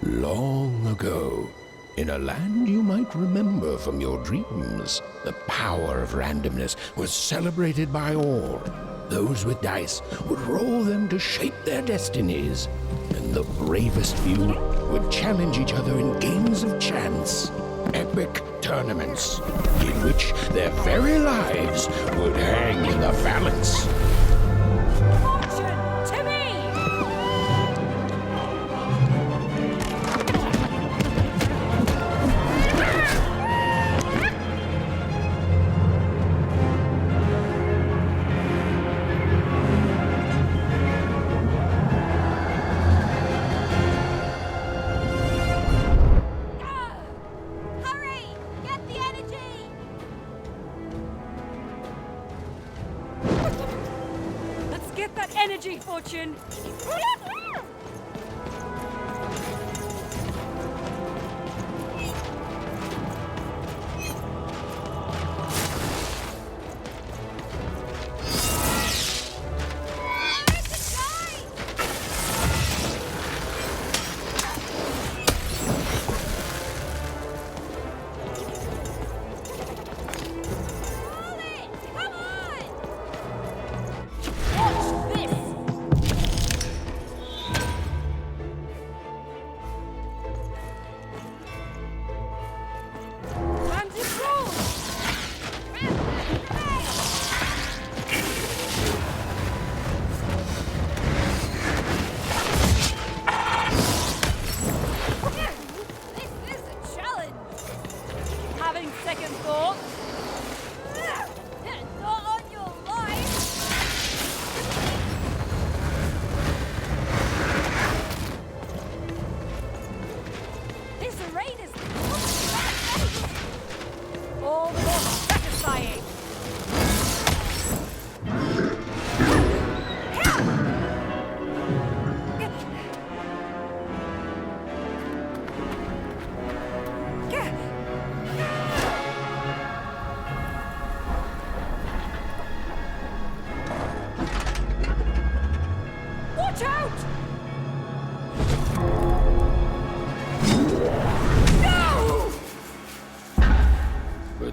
Long ago, in a land you might remember from your dreams, the power of randomness was celebrated by all. Those with dice would roll them to shape their destinies, and the bravest few would challenge each other in games of chance, epic tournaments, in which their very lives would hang in the balance. Energy, Fortune!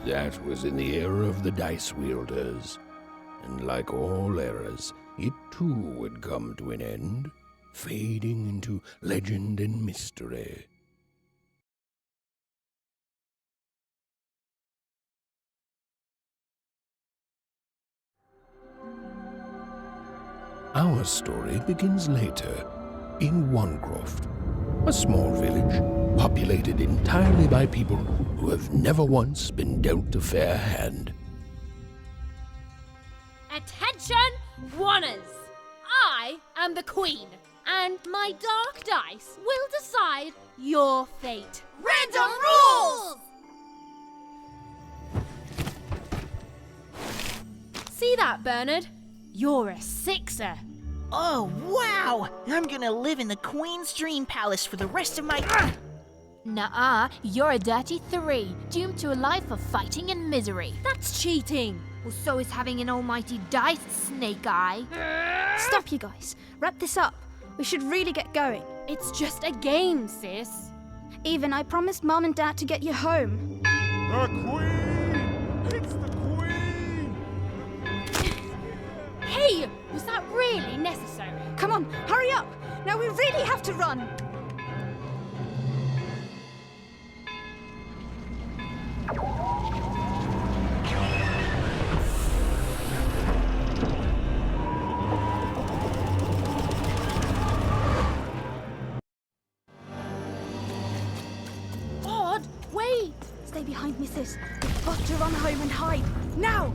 That was in the era of the dice wielders, and like all eras, it too would come to an end, fading into legend and mystery. Our story begins later, in Onecroft, a small village populated entirely by people who have never once been dealt a fair hand. Attention, Wanners! I am the Queen, and my dark dice will decide your fate. Random rules! See that, Bernard? You're a sixer. Oh, wow! I'm gonna live in the Queen's Dream Palace for the rest of my... Nuh-uh, you're a dirty 3, doomed to a life of fighting and misery. That's cheating. Well, so is having an almighty dice, Snake Eye. Stop, you guys. Wrap this up. We should really get going. It's just a game, sis. Even I promised Mom and Dad to get you home. The Queen! It's the Queen! Hey, was that really necessary? Come on, hurry up! Now we really have to run! this. We've got to run home and hide. Now!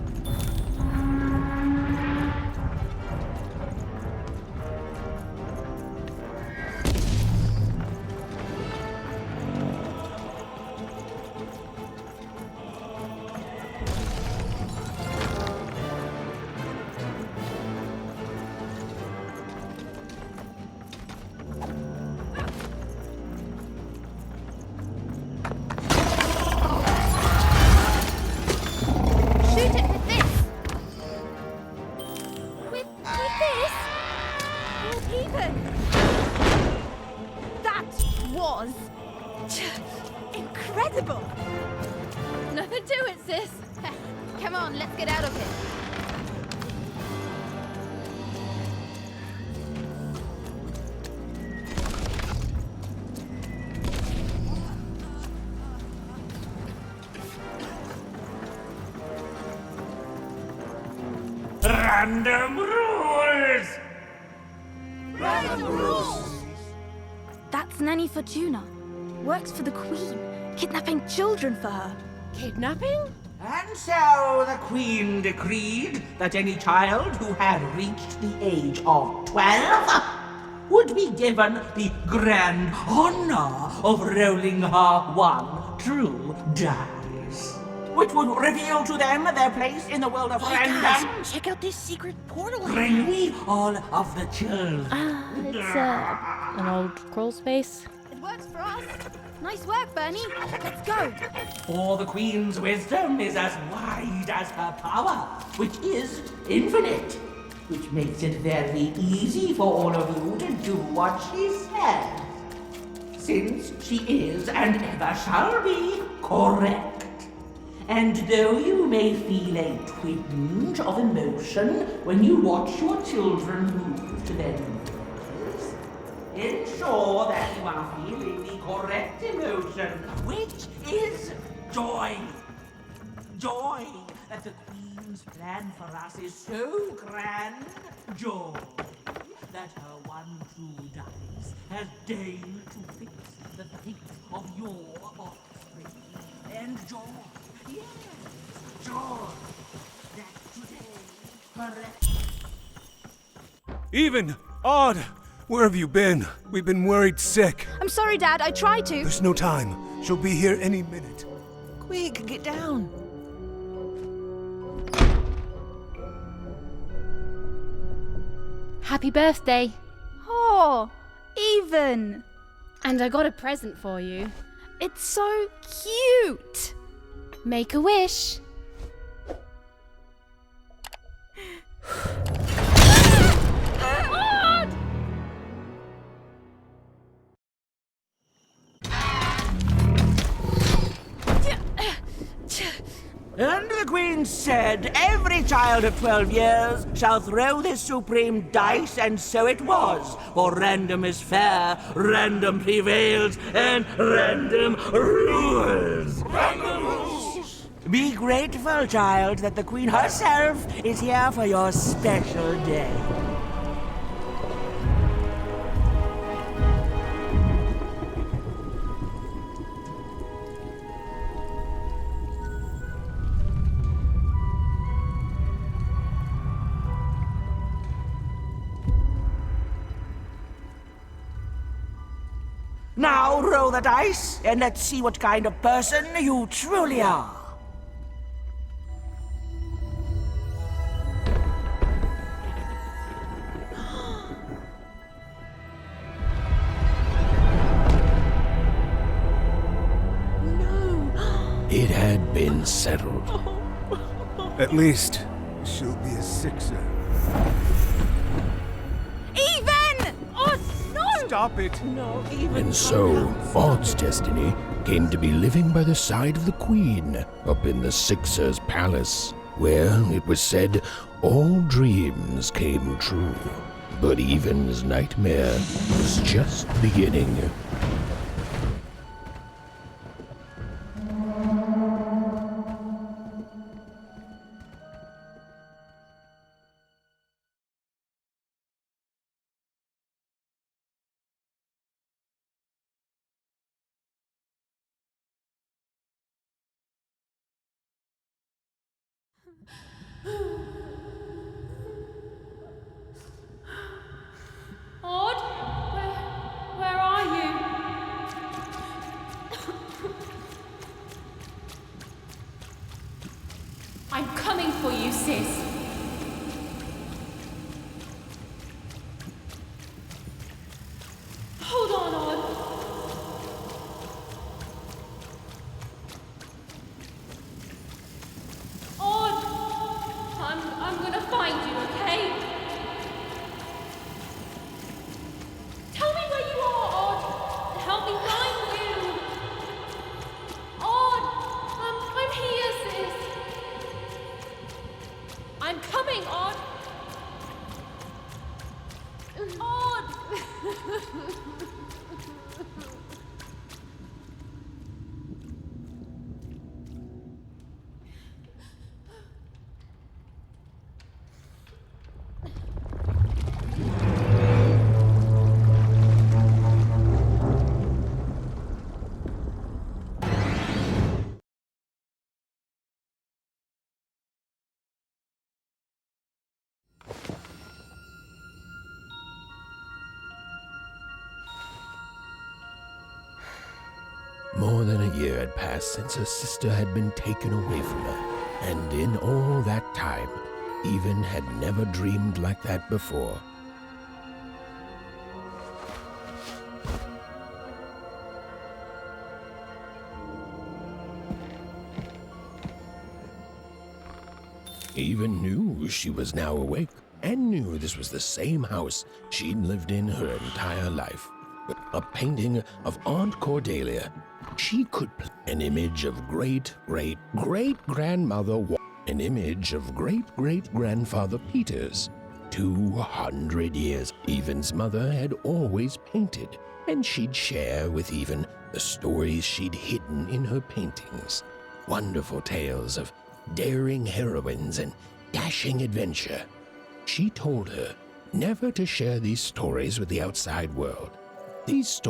Shoot it with this! With this? Not even! That was incredible! Nothing to it, sis. Come on, let's get out of here. Random rules! That's Nanny Fortuna. Works for the Queen, kidnapping children for her. Kidnapping? And so the Queen decreed that any child who had reached the age of 12 would be given the grand honor of rolling her one true dice, which would reveal to them their place in the world of random. Guys, check out this secret portal. Bring me all of the children. It's an old crawl space. It works for us. Nice work, Bernie. Let's go. For the Queen's wisdom is as wide as her power, which is infinite, which makes it very easy for all of you to do what she says, since she is and ever shall be correct. And though you may feel a twinge of emotion when you watch your children move to their new places, ensure that you are feeling the correct emotion, which is joy. Joy that the Queen's plan for us is so grand. Joy that her one true dice has deigned to fix the fate of your offspring. And joy, yes, joy that today correct. Even! Odd! Where have you been? We've been worried sick. I'm sorry, Dad. I tried to. There's no time. She'll be here any minute. Quick, get down. Happy birthday. Oh, Even. And I got a present for you. It's so cute. Make a wish. And the Queen said, every child of 12 years shall throw this supreme dice, and so it was. For random is fair, random prevails, and random rules. Random rules! Be grateful, child, that the Queen herself is here for your special day. Now roll the dice, and let's see what kind of person you truly are. It had been settled. At least, she'll be a sixer. Even! Oh, no! Stop it! And so, Odd's destiny came to be living by the side of the Queen up in the Sixer's palace, where, it was said, all dreams came true. But Even's nightmare was just beginning. find you, okay? Tell me where you are, Odd, and help me find you. Odd, I'm here, sis. I'm coming, Odd. Odd. More than a year had passed since her sister had been taken away from her, and in all that time, Even had never dreamed like that before. Even knew she was now awake, and knew this was the same house she'd lived in her entire life. A painting of Aunt Cordelia. She could an image of great-great-great-grandmother, an image of great-great-grandfather Peter's. 200 years. Even's mother had always painted, and she'd share with Even the stories she'd hidden in her paintings. Wonderful tales of daring heroines and dashing adventure. She told her never to share these stories with the outside world. These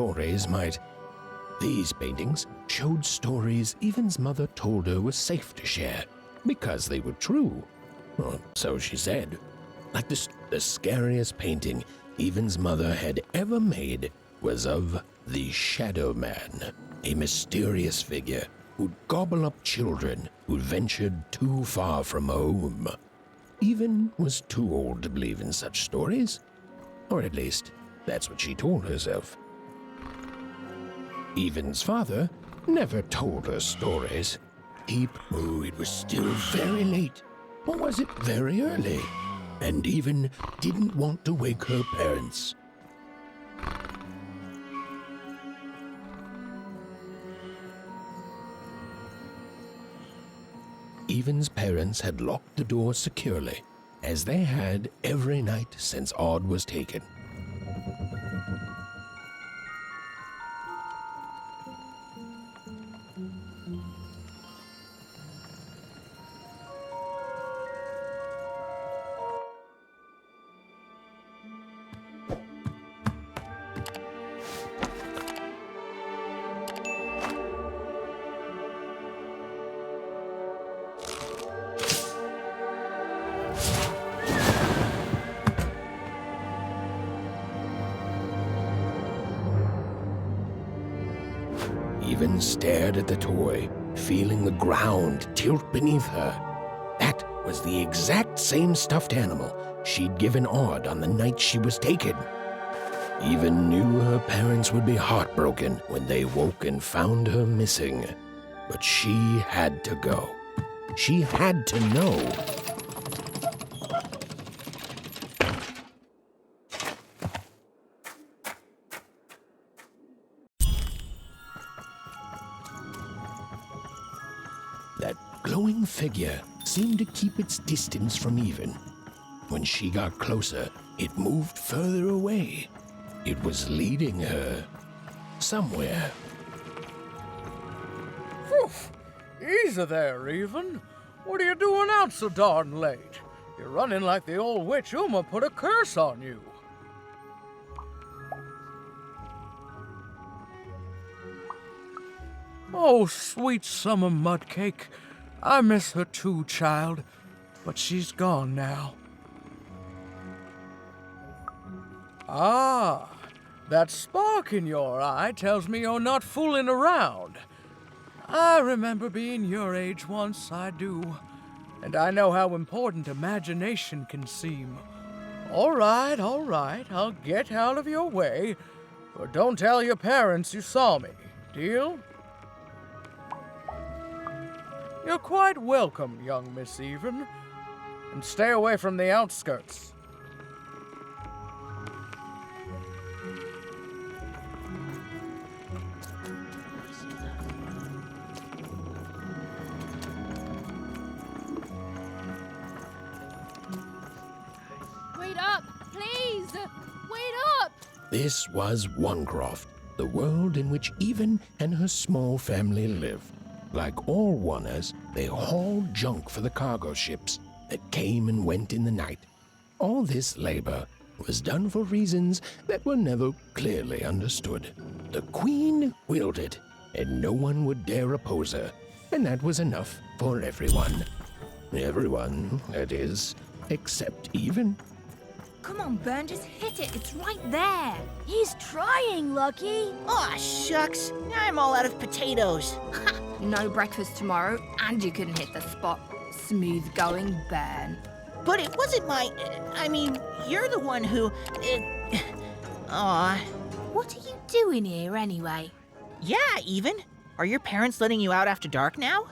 paintings showed stories Even's mother told her was safe to share because they were true. Well, so she said. Like the scariest painting Even's mother had ever made was of the Shadow Man, a mysterious figure who'd gobble up children who'd ventured too far from home. Even was too old to believe in such stories, or at least that's what she told herself. Even's father never told her stories. It was still very late, or was it very early? And Even didn't want to wake her parents. Even's parents had locked the door securely, as they had every night since Odd was taken. Even stared at the toy, feeling the ground tilt beneath her. That was the exact same stuffed animal she'd given Odd on the night she was taken. Even knew her parents would be heartbroken when they woke and found her missing. But she had to go. She had to know. That glowing figure seemed to keep its distance from Even. When she got closer, it moved further away. It was leading her somewhere. Phew! Easy there, Even. What are you doing out so darn late? You're running like the old witch Uma put a curse on you. Oh, sweet summer mudcake. I miss her too, child, but she's gone now. Ah, that spark in your eye tells me you're not fooling around. I remember being your age once, I do, and I know how important imagination can seem. All right, I'll get out of your way, but don't tell your parents you saw me, deal? You're quite welcome, young Miss Even. and stay away from the outskirts. Wait up, please! Wait up! This was Onecroft, the world in which Even and her small family lived. Like all Oners, they hauled junk for the cargo ships that came and went in the night. All this labor was done for reasons that were never clearly understood. The Queen willed it, and no one would dare oppose her, and that was enough for everyone. Everyone, that is, except Even. Come on, Burn, just hit it. It's right there. He's trying, Lucky. Aw, shucks. I'm all out of potatoes. No breakfast tomorrow, and you couldn't hit the spot. Smooth going, Burn. But it wasn't my... I mean, you're the one who... Aw. What are you doing here anyway? Yeah, Even. Are your parents letting you out after dark now?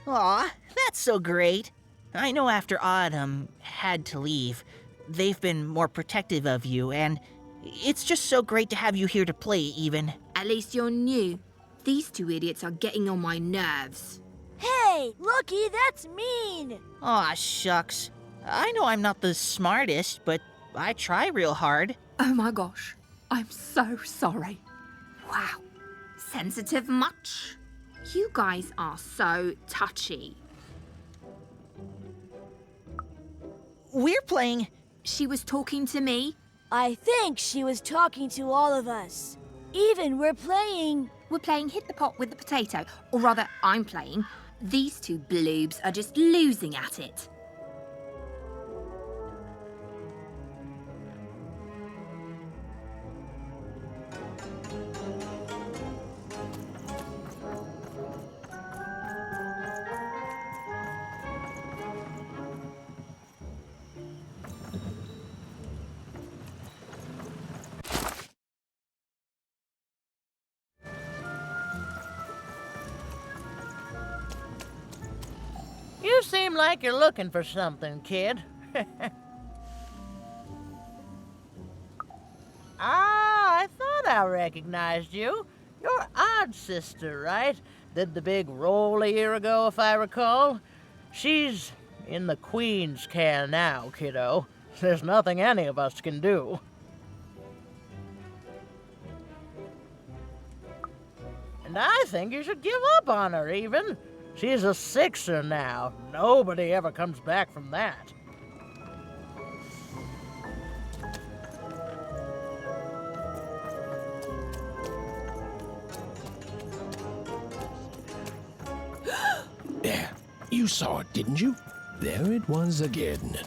Aw, that's so great. I know after Autumn had to leave, they've been more protective of you, and it's just so great to have you here to play, Even. At least you're new. These two idiots are getting on my nerves. Hey, Lucky, that's mean. Aw, shucks. I know I'm not the smartest, but I try real hard. Oh my gosh, I'm so sorry. Wow, sensitive much? You guys are so touchy. We're playing... She was talking to me. I think she was talking to all of us. Even we're playing... We're playing Hit the Pot with the Potato. Or rather, I'm playing. These two bloobs are just losing at it. You seem like you're looking for something, kid. I thought I recognized you. You're Odd Sister, right? Did the big roll a year ago, if I recall. She's in the Queen's care now, kiddo. There's nothing any of us can do. And I think you should give up on her, Even. She's a sixer now. Nobody ever comes back from that. There, you saw it, didn't you? There it was again.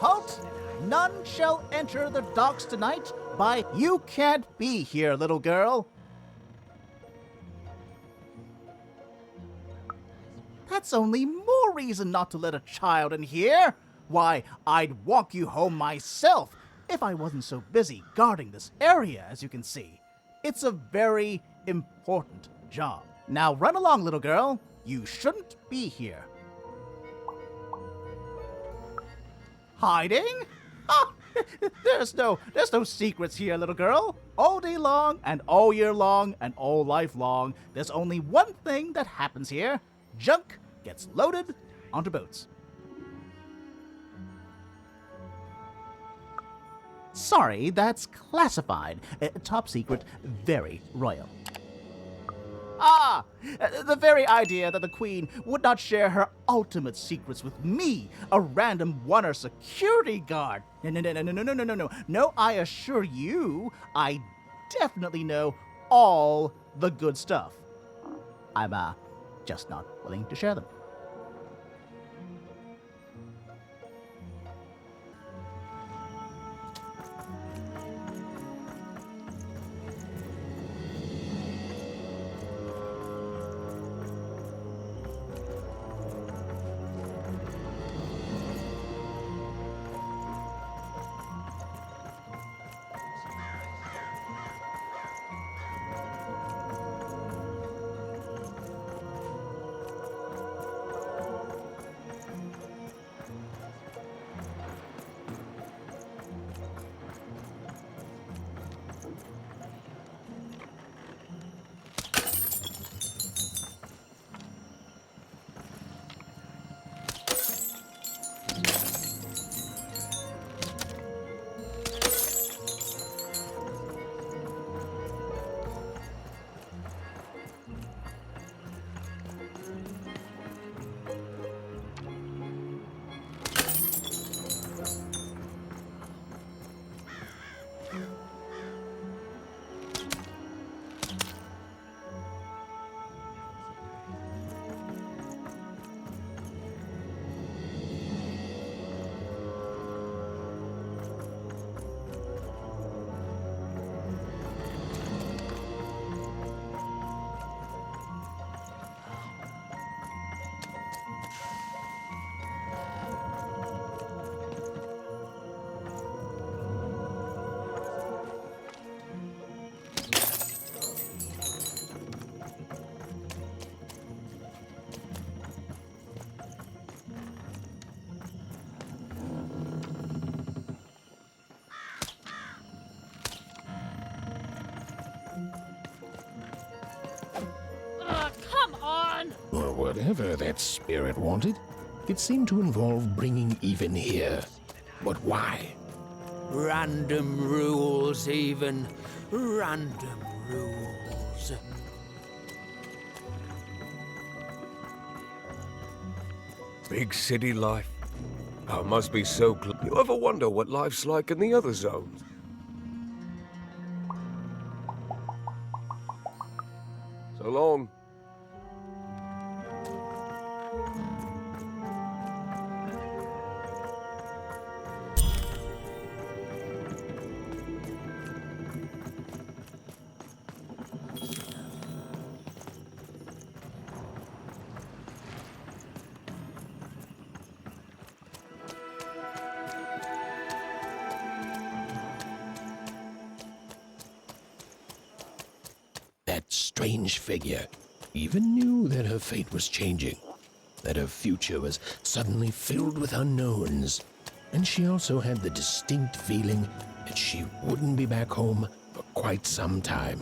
Halt! None shall enter the docks tonight by you can't be here, little girl. That's only more reason not to let a child in here. Why, I'd walk you home myself if I wasn't so busy guarding this area, as you can see. It's a very important job. Now run along, little girl. You shouldn't be here. Hiding? Oh, there's no secrets here, little girl. All day long and all year long and all life long, there's only one thing that happens here. Junk gets loaded onto boats. Sorry, that's classified. Top secret, very royal. Ah! The very idea that the Queen would not share her ultimate secrets with me, a random Oner security guard. No. No, I assure you, I definitely know all the good stuff. I'm, just not willing to share them. Whatever that spirit wanted, it seemed to involve bringing even here. But why? Random rules, even. Random rules. Big city life. Oh, must be so You ever wonder what life's like in the other zones? So long. That strange figure even knew that her fate was changing, that her future was suddenly filled with unknowns, and she also had the distinct feeling that she wouldn't be back home for quite some time.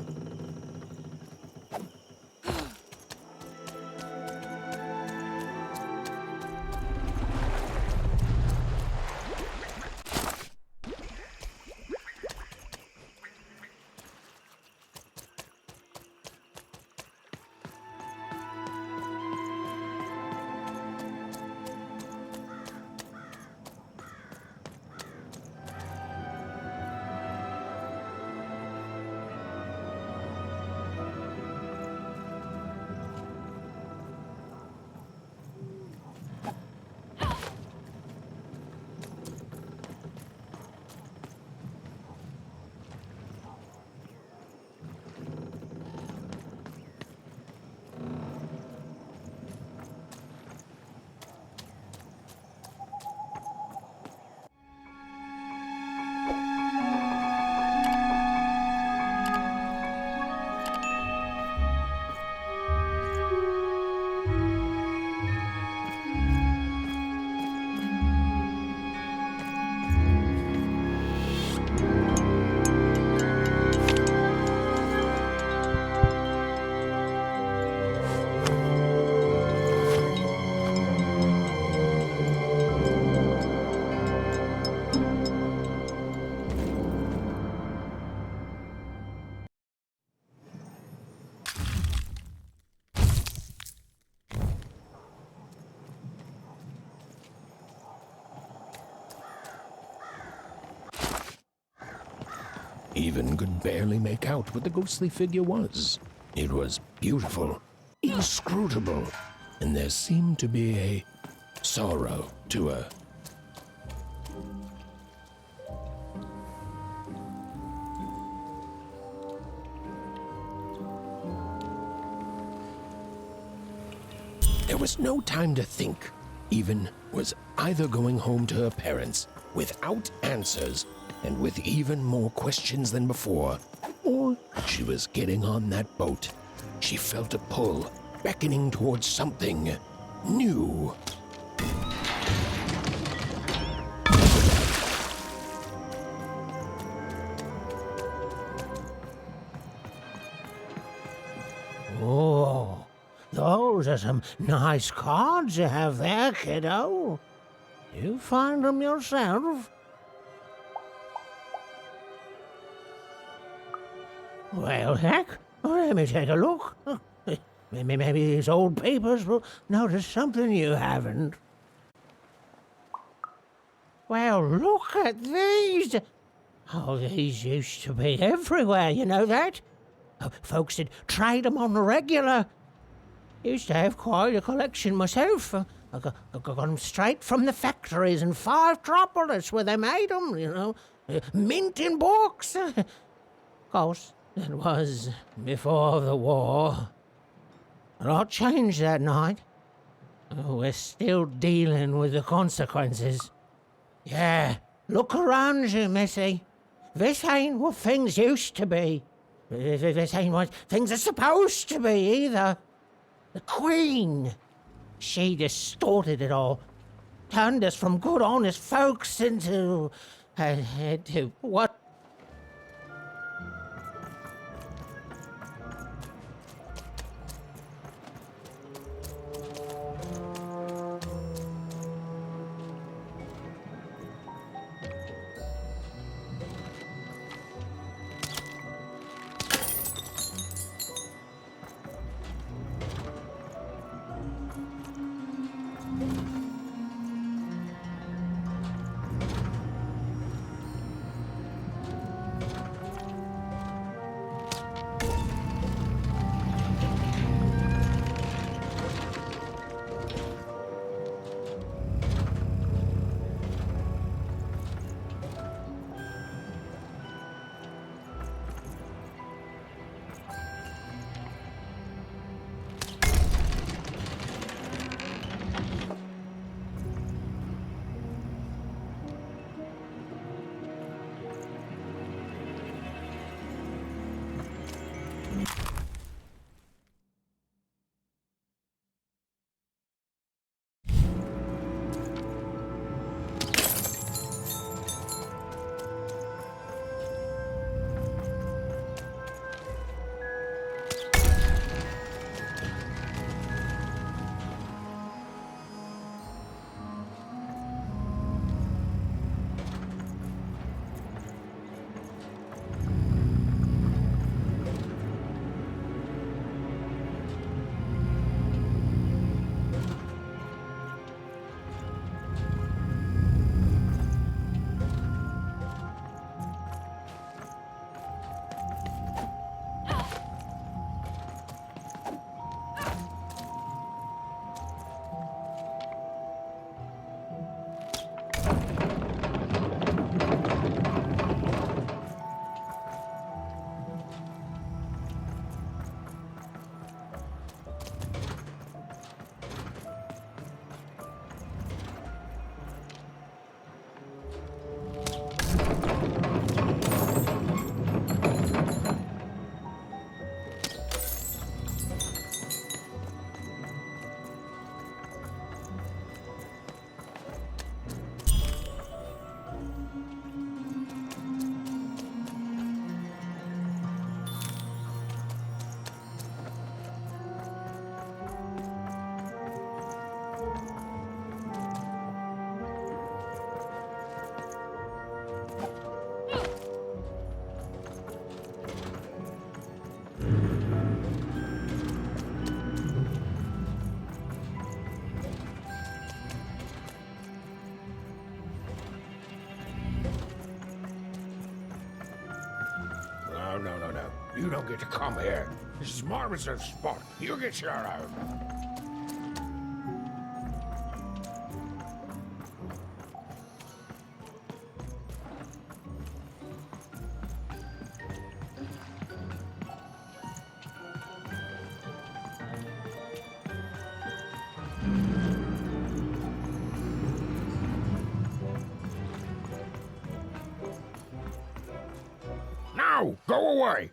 Even could barely make out what the ghostly figure was. It was beautiful, inscrutable, and there seemed to be a sorrow to her. There was no time to think. Even was either going home to her parents without answers and with even more questions than before, or she was getting on that boat. She felt a pull, beckoning towards something new. Oh, those are some nice cards you have there, kiddo. You find them yourself? Well, heck, let me take a look. Maybe these old papers will notice something you haven't. Well, look at these. Oh, these used to be everywhere, you know that? Folks would trade them on the regular. Used to have quite a collection myself. I got them straight from the factories in 5 Tropolis where they made them, you know. Mint in books. Of course, it was before the war. A lot changed that night. We're still dealing with the consequences. Yeah, look around you, Missy. This ain't what things used to be. This ain't what things are supposed to be, either. The Queen, she distorted it all. Turned us from good, honest folks into what? get to come here. This is my reserved spot. You get your own. Now, go away!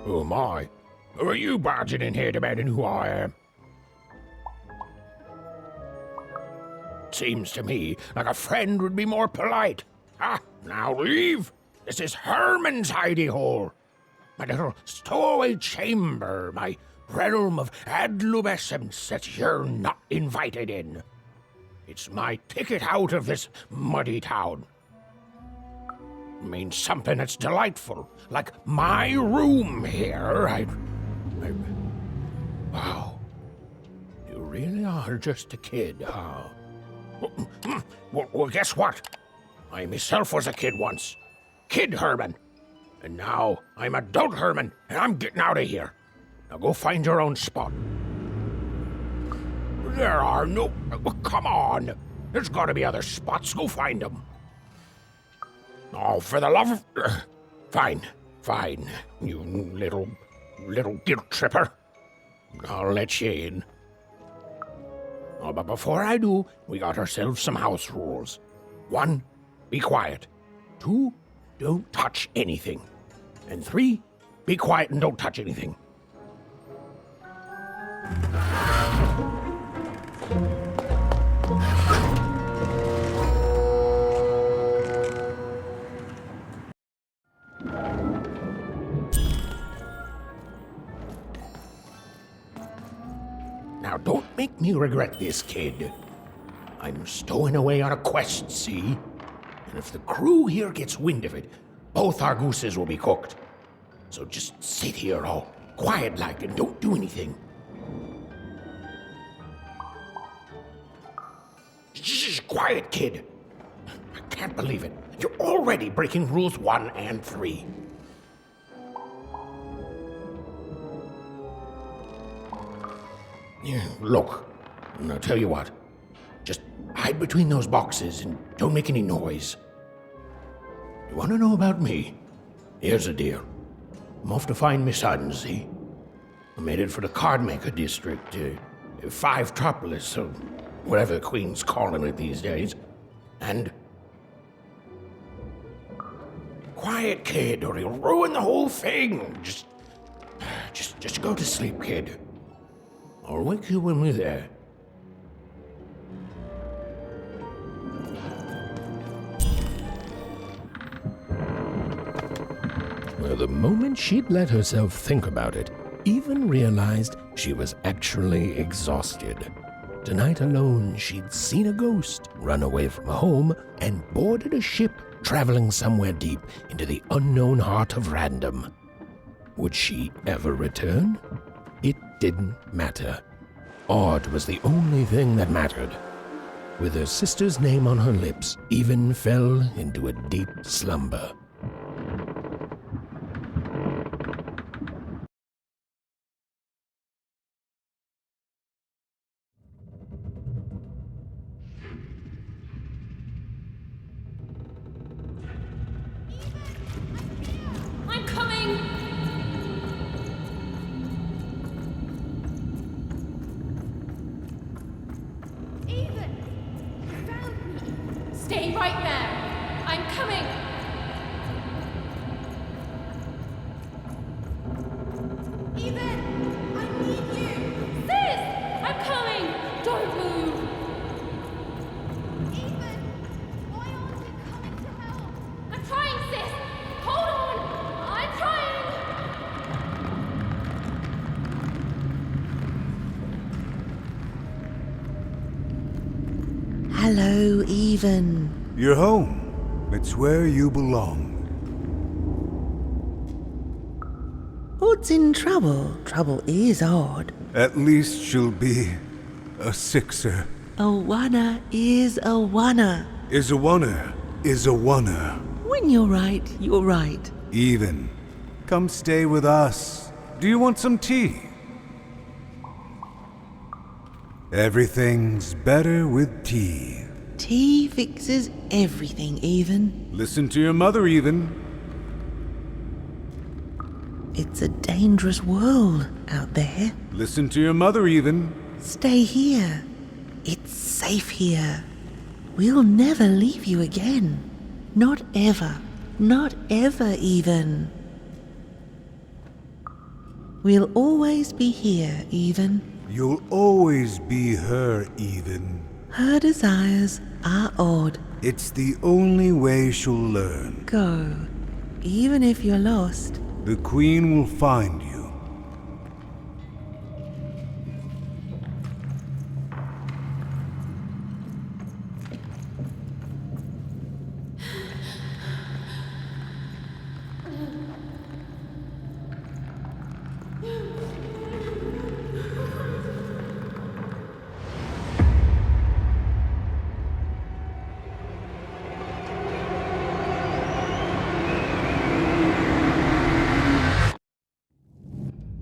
Oh my, who are you barging in here demanding who I am? Seems to me like a friend would be more polite. Ah, now leave! This is Herman's hidey hole. My little stowaway chamber, my realm of adolescence that you're not invited in. It's my ticket out of this muddy town. Means something that's delightful, like my room here. Wow. You really are just a kid, huh? Well, guess what? I myself was a kid once. Kid Herman. And now I'm adult Herman, and I'm getting out of here. Now go find your own spot. There are no... Come on. There's gotta be other spots. Go find them. Oh, for the love of... Fine, you little guilt tripper. I'll let you in. Oh, but before I do, we got ourselves some house rules. 1, be quiet. 2, don't touch anything. And 3, be quiet and don't touch anything. Now, don't make me regret this, kid. I'm stowing away on a quest, see? And if the crew here gets wind of it, both our gooses will be cooked. So just sit here all quiet-like and don't do anything. Shh, quiet, kid. I can't believe it. You're already breaking rules 1 and 3. Yeah, look, I'll tell you what. Just hide between those boxes and don't make any noise. You want to know about me? Here's the deal. I'm off to find my son, see? I'm headed for the Cardmaker district, 5-tropolis, or whatever the Queen's calling it these days. And... Quiet, kid, or you'll ruin the whole thing. Just go to sleep, kid. I'll wake you when we're there. Well, the moment she'd let herself think about it, even realized she was actually exhausted. Tonight alone, she'd seen a ghost, run away from home, and boarded a ship traveling somewhere deep into the unknown heart of random. Would she ever return? It didn't matter. Odd was the only thing that mattered. With her sister's name on her lips, Even fell into a deep slumber. I'm coming! Even! You found me! Stay right there! I'm coming! Even! I need you! Sis! I'm coming! Don't move! Even! Why aren't you coming to help? I'm trying, sis! Hold on! I'm trying! Hello, Even. You're home. It's where you belong. Odd's in trouble. Trouble is odd. At least she'll be a sixer. A wanna is a wanna. Is a wanna is a wanna. We you're right, you're right. Even, come stay with us. Do you want some tea? Everything's better with tea. Tea fixes everything, Even. Listen to your mother, Even. It's a dangerous world out there. Listen to your mother, Even. Stay here. It's safe here. We'll never leave you again. Not ever. Not ever, Even. We'll always be here, Even. You'll always be her, Even. Her desires are odd. It's the only way she'll learn. Go. Even if you're lost. The Queen will find you.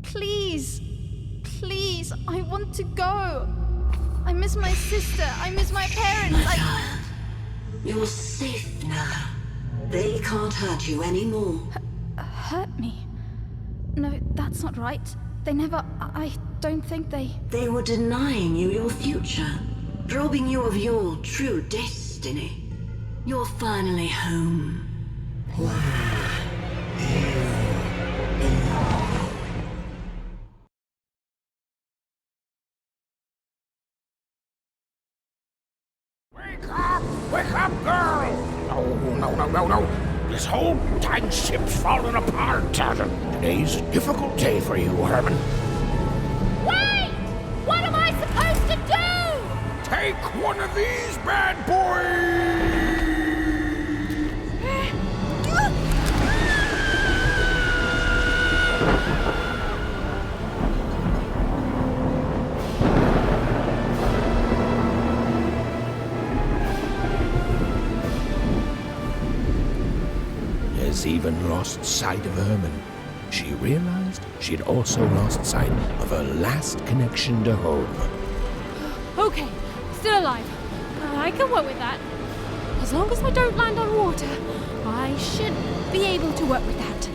Please. Please, I want to go. I miss my sister. I miss my parents. You're safe now. They can't hurt you anymore. Hurt me? No, that's not right. They never... I don't think they... They were denying you your future, robbing you of your true destiny. You're finally home. Wake up, girl! No. This whole time ship's falling apart. Today's a difficult day for you, Herman. Wait! What am I supposed to do? Take one of these bad boys! Has even lost sight of Herman. She realized she'd also lost sight of her last connection to home. Okay, still alive. I can work with that. As long as I don't land on water, I should be able to work with that.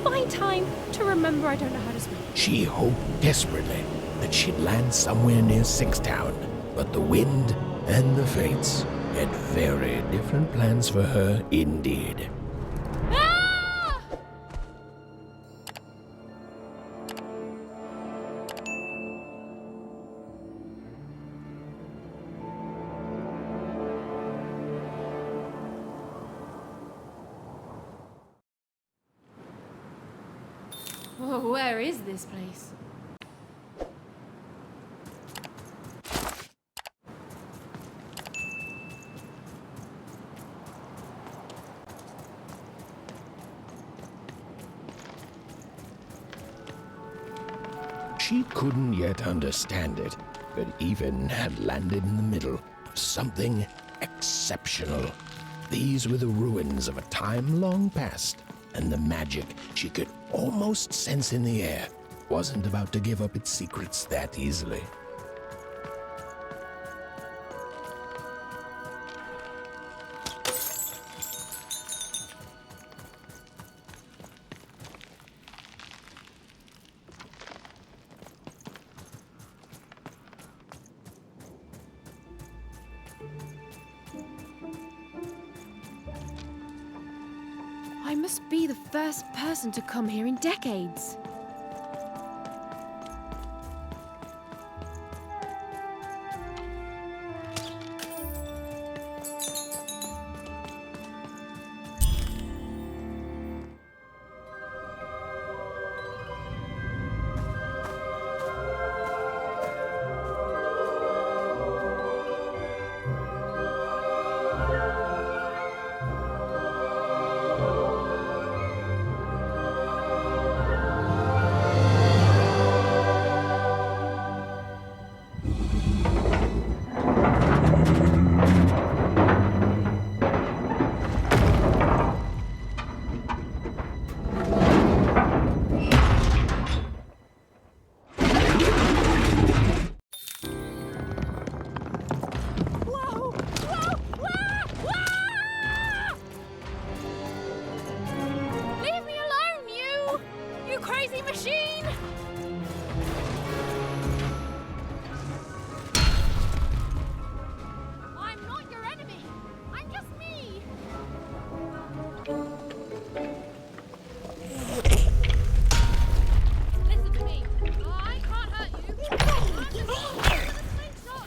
Find time to remember I don't know how to swim. She hoped desperately that she'd land somewhere near Sixtown, but the wind and the fates had very different plans for her indeed. Ah! Oh, where is this place? She couldn't yet understand it, but Even had landed in the middle of something exceptional. These were the ruins of a time long past, and the magic she could almost sense in the air wasn't about to give up its secrets that easily. I must be the first person to come here in decades. Queen! I'm not your enemy. I'm just me. Listen to me. I can't hurt you. I'm just with a slingshot.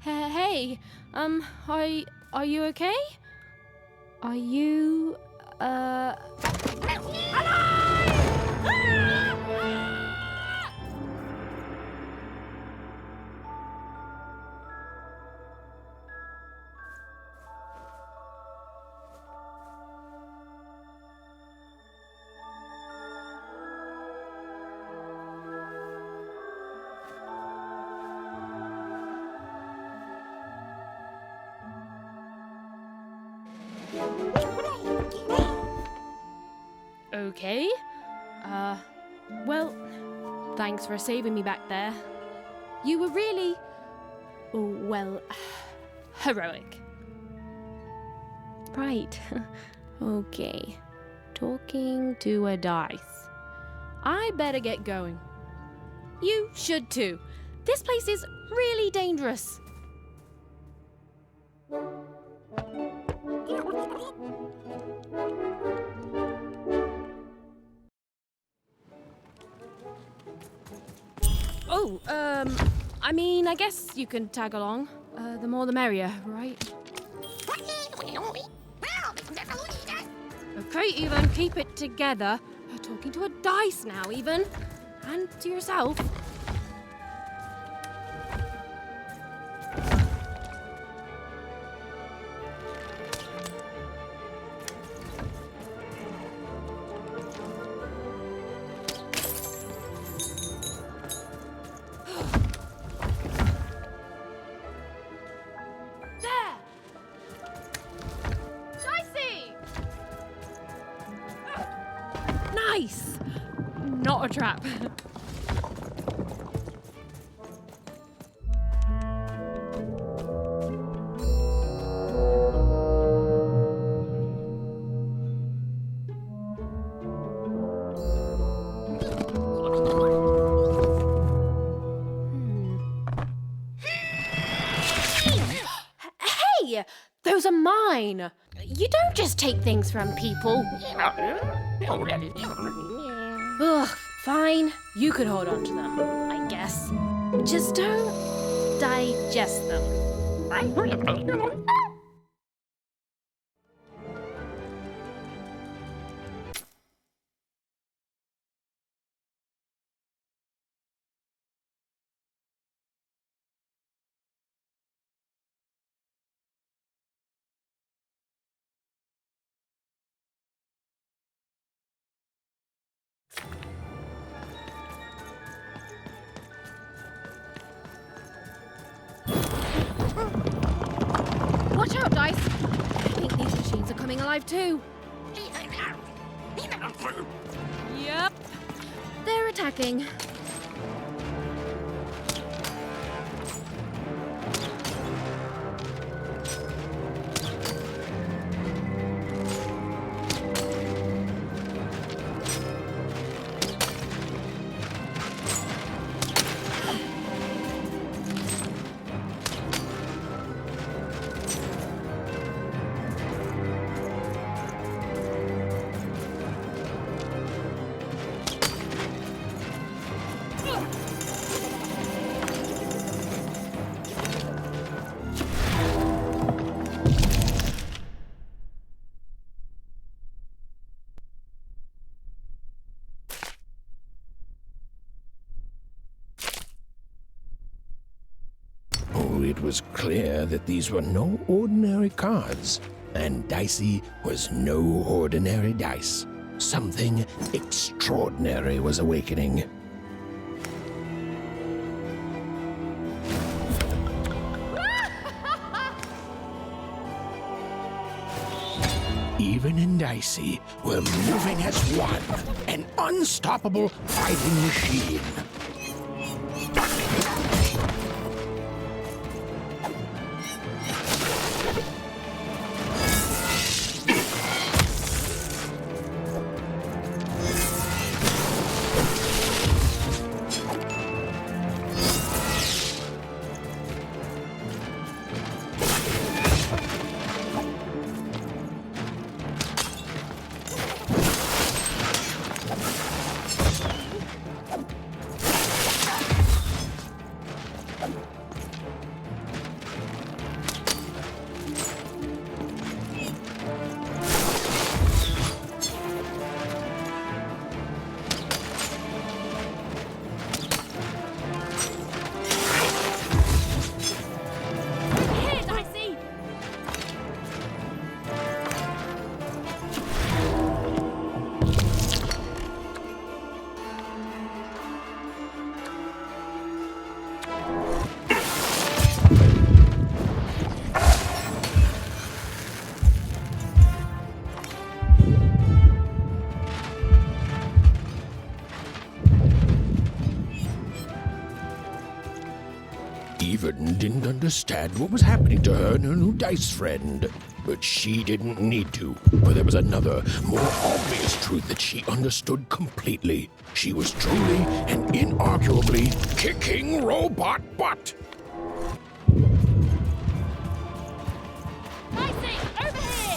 Hey, are you okay? Are you, okay? Well, thanks for saving me back there. You were really, well, heroic. Right. Okay. Talking to a dice. I better get going. You should too. This place is really dangerous. Oh, I mean, I guess you can tag along. The more the merrier, right? Okay, Ethan, keep it together. You're talking to a dice now, Ethan. And to yourself. Nice! Not a trap. Hey! Those are mine! You don't just take things from people. Ugh, fine. You could hold on to them, I guess. Just don't digest them. Watch out, Dice! I think these machines are coming alive too. Yep. They're attacking. It was clear that these were no ordinary cards, and Dicey was no ordinary dice. Something extraordinary was awakening. Even and Dicey were moving as one, an unstoppable fighting machine. Even didn't understand what was happening to her and her new dice friend. But she didn't need to, for there was another, more obvious truth that she understood completely. She was truly and inarguably kicking robot butt. Dicey, over here!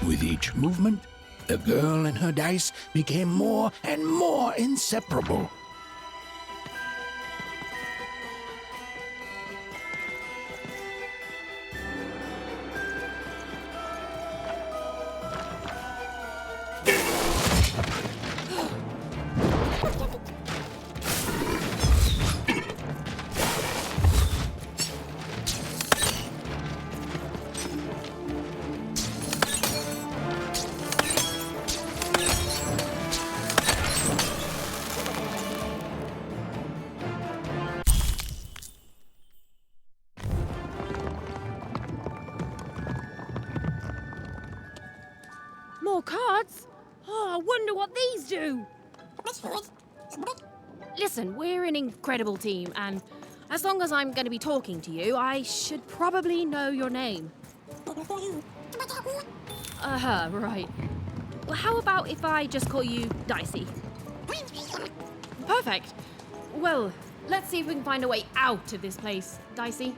With each movement, the girl and her dice became more and more inseparable. More cards? Oh, I wonder what these do. Listen, we're an incredible team, and as long as I'm going to be talking to you, I should probably know your name. Right. Well, how about if I just call you Dicey? Perfect. Well, let's see if we can find a way out of this place, Dicey.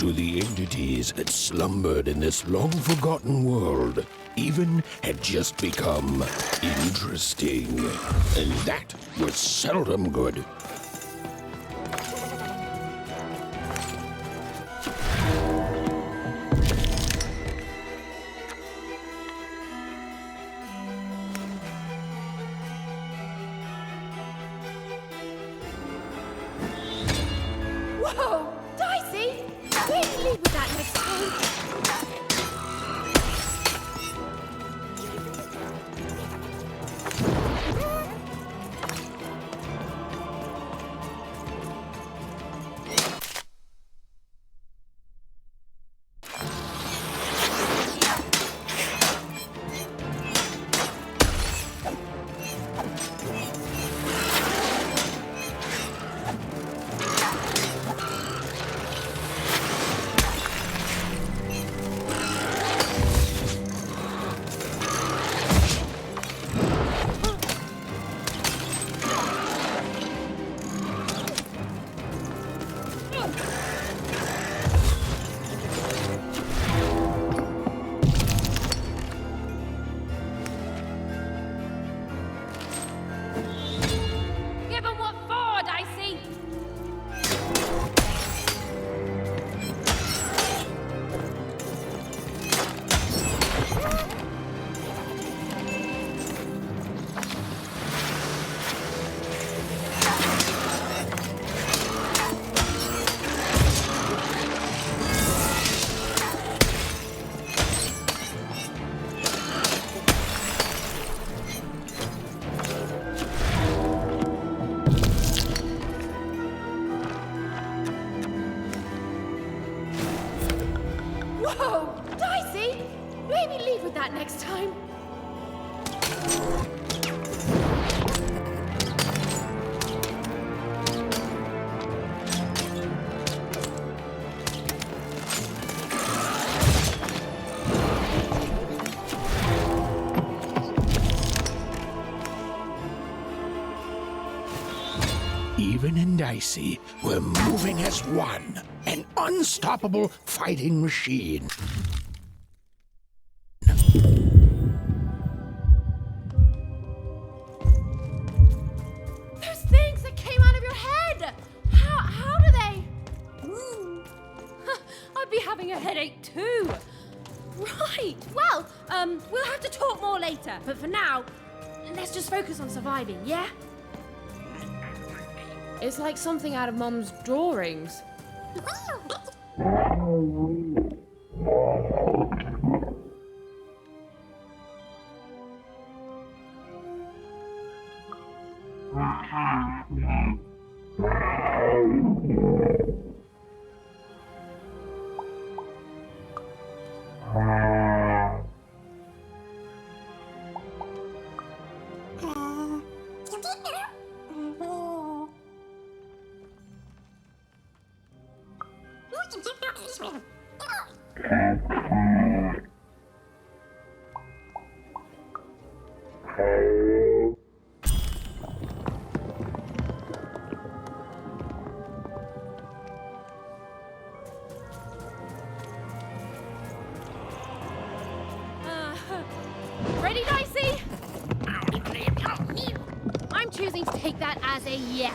to the entities that slumbered in this long-forgotten world even had just become interesting. And that was seldom good. Whoa! Dicey! Where do you leave with that next time? Give 'em what for, Dicey! Whoa! Dicey! Maybe leave with that next time. Even in Dicey, we're moving as one, an unstoppable fighting machine. Those things that came out of your head! How do they? I'd be having a headache too. Right, well, we'll have to talk more later. But for now, let's just focus on surviving, yeah? It's like something out of Mum's drawings. Ready, Dicey? I'm choosing to take that as a yes.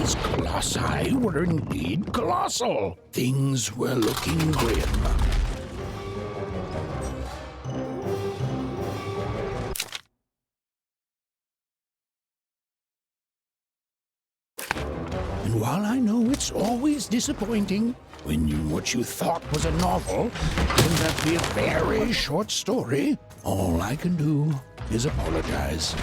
These colossi were indeed colossal. Things were looking grim. And while I know it's always disappointing when what you thought was a novel turns out to be a very short story, all I can do is apologize.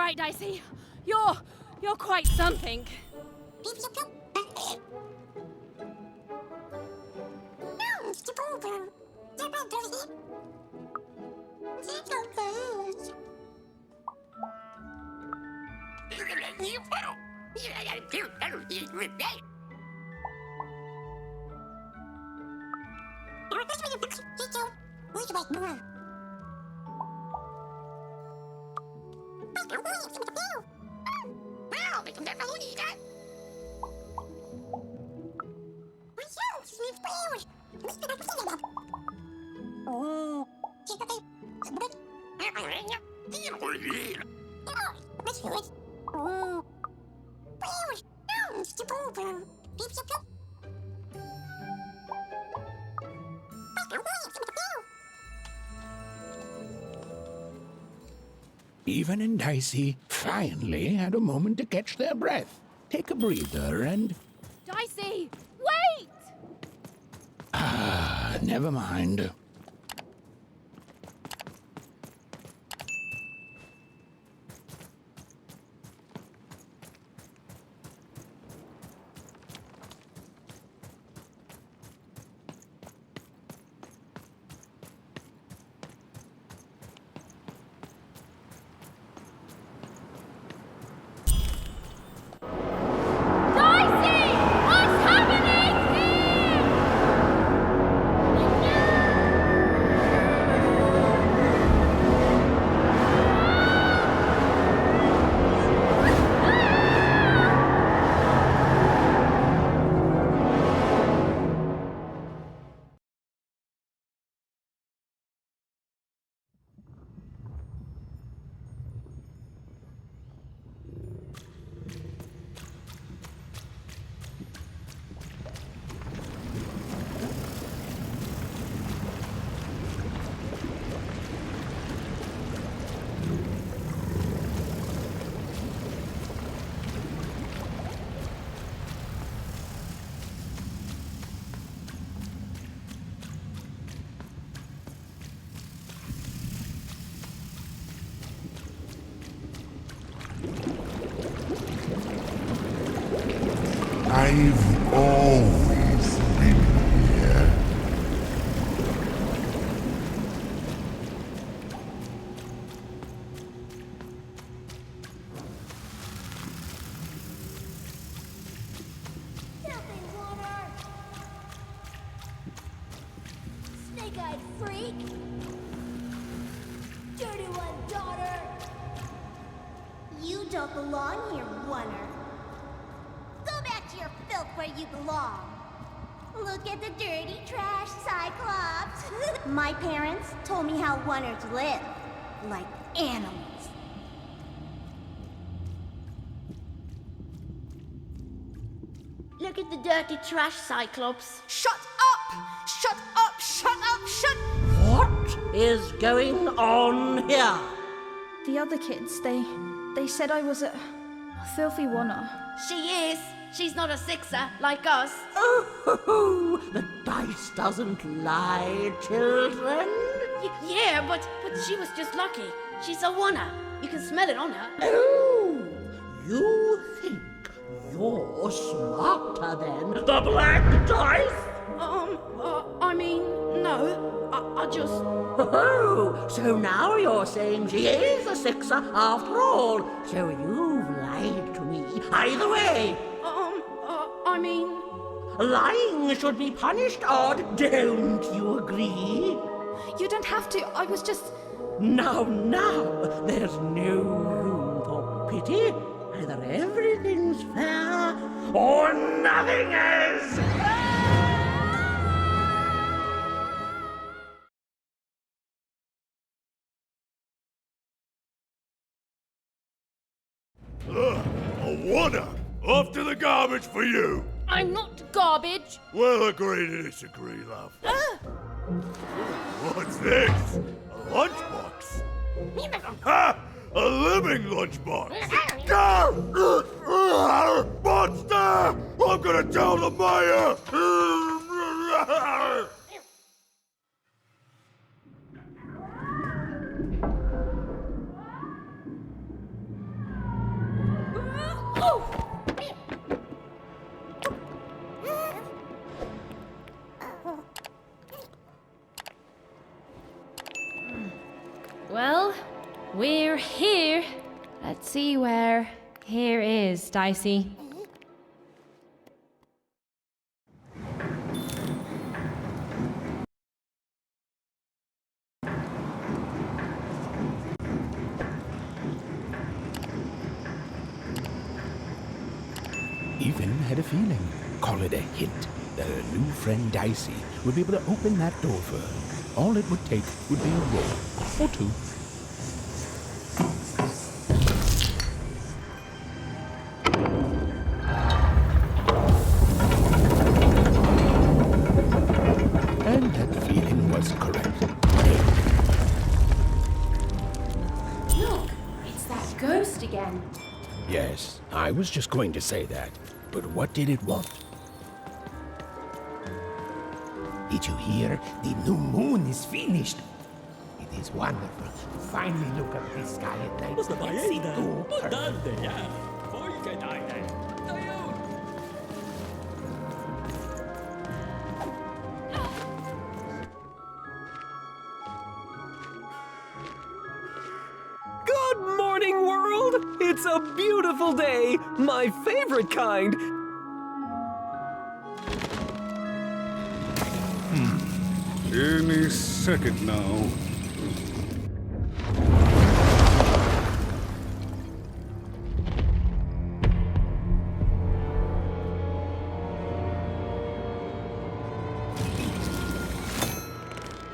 right, Dicey. You're quite something. Even and Dicey finally had a moment to catch their breath, take a breather, and... Dicey, wait! never mind. I've always been here. Snake-eyed freak! Dirty one, daughter! You don't belong here, oneer. Go back to your filth where you belong. Look at the dirty trash, Cyclops. My parents told me how oneers live, like animals. Look at the dirty trash, Cyclops. Shut up! Shut up! Shut up! Shut... What is going on here? The other kids, they said I was a filthy oneer. She is. She's not a sixer, like us. Oh, the dice doesn't lie, children. Yeah, but she was just lucky. She's a oneer. You can smell it on her. Oh, you think you're smarter than the black dice? I mean, no. I just... Oh, so now you're saying she is a sixer after all. So you've lied to me. Either way. I mean... Lying should be punished, Odd. Don't you agree? You don't have to. I was just... Now, there's no room for pity. Either everything's fair or nothing is. A oneer! Off to the garbage for you! I'm not garbage. We'll agree to disagree, love. What's this? A lunchbox? Ha! A living lunchbox! Go! Monster! I'm gonna tell the mayor! Well, we're here. Let's see where here is, Dicey. had a feeling, call it a hint, that her new friend Dicey would be able to open that door for her. All it would take would be a roll or two. And that feeling was correct. Look, it's that ghost again. Yes, I was just going to say that. But what did it want? Did you hear? The new moon is finished. It is wonderful to finally look up the sky at night and see Cooper. Good morning, world! It's a beautiful day, my favorite kind. Any second now.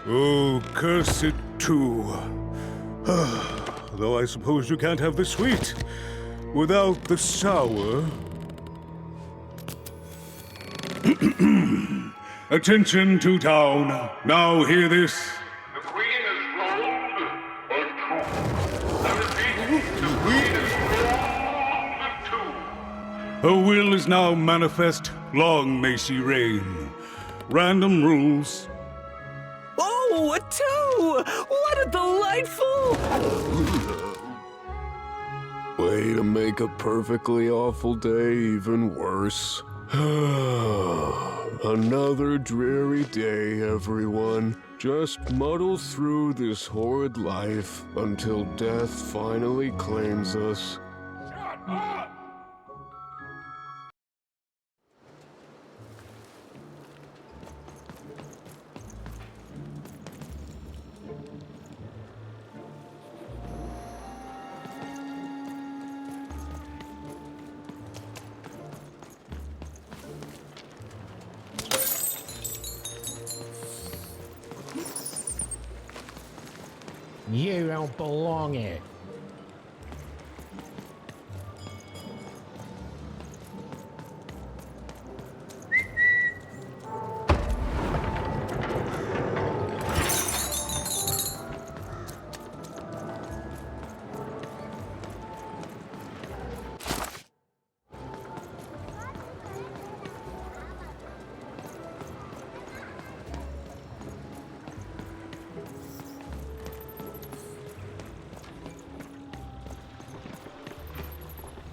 Oh, curse it too. Though I suppose you can't have the sweet without the sour. Attention to town. Now hear this. The Queen is rolled a two. I repeat, the Queen is rolled a two. Her will is now manifest. Long may she reign. Random rules. Oh, a two! What a delightful... Way to make a perfectly awful day even worse. Another dreary day, everyone. Just muddle through this horrid life until death finally claims us. Shut up! You don't belong here.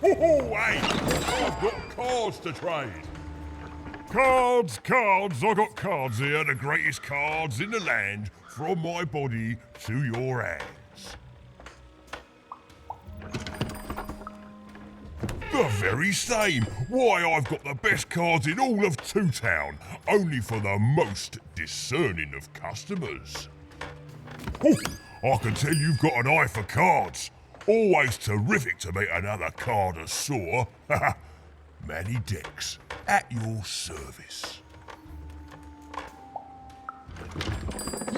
Ho-ho, hey! I've got cards to trade. Cards, cards, I got cards here, the greatest cards in the land, from my body to your hands. The very same. Why, I've got the best cards in all of Two Town, only for the most discerning of customers. Oh, I can tell you've got an eye for cards. Always terrific to meet another connoisseur. Manny Dex, at your service.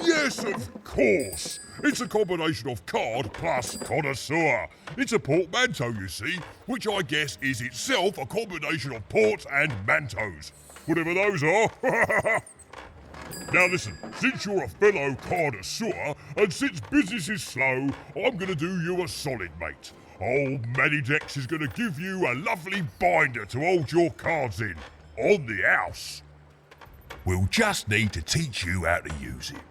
Yes, of course. It's a combination of card plus connoisseur. It's a portmanteau, you see, which I guess is itself a combination of ports and mantos. Whatever those are. Now listen, since you're a fellow connoisseur, and since business is slow, I'm gonna do you a solid, mate. Old Manny Dex is gonna give you a lovely binder to hold your cards in, on the house. We'll just need to teach you how to use it.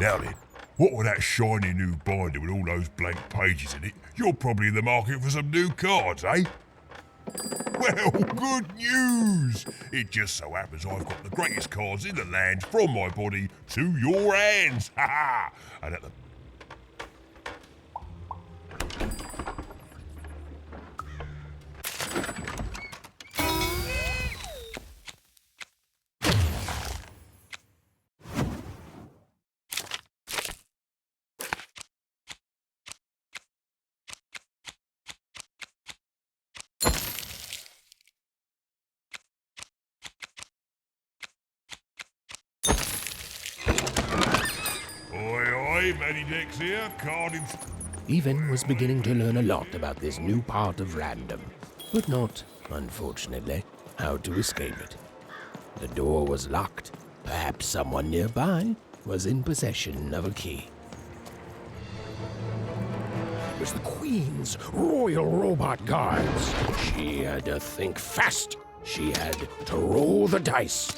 Now then, what with that shiny new binder with all those blank pages in it, you're probably in the market for some new cards, eh? Well, good news! It just so happens I've got the greatest cards in the land from my body to your hands. Ha ha! And at the Matty Dex here, Even was beginning to learn a lot about this new part of random, but not, unfortunately, how to escape it. The door was locked. Perhaps someone nearby was in possession of a key. It was the Queen's Royal Robot Guards. She had to think fast. She had to roll the dice.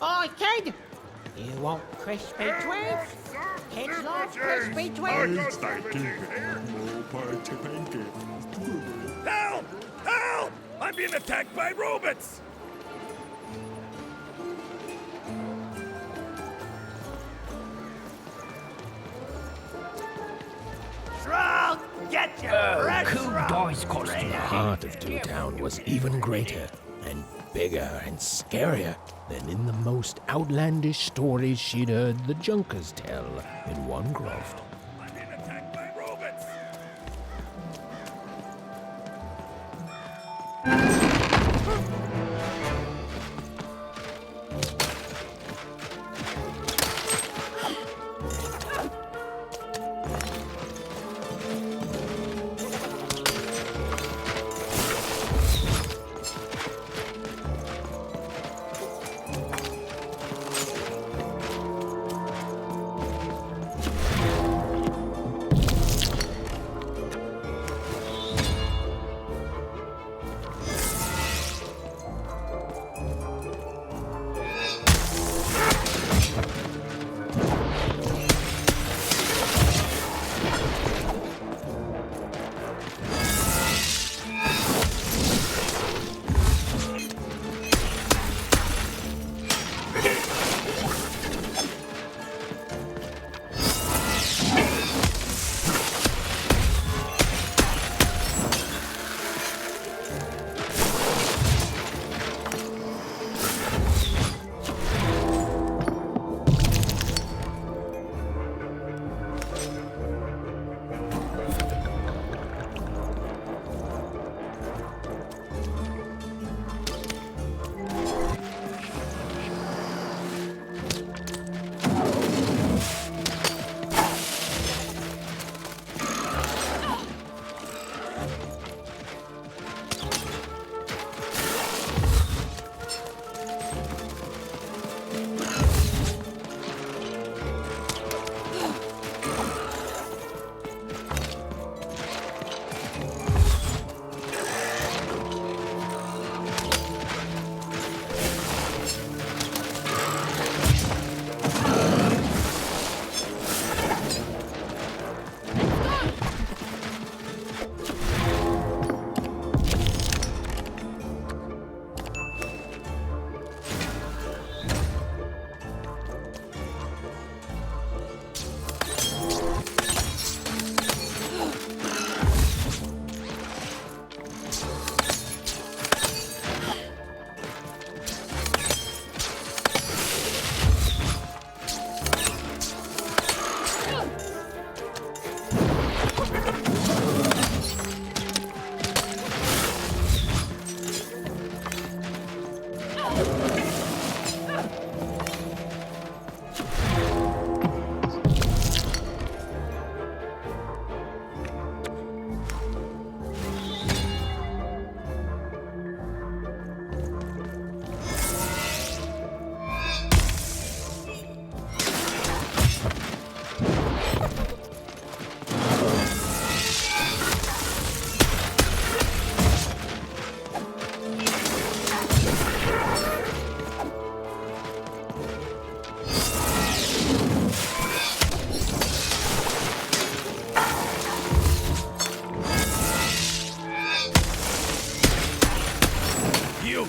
Oi, kid! You want crispy twist? Kids love crispy twist. Help! Help! I'm being attacked by robots! Shrug! Get your The heart of Toontown was even greater and bigger and scarier than in the most outlandish stories she'd heard the Junkers tell in Onecroft. I'm being attacked by robots!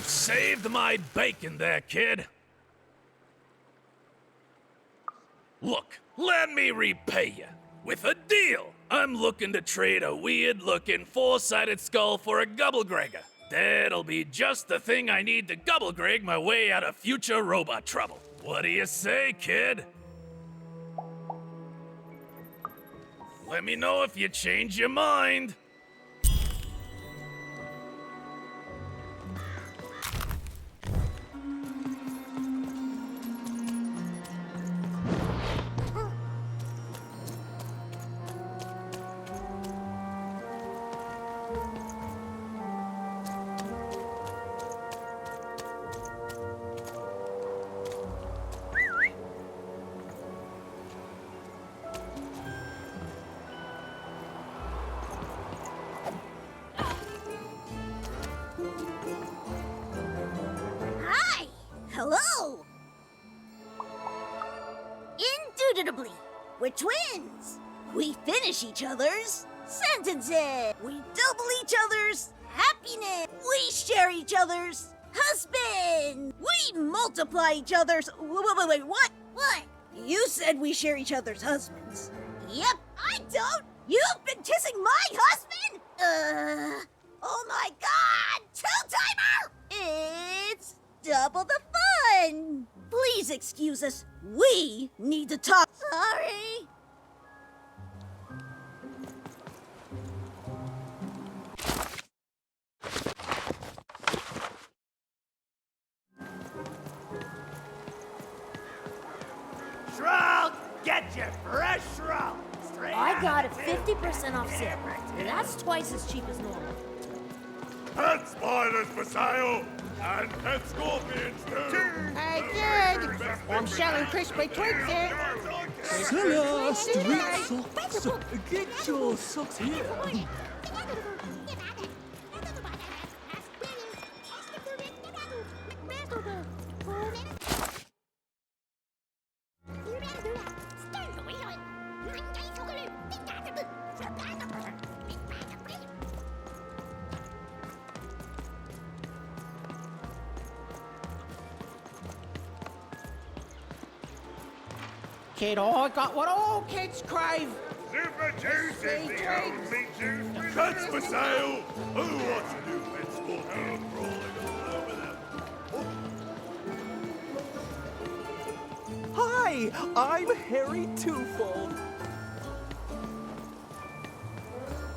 Saved my bacon there, kid. Look, let me repay you. With a deal. I'm looking to trade a weird-looking four-sided skull for a Gubblegregger. That'll be just the thing I need to Gubblegreg my way out of future robot trouble. What do you say, kid? Let me know if you change your mind. Indubitably. We're twins. We finish each other's sentences. We double each other's happiness. We share each other's husband. We multiply each other's... Wait, what? What? You said we share each other's husbands. Yep, I don't. You've been kissing my husband? Oh my God! Two-timer! It's double the fun. Please excuse us. We need to talk. Sorry. Shroud! Get your fresh shroud! I got it 50% off sale. That's twice as cheap as normal. Pet spiders for sale! And pet scorpions too! Hey, kid! I'm selling crispy twigs here. Seller, street socks! Get your socks here! Kid, I got what all kids crave. Super juicy, the only juice! Cuts for sale! Who wants a new pet scorpion crawling all over them? Hi, I'm Harry Twofold.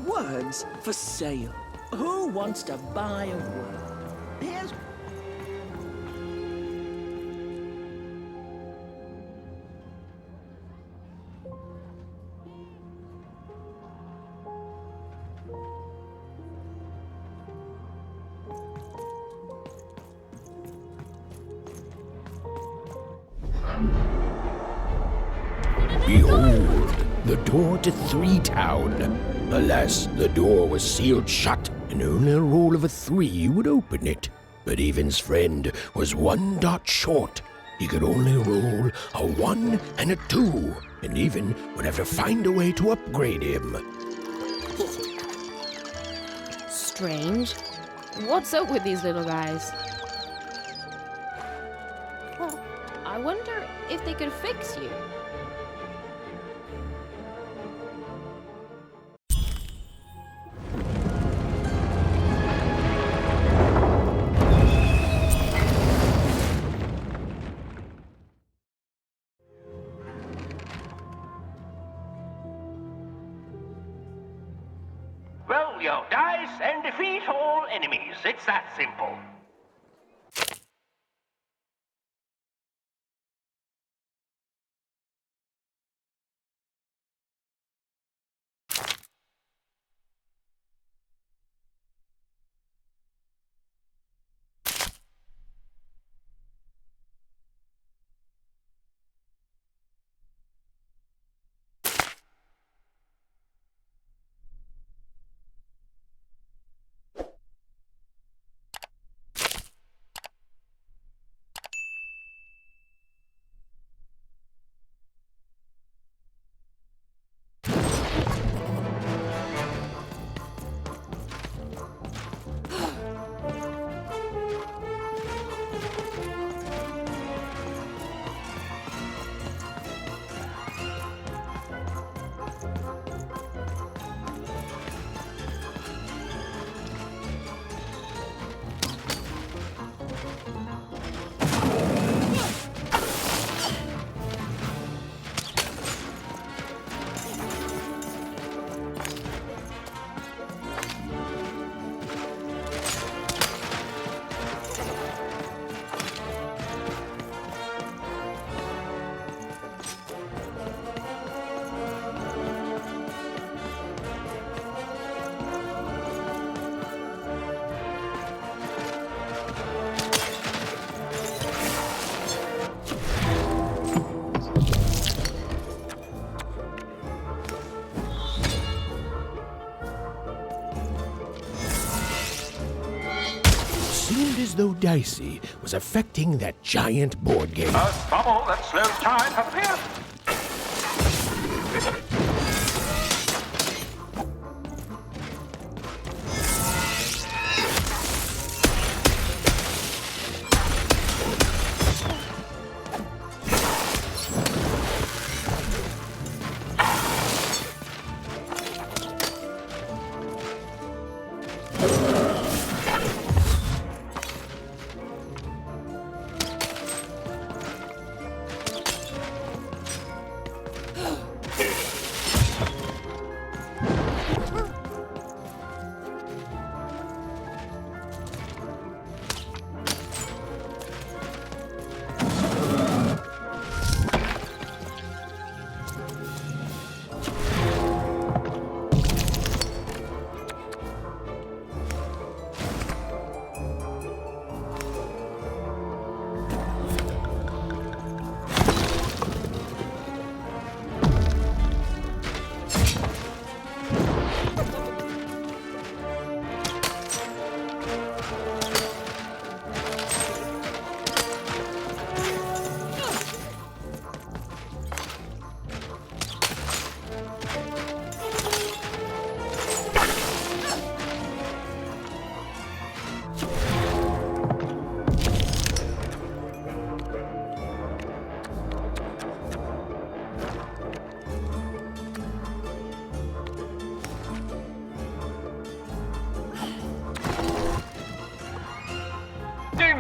Words for sale. Who wants to buy a word? Here's... Behold, the door to Three Town. Alas, the door was sealed shut, and only a roll of a 3 would open it. But Evan's friend was 1 dot short. He could only roll a 1 and a 2, and Even would have to find a way to upgrade him. Strange. What's up with these little guys? Well, I wonder if they could fix you. Roll your dice and defeat all enemies. It's that simple. Seemed as though Dicey was affecting that giant board game. A bubble that slows time appears.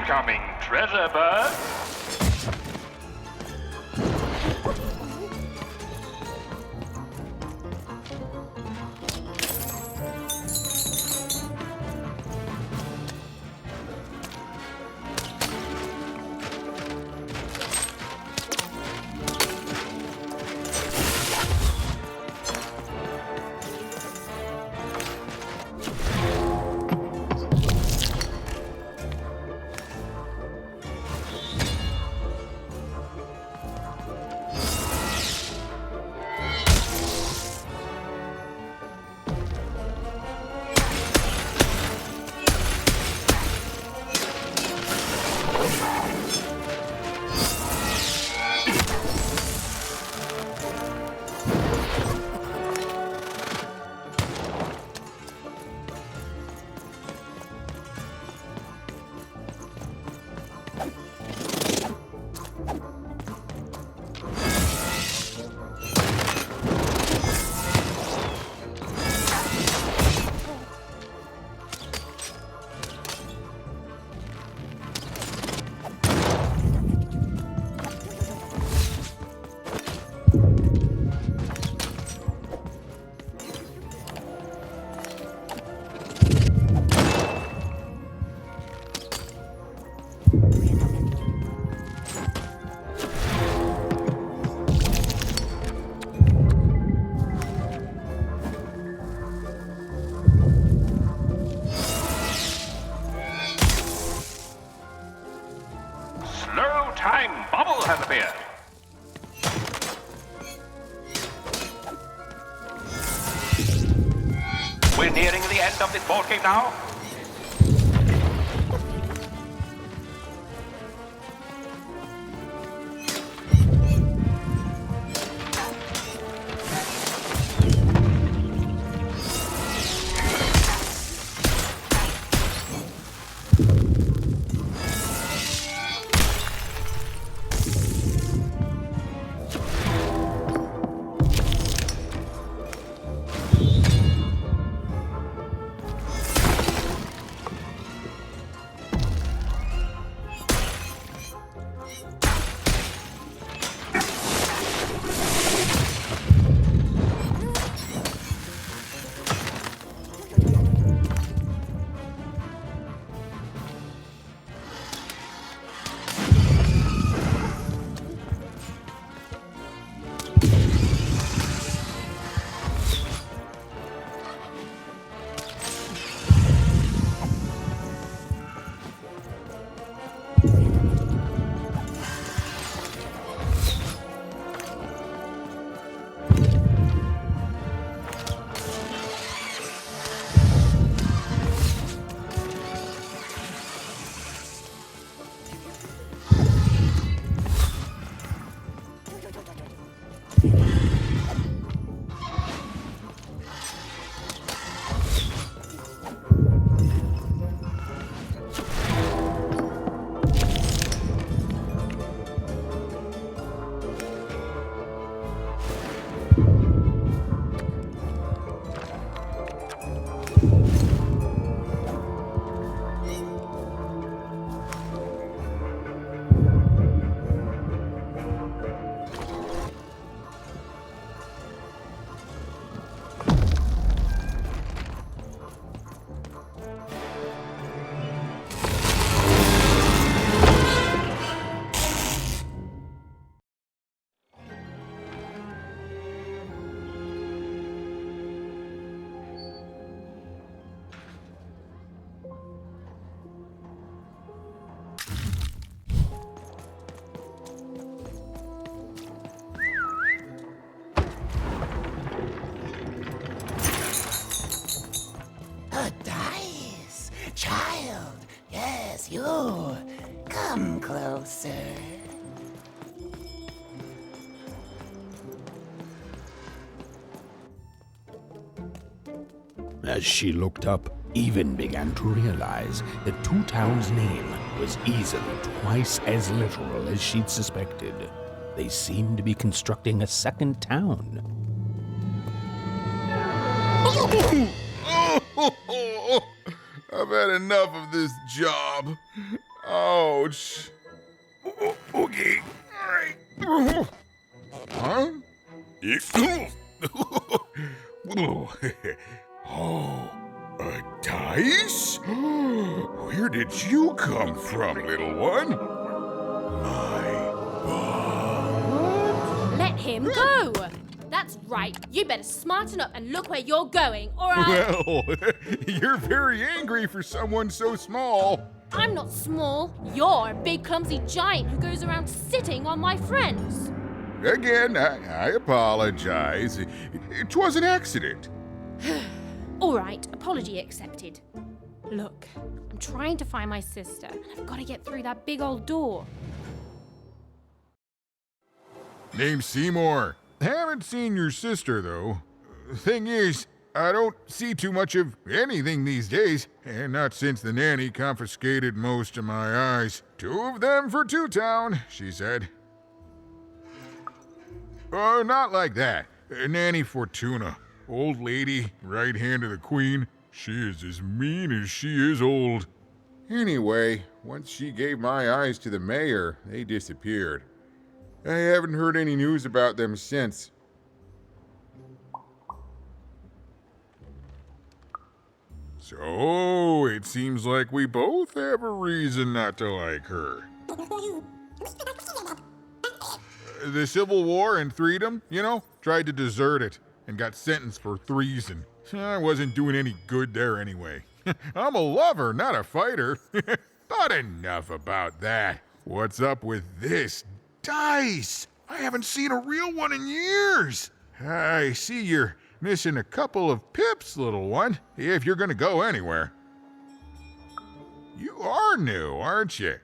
Incoming treasure bird. Time bubble has appeared. We're nearing the end of this board game now. you. Come closer. As she looked up, Even began to realize that Two Town's name was easily twice as literal as she'd suspected. They seemed to be constructing a second town. I've had enough of this job. Ouch. Okay. All right. Huh? Oh, a dice? Where did you come from, little one? Let him go! That's right. You better smarten up and look where you're going, or I'll... Well, you're very angry for someone so small. I'm not small. You're a big clumsy giant who goes around sitting on my friends. Again, I apologize. It was an accident. All right, apology accepted. Look, I'm trying to find my sister, and I've got to get through that big old door. Name's Seymour. Haven't seen your sister, though. Thing is, I don't see too much of anything these days, and not since the nanny confiscated most of my eyes. 2 of them for Two Town, she said. Oh, not like that. Nanny Fortuna. Old lady, right hand of the queen. She is as mean as she is old. Anyway, once she gave my eyes to the mayor, they disappeared. I haven't heard any news about them since. So, it seems like we both have a reason not to like her. The Civil War and freedom, tried to desert it and got sentenced for treason. I wasn't doing any good there anyway. I'm a lover, not a fighter. But enough about that. What's up with this dice? I haven't seen a real one in years. I see you're missing a couple of pips, little one, if you're gonna go anywhere. You are new, aren't you?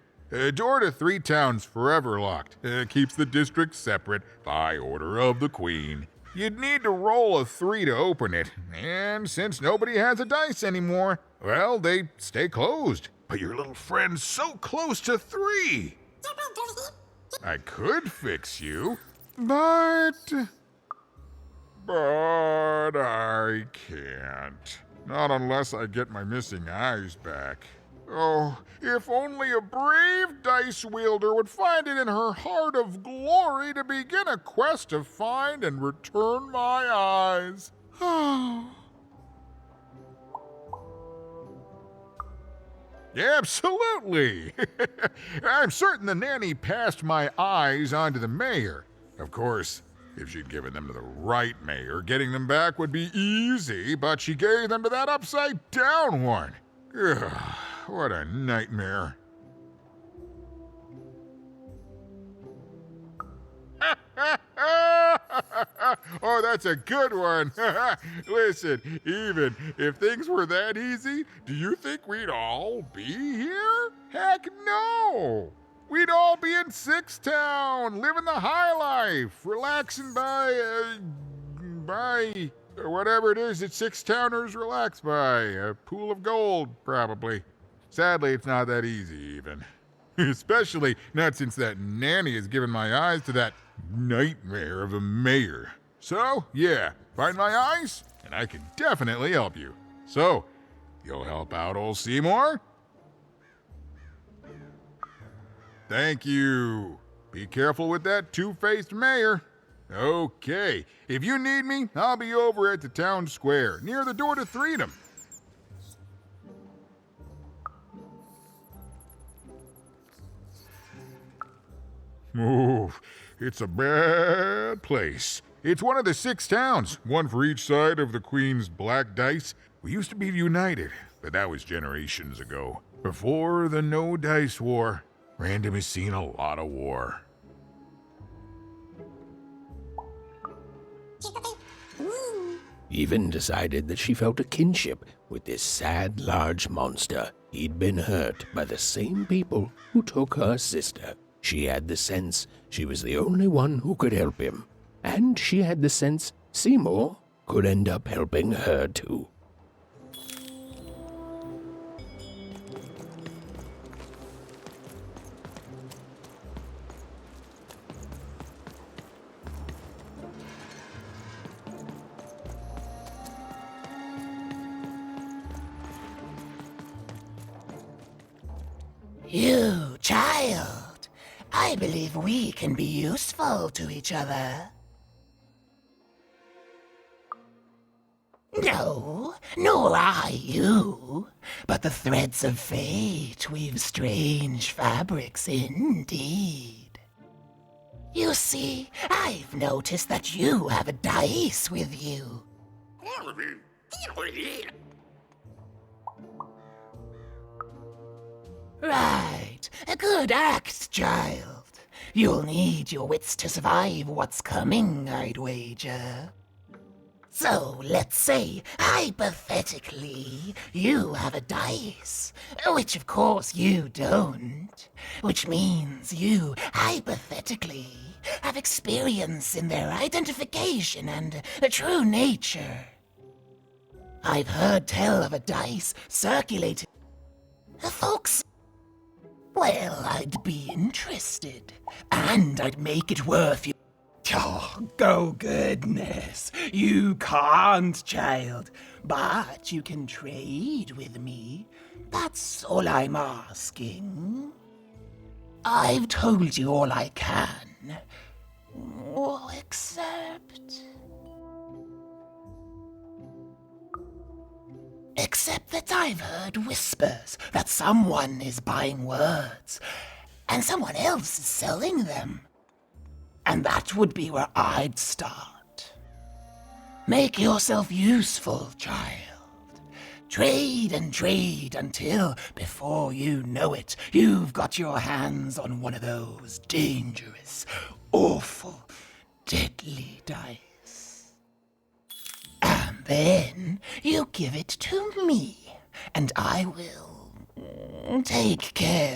Door to Three Town's forever locked. Keeps the district separate by order of the Queen. You'd need to roll a 3 to open it, and since nobody has a dice anymore, well, they stay closed. But your little friend's so close to 3. I could fix you, but I can't. Not unless I get my missing eyes back. Oh, if only a brave dice wielder would find it in her heart of glory to begin a quest to find and return my eyes. Yeah, absolutely. I'm certain the nanny passed my eyes on to the mayor. Of course, if she'd given them to the right mayor, getting them back would be easy, but she gave them to that upside-down one. Ugh, what a nightmare. Oh, that's a good one. Listen, even if things were that easy, do you think we'd all be here? Heck no. We'd all be in Six Town, living the high life, relaxing by whatever it is that Six Towners relax by. A pool of gold, probably. Sadly, it's not that easy, even. Especially not since that nanny has given my eyes to that nightmare of a mayor. So, yeah, find my eyes, and I can definitely help you. So, you'll help out old Seymour? Thank you. Be careful with that two-faced mayor. Okay, if you need me, I'll be over at the town square, near the door to freedom. Oh, it's a bad place. It's one of the 6 towns, one for each side of the Queen's black dice. We used to be united, but that was generations ago. Before the No Dice War, Random has seen a lot of war. Even decided that she felt a kinship with this sad, large monster. He'd been hurt by the same people who took her sister. She had the sense she was the only one who could help him. And she had the sense Seymour could end up helping her too. You Child, I believe we can be useful to each other. No, nor I you, but the threads of fate weave strange fabrics indeed. You see, I've noticed that you have a dice with you. Right, a good act, child. You'll need your wits to survive what's coming, I'd wager. So, let's say, hypothetically, you have a dice, which of course you don't, which means you, hypothetically, have experience in their identification and true nature. I've heard tell of a dice circulated. Folks, well, I'd be interested, and I'd make it worth you. Oh, go goodness. You can't, child. But you can trade with me. That's all I'm asking. I've told you all I can. Oh, Except that I've heard whispers that someone is buying words, and someone else is selling them. And that would be where I'd start. Make yourself useful, child. Trade and trade until, before you know it, you've got your hands on one of those dangerous, awful, deadly dice. And then you give it to me, and I will take care.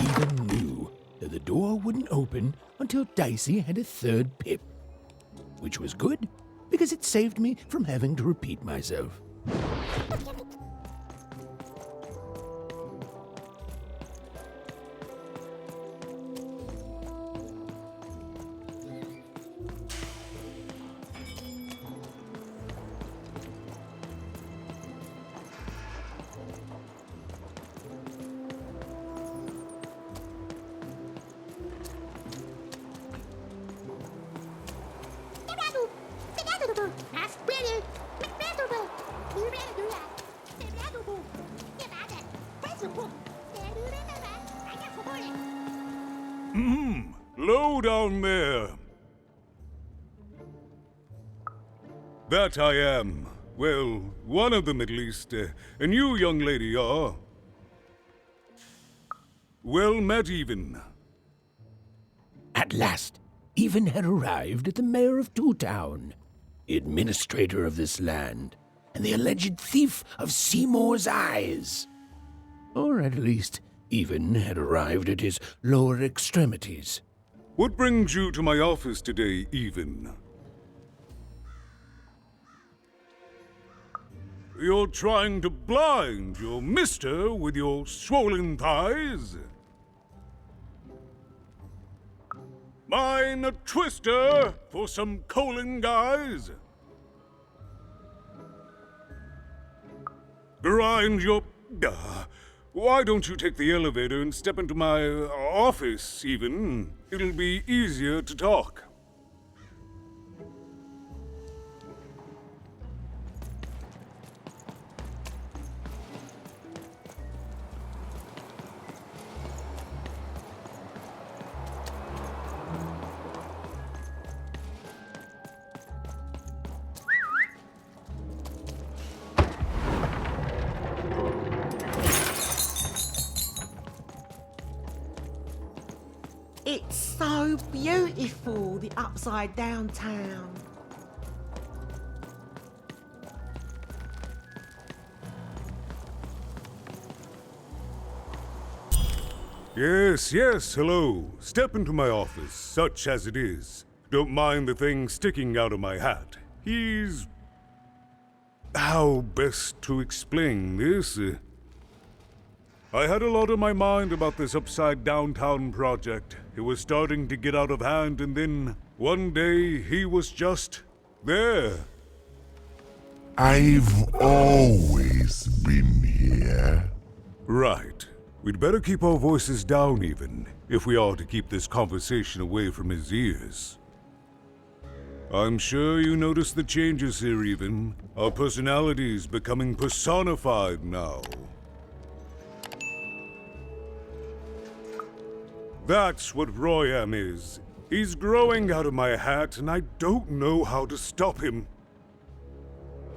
Even knew that the door wouldn't open until Dicey had a third pip. Which was good, because it saved me from having to repeat myself. Low down there. That I am. Well, one of them at least. And you, young lady, are... well met, Even. At last, Even had arrived at the mayor of Two Town, the administrator of this land, and the alleged thief of Seymour's eyes. Or at least, Even had arrived at his lower extremities. What brings you to my office today, Even? You're trying to blind your mister with your swollen thighs? Mine a twister for some colon guys? Grind your... why don't you take the elevator and step into my office, Even? It'll be easier to talk. It's so beautiful, the upside down town. Yes, yes, hello. Step into my office, such as it is. Don't mind the thing sticking out of my hat. He's... How best to explain this? I had a lot on my mind about this upside downtown project. It was starting to get out of hand, and then one day he was just there. I've always been here. Right. We'd better keep our voices down even, if we are to keep this conversation away from his ears. I'm sure you noticed the changes here even. Our personalities becoming personified now. That's what Royam is. He's growing out of my hat, and I don't know how to stop him.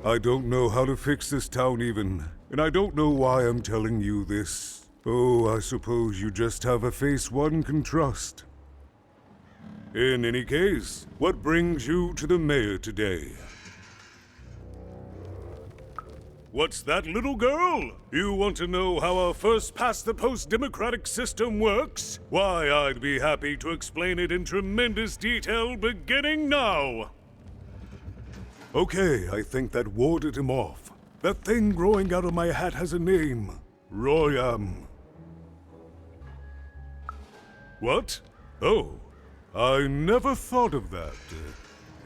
I don't know how to fix this town even, and I don't know why I'm telling you this. Oh, I suppose you just have a face one can trust. In any case, what brings you to the mayor today? What's that, little girl? You want to know how our first-past-the-post democratic system works? Why, I'd be happy to explain it in tremendous detail beginning now. Okay, I think that warded him off. That thing growing out of my hat has a name. Royam. What? Oh, I never thought of that.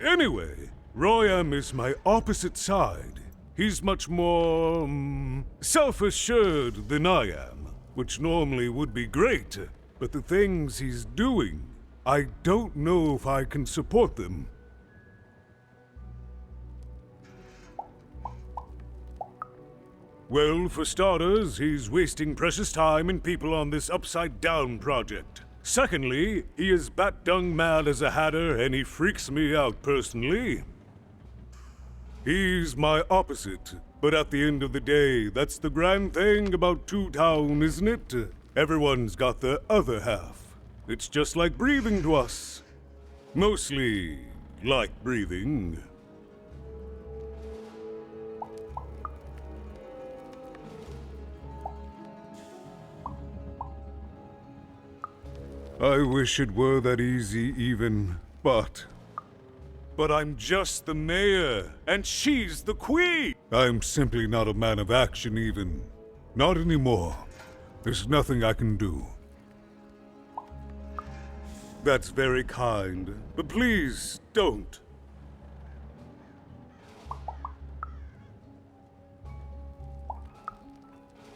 Anyway, Royam is my opposite side. He's much more, self-assured than I am, which normally would be great, but the things he's doing, I don't know if I can support them. Well, for starters, he's wasting precious time and people on this upside-down project. Secondly, he is bat-dung mad as a hatter, and he freaks me out personally. He's my opposite, but at the end of the day, that's the grand thing about Two Town, isn't it? Everyone's got their other half. It's just like breathing to us. Mostly like breathing. I wish it were that easy even, but I'm just the mayor, and she's the queen! I'm simply not a man of action even. Not anymore. There's nothing I can do. That's very kind, but please don't.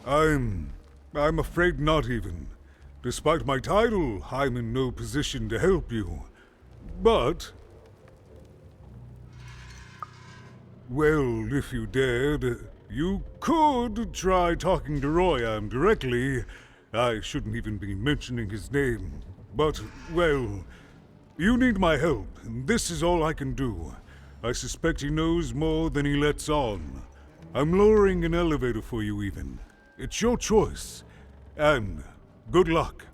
I'm afraid not even. Despite my title, I'm in no position to help you. But... well, if you dared, you could try talking to Royam directly. I shouldn't even be mentioning his name. But, well, you need my help, and this is all I can do. I suspect he knows more than he lets on. I'm lowering an elevator for you even. It's your choice. And... good luck.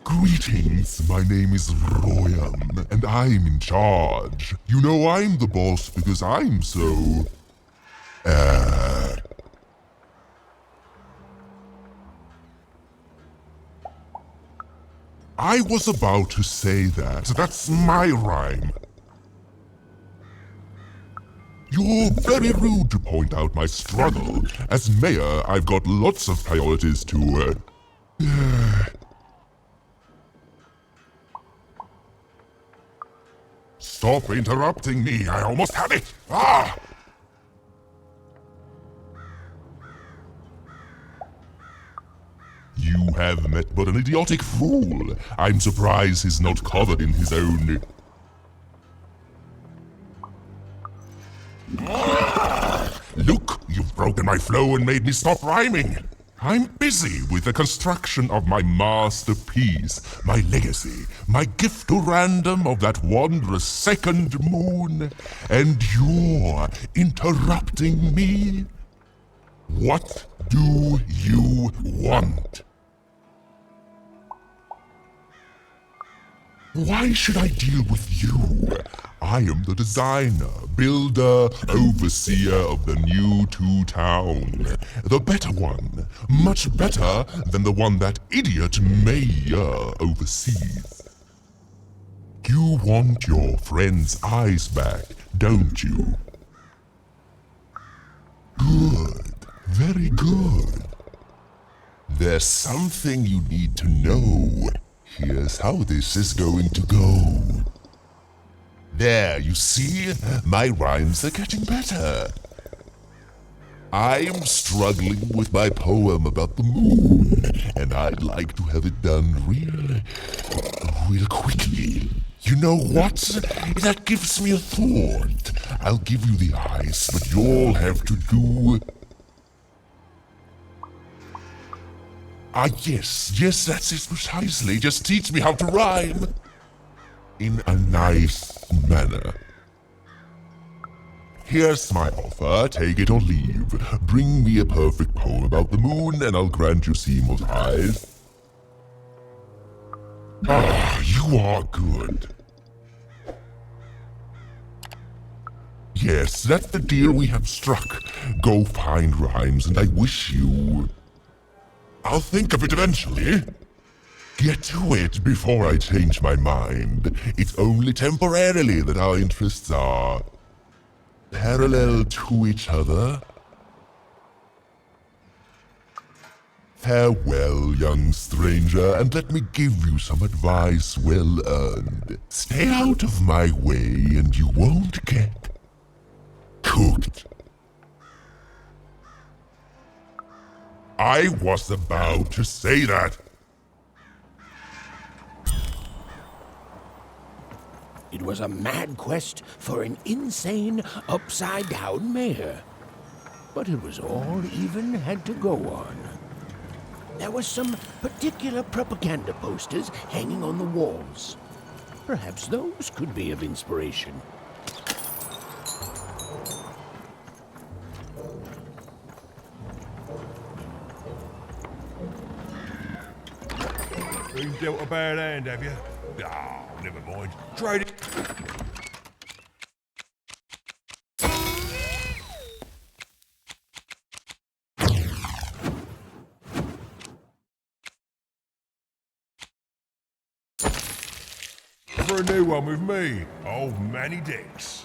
Greetings, my name is Royam, and I'm in charge. You know I'm the boss because I'm so... I was about to say that. That's my rhyme. You're very rude to point out my struggle. As mayor, I've got lots of priorities to, Stop interrupting me, I almost had it! Ah! You have met but an idiotic fool. I'm surprised he's not covered in his own... broken my flow and made me stop rhyming. I'm busy with the construction of my masterpiece, my legacy, my gift to random of that wondrous second moon, and you're interrupting me? What do you want? Why should I deal with you? I am the designer, builder, overseer of the new town. The better one. Much better than the one that idiot mayor oversees. You want your friend's eyes back, don't you? Good. Very good. There's something you need to know. Here's how this is going to go. There, you see? My rhymes are getting better. I'm struggling with my poem about the moon, and I'd like to have it done real quickly. You know what? That gives me a thought. I'll give you the ice, but you'll have to do... yes, that's it precisely. Just teach me how to rhyme. In a nice manner. Here's my offer, take it or leave. Bring me a perfect poem about the moon and I'll grant you Seymour's eyes. Ah, you are good. Yes, that's the deal we have struck. Go find rhymes and I wish you... I'll think of it eventually. Get to it before I change my mind. It's only temporarily that our interests are parallel to each other. Farewell, young stranger, and let me give you some advice well earned. Stay out of my way and you won't get cooked. I was about to say that. It was a mad quest for an insane, upside-down mayor. But it was all even had to go on. There were some particular propaganda posters hanging on the walls. Perhaps those could be of inspiration. Been dealt a bad hand, have you? Ah, never mind. Trade it. For a new one with me, old Manny Dix.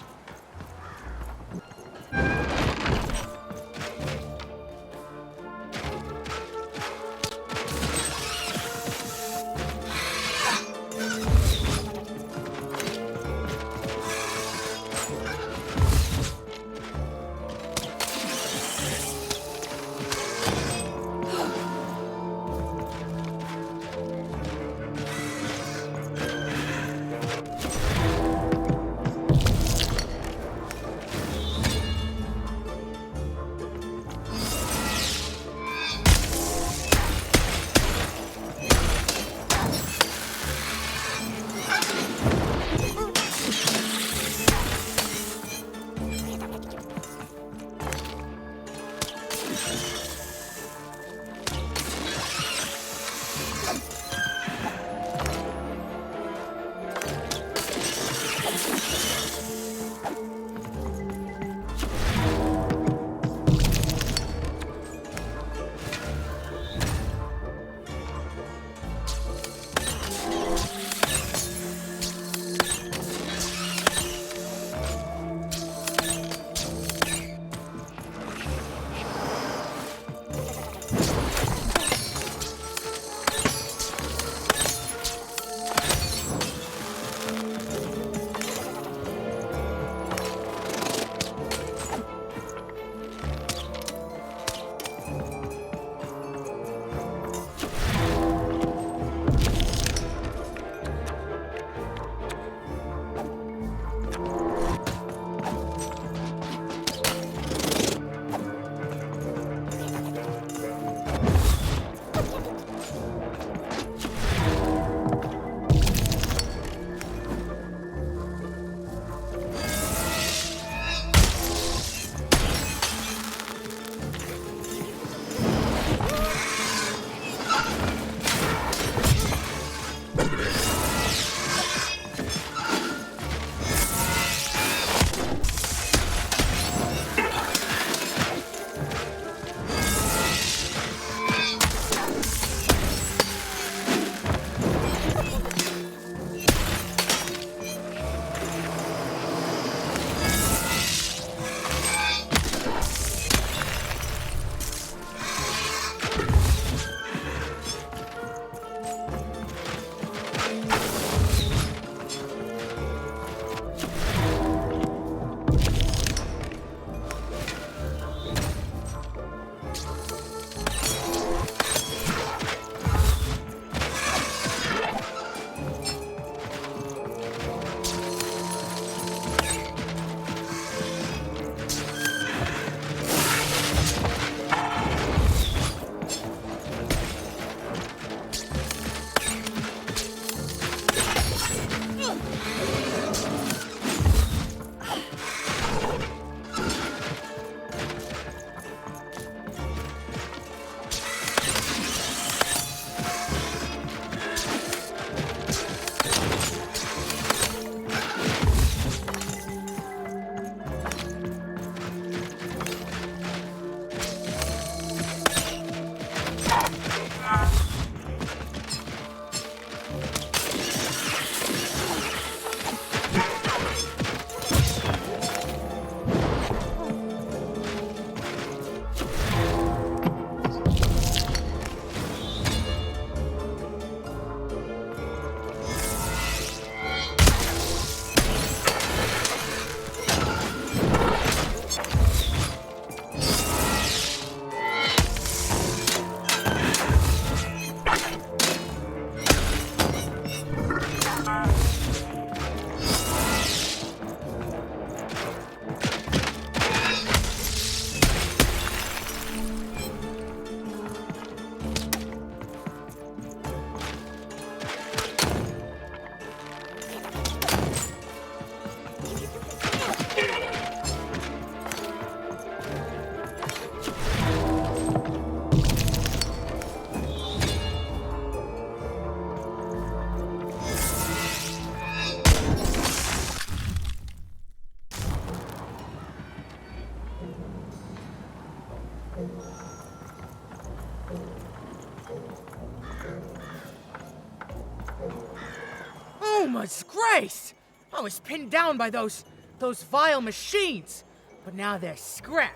Elma's grace! I was pinned down by those vile machines, but now they're scrap.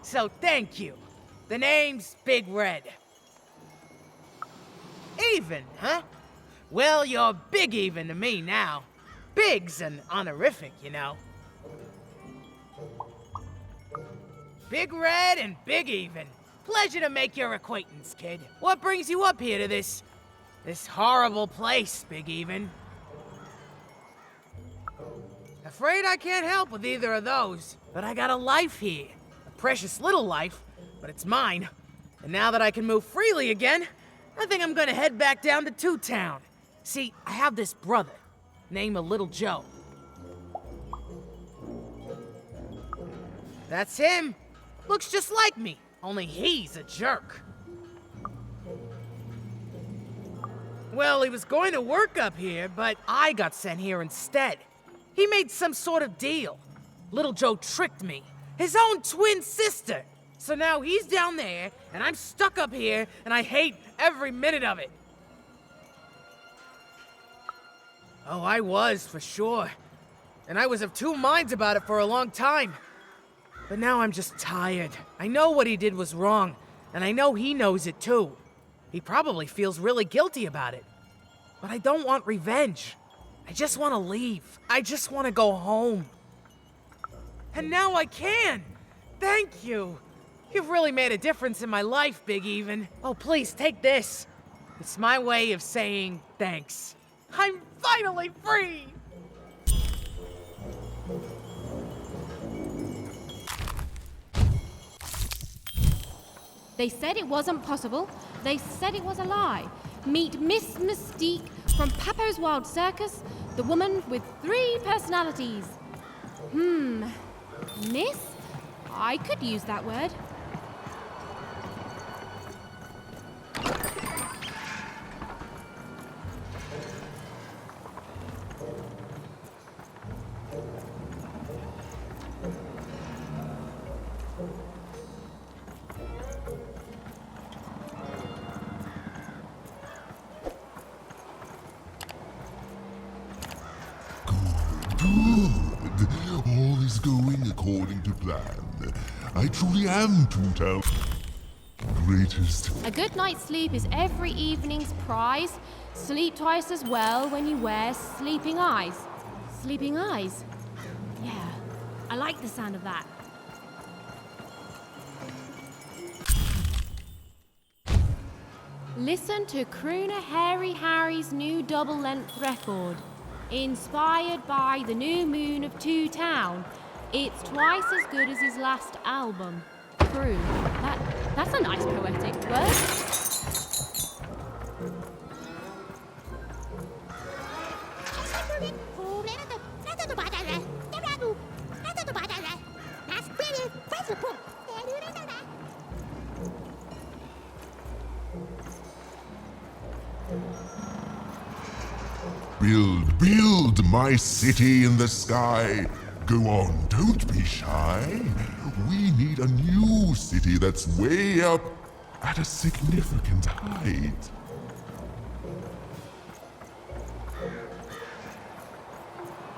So thank you. The name's Big Red. Even, huh? Well, you're Big Even to me now. Big's an honorific, you know. Big Red and Big Even. Pleasure to make your acquaintance, kid. What brings you up here to this horrible place, Big Even? Afraid I can't help with either of those, but I got a life here. A precious little life, but it's mine. And now that I can move freely again, I think I'm gonna head back down to Two Town. See, I have this brother, named Little Joe. That's him. Looks just like me, only he's a jerk. Well, he was going to work up here, but I got sent here instead. He made some sort of deal. Little Joe tricked me, his own twin sister. So now he's down there, and I'm stuck up here, and I hate every minute of it. Oh, I was, for sure. And I was of two minds about it for a long time. But now I'm just tired. I know what he did was wrong, and I know he knows it too. He probably feels really guilty about it. But I don't want revenge. I just want to leave. I just want to go home. And now I can! Thank you! You've really made a difference in my life, Big Even. Oh, please, take this. It's my way of saying thanks. I'm finally free! They said it wasn't possible. They said it was a lie. Meet Miss Mystique from Papo's Wild Circus, the woman with 3 personalities. Miss? I could use that word. Good. All is going according to plan. I truly am Two Town's greatest. A good night's sleep is every evening's prize. Sleep twice as well when you wear sleeping eyes. Sleeping eyes? Yeah, I like the sound of that. Listen to Crooner Hairy Harry's new double-length record. Inspired by the new moon of Two Town. It's twice as good as his last album. Croon. That's a nice poetic word. Build my city in the sky. Go on, don't be shy. We need a new city that's way up at a significant height.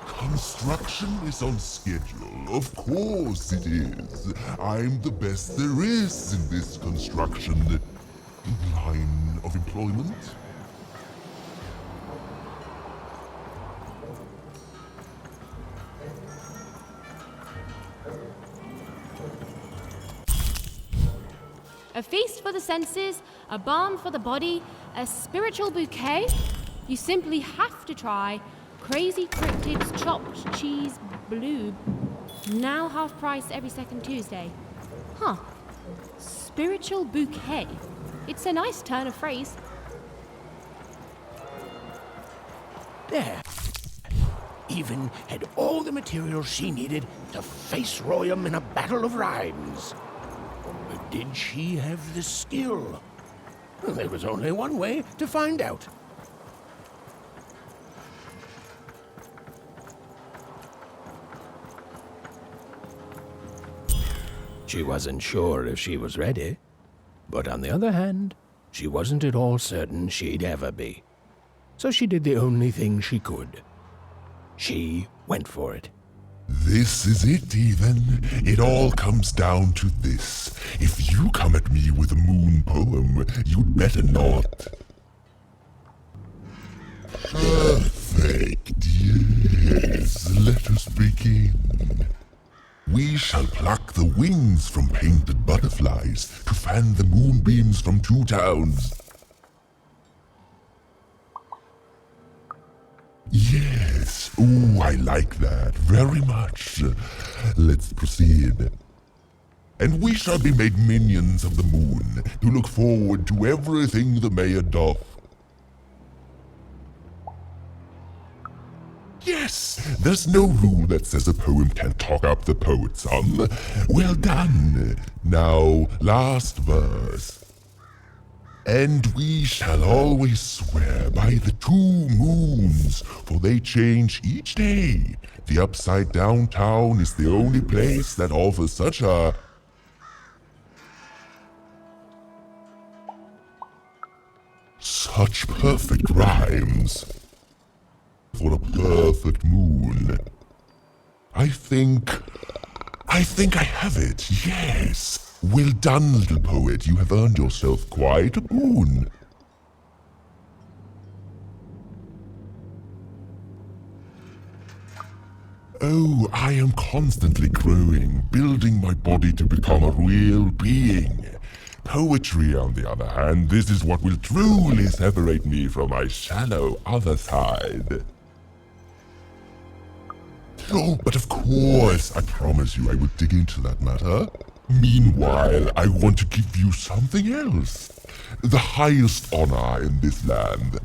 Construction is on schedule. Of course it is. I'm the best there is in this construction line of employment. A feast for the senses, a balm for the body, a spiritual bouquet. You simply have to try Crazy Cryptid's Chopped Cheese Blue. Now half price every second Tuesday. Huh. Spiritual bouquet. It's a nice turn of phrase. There. Even had all the materials she needed to face Royam in a battle of rhymes. But did she have the skill? Well, there was only one way to find out. She wasn't sure if she was ready, but on the other hand, she wasn't at all certain she'd ever be. So she did the only thing she could. She went for it. This is it, even. It all comes down to this. If you come at me with a moon poem, you'd better not. Perfect, yes. Let us begin. We shall pluck the wings from painted butterflies to fan the moonbeams from 2 towns. Yes, ooh, I like that very much. Let's proceed. And we shall be made minions of the moon to look forward to everything the mayor doth. Yes, there's no rule that says a poem can't talk up the poet some. Well done. Now, last verse. And we shall always swear by the 2 moons, for they change each day. The upside down town is the only place that offers such a... such perfect rhymes. For a perfect moon. I think I have it, yes. Well done, little poet. You have earned yourself quite a boon. Oh, I am constantly growing, building my body to become a real being. Poetry, on the other hand, this is what will truly separate me from my shallow other side. Oh, but of course, I promise you I will dig into that matter. Meanwhile, I want to give you something else. The highest honor in this land.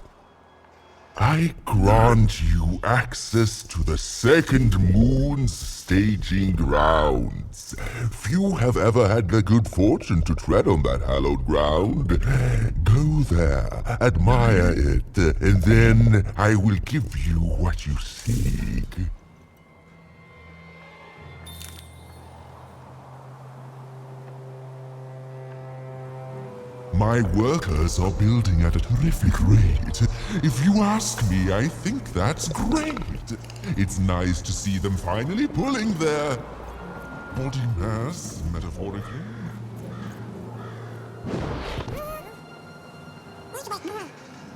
I grant you access to the second moon's staging grounds. Few have ever had the good fortune to tread on that hallowed ground. Go there, admire it, and then I will give you what you seek. My workers are building at a terrific rate. If you ask me, I think that's great. It's nice to see them finally pulling their body mass, metaphorically.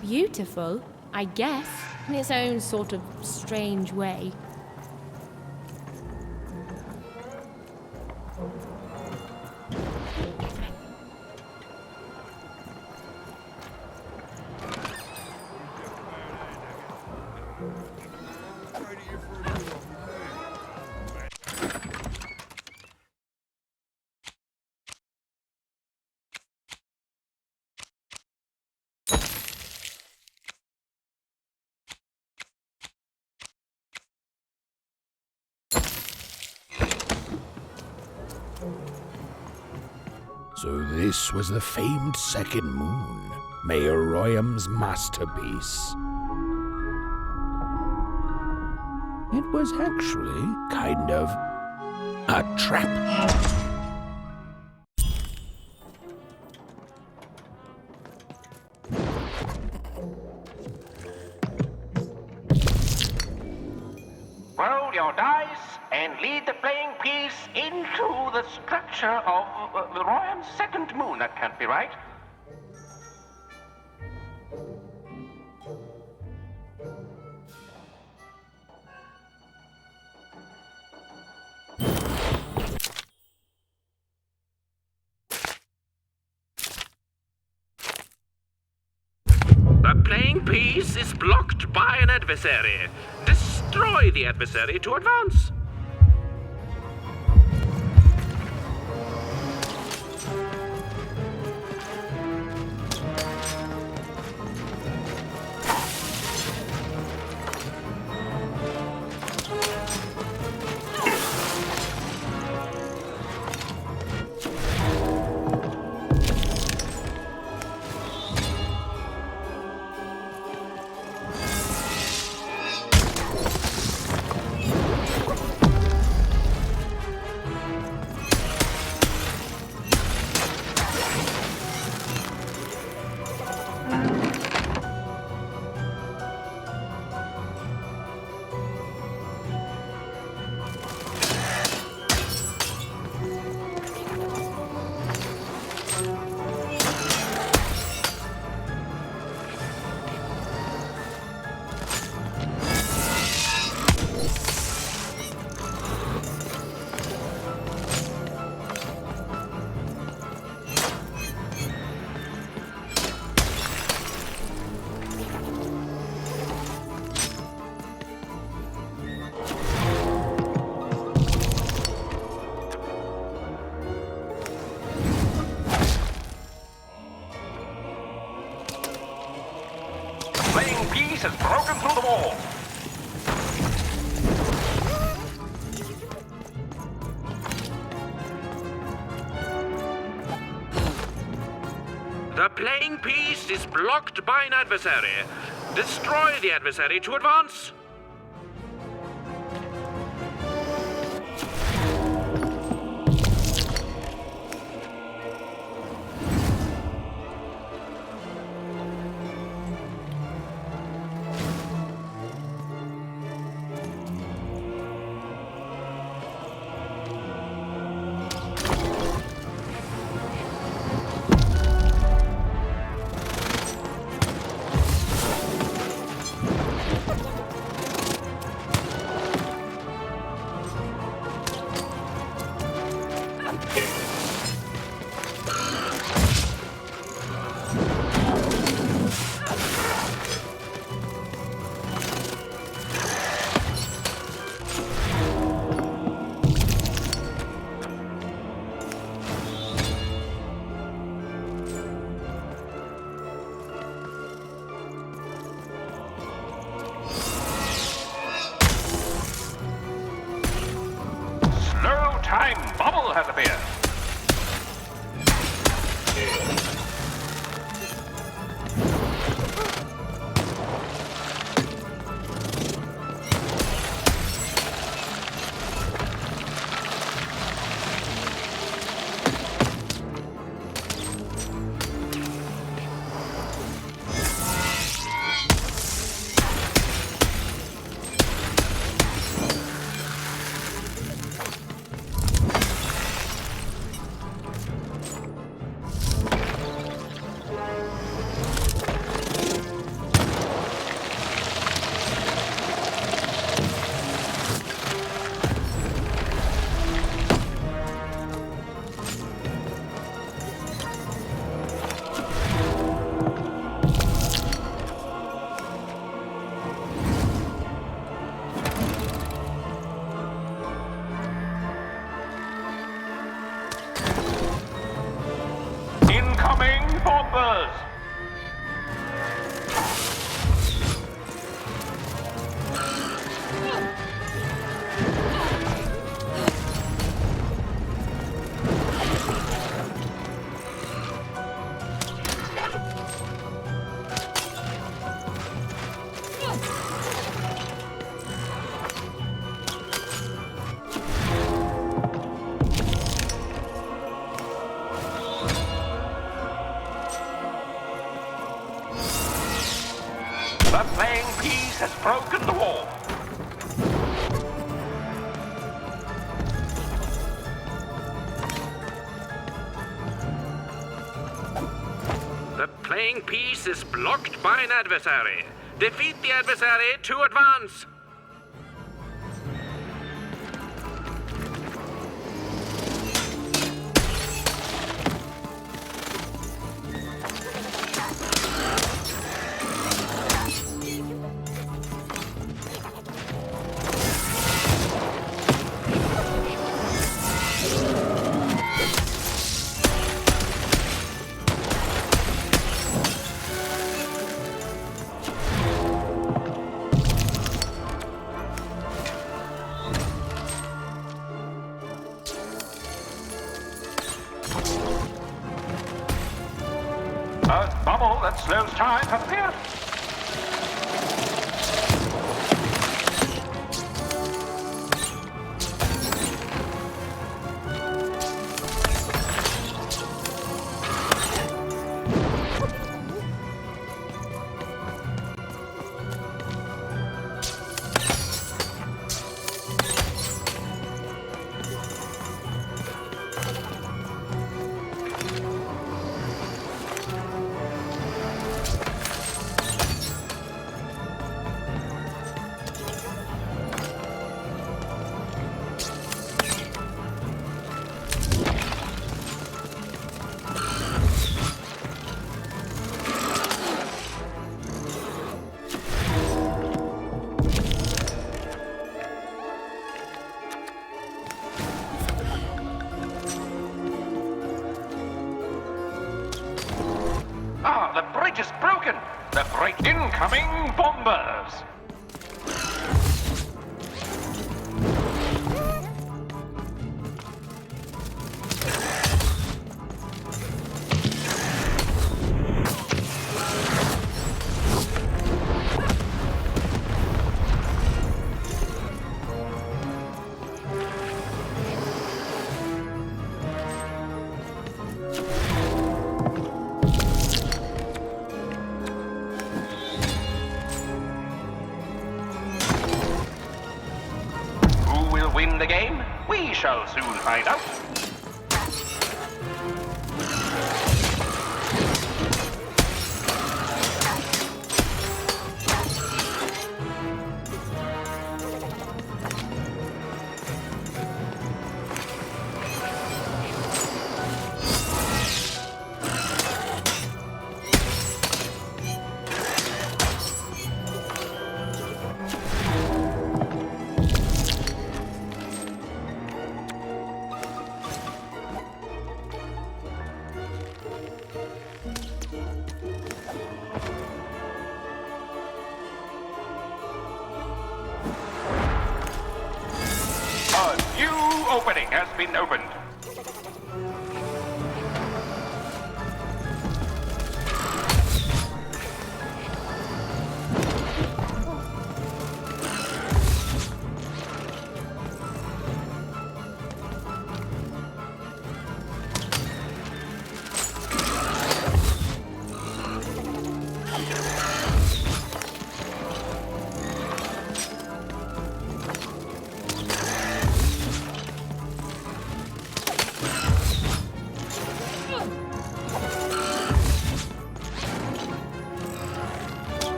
Beautiful, I guess, in its own sort of strange way. So this was the famed second moon, Mayor Royam's masterpiece. It was actually kind of a trap. Roll your dice and lead the playing piece into the structure of Royam's second moon. That can't be right. The playing piece is blocked by an adversary. Destroy the adversary to advance. playing piece has broken through the wall. The playing piece is blocked by an adversary. Destroy the adversary to advance. Time bubble has appeared. Incoming bombers! The playing piece has broken the wall. The playing piece is blocked by an adversary. Defeat the adversary to advance. A bubble that slows time has appeared. Incoming bombers! Win the game? We shall soon find out. Opening has been opened.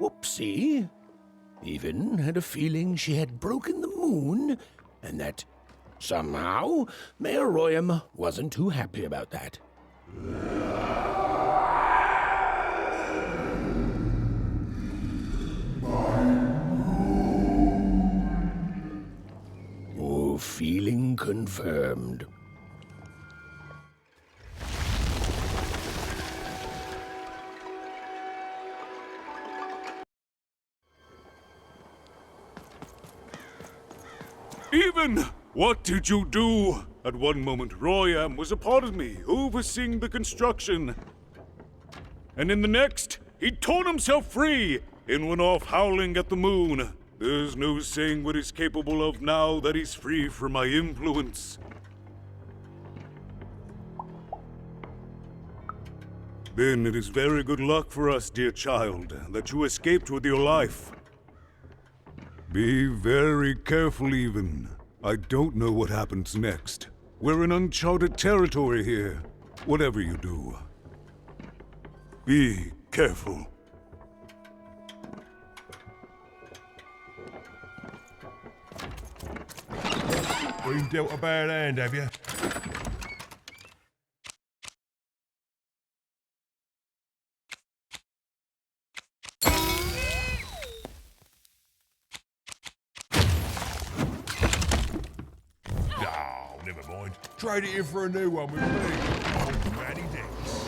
Whoopsie. Even had a feeling she had broken the moon, and that somehow Mayor Royam wasn't too happy about that. Oh, feeling confirmed. Even! What did you do? At one moment, Royam was a part of me, overseeing the construction. And in the next, he torn himself free and went off howling at the moon. There's no saying what he's capable of now that he's free from my influence. Then it is very good luck for us, dear child, that you escaped with your life. Be very careful, even. I don't know what happens next. We're in uncharted territory here. Whatever you do, be careful. Been dealt a bad hand, have you? Trade it in for a new one with me. Old Manny Dicks.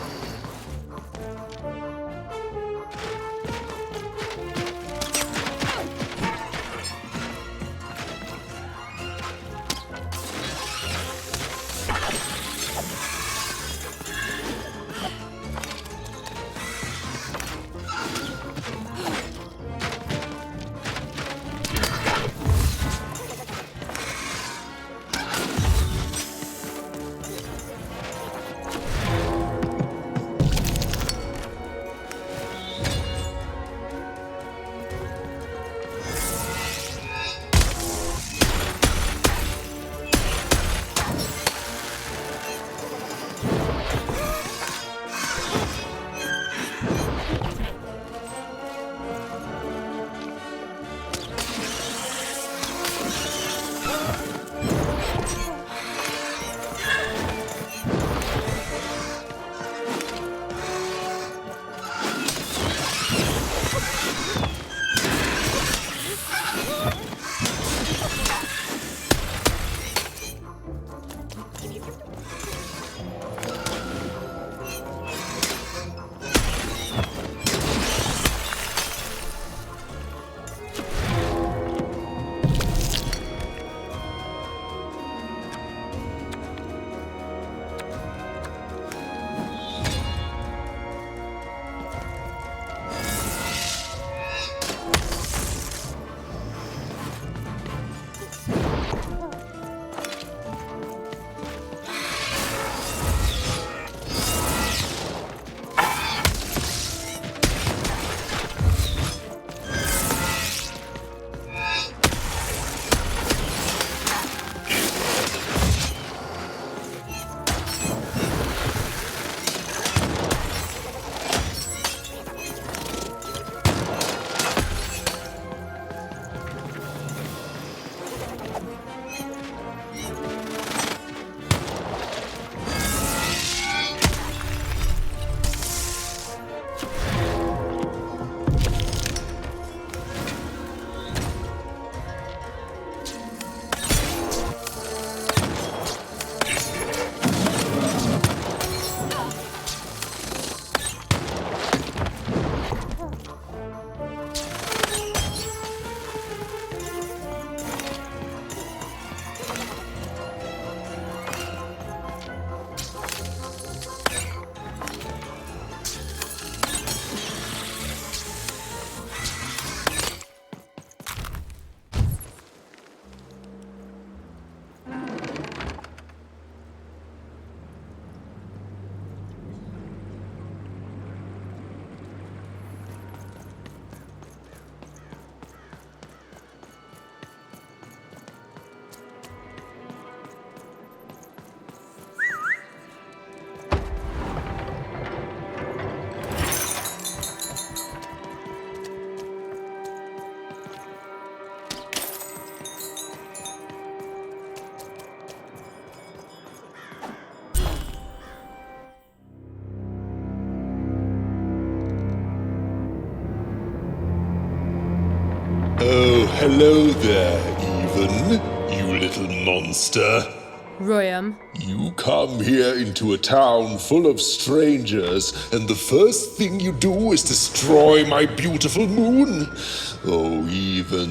Oh, hello there, Even, you little monster. Royam. You come here into a town full of strangers, and the first thing you do is destroy my beautiful moon? Oh, Even,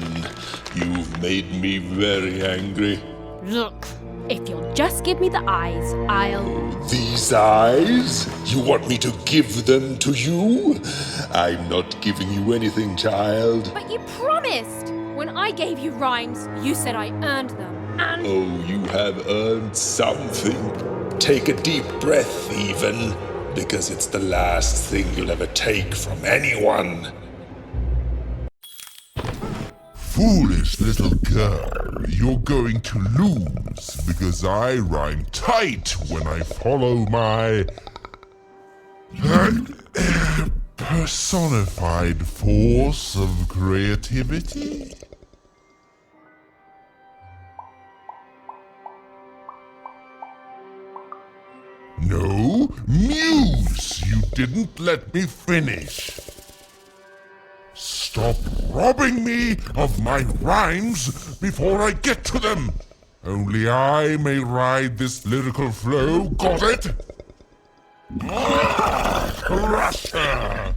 you've made me very angry. Look, if you'll just give me the eyes, I'll... These eyes? You want me to give them to you? I'm not giving you anything, child. But you promised! When I gave you rhymes, you said I earned them, and... Oh, you have earned something. Take a deep breath, Even, because it's the last thing you'll ever take from anyone. Foolish little girl, you're going to lose because I rhyme tight when I follow my personified force of creativity. No, Muse, you didn't let me finish. Stop robbing me of my rhymes before I get to them. Only I may ride this lyrical flow, got it? Crusher!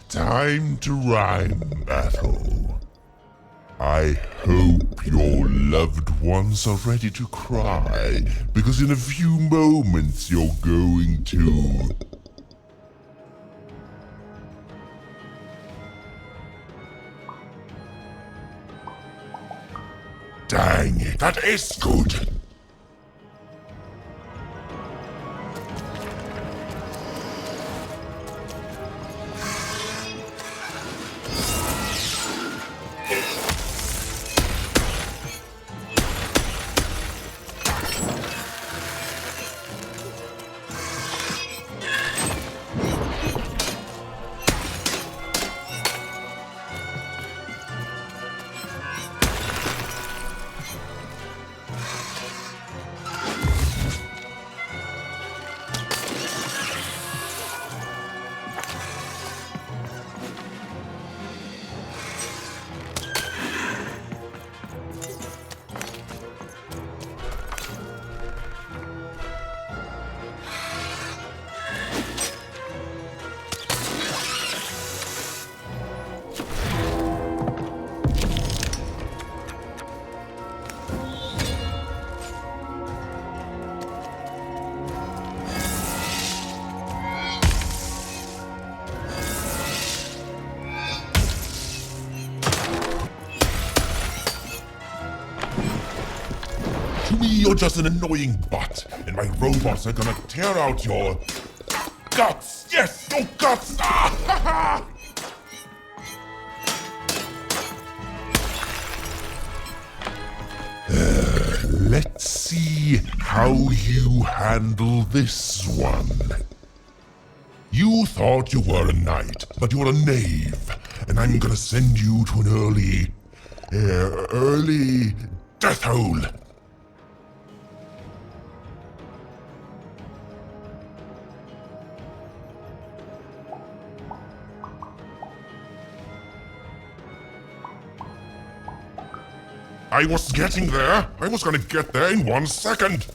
Time to rhyme battle. I hope your loved ones are ready to cry, because in a few moments you're going to... Dang it, that is good! You're just an annoying butt, and my robots are gonna tear out your... guts! Yes, your guts! Ah, let's see how you handle this one. You thought you were a knight, but you're a knave, and I'm gonna send you to an early death hole. I was getting there. I was gonna get there in 1 second.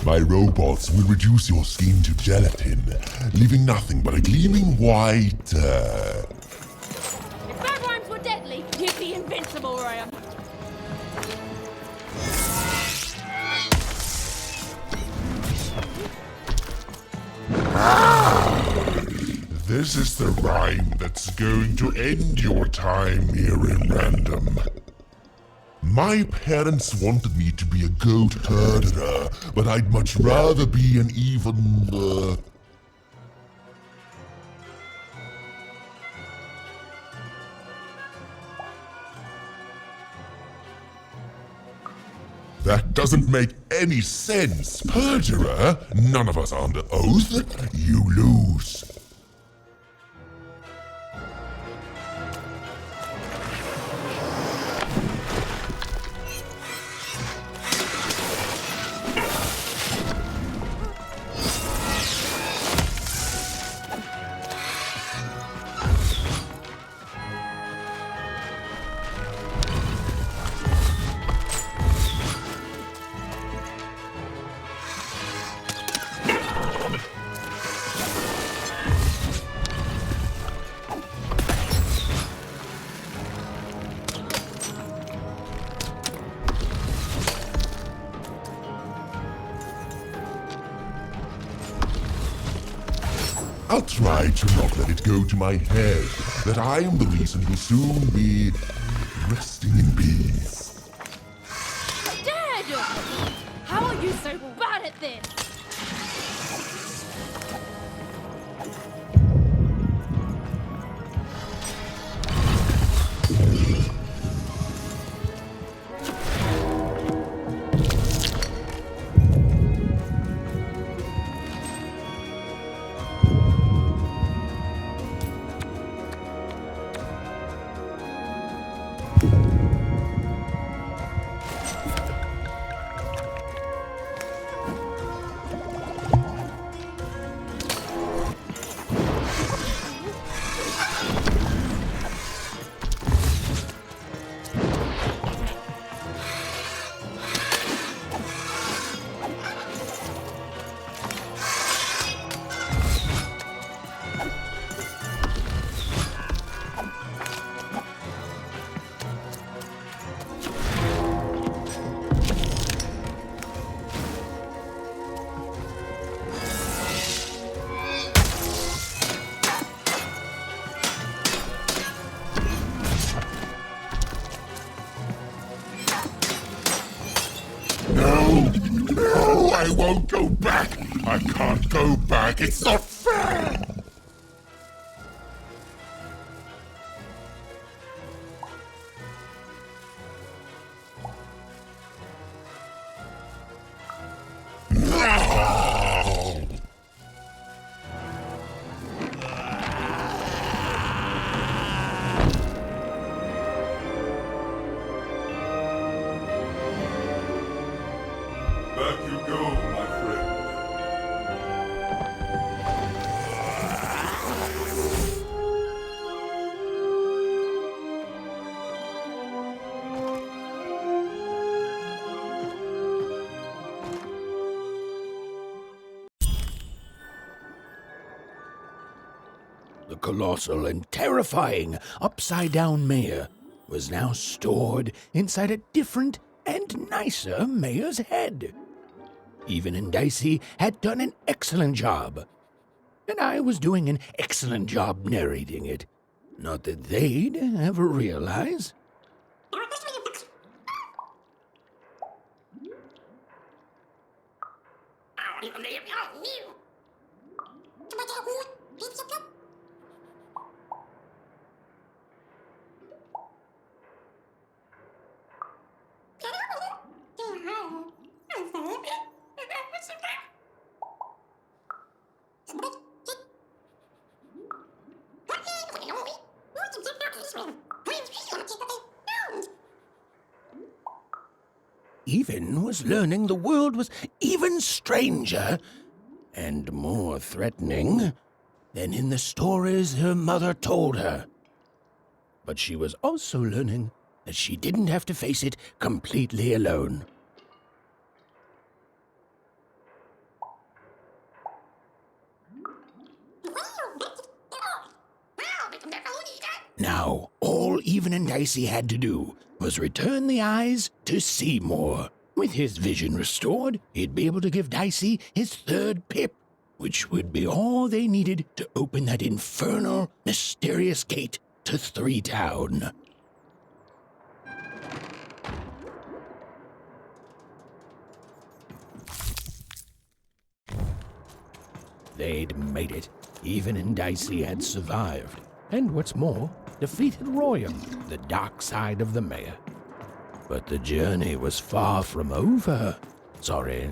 My robots will reduce your skin to gelatin, leaving nothing but a gleaming white, If bad rhymes were deadly, you'd be invincible, Royam. This is the rhyme that's going to end your time here in Random. My parents wanted me to be a goat herder, but I'd much rather be an even, That doesn't make any sense, perjurer. None of us are under oath. You lose. I'll try to not let it go to my head that I am the reason you'll soon be resting in peace. Dad! How are you so bad at this? I won't go back. I can't go back. It's not fair. Back you go, my friend. The colossal and terrifying upside-down mayor was now stored inside a different and nicer mayor's head. Even and Dicey had done an excellent job, and I was doing an excellent job narrating it. Not that they'd ever realize. Even was learning the world was even stranger and more threatening than in the stories her mother told her. But she was also learning that she didn't have to face it completely alone. Now, all Even and Dicey had to do was return the eyes to Seymour. With his vision restored, he'd be able to give Dicey his third pip, which would be all they needed to open that infernal, mysterious gate to Three Town. They'd made it. Even and Dicey had survived. And what's more, defeated Royam, the dark side of the mayor. But the journey was far from over. Sorry,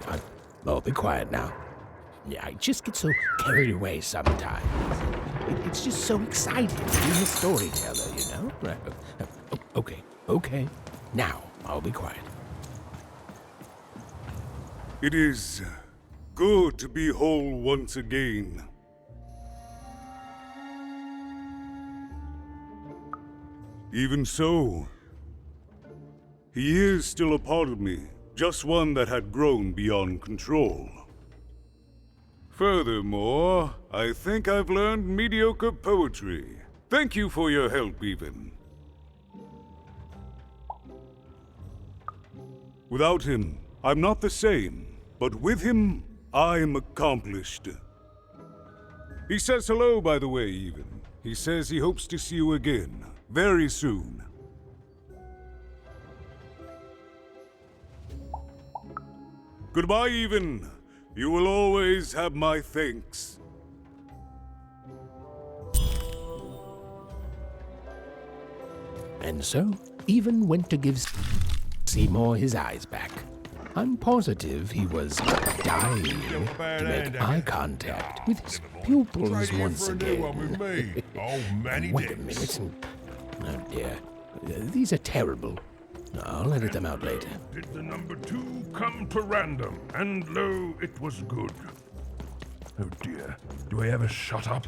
I'll be quiet now. Yeah, I just get so carried away sometimes. It's just so exciting being a storyteller, you know? Right. Okay. Now, I'll be quiet. It is good to be whole once again. Even so, he is still a part of me, just one that had grown beyond control. Furthermore, I think I've learned mediocre poetry. Thank you for your help, Even. Without him, I'm not the same, but with him, I'm accomplished. He says hello, by the way, Even. He says he hopes to see you again, very soon. Goodbye, Even. You will always have my thanks. And so, Even went to give Seymour his eyes back. I'm positive he was dying to make eye contact with his pupils once again. Wait a minute. Oh dear. These are terrible. I'll edit them out later. Did the number 2 come to random? And lo, it was good. Oh dear. Do I ever shut up?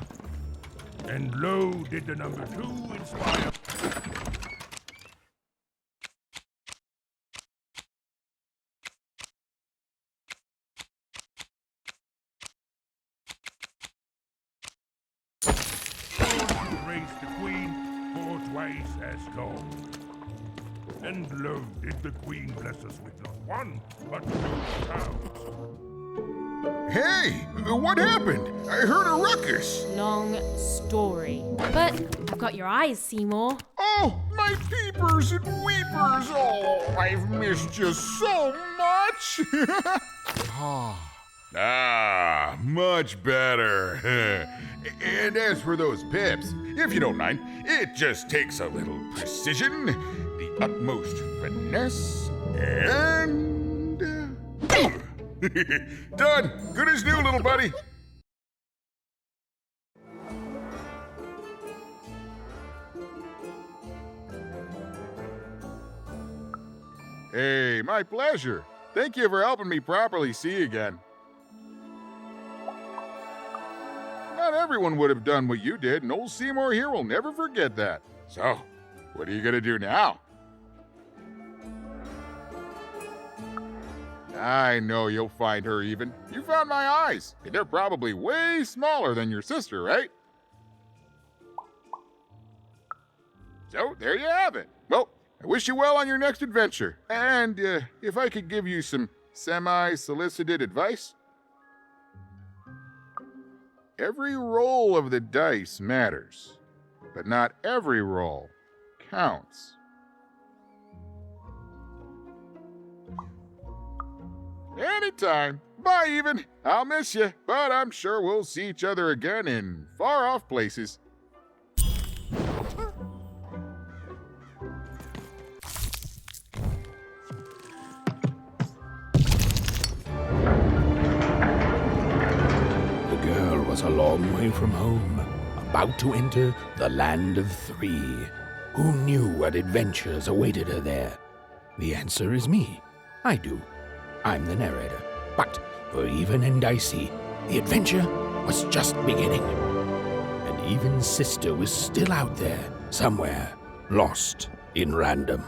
And lo, did the number 2 inspire... raise the queen for twice as long. And lo, did the queen bless us with not 1, but 2 cows. Hey, what happened? I heard a ruckus. Long story. But I've got your eyes, Seymour. Oh, my peepers and weepers. Oh, I've missed you so much. Ah, much better. And as for those pips, if you don't mind, it just takes a little precision, the utmost finesse, and... Done! Good as new, little buddy! Hey, my pleasure. Thank you for helping me properly see again. Not everyone would have done what you did, and old Seymour here will never forget that. So, what are you gonna do now? I know you'll find her even. You found my eyes, and they're probably way smaller than your sister, right? So, there you have it. Well, I wish you well on your next adventure. And if I could give you some semi-solicited advice. Every roll of the dice matters, but not every roll counts. Anytime. Bye, even. I'll miss you, but I'm sure we'll see each other again in far-off places. Was a long way from home, about to enter the land of three. Who knew what adventures awaited her there? The answer is me. I do. I'm the narrator. But for Even and Dicey, the adventure was just beginning. And Even's sister was still out there, somewhere, lost in random.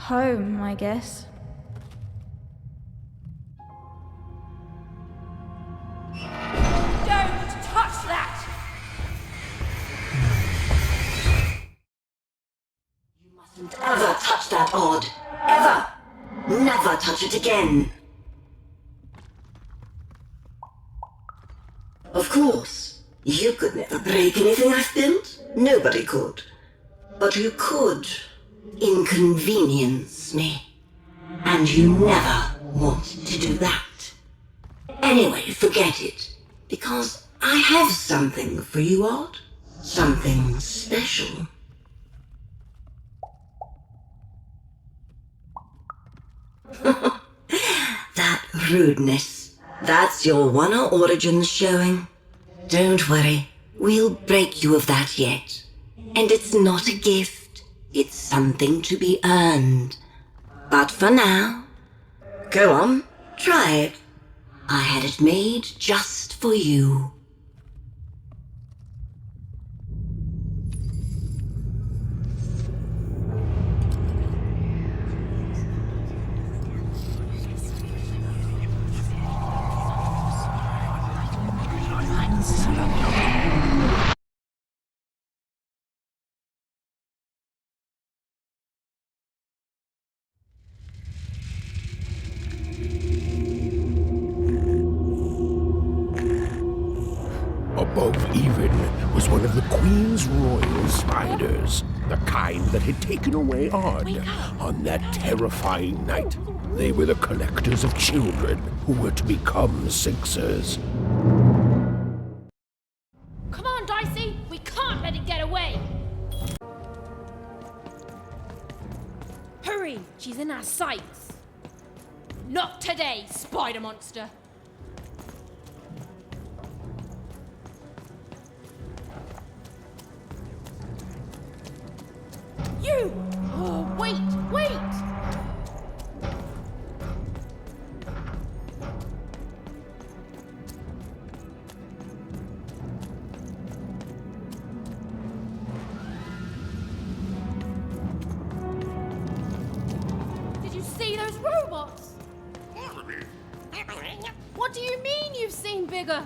Home, I guess. Don't touch that! You mustn't ever touch that odd. Ever! Never touch it again. Of course, you could never break anything I've built. Nobody could. But you could inconvenience me. And you never want to do that. Anyway, forget it. Because I have something for you, Odd. Something special. That rudeness. That's your Wonder Origins showing. Don't worry. We'll break you of that yet. And it's not a gift. It's something to be earned. But for now, go on, try it. I had it made just for you. Above Even was one of the Queen's royal spiders, the kind that had taken away Odd on that terrifying night. They were the collectors of children who were to become Sixers. Come on, Dicey! We can't let it get away! Hurry! hurry! She's in our sights. Not today, spider monster. You! Oh, wait! Did you see those robots? What do you mean you've seen bigger?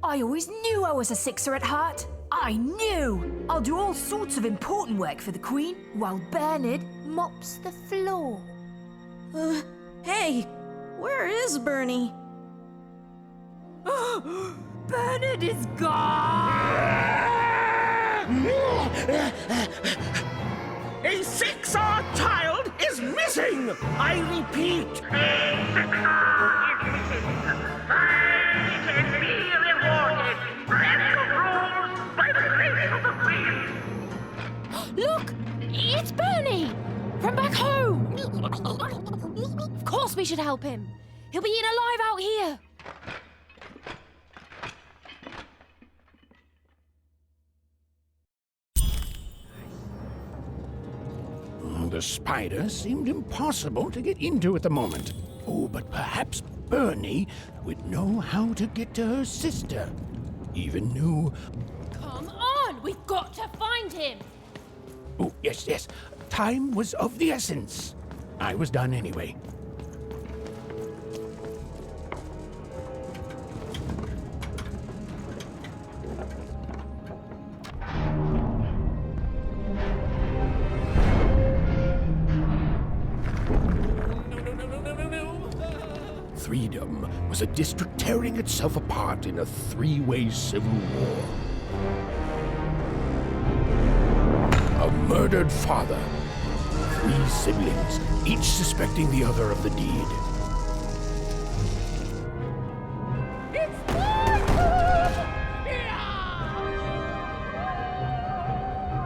I always knew I was a sixer at heart. I knew! I'll do all sorts of important work for the Queen, while Bernard mops the floor. Hey, where is Bernie? Bernard is gone! A six-hour child is missing! I repeat, a six-hour is missing. I can be rewarded. Special rules by the grace of the Queen. Look! It's Bernie! From back home! Of course we should help him. He'll be eaten alive out here. The spider seemed impossible to get into at the moment. Oh, but perhaps Bernie would know how to get to her sister. Even knew... Come on! We've got to find him! Oh, yes. Time was of the essence. I was done anyway. Freedom was a district tearing itself apart in a three-way civil war. A murdered father, 3 siblings, each suspecting the other of the deed.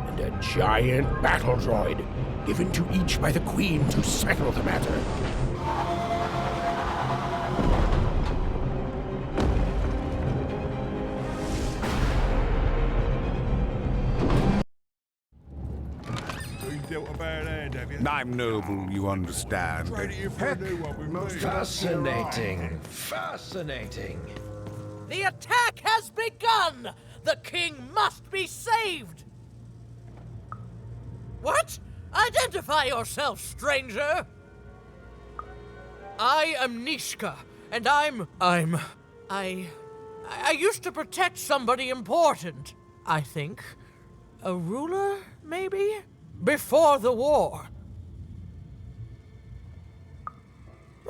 And a giant battle droid, given to each by the Queen to settle the matter. I'm noble, you understand. Fascinating. The attack has begun! The king must be saved! What? Identify yourself, stranger! I am Nishka, and I used to protect somebody important, I think. A ruler, maybe? Before the war.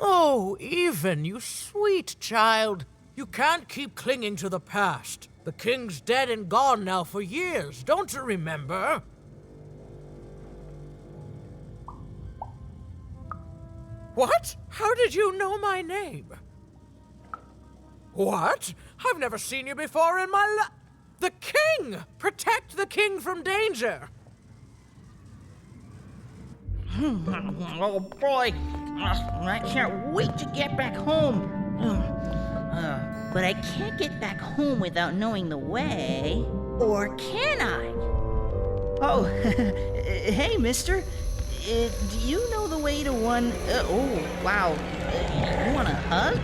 Oh, Even, you sweet child. You can't keep clinging to the past. The king's dead and gone now for years, don't you remember? What? How did you know my name? What? I've never seen you before in my life. The king! Protect the king from danger! Oh boy, I can't wait to get back home. But I can't get back home without knowing the way. Or can I? Oh, hey, mister. Do you know the way to one... oh, wow. You want a hug?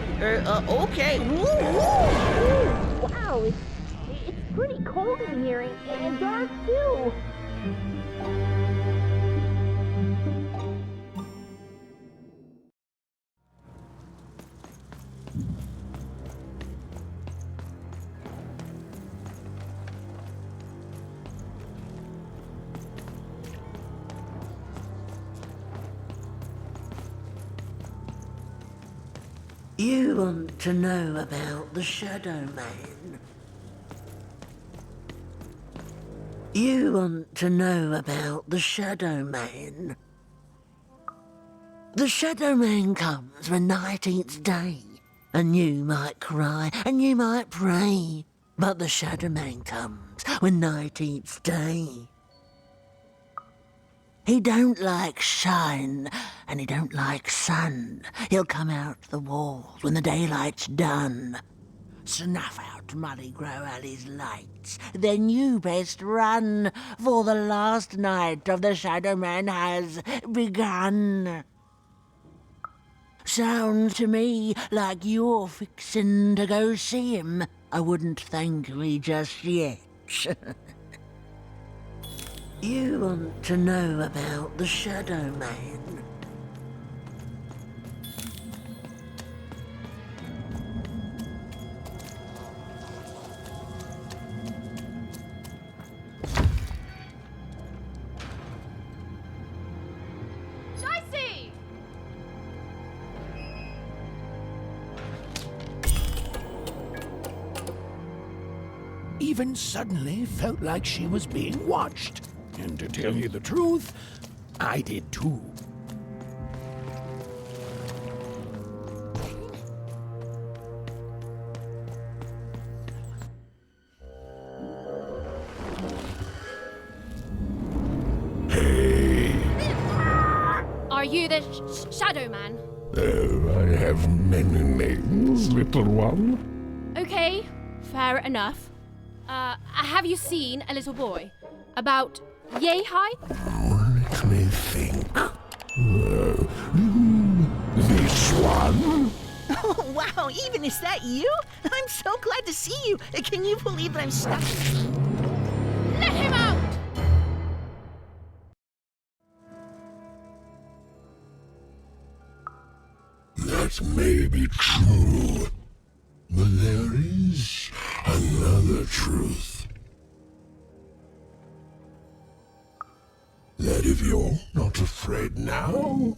Okay. Woo, woo. Wow, it's pretty cold in here and dark too. You want to know about the Shadow Man? You want to know about the Shadow Man? The Shadow Man comes when night eats day, and you might cry and you might pray, but the Shadow Man comes when night eats day. He don't like shine, and he don't like sun. He'll come out the walls when the daylight's done. Snuff out Muddy Grow Alley's lights, then you best run, for the last night of the Shadow Man has begun. Sounds to me like you're fixin' to go see him. I wouldn't thank me just yet. You want to know about the Shadow Man? Dicey! Even suddenly felt like she was being watched. And to tell you the truth, I did too. Are you the Shadow Man? Oh, I have many names, little one. Okay, fair enough. Have you seen a little boy? About yay high? Let me think. This one? Oh, wow, even is that you? I'm so glad to see you. Can you believe that I'm stuck? Let him out! That may be true, but there is another truth. That if you're not afraid now,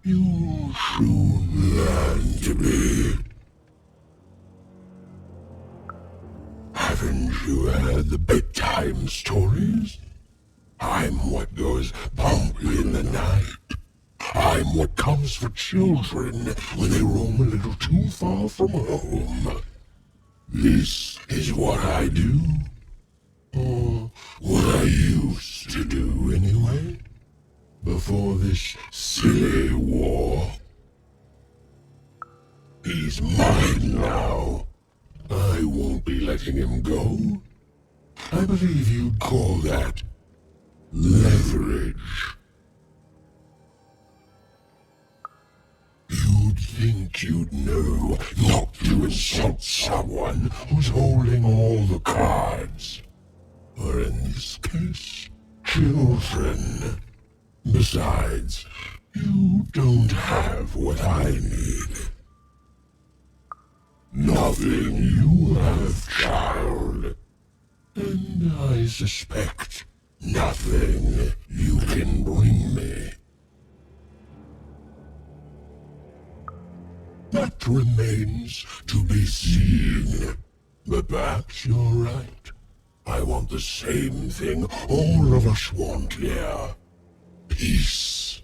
you'll soon learn to be. Haven't you heard the bedtime stories? I'm what goes bump in the night. I'm what comes for children when they roam a little too far from home. This is what I do. Or what I used to do anyway. Before this silly war. He's mine now. I won't be letting him go. I believe you'd call that leverage. You'd think you'd know not to insult someone who's holding all the cards. Or in this case, children. Besides, you don't have what I need. Nothing you have, child. And I suspect nothing you can bring me. That remains to be seen. But perhaps you're right. I want the same thing all of us want here. Peace.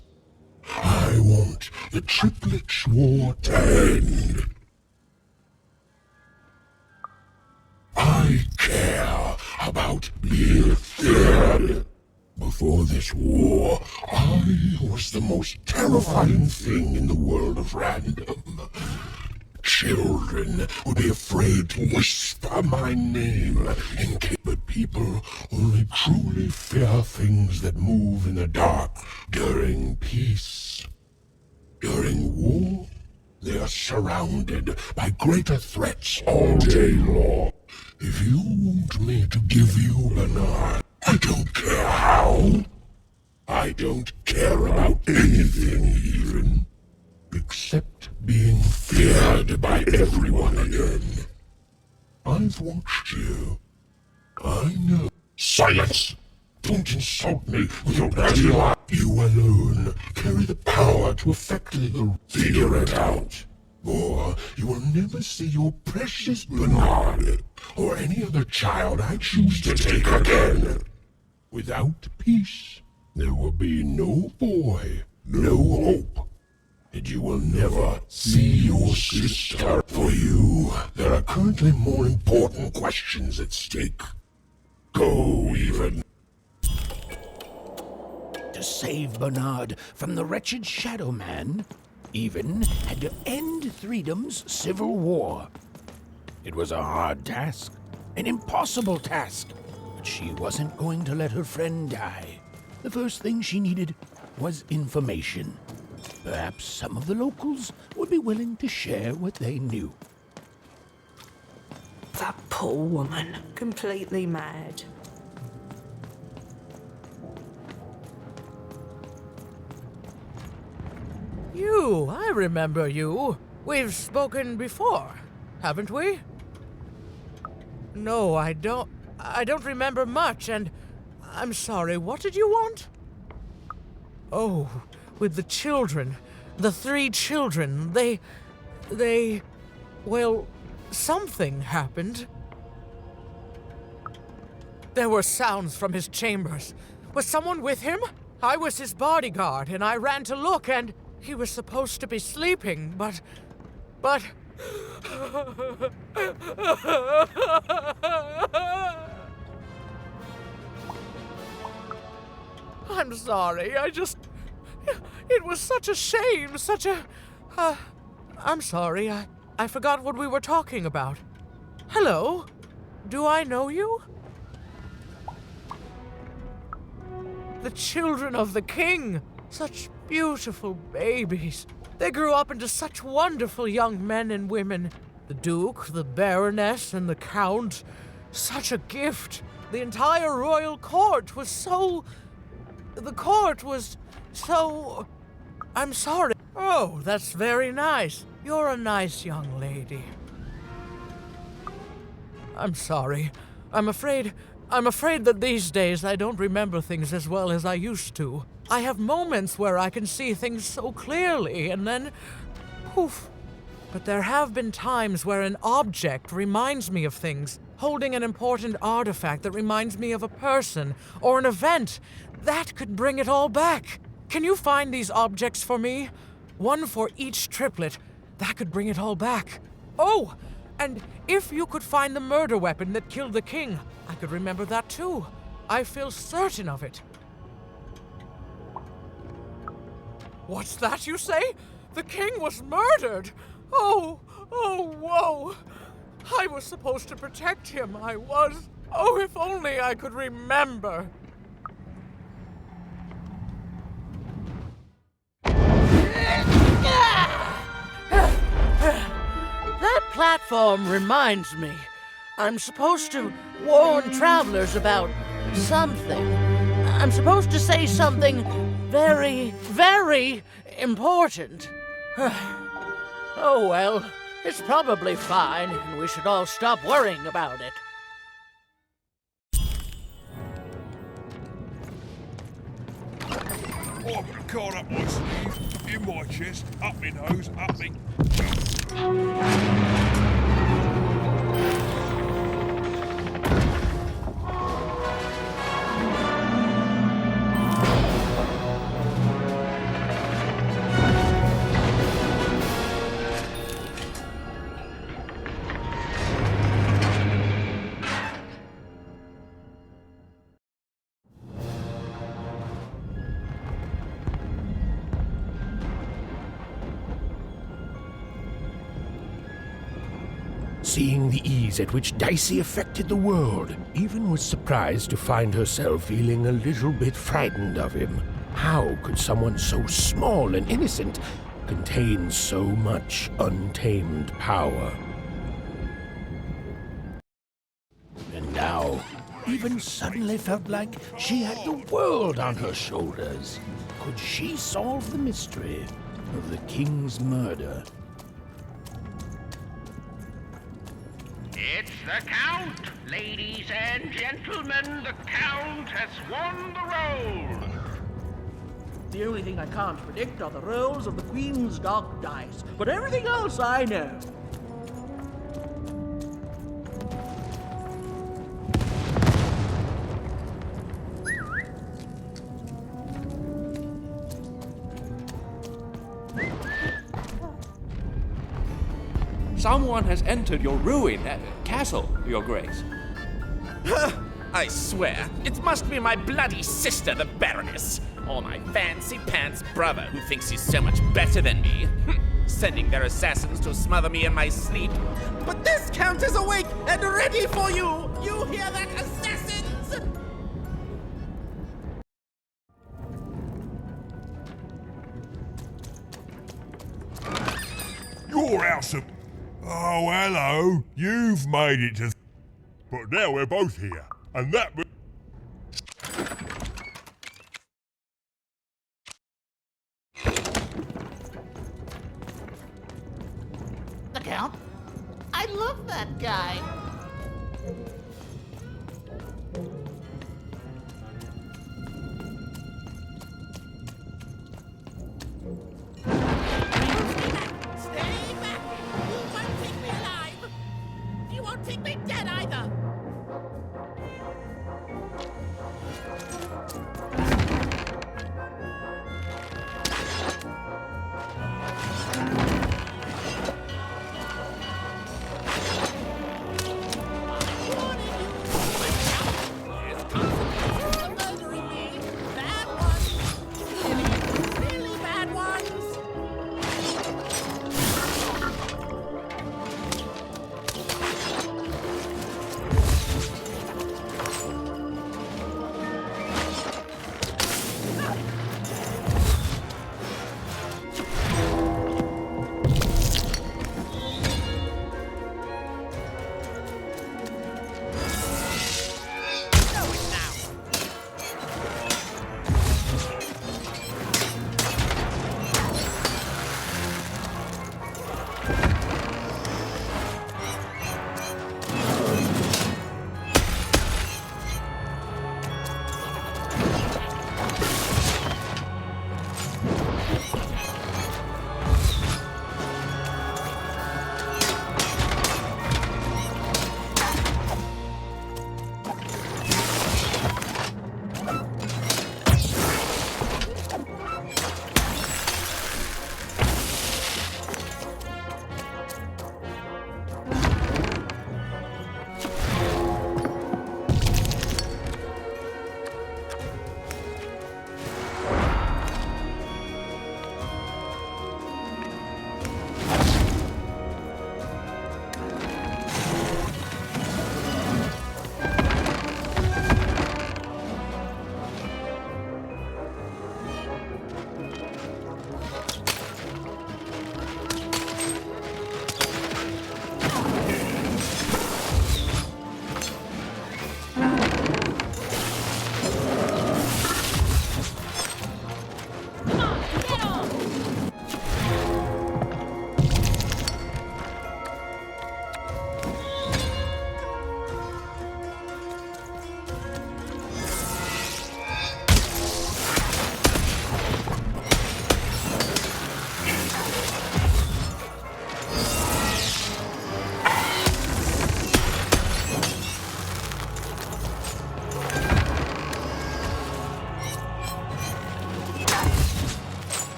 I want the Triplets' War to end. I care about being feared. Before this war, I was the most terrifying thing in the world of random. Children would be afraid to whisper my name, but people only truly fear things that move in the dark during peace. During war, they are surrounded by greater threats all day long. If you want me to give you an eye, I don't care how. I don't care about anything even. Except being feared by everyone again. I've watched you. I know. Silence! Don't insult me with your bloody lie. You alone carry the power to effectively figure it out. or you will never see your precious Bernard or any other child I choose to take again. Without peace, there will be no boy, no hope, and you will never see your sister. For you, there are currently more important questions at stake. Go, even. To save Bernard from the wretched Shadow Man, Even had to end Threedom's civil war. It was a hard task, an impossible task, but she wasn't going to let her friend die. The first thing she needed was information. Perhaps some of the locals would be willing to share what they knew. That poor woman, completely mad. I remember you. We've spoken before, haven't we? No, I don't remember much, and I'm sorry, what did you want? Oh, with the children. The 3 children. Well, something happened. There were sounds from his chambers. Was someone with him? I was his bodyguard, and I ran to look, and he was supposed to be sleeping, but... I'm sorry, it was such a shame, I'm sorry, I forgot what we were talking about. Hello? Do I know you? The children of the king! Such beautiful babies. They grew up into such wonderful young men and women. The Duke, the Baroness, and the Count. Such a gift. The entire royal court was so... The court was so... I'm sorry. Oh, that's very nice. You're a nice young lady. I'm sorry. I'm afraid that these days I don't remember things as well as I used to. I have moments where I can see things so clearly, and then... poof. But there have been times where an object reminds me of things, holding an important artifact that reminds me of a person, or an event. That could bring it all back. Can you find these objects for me? One for each triplet. That could bring it all back. Oh, and if you could find the murder weapon that killed the king, I could remember that too. I feel certain of it. What's that you say? The king was murdered! Oh, whoa! I was supposed to protect him, I was. Oh, if only I could remember. That platform reminds me. I'm supposed to warn travelers about something. I'm supposed to say something very, very important. Oh well, it's probably fine, and we should all stop worrying about it. I've got a card up my sleeve, in my chest, up my nose, up me... Seeing the ease at which Dicey affected the world, Even was surprised to find herself feeling a little bit frightened of him. How could someone so small and innocent contain so much untamed power? And now, Even suddenly felt like she had the world on her shoulders. Could she solve the mystery of the king's murder? It's the Count! Ladies and gentlemen, the Count has won the role! The only thing I can't predict are the rolls of the Queen's dark dice, but everything else I know. Someone has entered your ruined castle, Your Grace. I swear, it must be my bloody sister, the Baroness, or my fancy pants brother who thinks he's so much better than me, sending their assassins to smother me in my sleep. But this Count is awake and ready for you! You hear that, assassins? Your house of... Oh, hello. You've made it to... But now we're both here, and that... The Count? I love that guy. Stay back! You won't take me alive! You won't take me dead either!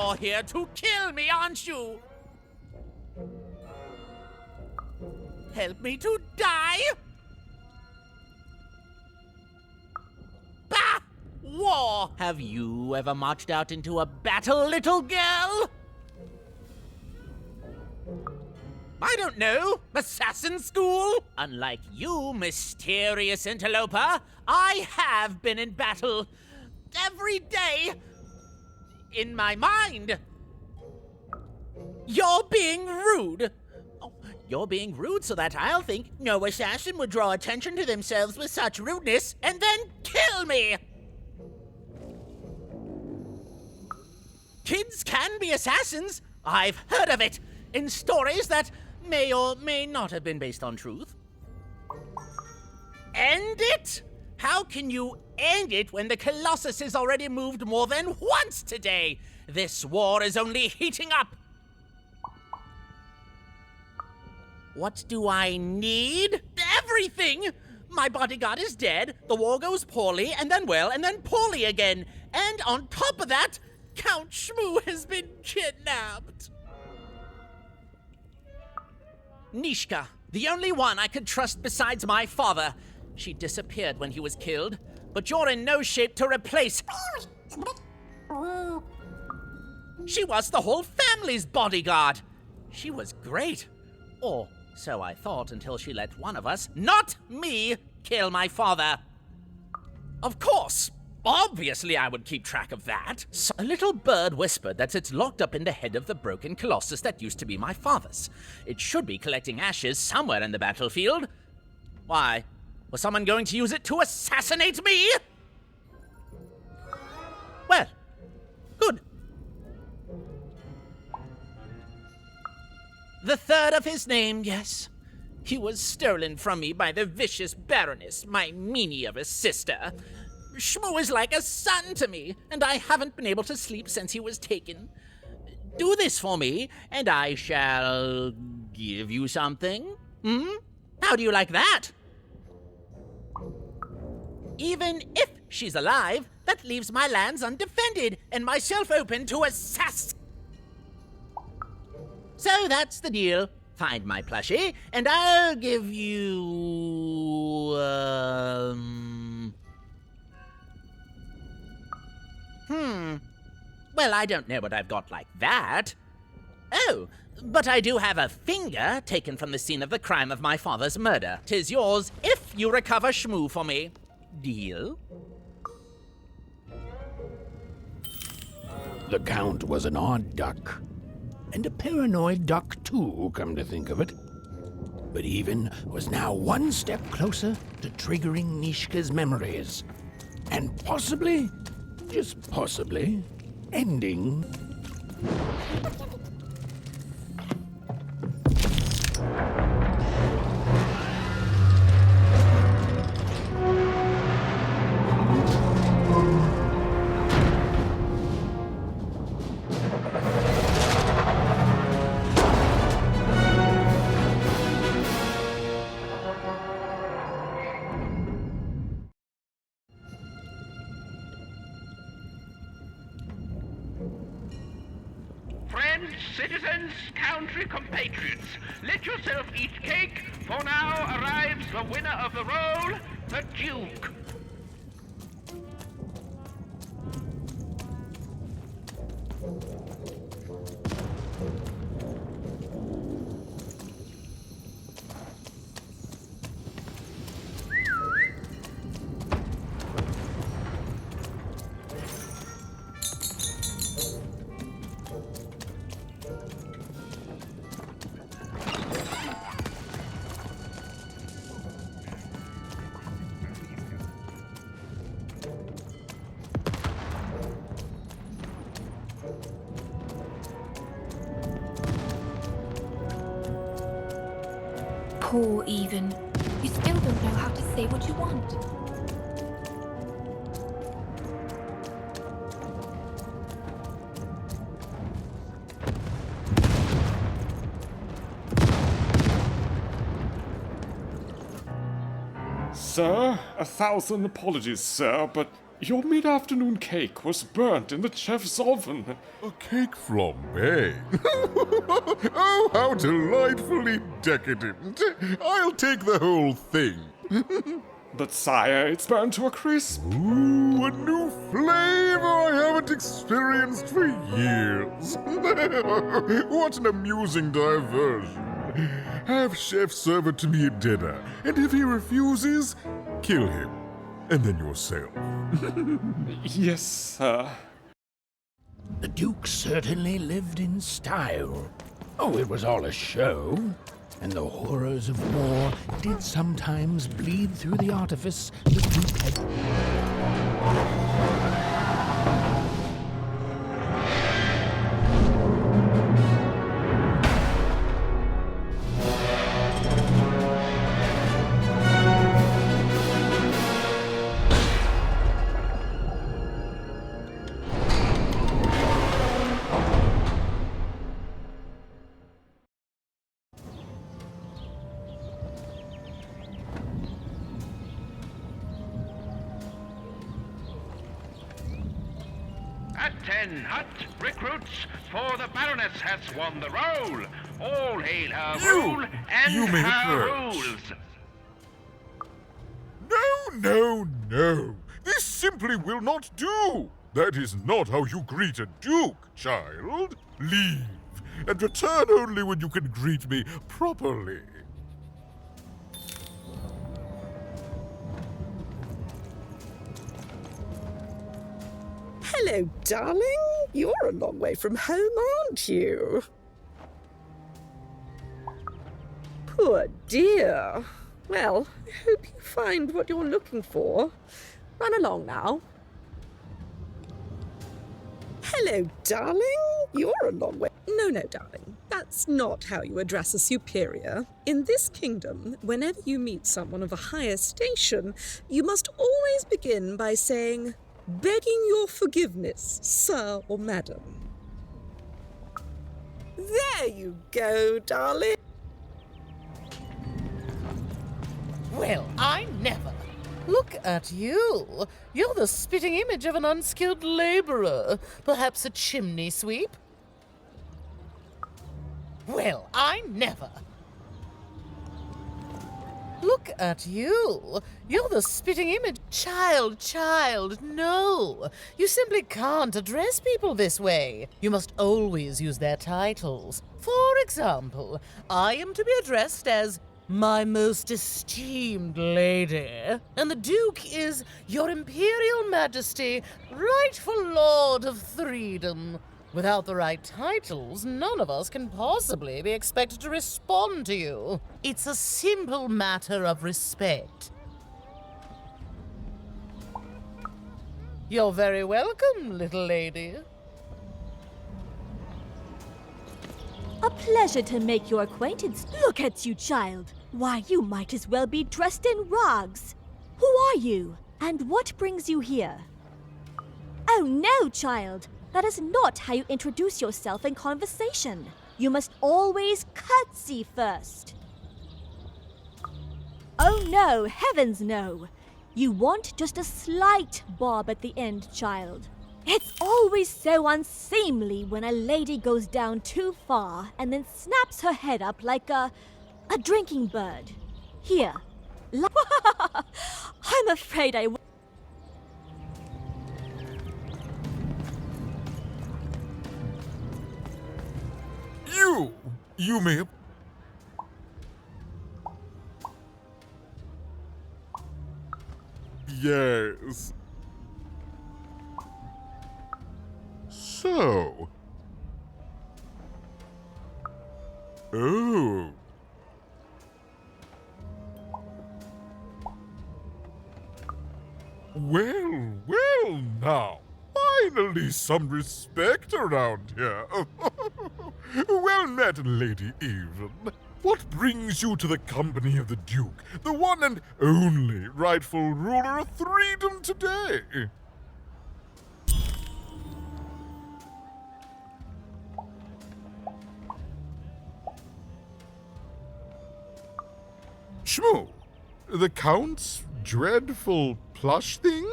You're here to kill me, aren't you? Help me to die? Bah! War! Have you ever marched out into a battle, little girl? I don't know. Assassin school? Unlike you, mysterious interloper, I have been in battle. Every day. In my mind. You're being rude. Oh, you're being rude so that I'll think no assassin would draw attention to themselves with such rudeness and then kill me. Kids can be assassins. I've heard of it in stories that may or may not have been based on truth. End it? How can you end it when the Colossus has already moved more than once today? This war is only heating up. What do I need? Everything! My bodyguard is dead, the war goes poorly, and then well, and then poorly again. And on top of that, Count Shmoo has been kidnapped. Nishka, the only one I could trust besides my father. She disappeared when he was killed, but you're in no shape to replace. She was the whole family's bodyguard. She was great. Or so I thought until she let one of us, not me, kill my father. Of course. Obviously I would keep track of that. So a little bird whispered that it's locked up in the head of the broken colossus that used to be my father's. It should be collecting ashes somewhere in the battlefield. Why? Was someone going to use it to assassinate me? Well, good. The third of his name, yes. He was stolen from me by the vicious Baroness, my meanie of a sister. Shmoo is like a son to me, and I haven't been able to sleep since he was taken. Do this for me, and I shall give you something. How do you like that? Even if she's alive, that leaves my lands undefended and myself open to assass. So that's the deal. Find my plushie, and I'll give you... Well, I don't know what I've got like that. Oh, but I do have a finger taken from the scene of the crime of my father's murder. 'Tis yours if you recover Shmoo for me. Deal? The Count was an odd duck. And a paranoid duck, too, come to think of it. But Even was now one step closer to triggering Nishka's memories. And possibly, just possibly, ending... Friends, citizens, country compatriots, let yourself eat cake, for now arrives the winner of the role, the Duke. Poor Even. You still don't know how to say what you want. Sir, 1,000 apologies, sir, but Your mid-afternoon cake was burnt in the chef's oven. A cake flambe? Oh, how delightfully decadent. I'll take the whole thing. But sire, it's burnt to a crisp. Ooh, a new flavor I haven't experienced for years. What an amusing diversion. Have Chef serve it to me at dinner, and if he refuses, kill him. And then yourself. Yes, sir. The Duke certainly lived in style. Oh, it was all a show. And the horrors of war did sometimes bleed through the artifice the Duke had. At 10, hut, recruits, for the Baroness has won the roll. All hail her rule and you may her approach. rules. No. This simply will not do. That is not how you greet a duke, child. Leave, and return only when you can greet me properly. Hello, darling. You're a long way from home, aren't you? Poor dear. Well, I hope you find what you're looking for. Run along now. Hello, darling. You're a long way. No, darling. That's not how you address a superior. In this kingdom, whenever you meet someone of a higher station, you must always begin by saying, "Begging your forgiveness, sir or madam." There you go, darling. Well, I never. Look at you. You're the spitting image of an unskilled laborer. Perhaps a chimney sweep? Well, I never. Look at you. You're the spitting image. Child, no. You simply can't address people this way. You must always use their titles. For example, I am to be addressed as my most esteemed lady, and the Duke is Your Imperial Majesty, rightful Lord of Freedom. Without the right titles, none of us can possibly be expected to respond to you. It's a simple matter of respect. You're very welcome, little lady. A pleasure to make your acquaintance. Look at you, child. Why, you might as well be dressed in rags. Who are you? And what brings you here? Oh no, child. That is not how you introduce yourself in conversation. You must always curtsy first. Oh no, heavens no. You want just a slight bob at the end, child. It's always so unseemly when a lady goes down too far and then snaps her head up like a drinking bird. Here. I'm afraid I... You may... Yes. So... Oh... Well now. Finally some respect around here. Well met, Lady Even. What brings you to the company of the Duke, the one and only rightful ruler of Freedom today? Shmoo, the Count's dreadful plush thing?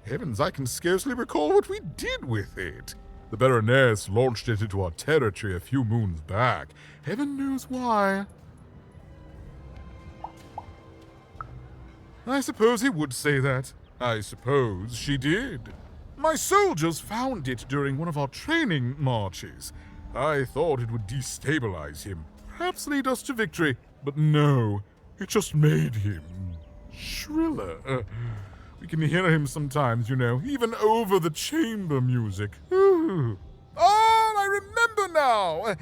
Heavens, I can scarcely recall what we did with it. The Baroness launched it into our territory a few moons back. Heaven knows why. I suppose he would say that. I suppose she did. My soldiers found it during one of our training marches. I thought it would destabilize him, perhaps lead us to victory. But no, it just made him shriller. We can hear him sometimes, you know, even over the chamber music. Ooh. Oh, I remember now!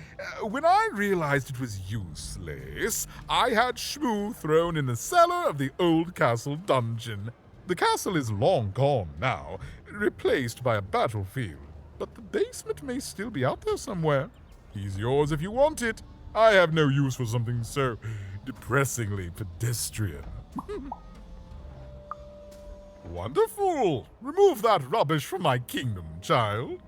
When I realized it was useless, I had Shmoo thrown in the cellar of the old castle dungeon. The castle is long gone now, replaced by a battlefield, but the basement may still be out there somewhere. He's yours if you want it. I have no use for something so depressingly pedestrian. Wonderful! Remove that rubbish from my kingdom, child.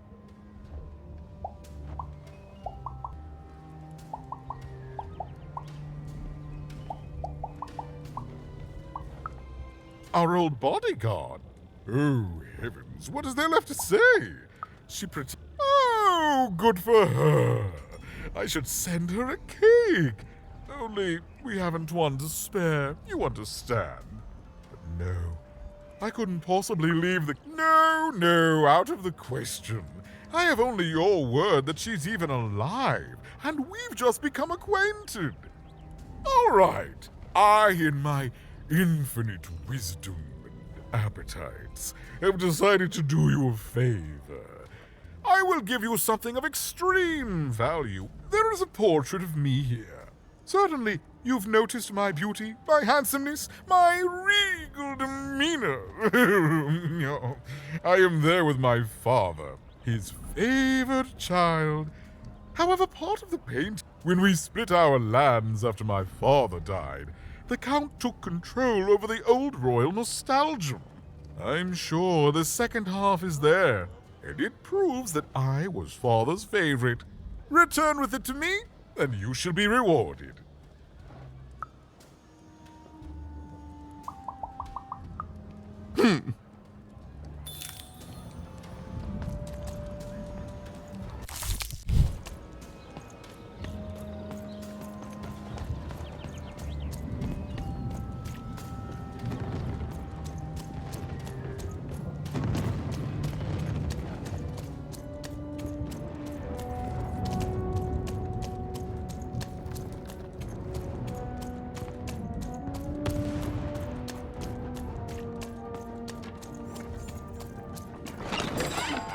Our old bodyguard. Oh, heavens, what is there left to say? She Oh, good for her. I should send her a cake. Only we haven't one to spare, you understand. But no, I couldn't possibly leave the... No, out of the question. I have only your word that she's even alive, and we've just become acquainted. All right, I, in my infinite wisdom and appetites, have decided to do you a favor. I will give you something of extreme value. There is a portrait of me here. Certainly, you've noticed my beauty, my handsomeness, my regal demeanor. I am there with my father, his favored child. However, part of the paint, when we split our lands after my father died, the Count took control over the old royal nostalgia. I'm sure the second half is there, and it proves that I was father's favorite. Return with it to me, and you shall be rewarded.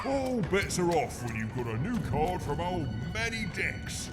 All bets are off when you've got a new card from old Manny Dex.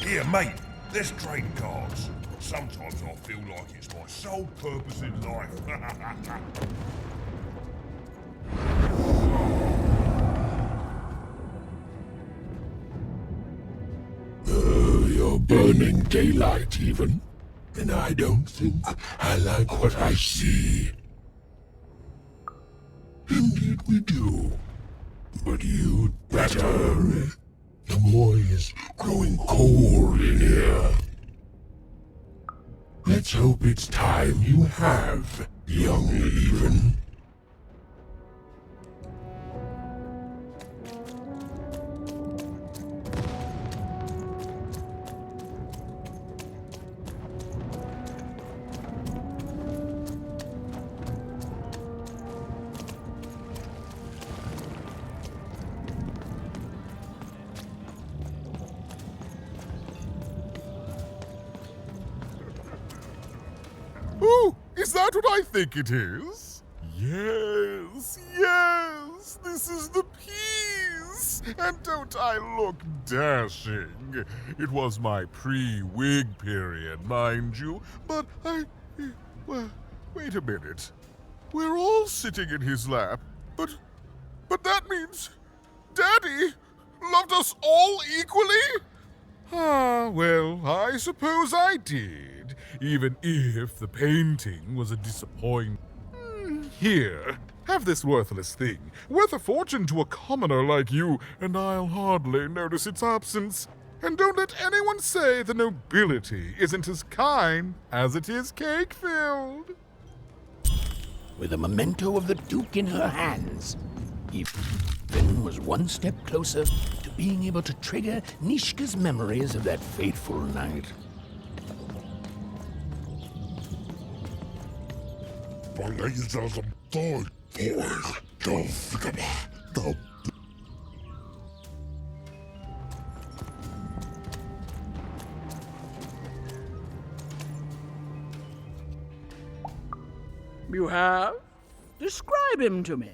Here, mate, let's trade cards. Sometimes I feel like it's my sole purpose in life. Oh, you're burning daylight even. And I don't think I like what I see. Indeed we do. But you'd better. The boy is growing cold in here. Let's hope it's time you have, young even. Oh, is that what I think it is? Yes, yes, this is the piece! And don't I look dashing? It was my pre-wig period, mind you, but well, wait a minute. We're all sitting in his lap, but that means Daddy loved us all equally? Ah, well, I suppose I did, even if the painting was a disappointment. Here, have this worthless thing, worth a fortune to a commoner like you, and I'll hardly notice its absence. And don't let anyone say the nobility isn't as kind as it is cake-filled. With a memento of the Duke in her hands, Even was one step closer to being able to trigger Nishka's memories of that fateful night. You have? Describe him to me.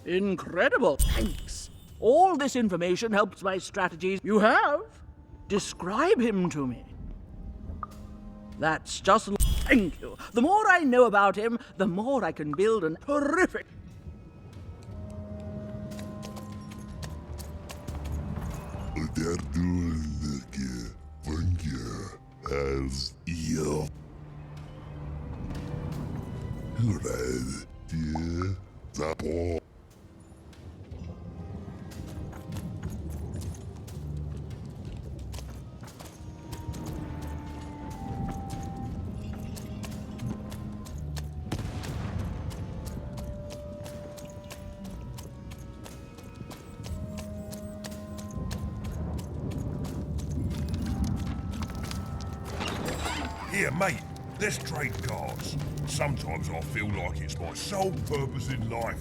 Incredible. Thanks. All this information helps my strategies. You have? Describe him to me. That's just... Thank you. The more I know about him, the more I can build an horrific... As you. Here, mate, let's trade cards. Sometimes I feel like it's my sole purpose in life.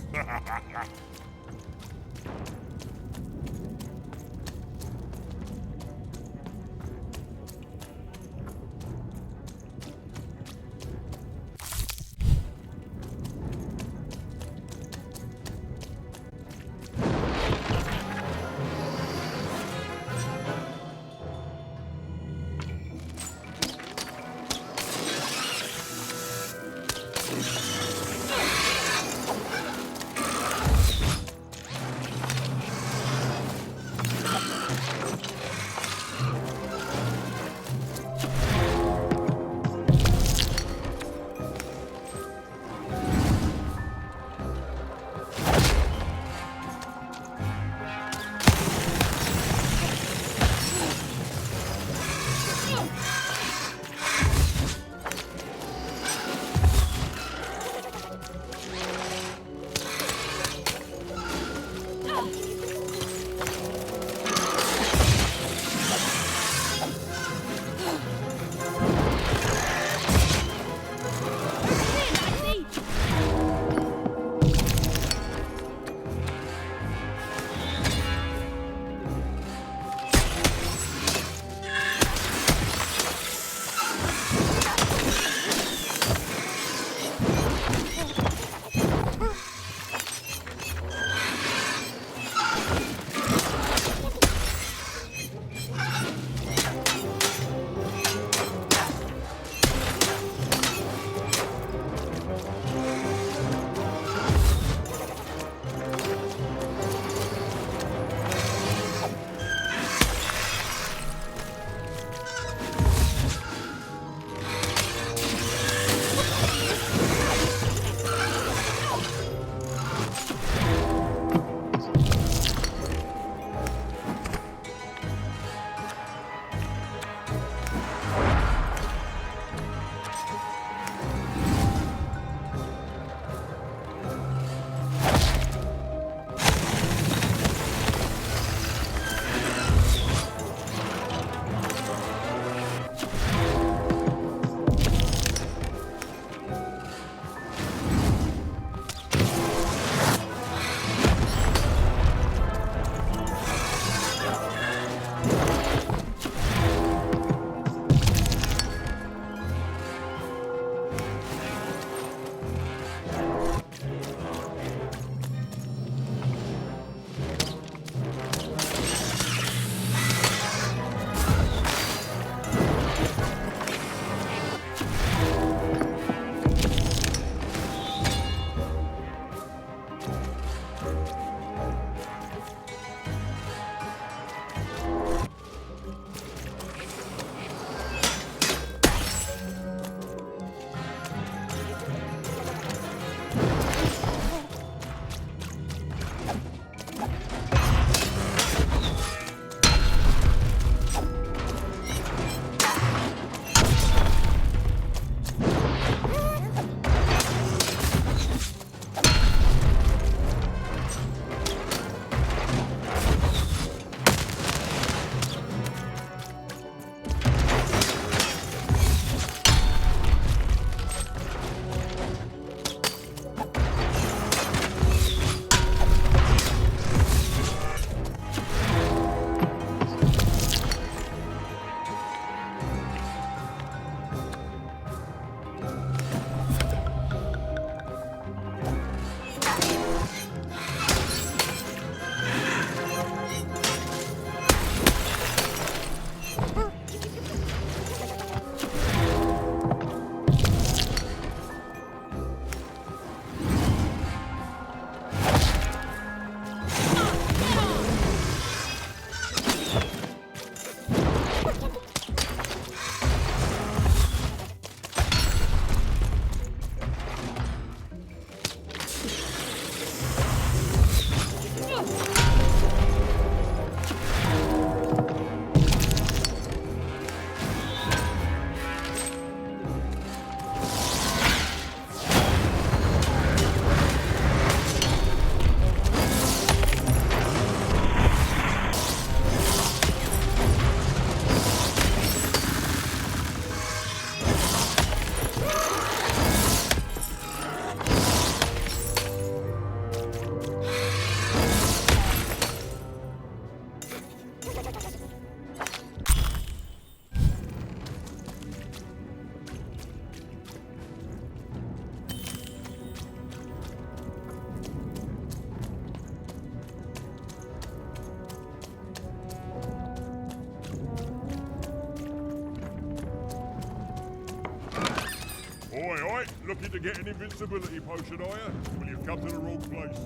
Right, looking to get an invincibility potion, are you? Well, you've come to the wrong place.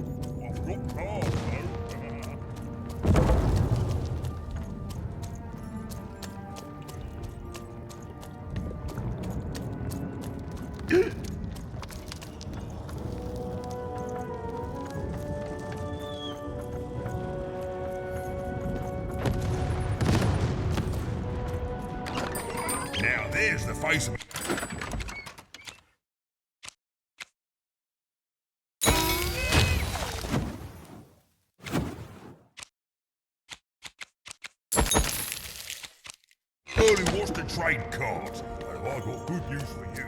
I've got cards, though. Now there's the face of Only wants to trade cards. Well, I've got good news for you.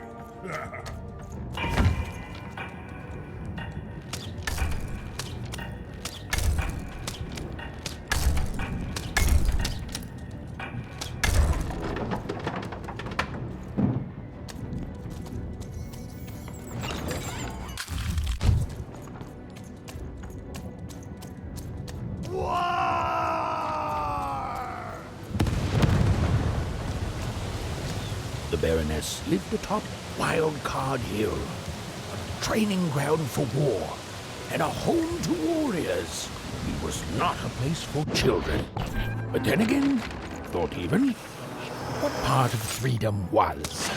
The Baroness lived atop Wildcard Hill, a training ground for war, and a home to warriors. It was not a place for children. But then again, thought even, what part of freedom was?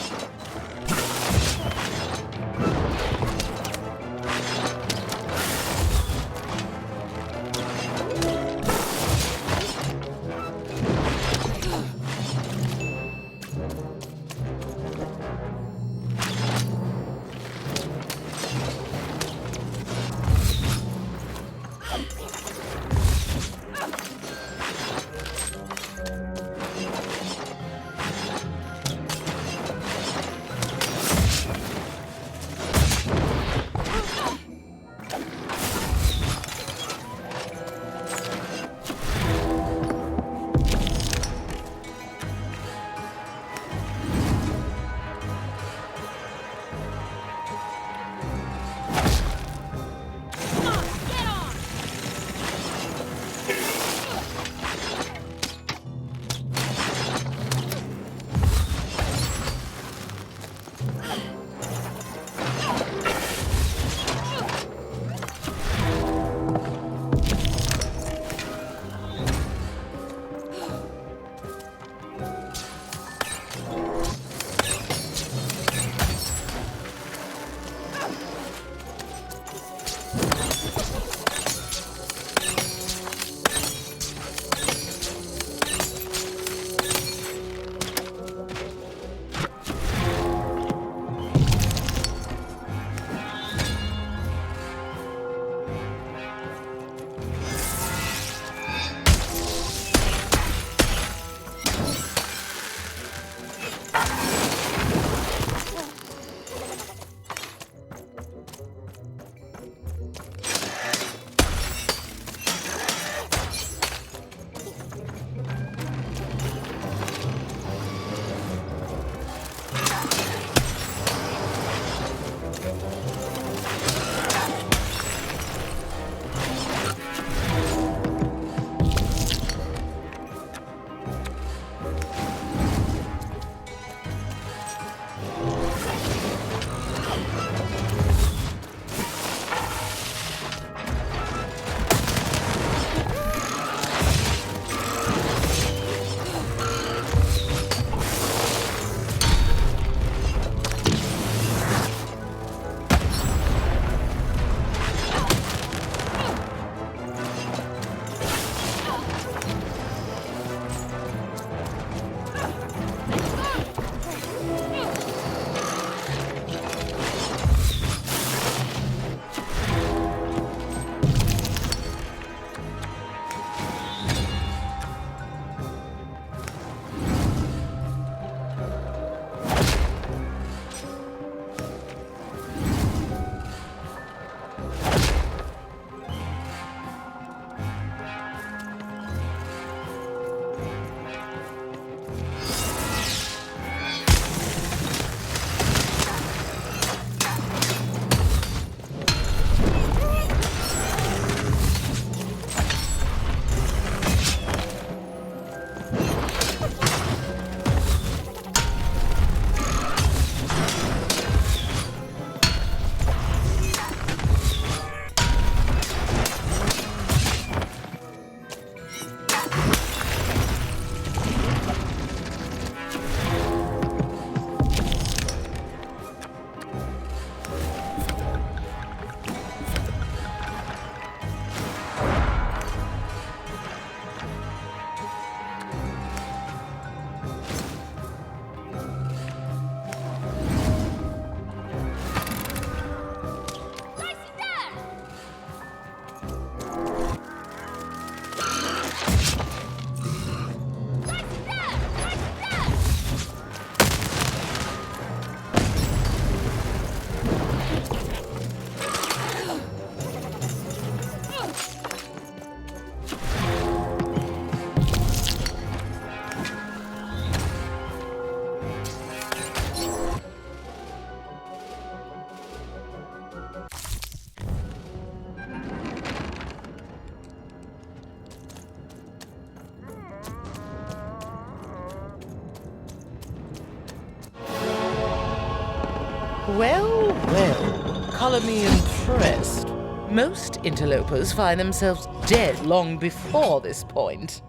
Well, well, color me impressed. Most interlopers find themselves dead long before this point.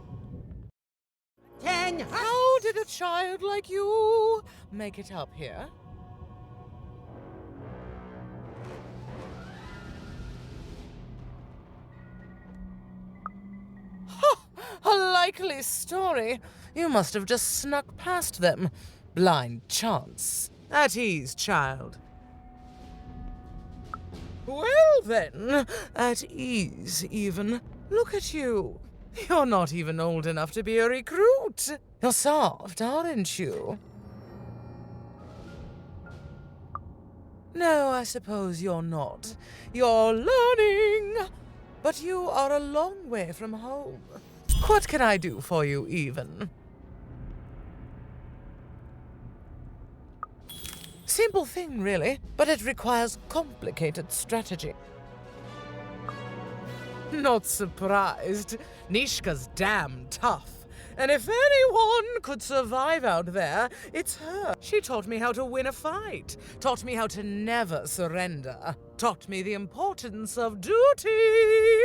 How did a child like you make it up here? A likely story. You must have just snuck past them. Blind chance. At ease, child. Well then, at ease even. Look at you. You're not even old enough to be a recruit. You're soft, aren't you? No, I suppose you're not. You're learning. But you are a long way from home. What can I do for you, even? Simple thing, really, but it requires complicated strategy. Not surprised. Nishka's damn tough. And if anyone could survive out there, it's her. She taught me how to win a fight. Taught me how to never surrender. Taught me the importance of duty.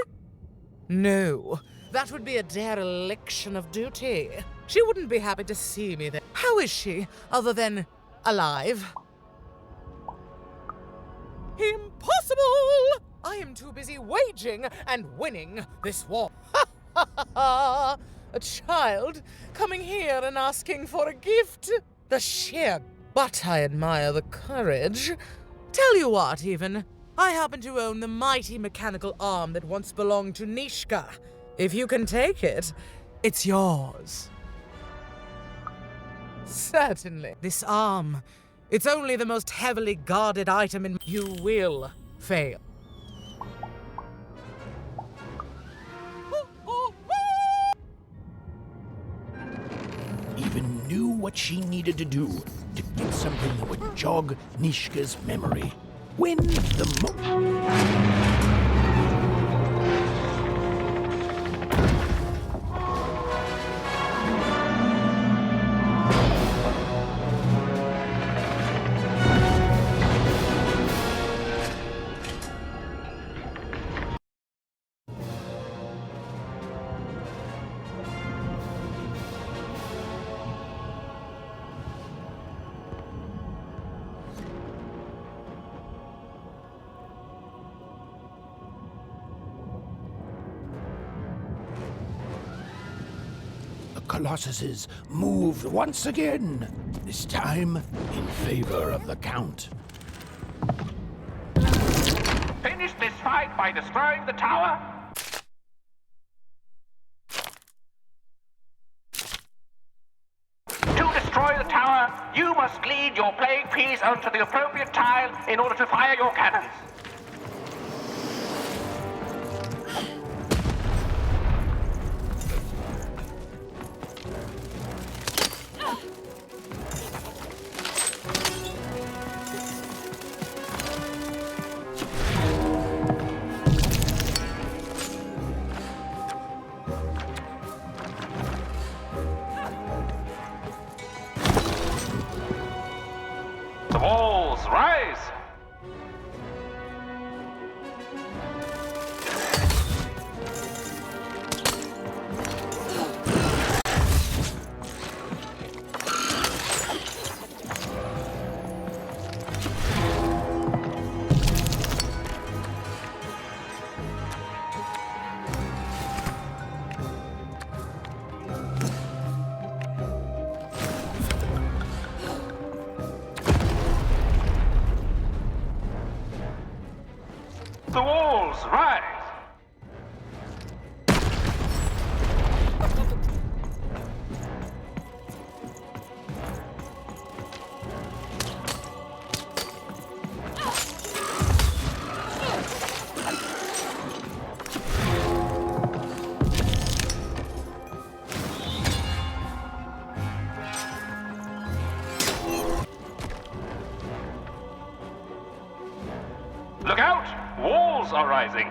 No, that would be a dereliction of duty. She wouldn't be happy to see me there. How is she, other than alive? Impossible! I am too busy waging and winning this war. Ha ha ha ha! A child coming here and asking for a gift? The sheer... But I admire the courage. Tell you what, even. I happen to own the mighty mechanical arm that once belonged to Nishka. If you can take it, it's yours. Certainly. This arm, it's only the most heavily guarded item in... You will fail. Even knew what she needed to do to get something that would jog Nishka's memory. Win the Colossuses moved once again, this time in favor of the Count. Finish this fight by destroying the tower. To destroy the tower, you must lead your playing piece onto the appropriate tile in order to fire your cannons. The walls rise! The walls rise! Look out! Walls are rising!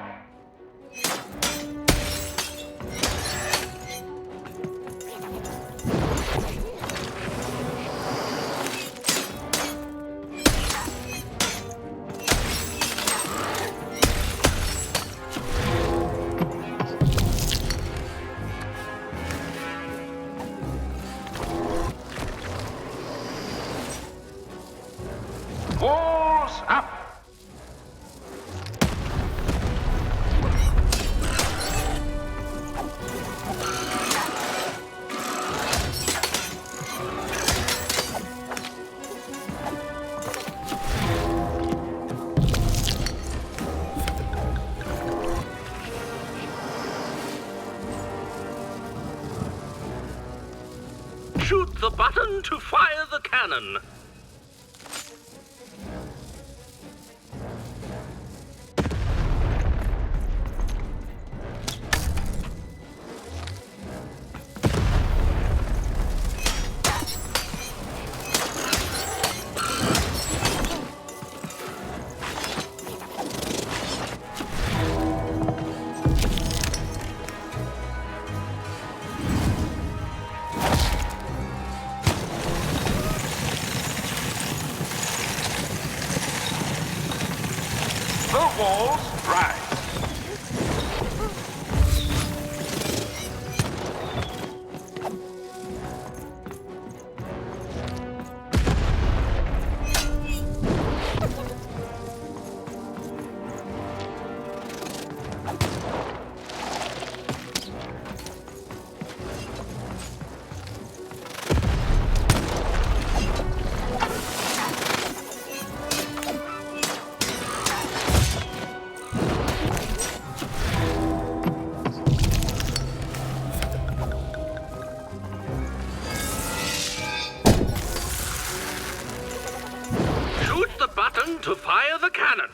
button to fire the cannon. The walls rise. Button to fire the cannon.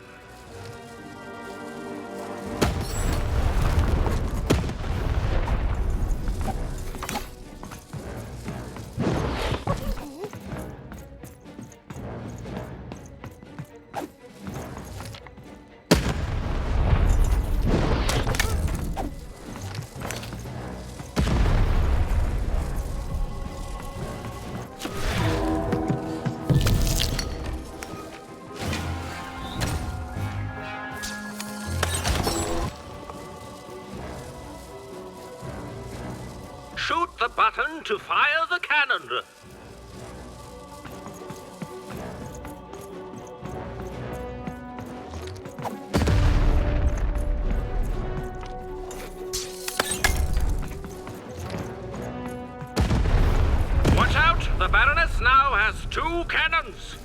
Shoot the button to fire the cannon. Watch out! The Baroness now has 2 cannons.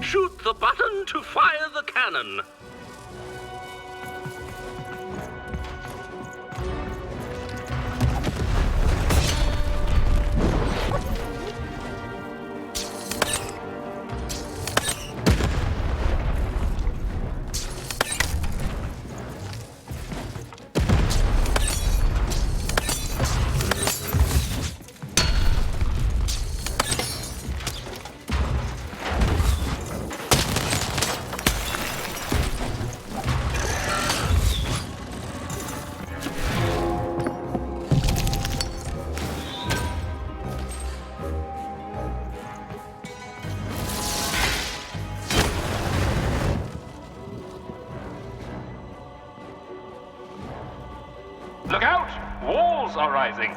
Shoot the button to fire the cannon. Look out! Walls are rising.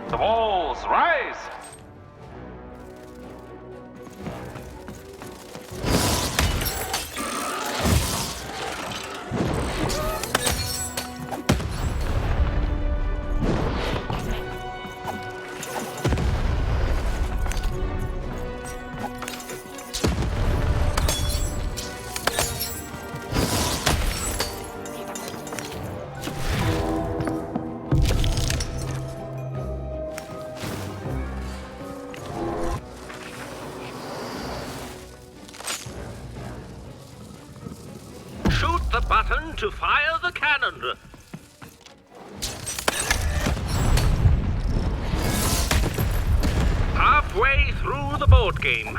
The walls rise. The button to fire the cannon. Halfway through the board game.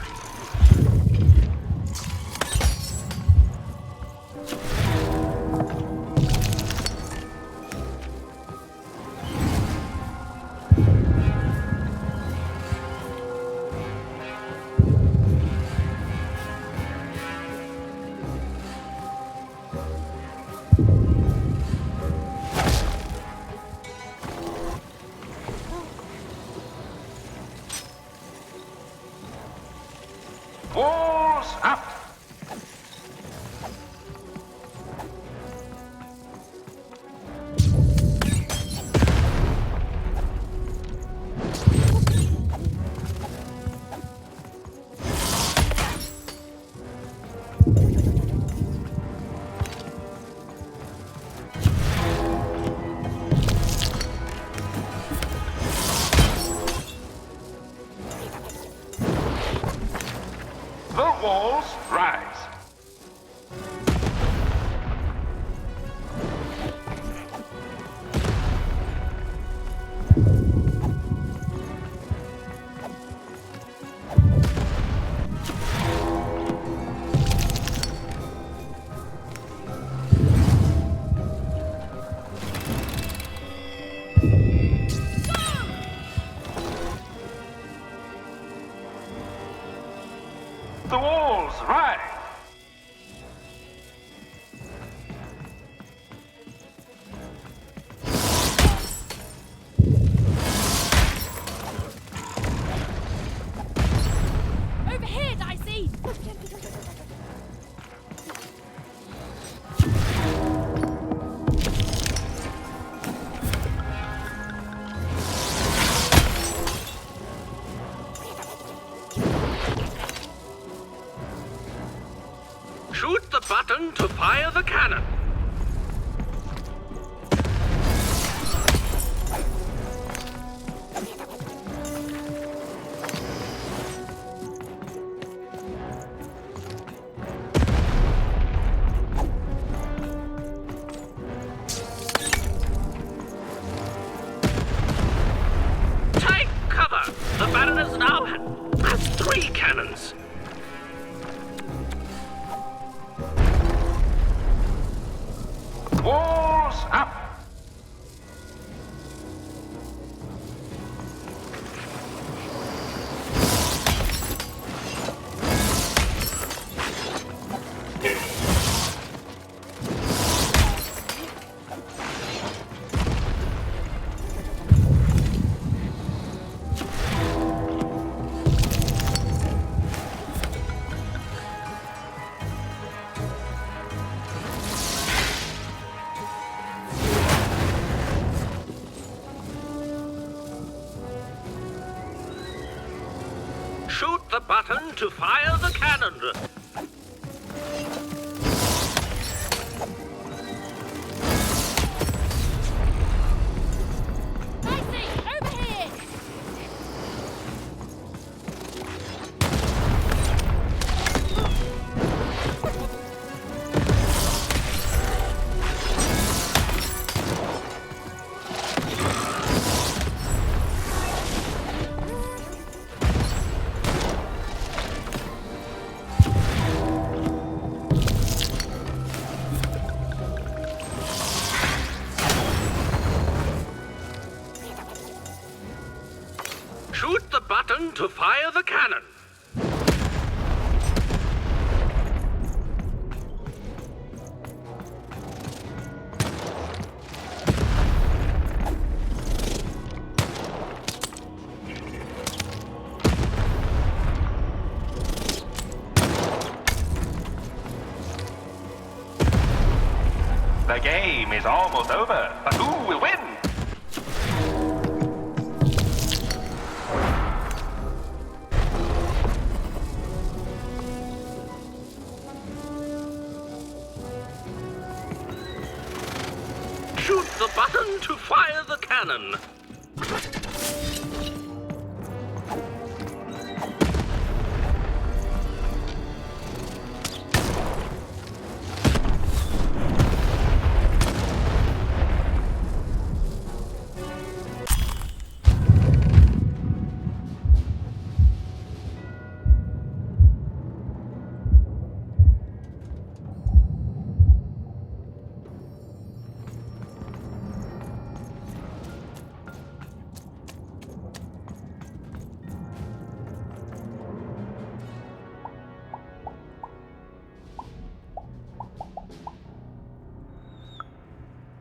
Walls up! The walls rise. The walls rise. Over here, Dicey! Shoot the button to fire the cannon. Take cover! The Baroness now has 3 cannons. Walls up! Shoot the button to fire the cannon. Dicey, over here! Shoot the button to fire the cannon. The game is almost over, but who will win? Shoot the button to fire the cannon.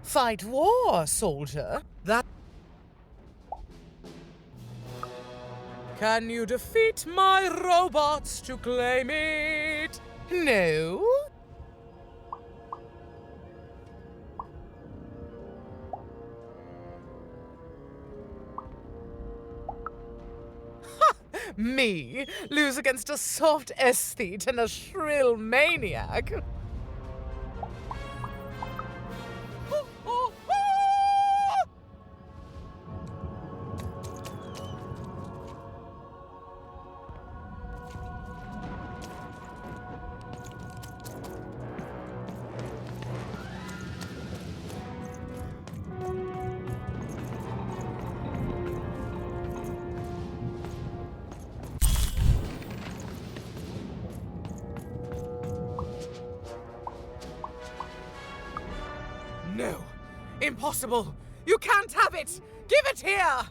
Fight war, soldier. That. Can you defeat my robots to claim it? No? Me lose against a soft aesthete and a shrill maniac? No. Impossible. You can't have it. Give it here.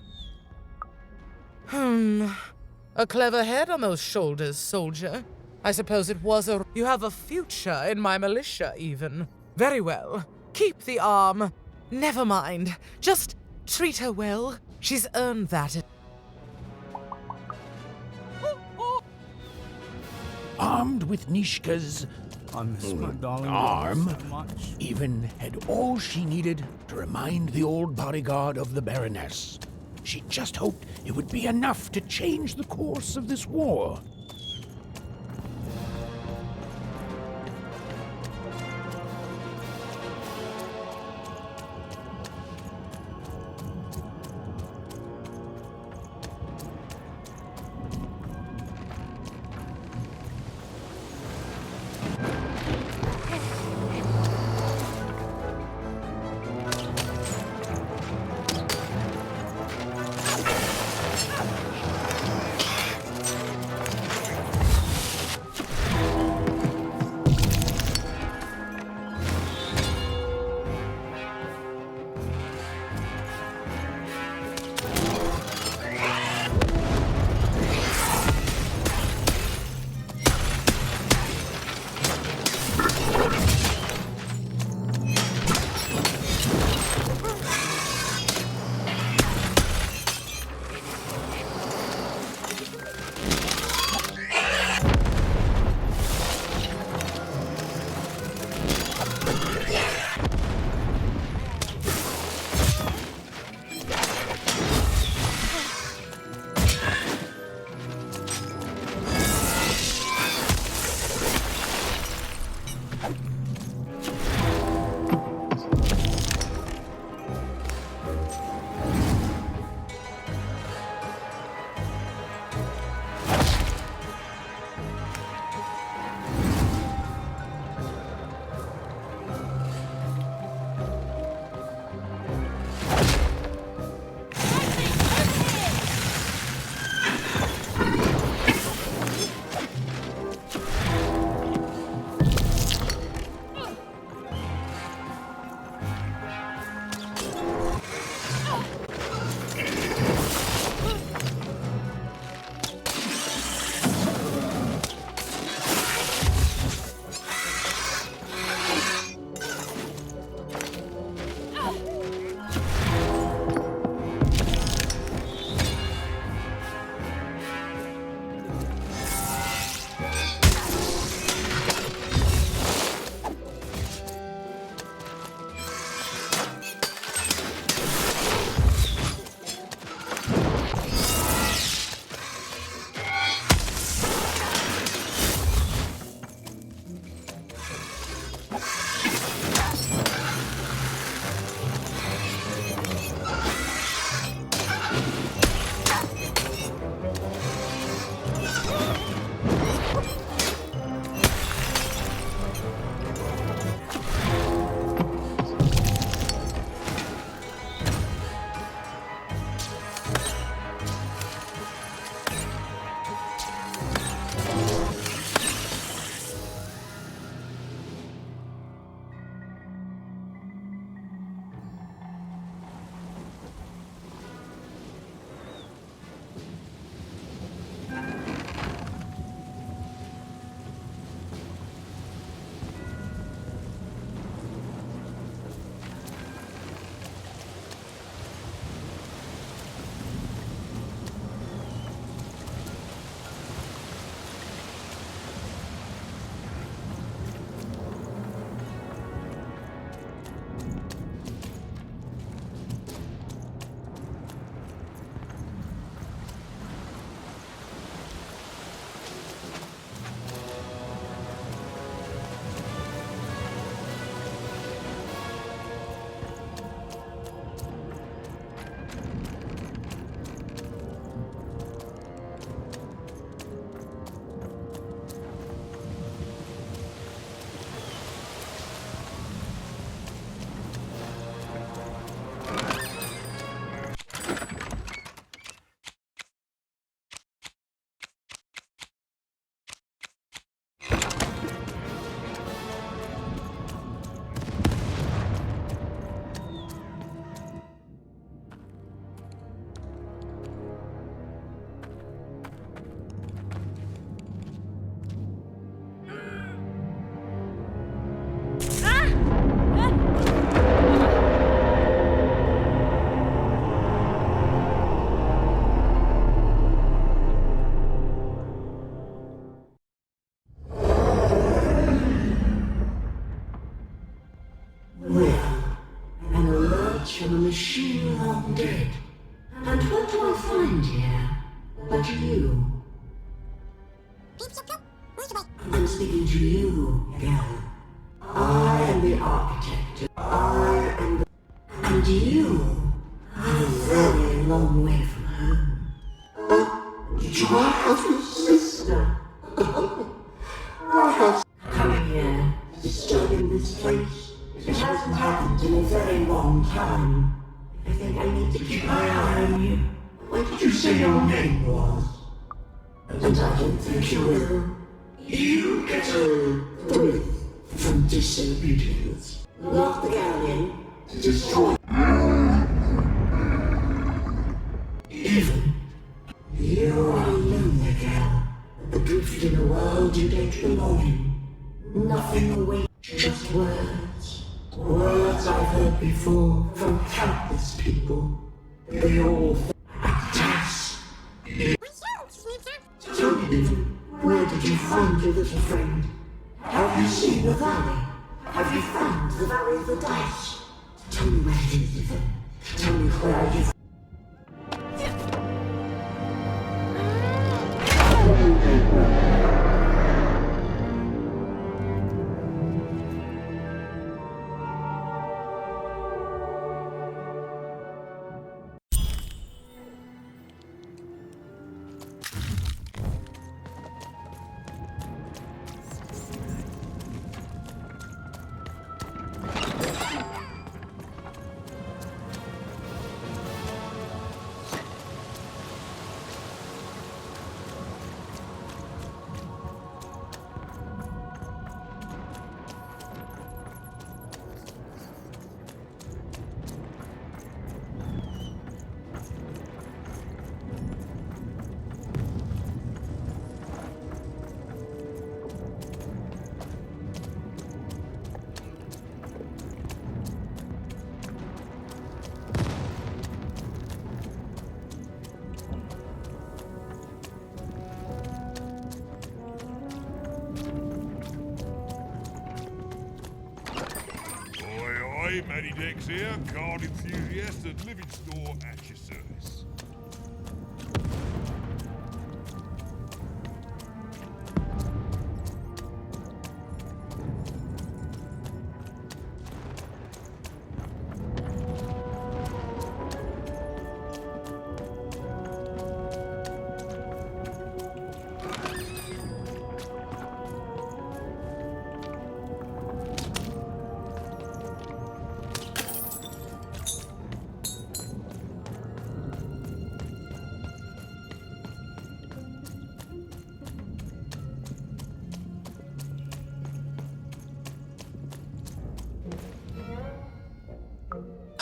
A clever head on those shoulders, soldier. I suppose it was a... You have a future in my militia, even. Very well. Keep the arm. Never mind. Just treat her well. She's earned that. Armed with Nishka's arm, even had all she needed to remind the old bodyguard of the Baroness. She just hoped it would be enough to change the course of this war. you. I'm speaking to you, girl. I am the architect. And you are a very long way from home. Did you have your sister? Come here, disturbing this place. It hasn't happened in a very long time. I think I need to keep my eye on you. What did you say your name was? And I don't think you will. You get a thrill from disobedience. Lock the gal in to destroy. Even you are lonely, gal. Adrift in a world you don't belong in. Nothing awaits, just words. Words I've heard before from countless people. They all attack. Tell me, Even, where did you find your little friend? Have you seen the valley? Have you found the valley of the dice? Tell me where it is, Even. Tell me where you've... Matty Dex here, card enthusiast and living store at your service.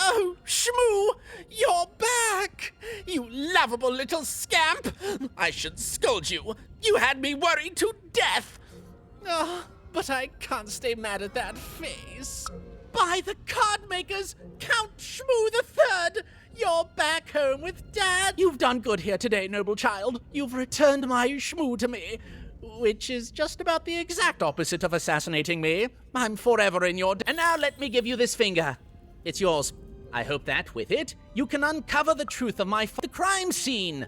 Oh, Shmoo! You're back! You lovable little scamp! I should scold you. You had me worried to death! Oh, but I can't stay mad at that face. By the card makers, Count Shmoo the Third! You're back home with Dad! You've done good here today, noble child. You've returned my Shmoo to me. Which is just about the exact opposite of assassinating me. I'm forever in your... And now let me give you this finger. It's yours. I hope that, with it, you can uncover the truth of the crime scene.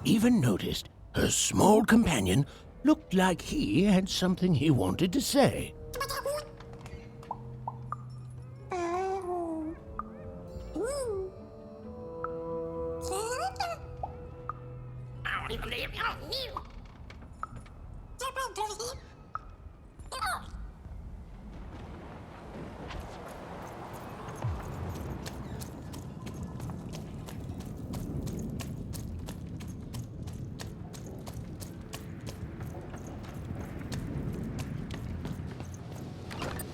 Even noticed her small companion looked like he had something he wanted to say.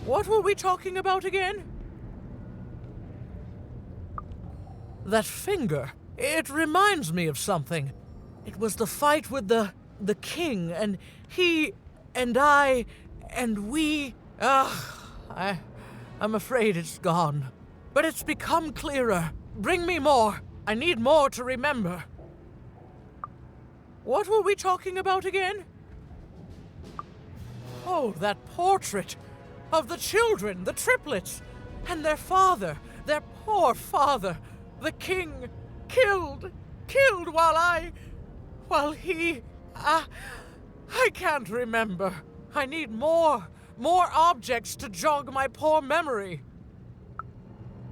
What were we talking about again? That finger. It reminds me of something. It was the fight with the king, and he, and I, and we... I'm afraid it's gone. But it's become clearer. Bring me more. I need more to remember. What were we talking about again? Oh, that portrait of the children, the triplets, and their father, their poor father, the king, killed while he... I can't remember. I need more objects to jog my poor memory.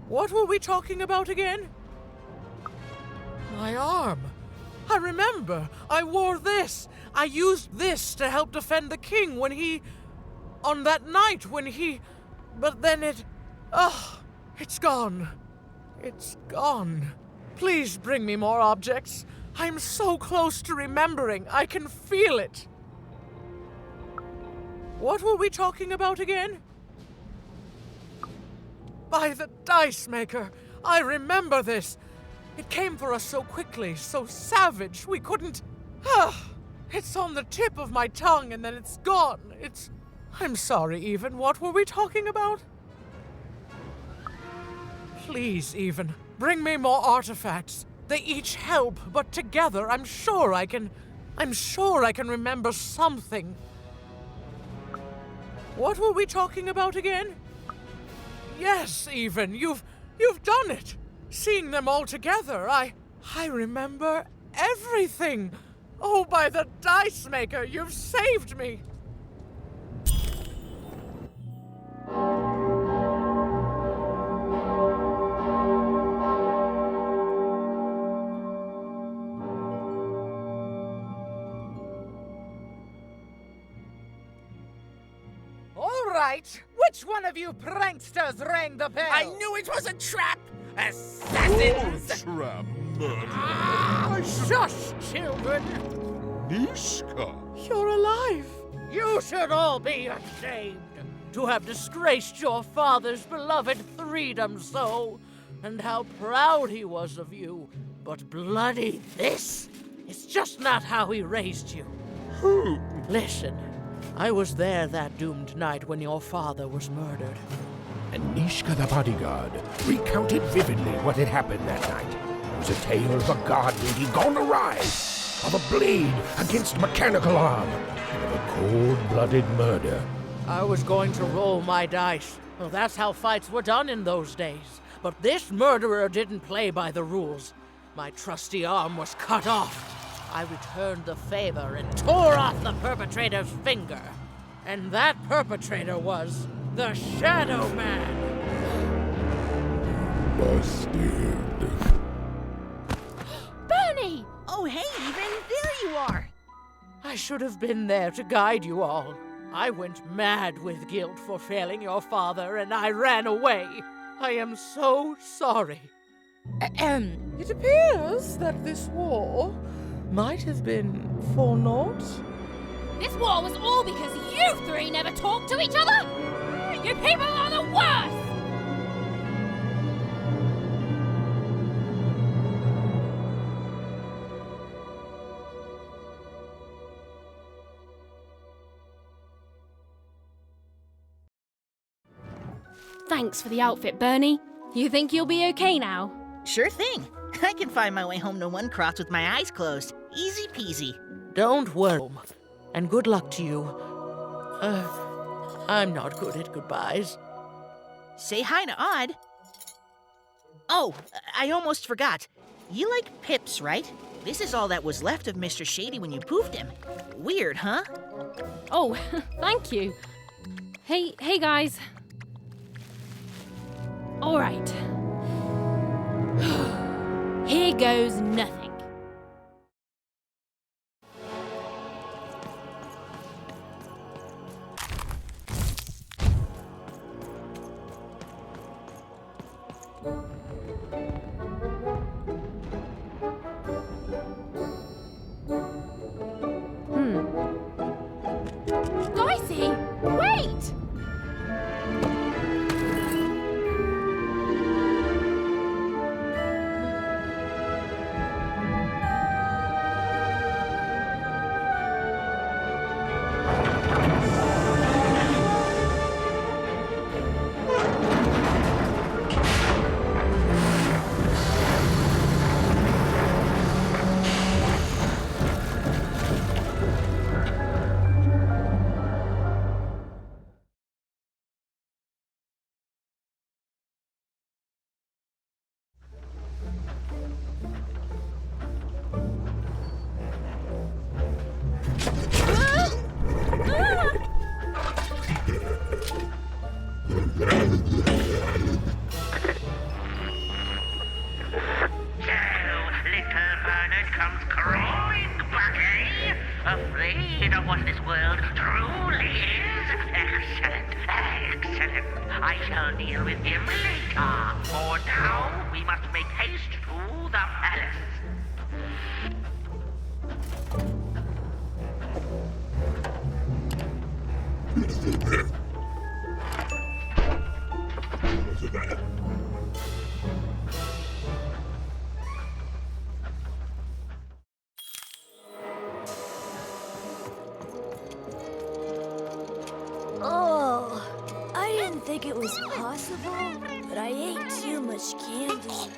What were we talking about again? My arm. I remember. I wore this. I used this to help defend the king when he... on that night when he... But then it... it's gone. It's gone. Please bring me more objects. I'm so close to remembering. I can feel it. What were we talking about again? By the dice maker. I remember this. It came for us so quickly, so savage, we couldn't... It's on the tip of my tongue and then it's gone. I'm sorry, Even. What were we talking about? Please, Even, bring me more artifacts. They each help, but together I'm sure I can remember something. What were we talking about again? Yes, Even, you've done it. Seeing them all together, I remember everything. Oh, by the dice maker, you've saved me. All right, which one of you pranksters rang the bell? I knew it was a trap! Assassins! Trap murder. Shush, children! Nishka? You're alive! You should all be ashamed to have disgraced your father's beloved freedom so, and how proud he was of you. But bloody this is just not how he raised you. Who? Listen, I was there that doomed night when your father was murdered. And Nishka the bodyguard recounted vividly what had happened that night. It was a tale of a god lady gone awry, of a blade against mechanical arm, and of a cold-blooded murder. I was going to roll my dice. Well, that's how fights were done in those days. But this murderer didn't play by the rules. My trusty arm was cut off. I returned the favor and tore off the perpetrator's finger. And that perpetrator was... the Shadow Man! Busted. Bernie! Oh, hey, Even, there you are. I should have been there to guide you all. I went mad with guilt for failing your father, and I ran away. I am so sorry. It appears that this war might have been for naught. This war was all because you three never talked to each other! You people are the worst! Thanks for the outfit, Bernie. You think you'll be okay now? Sure thing. I can find my way home to Onecroft with my eyes closed. Easy peasy. Don't worry, and good luck to you. I'm not good at goodbyes. Say hi to Odd. Oh, I almost forgot. You like pips, right? This is all that was left of Mr. Shady when you poofed him. Weird, huh? Oh, thank you. Hey guys. All right. Here goes nothing. Dicey, wait! crawling back, eh? Afraid of what this world truly is? Excellent, excellent. I shall deal with him later. For now, we must make haste to the palace. Oh, I didn't think it was possible, but I ate too much candy.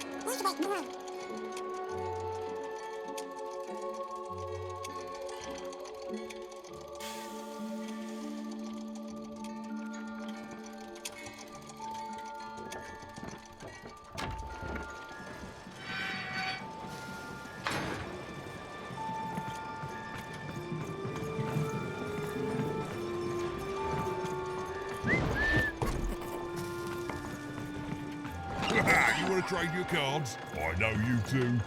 You want to trade your cards? I know you two.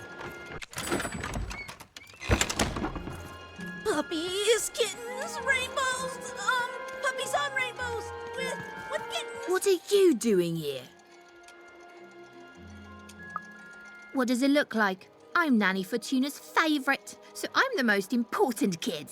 Puppies, kittens, rainbows, puppies on rainbows with kittens. What are you doing here? What does it look like? I'm Nanny Fortuna's favourite, so I'm the most important kid.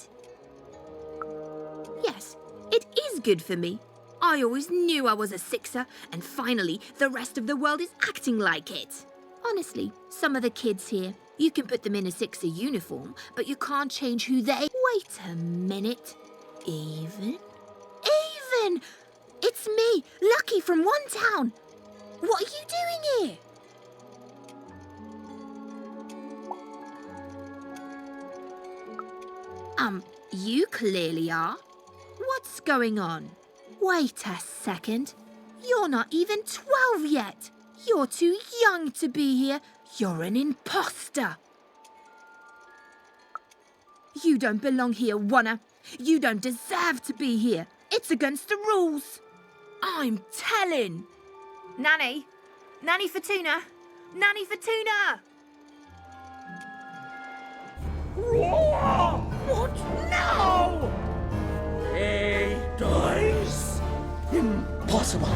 Yes, it is good for me. I always knew I was a sixer, and finally, the rest of the world is acting like it. Honestly, some of the kids here, you can put them in a sixer uniform, but you can't change who they... Wait a minute. Even? It's me, Lucky from One Town. What are you doing here? You clearly are. What's going on? Wait a second. You're not even 12 yet. You're too young to be here. You're an imposter. You don't belong here, Wanna. You don't deserve to be here. It's against the rules. I'm telling. Nanny. Nanny Fortuna. Nanny Fortuna. What now? Hey, Dice. Impossible.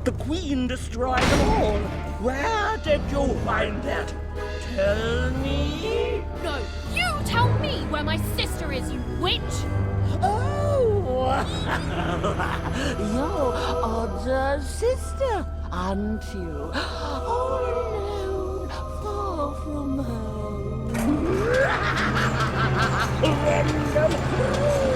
The Queen destroyed them all. Where did you find that? Tell me. No, you tell me where my sister is, you witch! Oh, your other sister, aren't you? All alone, far from home. Random rule.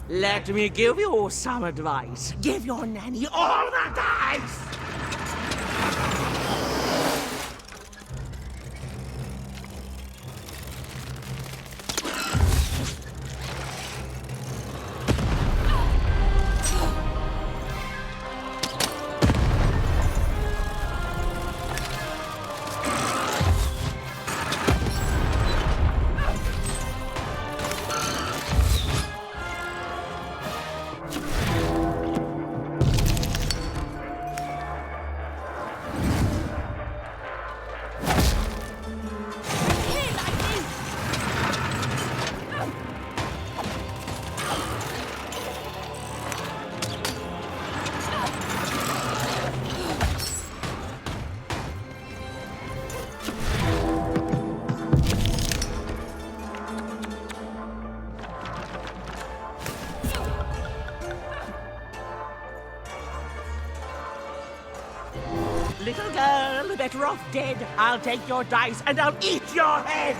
Let me give you some advice. Give your nanny all the dice! Little girl, better off dead. I'll take your dice and I'll eat your head!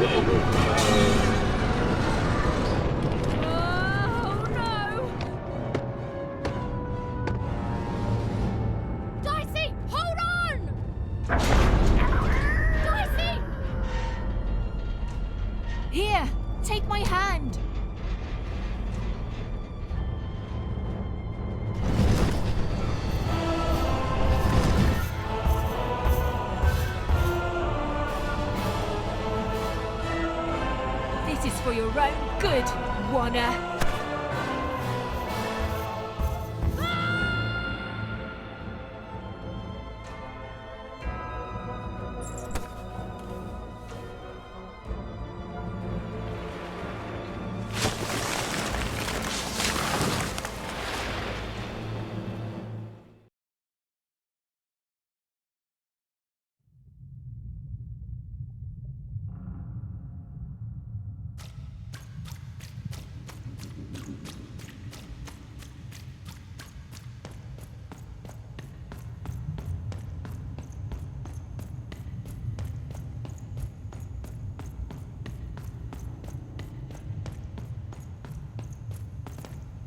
Oh no! Dicey, hold on! Dicey! Here, take my hand. This is for your own good, Warner.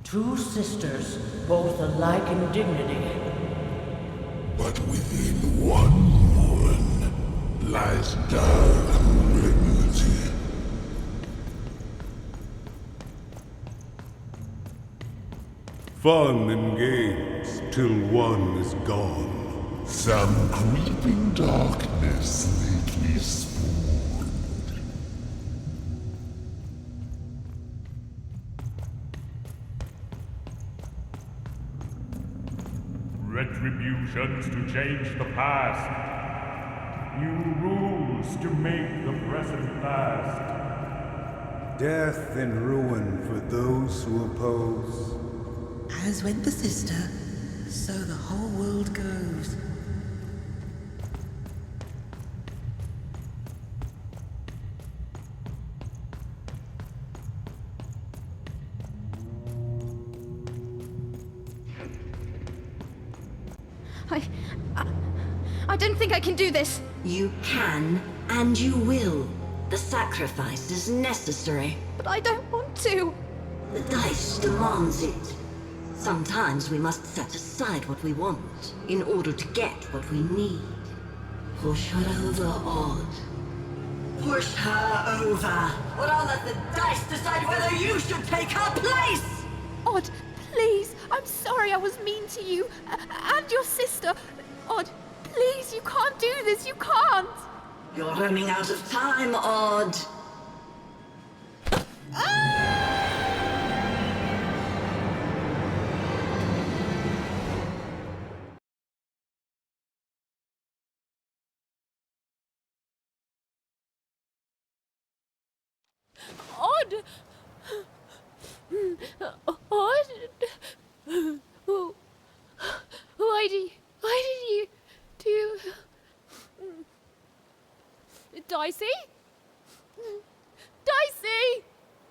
Two sisters, both alike in dignity. But within one woman lies dark malignity. Fun and games till one is gone. Some creeping darkness lately spawned. Retributions to change the past. New rules to make the present last. Death and ruin for those who oppose. As went the sister, so the whole world goes. I don't think I can do this. You can, and you will. The sacrifice is necessary. But I don't want to. The dice demands it. Sometimes we must set aside what we want in order to get what we need. Push her over, Odd. Push her over. Or I'll let the dice decide whether you should take her place! Odd, please, I'm sorry I was mean to you. And your sister. Odd, please, you can't do this, you can't! You're running out of time, Odd. Odd! Odd! Why did you do... Dicey? Dicey!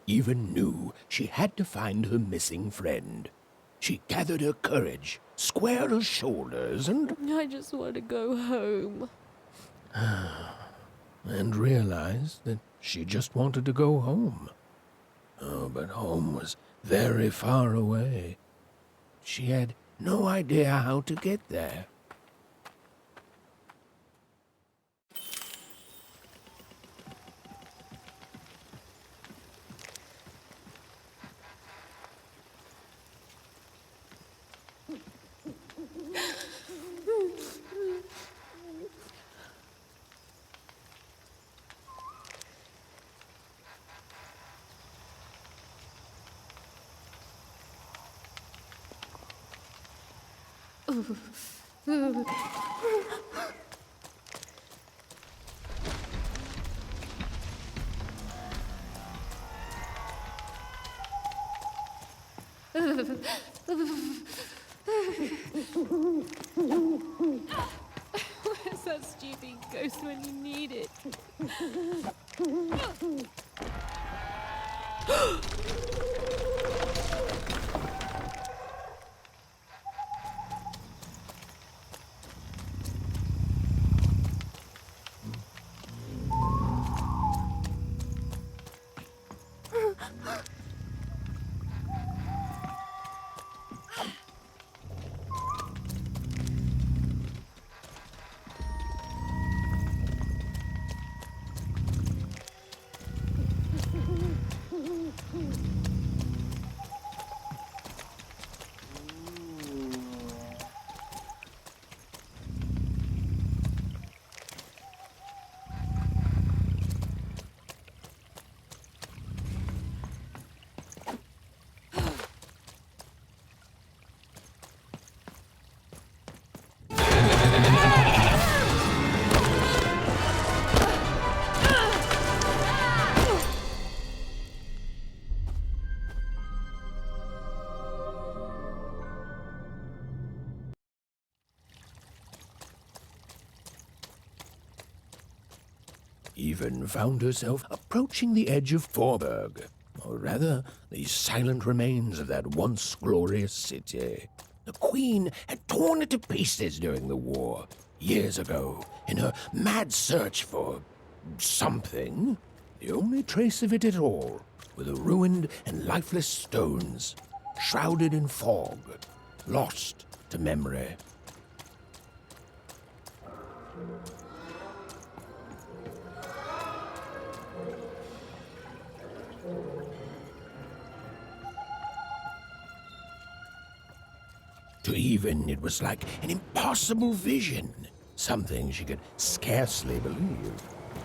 Even knew she had to find her missing friend. She gathered her courage, squared her shoulders, and I just want to go home. and realized that she just wanted to go home. Oh, but home was very far away. She had no idea how to get there. Where's that stupid ghost when you need it? Even found herself approaching the edge of Forburg, or rather, the silent remains of that once glorious city. The Queen had torn it to pieces during the war, years ago, in her mad search for something. The only trace of it at all were the ruined and lifeless stones, shrouded in fog, lost to memory. To Even, it was like an impossible vision, something she could scarcely believe.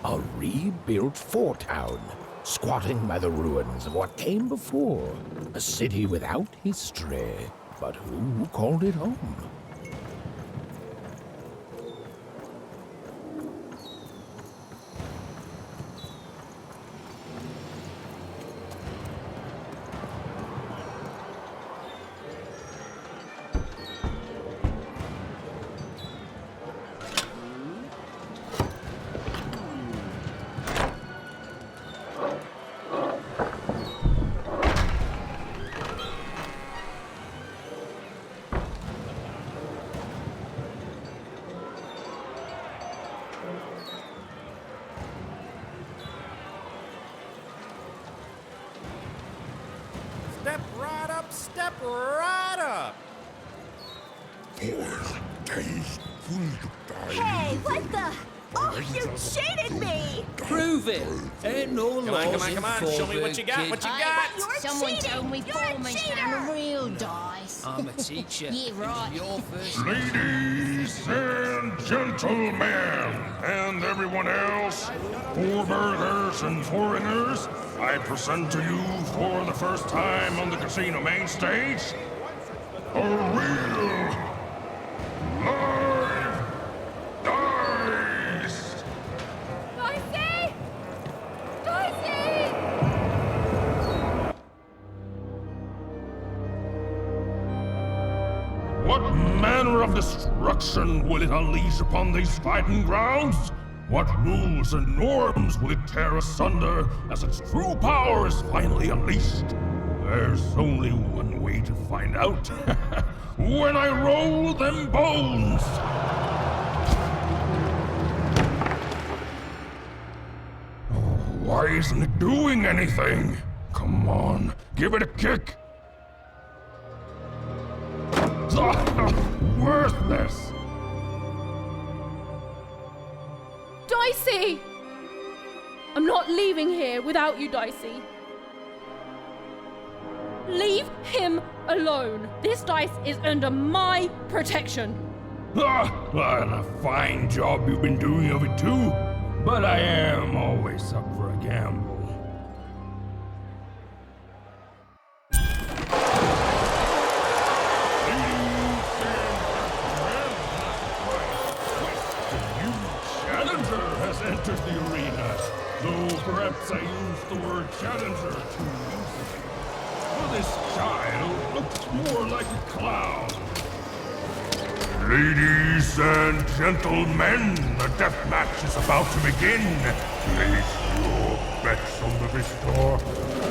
A rebuilt fort town, squatting by the ruins of what came before, a city without history, but who called it home? Step right up! Hey, what the? Oh, you cheated me! Prove it! Ain't no laws Come on, show me what you got, what you got! Someone told me Foreman's I'm a real dice. I'm a teacher. Yeah, right. Your first Ladies and gentlemen, and everyone else, Forburgers and foreigners, I present to you for the first time on the casino main stage, a real, live dice! Dicey! Dicey! What manner of destruction will it unleash upon these fighting grounds? What rules and norms will it tear asunder as its true power is finally unleashed? There's only one way to find out. When I roll them bones! Why isn't it doing anything? Come on, give it a kick! Worthless! Dicey! I'm not leaving here without you, Dicey. Leave him alone. This dice is under my protection. A fine job you've been doing of it too. But I am always up for a gamble. Entered the arena, though perhaps I used the word challenger too loosely. For this child looks more like a clown. Ladies and gentlemen, the death match is about to begin. Place your bets on the victor,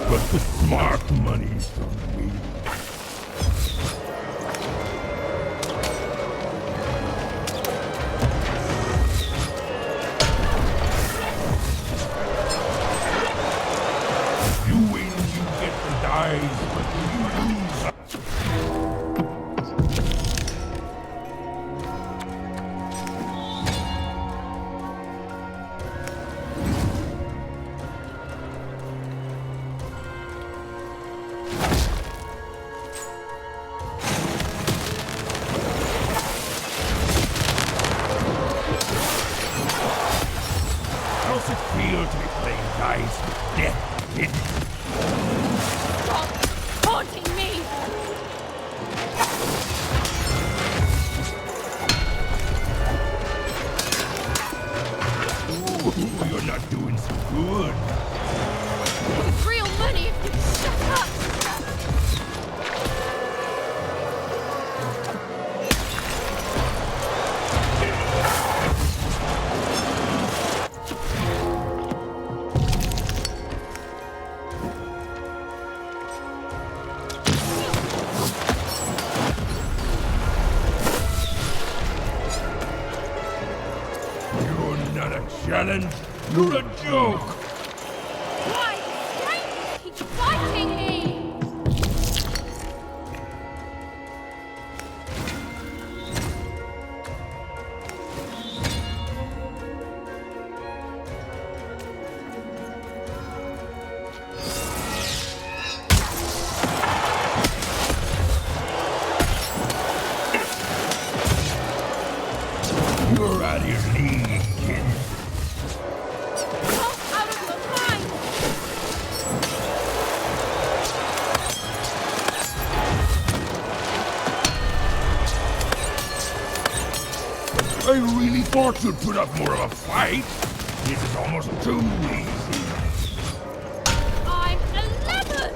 but the smart money's on me. dies, but you lose. How's it feel to be playing dice with death, kid? Stop taunting me! Ooh, you're not doing so good. It's real money if you shut up! You're not a challenge. You're a joke. Why? Why keep fighting me? You're out of your league, kid. You're out of your mind! I really thought you'd put up more of a fight. This is almost too easy. I'm 11!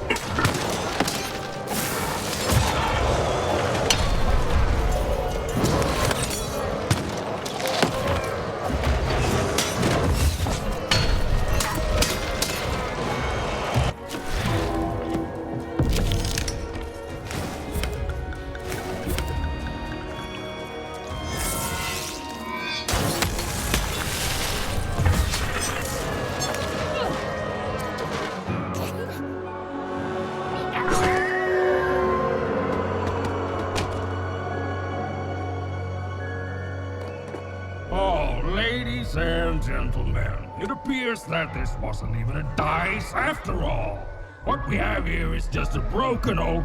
Oh, ladies and gentlemen, it appears that this wasn't even a dice after all. What we have here is just a broken old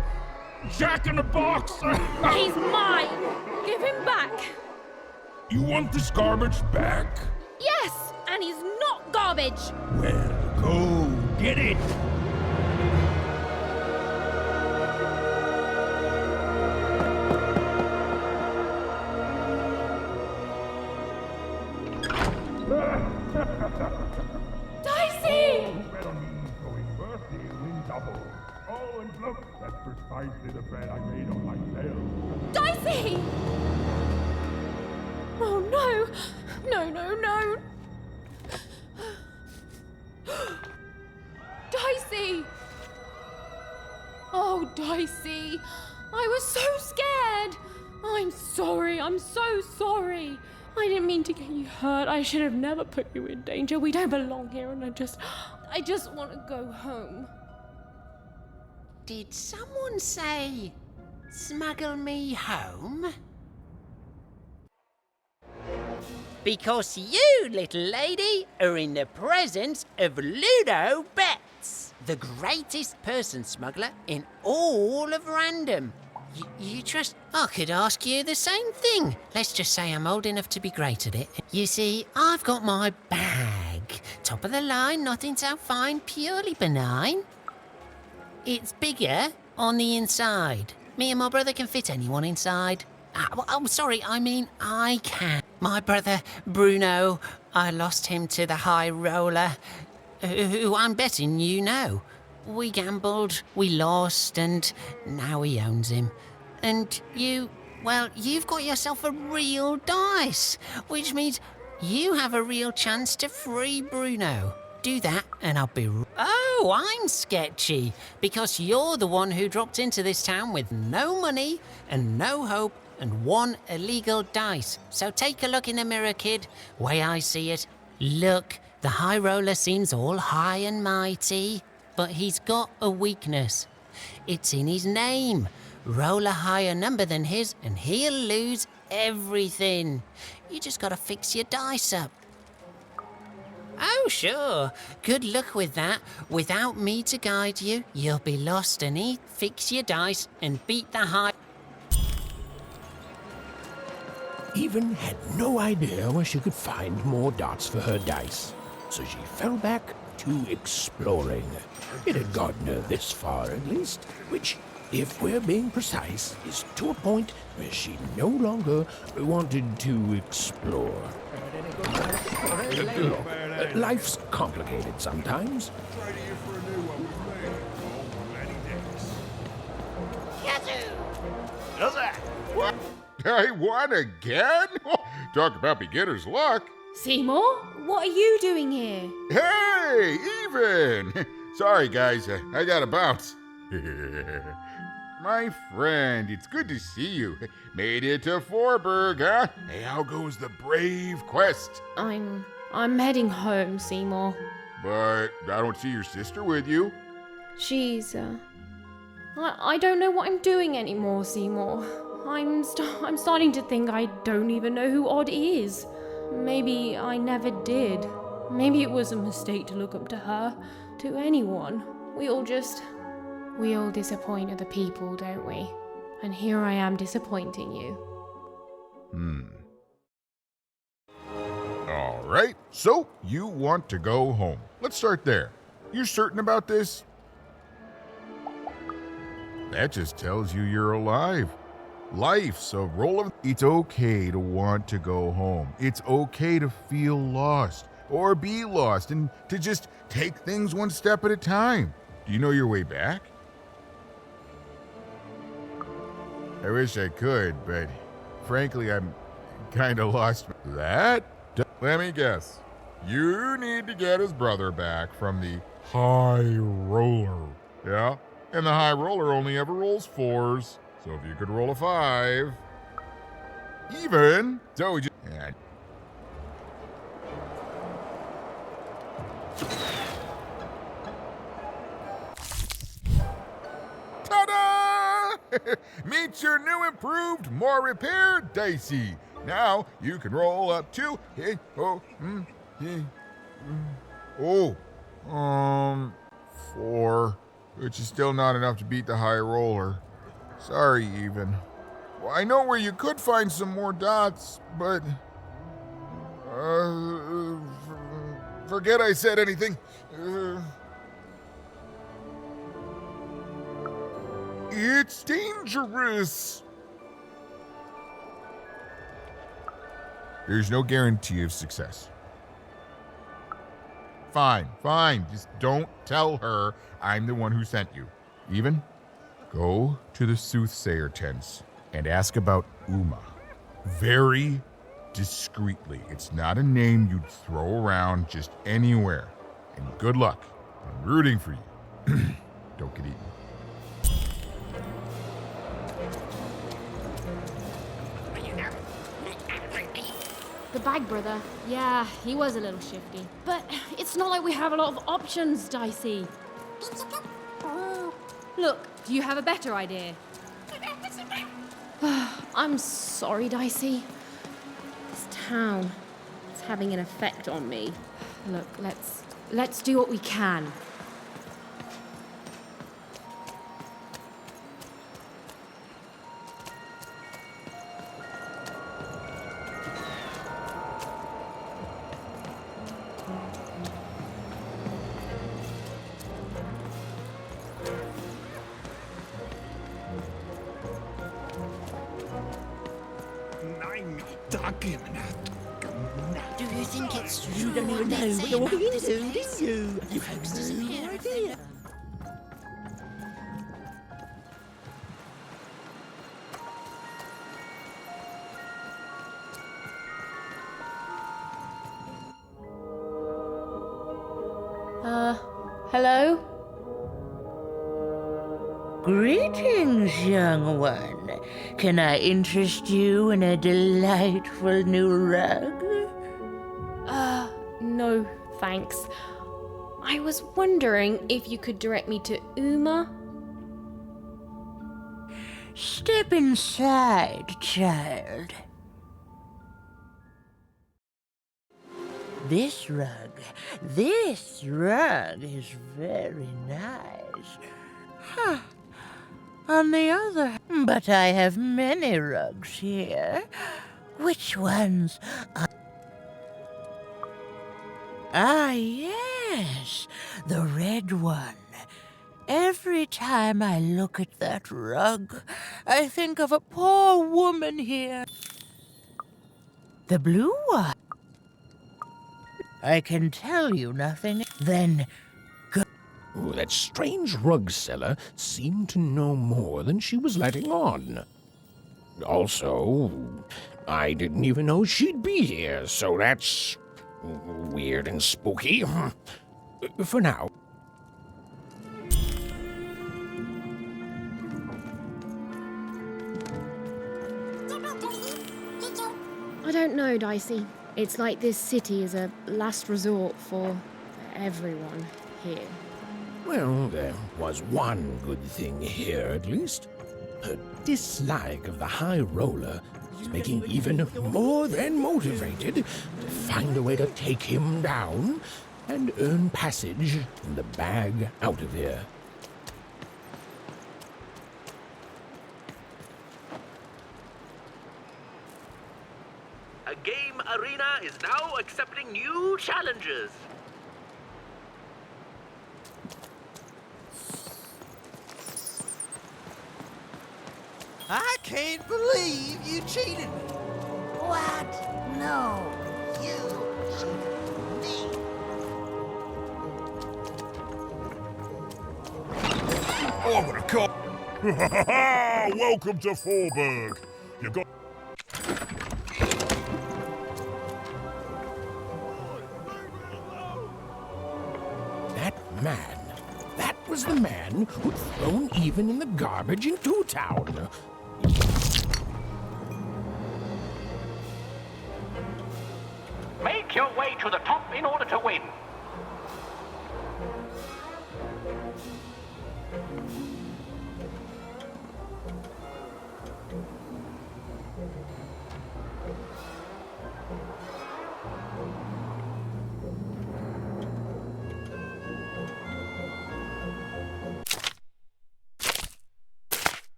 jack-in-the-box. He's mine! Give him back! You want this garbage back? Yes! And he's not garbage! Well, go get it. Dicey! Oh, and look, that's precisely the bet I made on myself. Dicey! Oh no! No, no, no! Dicey! Oh, Dicey! I was so scared! I'm sorry, I'm so sorry! I didn't mean to get you hurt. I should have never put you in danger. We don't belong here, and I just want to go home. Did someone say, smuggle me home? Because you, little lady, are in the presence of Ludo Betts, the greatest person smuggler in all of Random. You trust? I could ask you the same thing. Let's just say I'm old enough to be great at it. You see, I've got my bag. Top of the line, nothing so fine, purely benign. It's bigger on the inside. Me and my brother can fit anyone inside. I'm sorry, I mean I can. My brother, Bruno, I lost him to the High Roller, who I'm betting you know. We gambled, we lost, and now he owns him. And you, well, you've got yourself a real dice, which means you have a real chance to free Bruno. Do that, and I'll be... Oh, I'm sketchy, because you're the one who dropped into this town with no money and no hope and one illegal dice. So take a look in the mirror, kid. Way I see it. Look, the High Roller seems all high and mighty, but he's got a weakness. It's in his name. Roll a higher number than his, and he'll lose everything. You just gotta fix your dice up. Oh, sure. Good luck with that. Without me to guide you, you'll be lost and he'd fix your dice and beat the high... Even had no idea where she could find more dots for her dice, so she fell back to exploring. It had gotten her this far, at least, which, if we're being precise, is to a point where she no longer wanted to explore. Look, life's complicated sometimes. What? I won again? Talk about beginner's luck. Seymour, what are you doing here? Hey, Even! Sorry, guys, I gotta bounce. My friend, it's good to see you. Made it to Forberg, huh? Hey, how goes the brave quest? I'm heading home, Seymour. But I don't see your sister with you. She's, I don't know what I'm doing anymore, Seymour. I'm starting to think I don't even know who Odd is. Maybe I never did. Maybe it was a mistake to look up to her, to anyone. We all disappoint other people, don't we? And here I am disappointing you. All right, so you want to go home. Let's start there. You certain about this? That just tells you you're alive. Life's a roll of... It's okay to want to go home. It's okay to feel lost or be lost and to just take things one step at a time. Do you know your way back? I wish I could, but frankly, I'm kind of lost. That? Let me guess. You need to get his brother back from the High Roller. Yeah? And the High Roller only ever rolls 4s. So if you could roll a 5. Even. So we just... Yeah. Ta-da! Meet your new improved, more repaired Dicey. Now you can roll up to... 4. Which is still not enough to beat the High Roller. Sorry, Even. Well, I know where you could find some more dots, but... forget I said anything. It's dangerous. There's no guarantee of success. Fine. Just don't tell her I'm the one who sent you. Even? Go to the soothsayer tents and ask about Uma. Very discreetly. It's not a name you'd throw around just anywhere. And good luck. I'm rooting for you. Don't get eaten. The bag brother, yeah, he was a little shifty. But it's not like we have a lot of options, Dicey. Look, do you have a better idea? I'm sorry, Dicey. This town is having an effect on me. Look, let's do what we can. Do you think it's true? You don't even know what you're walking into, do you? You folks disappear. No idea. Hello? Greetings, young one. Can I interest you in a delightful new rug? No, thanks. I was wondering if you could direct me to Uma. Step inside, child. This rug is very nice. Huh. On the other, but I have many rugs here. Which ones are... Ah, yes, the red one. Every time I look at that rug, I think of a poor woman here. The blue one. I can tell you nothing. Then go. Oh, that strange rug seller seemed to know more than she was letting on. Also, I didn't even know she'd be here, so that's weird and spooky. For now. I don't know, Dicey. It's like this city is a last resort for everyone here. Well, there was one good thing here, at least. Her dislike of the High Roller is making even more than motivated to find a way to take him down and earn passage in the bag out of here. A game arena is now accepting new challenges. I can't believe you cheated me. What? No, you cheated me. Oh, I'm gonna call. Welcome to Forberg. You got. Man, that was the man who'd thrown even in the garbage in Two Town. Make your way to the top in order to win.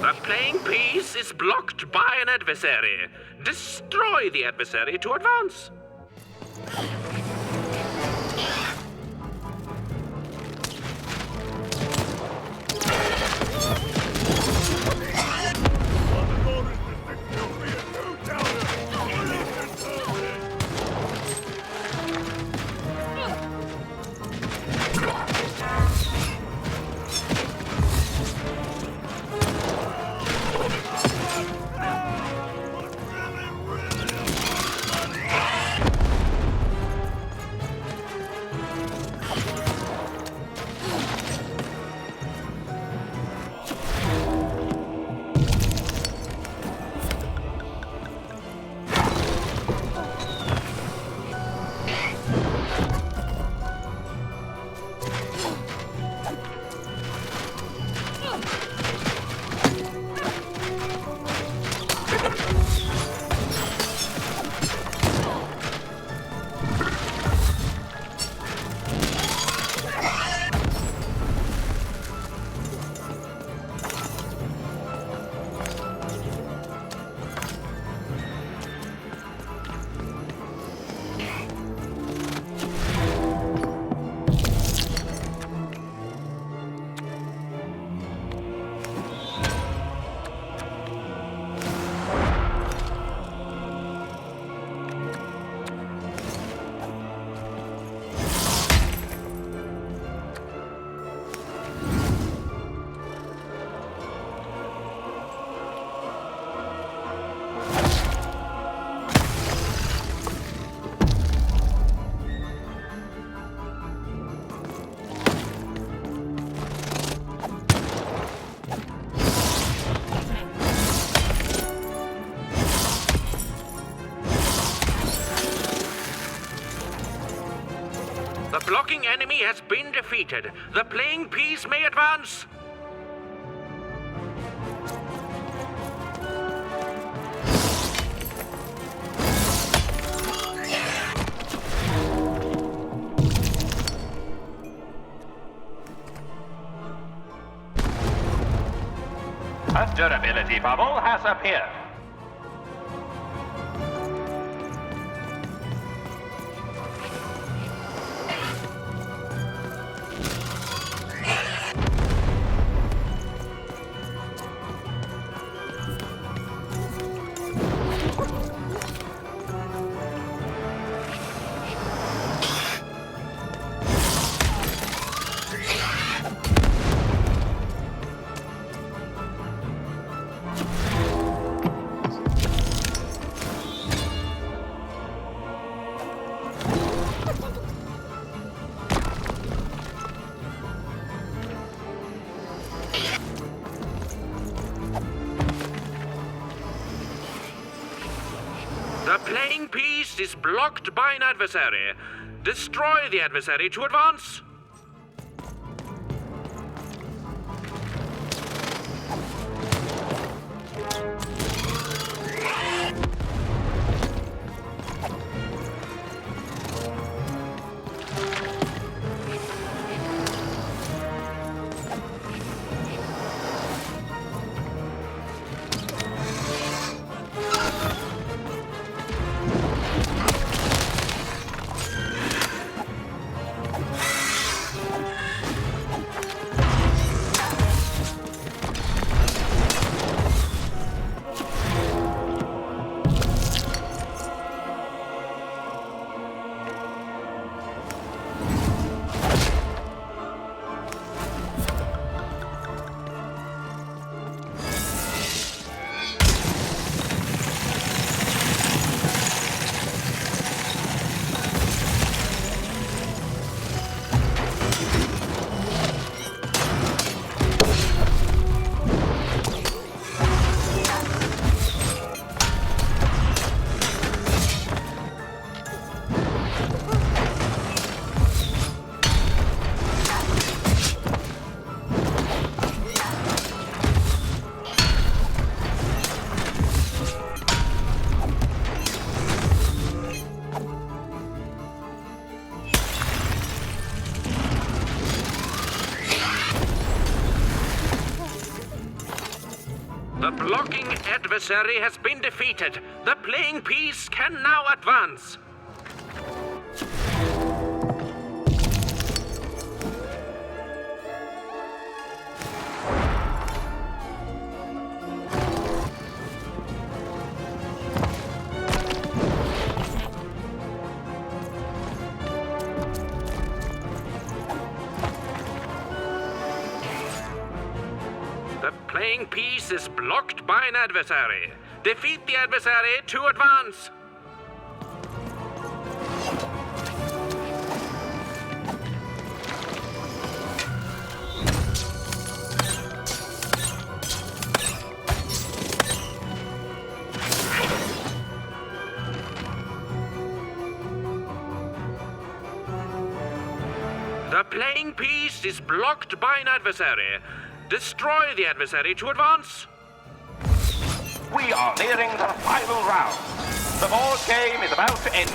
The playing piece is blocked by an adversary. Destroy the adversary to advance. The blocking enemy has been defeated. The playing piece may advance. A durability bubble has appeared. The playing piece is blocked by an adversary. Destroy the adversary to advance. The blocking adversary has been defeated. The playing piece can now advance. The playing piece is blocked by an adversary. Defeat the adversary to advance. The playing piece is blocked by an adversary. Destroy the adversary to advance. We are nearing the final round. The board game is about to end.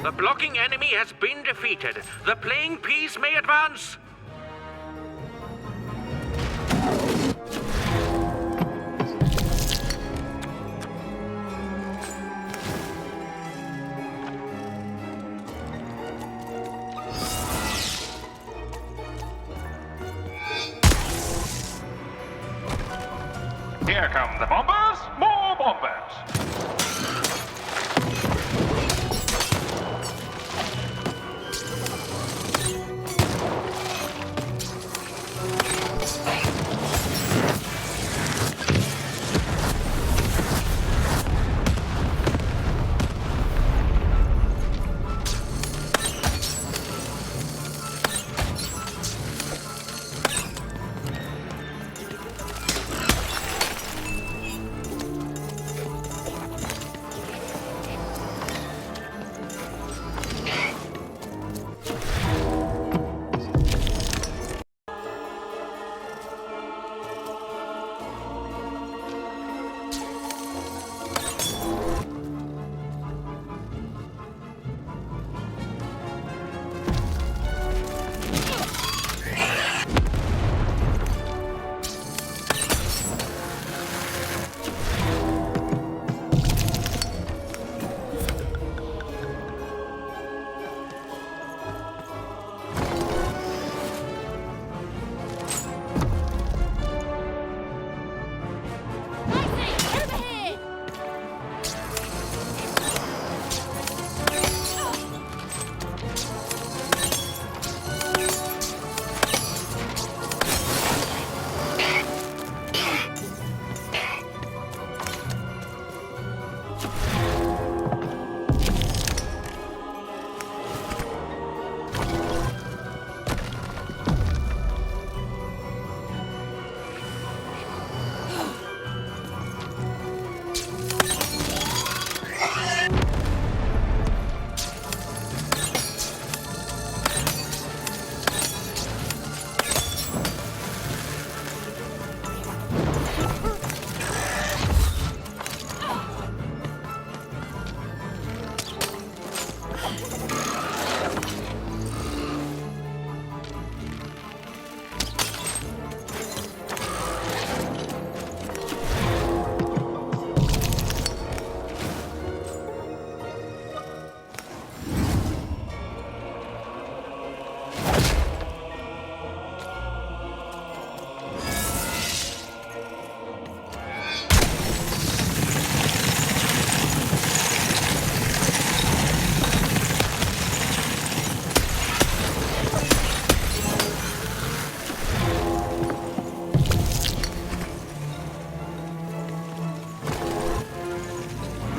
The blocking enemy has been defeated. The playing piece may advance. Here come the bombers. More bombers.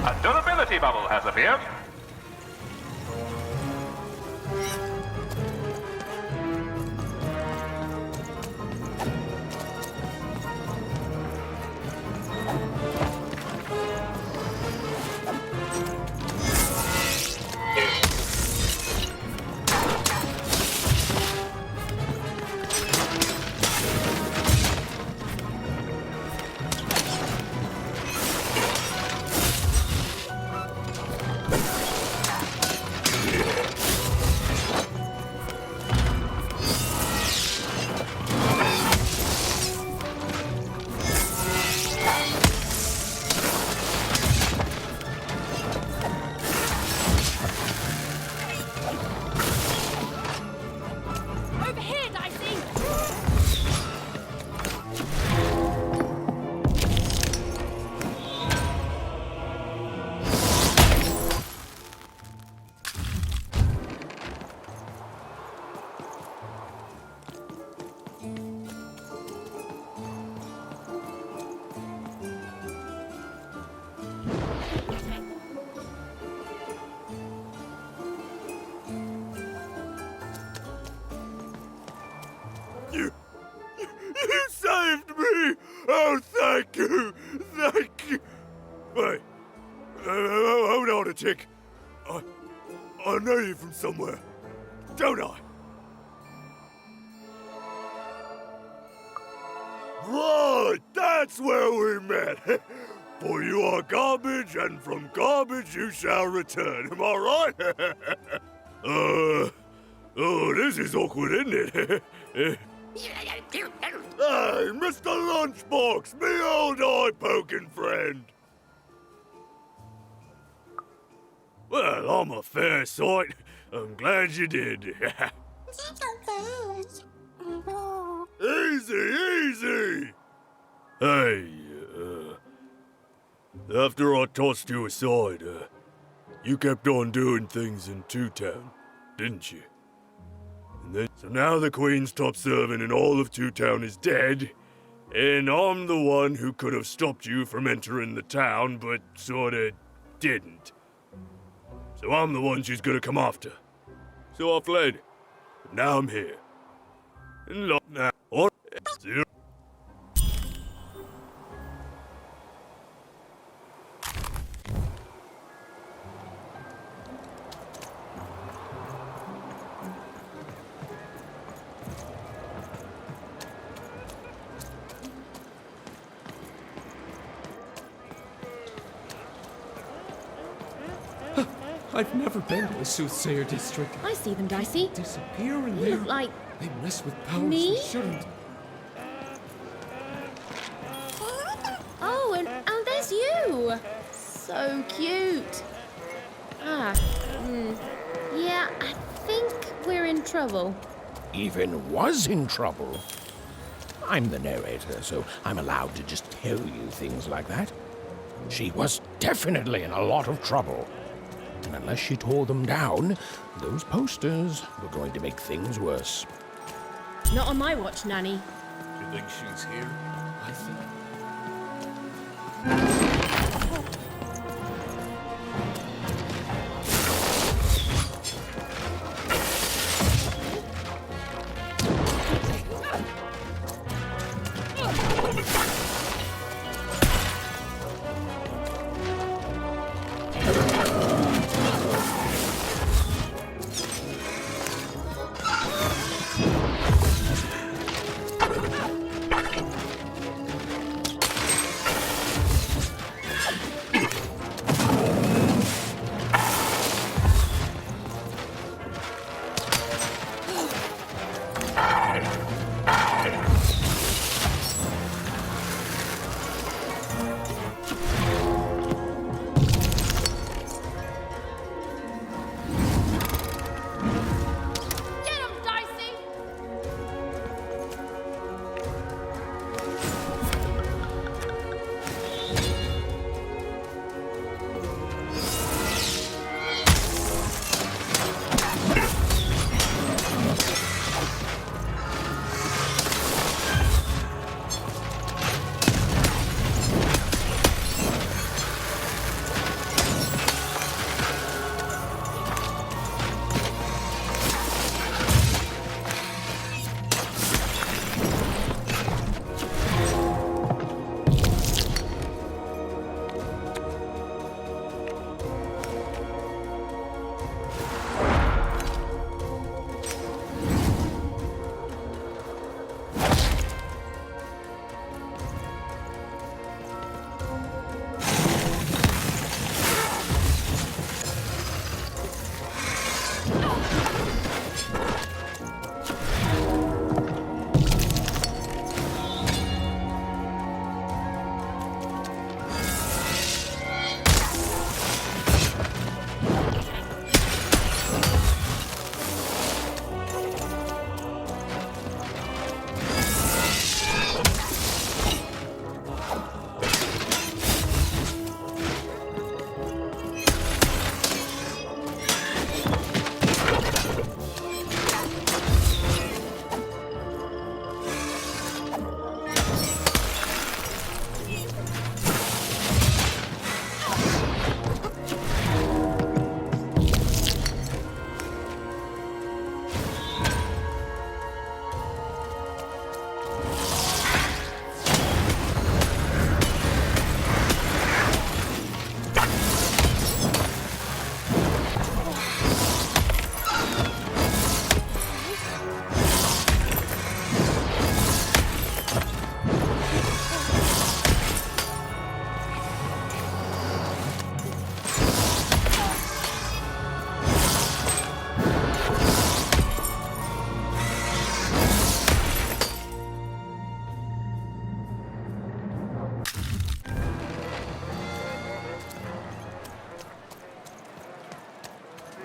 A durability bubble has appeared. Over here, Dicey! You saved me! Oh, thank you! Thank you! Wait, hold on a tick. I know you from somewhere, don't I? Right, that's where we met. For you are garbage, and from garbage you shall return. Am I right? Oh, this is awkward, isn't it? Hey, Mr. Lunchbox, me old eye-poking friend. Well, I'm a fair sight. I'm glad you did. Easy, easy. Hey, After I tossed you aside, you kept on doing things in Two Town, didn't you? And then, so now the Queen's top servant in all of Two Town is dead, and I'm the one who could have stopped you from entering the town, but sorta didn't. So I'm the one she's gonna come after. So I fled. But now I'm here. And now, or zero. I've never been to the Soothsayer District. I see them, Dicey. Disappear in You there. look like... They mess with powers Me? they shouldn't. Oh, and there's you. So cute. Yeah, I think we're in trouble. Even was in trouble. I'm the narrator, so I'm allowed to just tell you things like that. She was definitely in a lot of trouble. And unless she tore them down, those posters were going to make things worse. Not on my watch, Nanny. Do you think she's here? I think.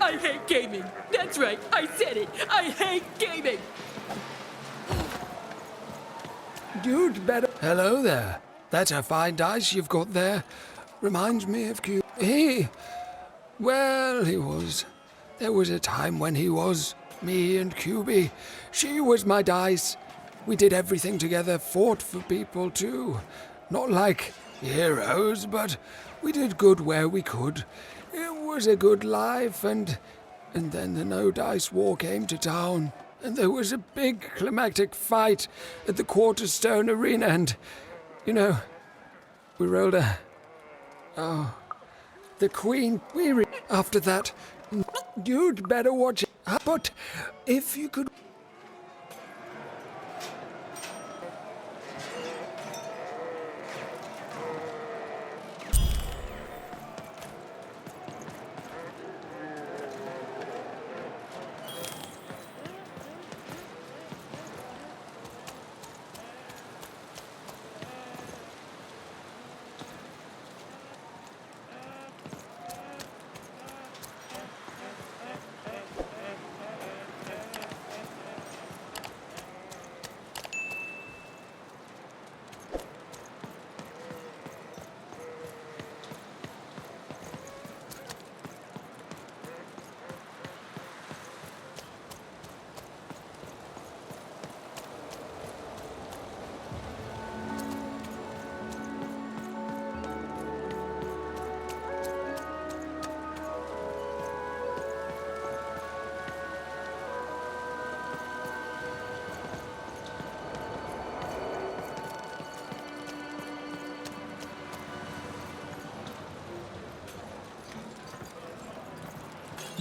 I hate gaming. That's right, I said it. I hate gaming. You'd better... Hello there. That's a fine dice you've got there. reminds me of Q. There was a time when he was me and QB. She was my dice. We did everything together, fought for people too. Not like heroes, but we did good where we could. It was a good life, and then the No Dice War came to town, and there was a big climactic fight at the Quarterstone Arena, and, we rolled the Queen. After that, you'd better watch it. But if you could...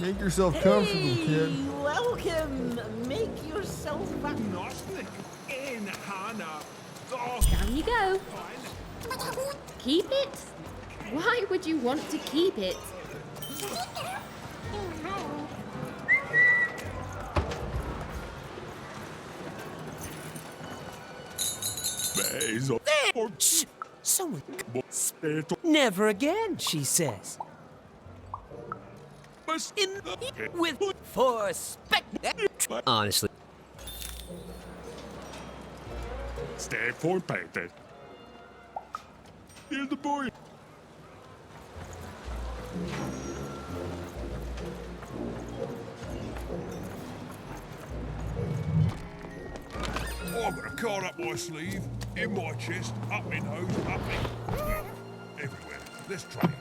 Make yourself comfortable, kid. Welcome. Make yourself Down you go. Keep it? Why would you want to keep it? Shh! Someone... Never again, she says. With for honestly. Stay for painted. Here's the boy. I've got a card up my sleeve, in my chest, up my nose, up me. Everywhere. Let's try it.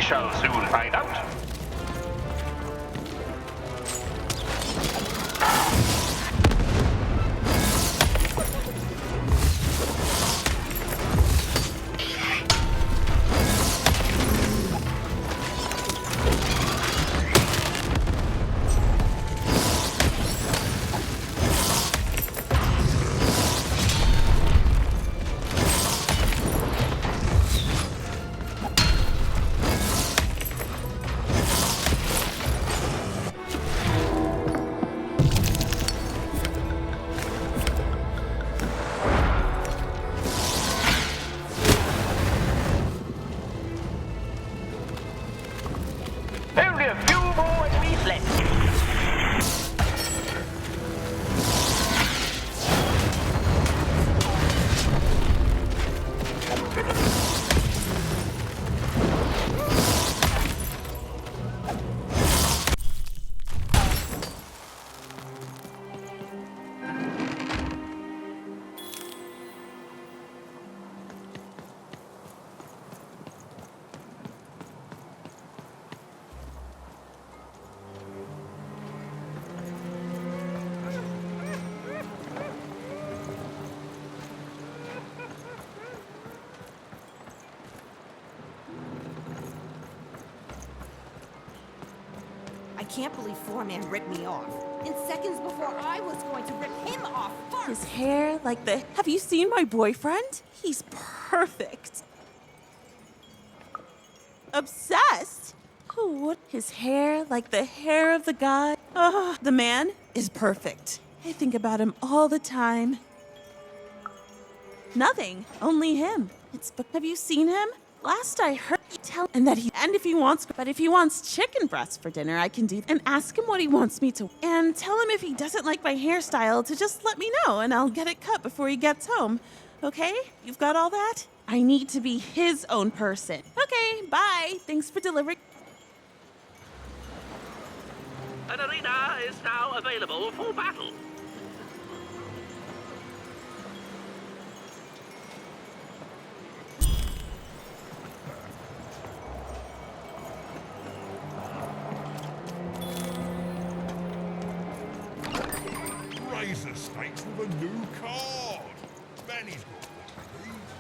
shall soon find out. Only a few more enemies left. I can't believe Foreman ripped me off. In seconds before I was going to rip him off first. His hair like the... Have you seen my boyfriend? He's perfect. Obsessed? Oh, what? His hair like the hair of the god. Oh, the man is perfect. I think about him all the time. Nothing, only him. Have you seen him? Last I heard, if he wants chicken breast for dinner, I can do and ask him what he wants me to, and tell him if he doesn't like my hairstyle to just let me know and I'll get it cut before he gets home. Okay? You've got all that? I need to be his own person. Okay, bye. Thanks for delivering. An arena is now available for battle. Raise the stakes with a new card. Manny's got what he needs.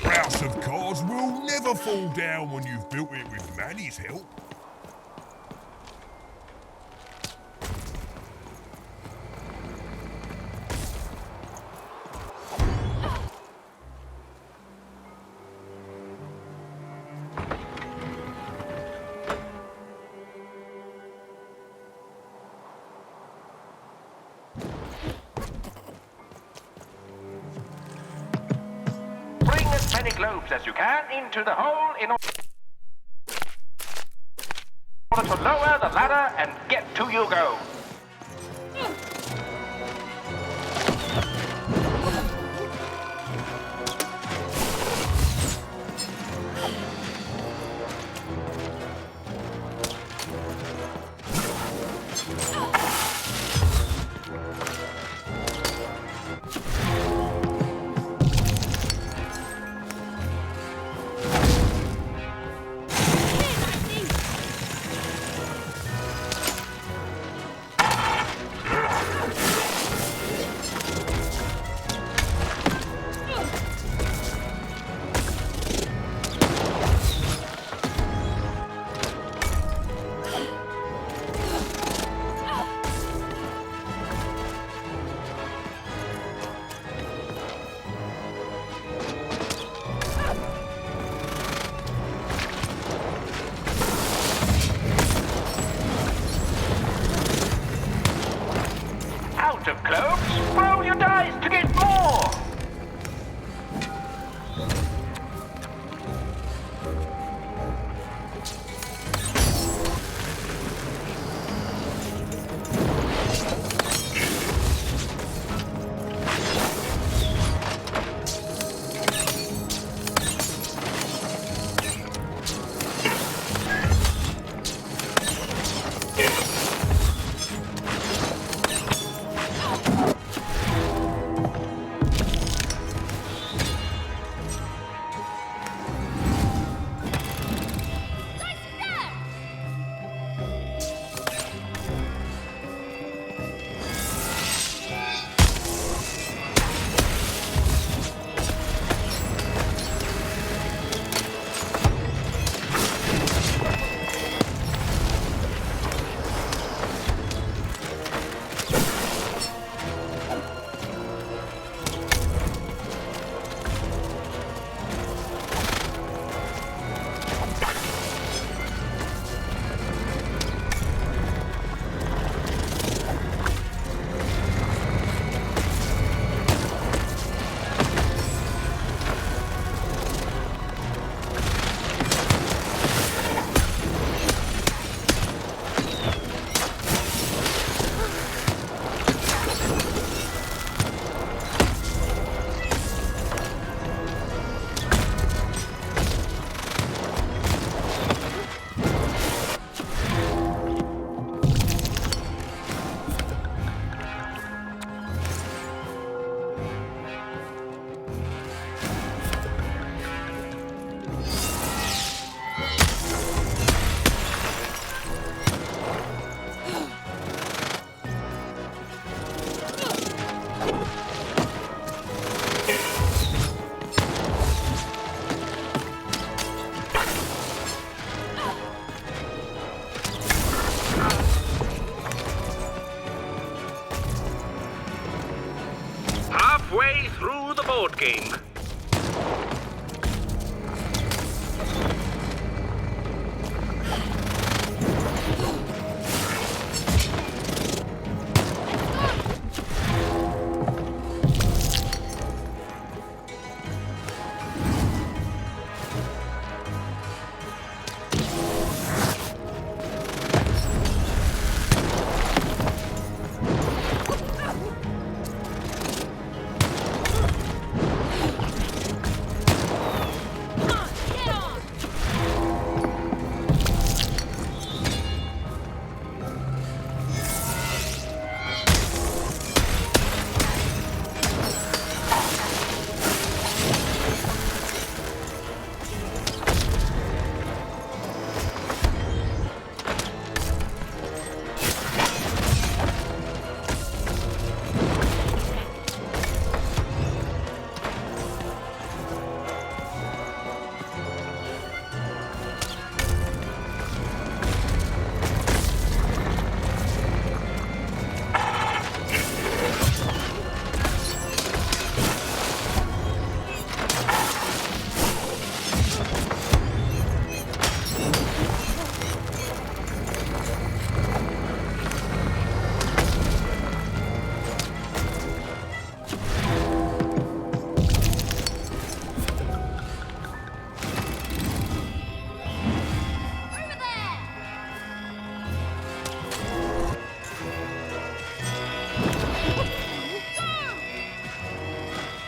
House of Cards will never fall down when you've built it with Manny's help. Bring as many globes as you can into the hole in order to lower the ladder and get to your goal. game.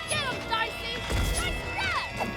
Get him, Dicey! Nice catch!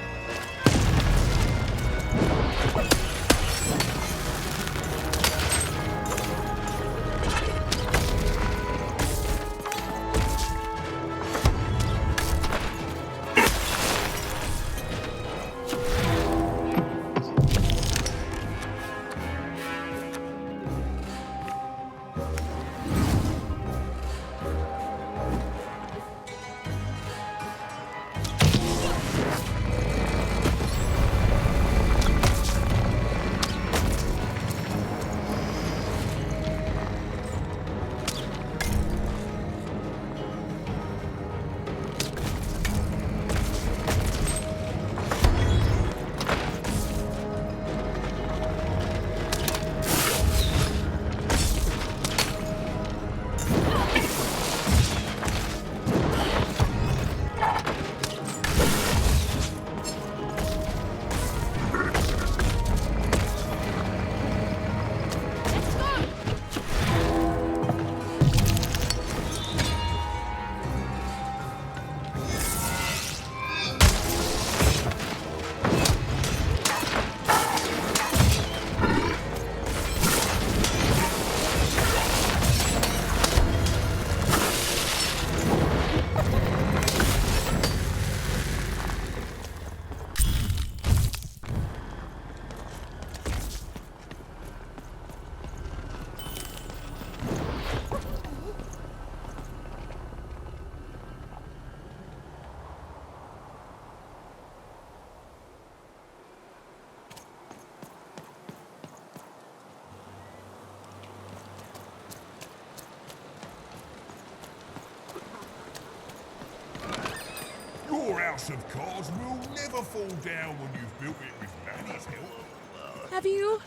Your house of cards will never fall down when you've built it with Manny's help. Have you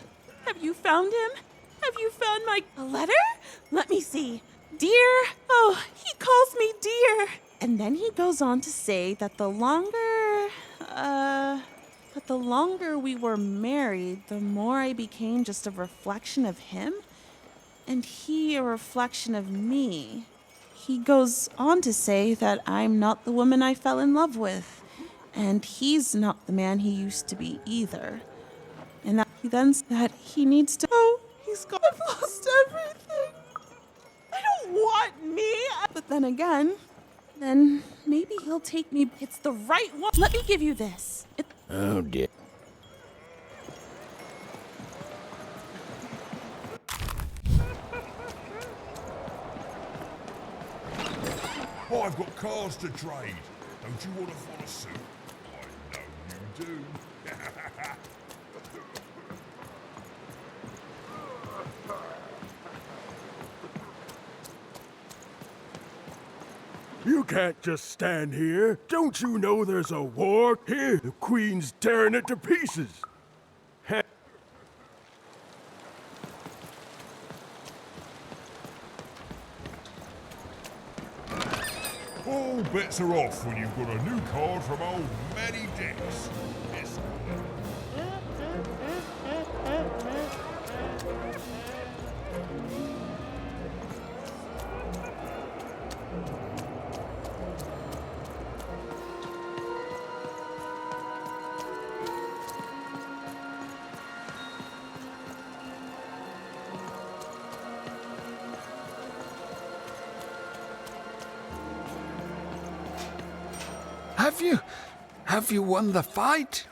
found him? Have you found a letter? Let me see. Dear, oh, he calls me dear. And then he goes on to say that the longer we were married, the more I became just a reflection of him, and he a reflection of me. He goes on to say that I'm not the woman I fell in love with, and he's not the man he used to be either. And that he then said that he needs to. Oh, he's gone. I've lost everything. I don't want me. But then again, then maybe he'll take me. It's the right one. Let me give you this. Oh dear. I've got cars to trade. Don't you want to follow suit? I know you do. You can't just stand here. Don't you know there's a war here? The Queen's tearing it to pieces. All bets are off when you've got a new card from old Matty Dix. Yes. Have you won the fight?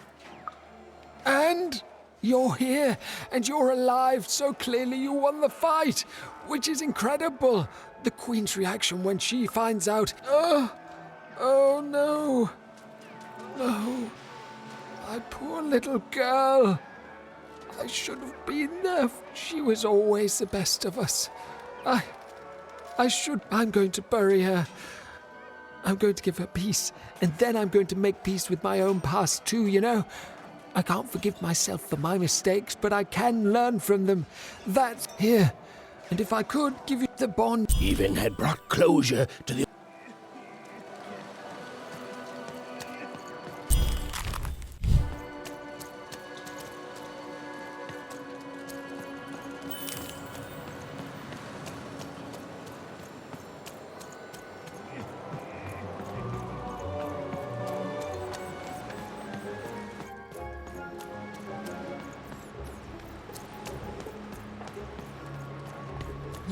And you're here, and you're alive, so clearly you won the fight, which is incredible. The Queen's reaction when she finds out, oh no, my poor little girl. I should have been there. She was always the best of us. I'm going to bury her. I'm going to give her peace, and then I'm going to make peace with my own past too, you know? I can't forgive myself for my mistakes, but I can learn from them. That's here. And if I could give you the bond... Even had brought closure to the...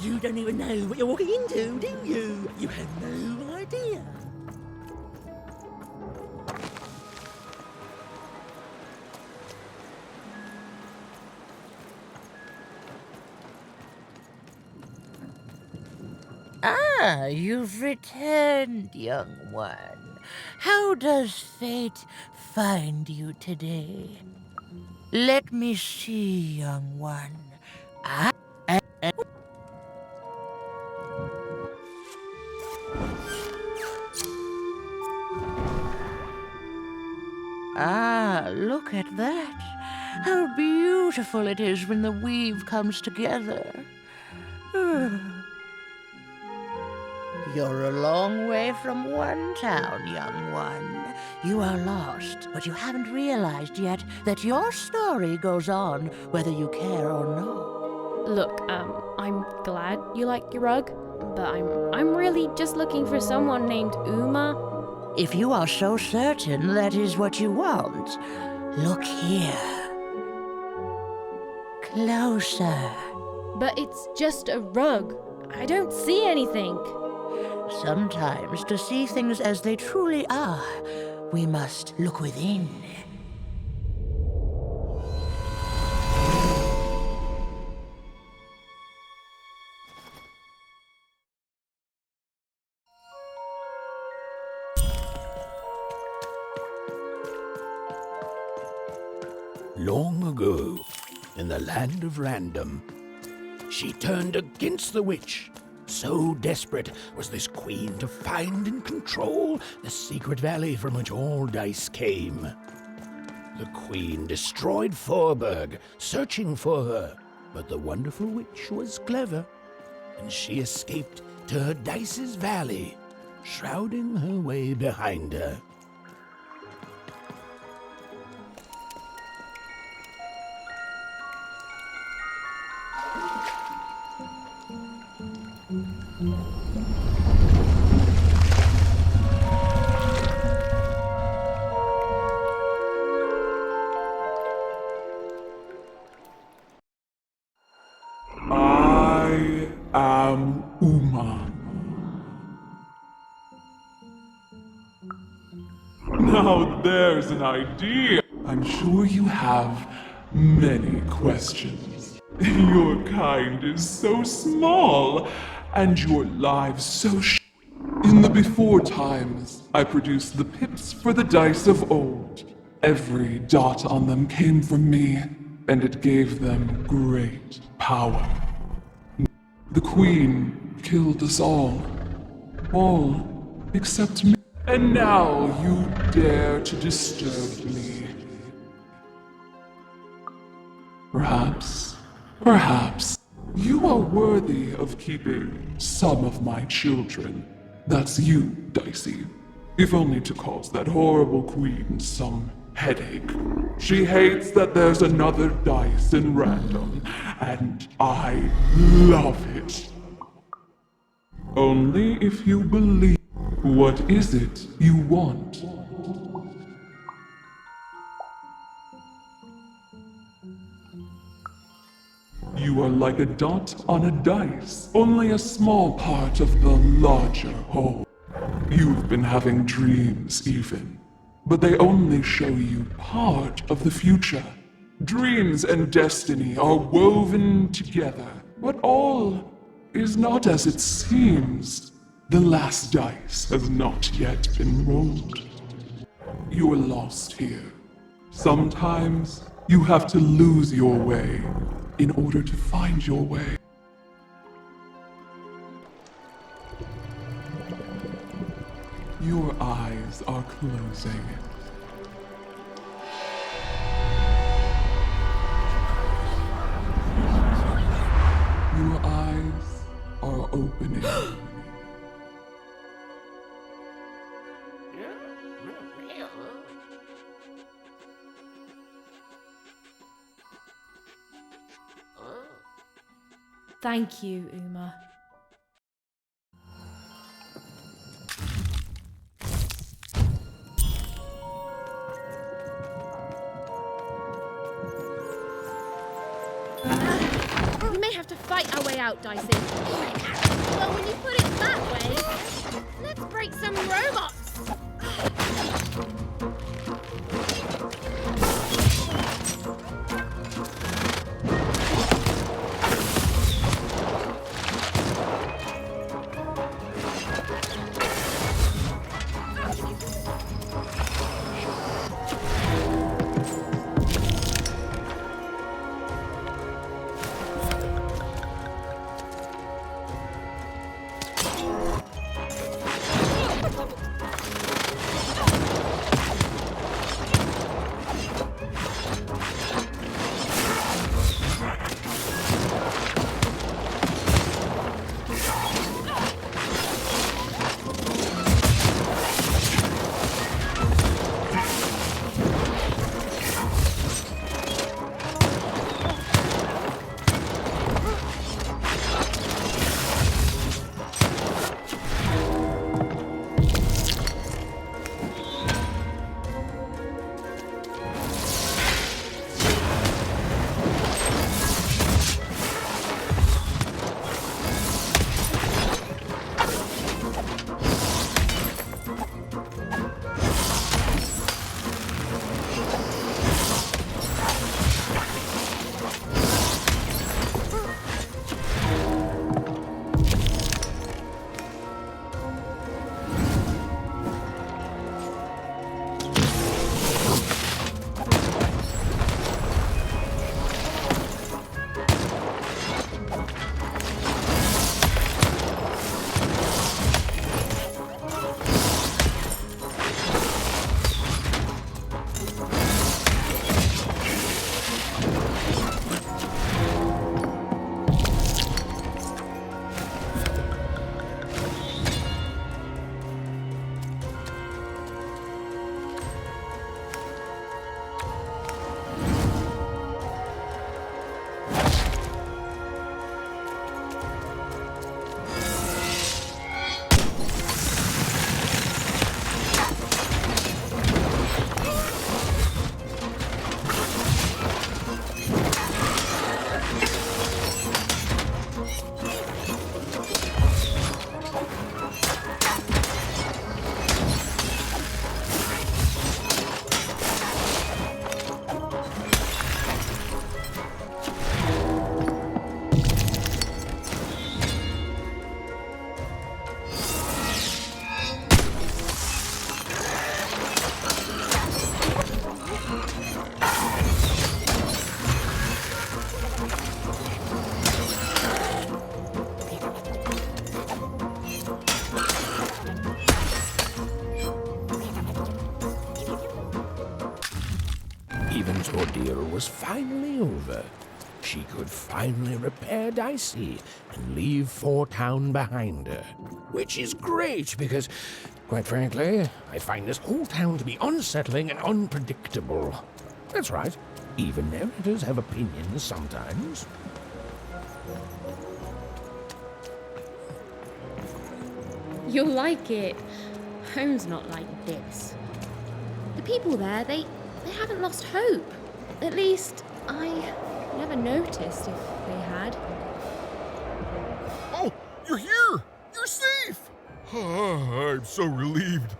You don't even know what you're walking into, do you? You have no idea. Ah, you've returned, young one. How does fate find you today? Let me see, young one. Ah, look at that. How beautiful it is when the weave comes together. You're a long way from one town, young one. You are lost, but you haven't realized yet that your story goes on whether you care or not. Look, I'm glad you like your rug, but I'm really just looking for someone named Uma. If you are so certain that is what you want, look here. Closer. But it's just a rug. I don't see anything. Sometimes, to see things as they truly are, we must look within. Long ago, in the land of Random, she turned against the witch. So desperate was this queen to find and control the secret valley from which all dice came. The queen destroyed Forberg, searching for her, but the wonderful witch was clever, and she escaped to her dice's valley, shrouding her way behind her. I am Uma. Now there's an idea. I'm sure you have many questions. Your kind is so small, and your lives so In the before times, I produced the pips for the dice of old. Every dot on them came from me, and it gave them great power. The Queen killed us all except me. And now you dare to disturb me. Perhaps, you are worthy of keeping some of my children. That's you, Dicey. If only to cause that horrible queen some headache. She hates that there's another dice in random, and I love it. Only if you believe. What is it you want? You are like a dot on a dice, only a small part of the larger whole. You've been having dreams even, but they only show you part of the future. Dreams and destiny are woven together, but all is not as it seems. The last dice has not yet been rolled. You are lost here. Sometimes you have to lose your way in order to find your way. Your eyes are closing. Your eyes are opening. Thank you, Uma. We may have to fight our way out, Dicey. Well, when you put it that way, let's break some robots. she could finally repair Dicey and leave Four Town behind her. Which is great because, quite frankly, I find this whole town to be unsettling and unpredictable. That's right, even narrators have opinions sometimes. You'll like it. Home's not like this. The people there, they haven't lost hope. At least, I never noticed if they had. Oh, you're here! You're safe! I'm so relieved.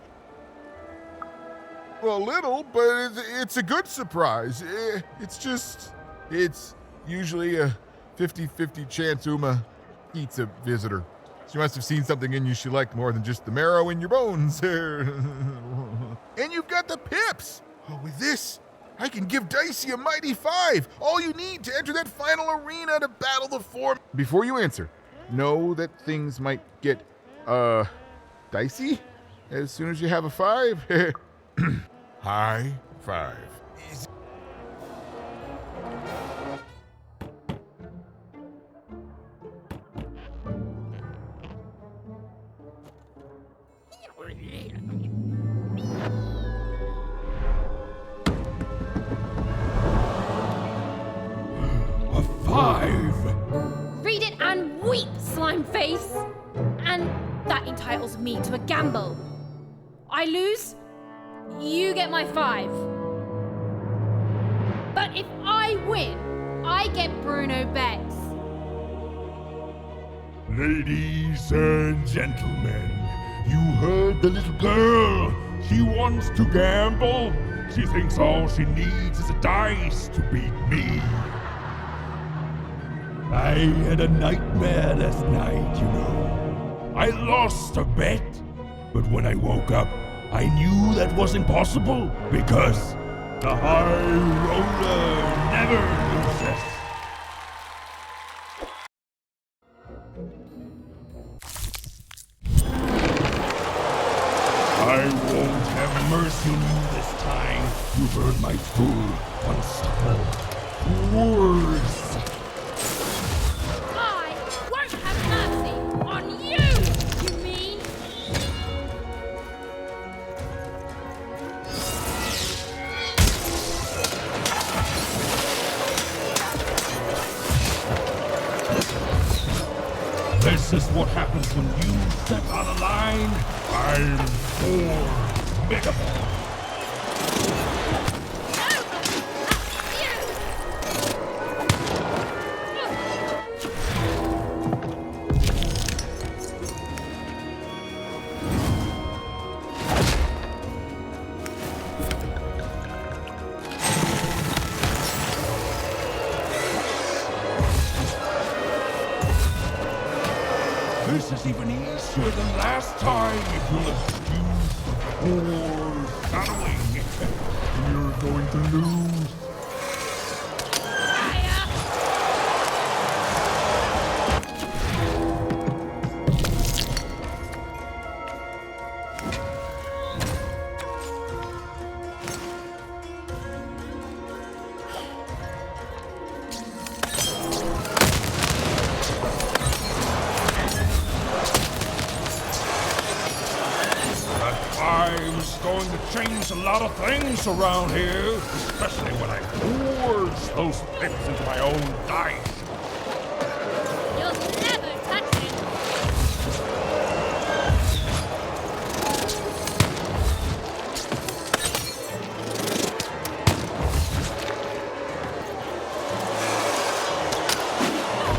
Well, a little, but it's a good surprise. It's usually a 50-50 chance Uma eats a visitor. She must have seen something in you she liked more than just the marrow in your bones. And you've got the pips! Oh, with this, I can give Dicey a mighty 5. All you need to enter that final arena to battle the four. Before you answer, know that things might get, dicey as soon as you have a 5. High 5. A 5! Read it and weep, slime face! And that entitles me to a gamble. I lose, you get my 5. But if I win, I get Bruno Betts. Ladies and gentlemen, you heard the little girl. She wants to gamble. She thinks all she needs is a dice to beat me. I had a nightmare last night, you know. I lost a bet, but when I woke up, I knew that wasn't possible because the high roller never loses. I won't have mercy on you this time. You heard my full, unstoppable words. I won't have mercy on you, you mean? This is what happens when you step out of line. I'm for Megaball. This is even easier than last time, if you'll excuse the foreshadowing. You're going to lose. Time's going to change a lot of things around here, especially when I forge those pips into my own dice. You'll never touch it.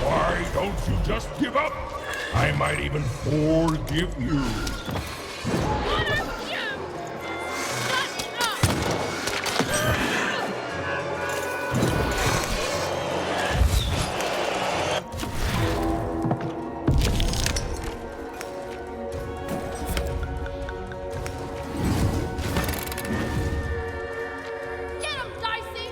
Why don't you just give up? I might even forgive you. Get him, Dicey!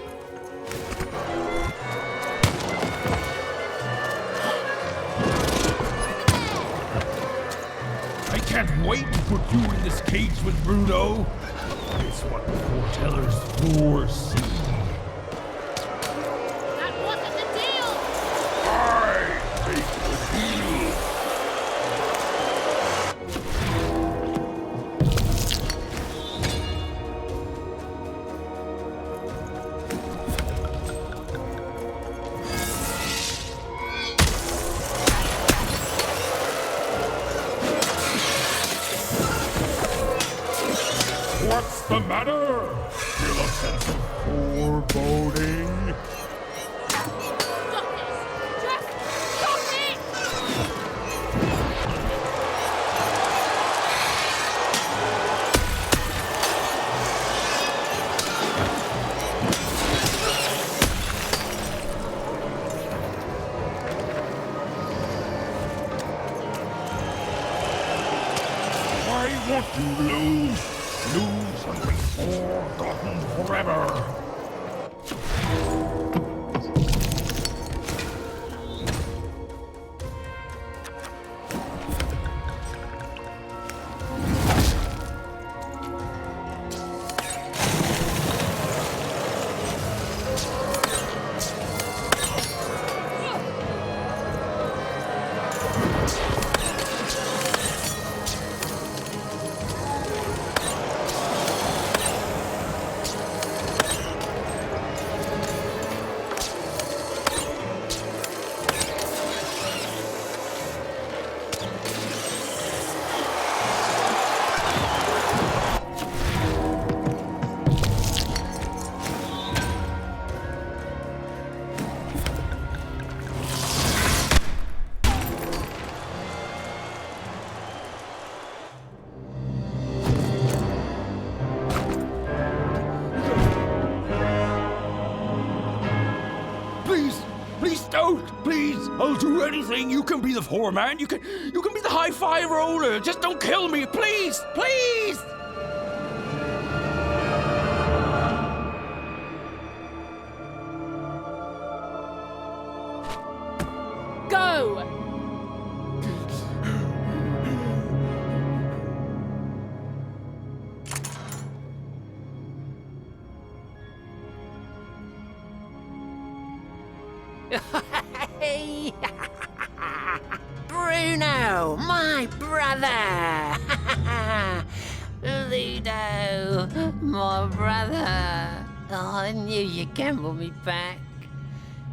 I can't wait to put you in this cage with Bruno. It's what the foretellers foresee. That wasn't the deal! What's the matter? Feel a sense of foreboding? Why won't you lose? Lose and be forgotten forever. Please, I'll do anything. You can be the foreman. You can be the high-five roller. Just don't kill me, please, please. Go! Bruno, my brother! Ludo, my brother! Oh, I knew you'd gamble me back.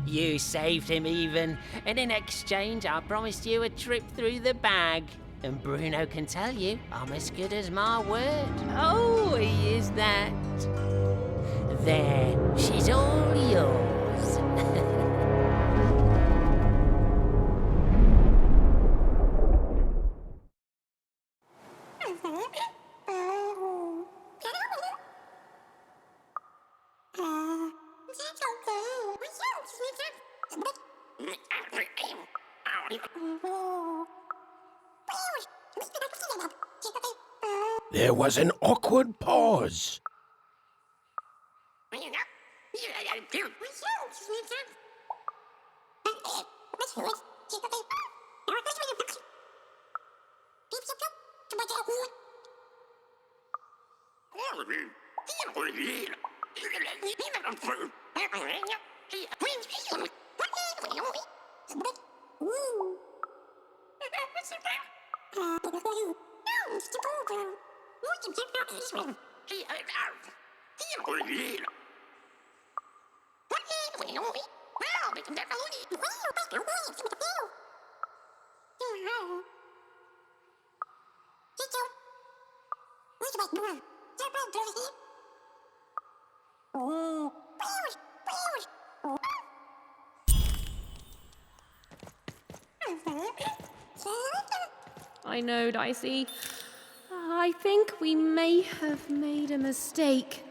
You saved him even, and in exchange I promised you a trip through the bag. And Bruno can tell you I'm as good as my word. Oh, he is that. There, she's all yours. There was an awkward pause. I know, Dicey. I think we may have made a mistake.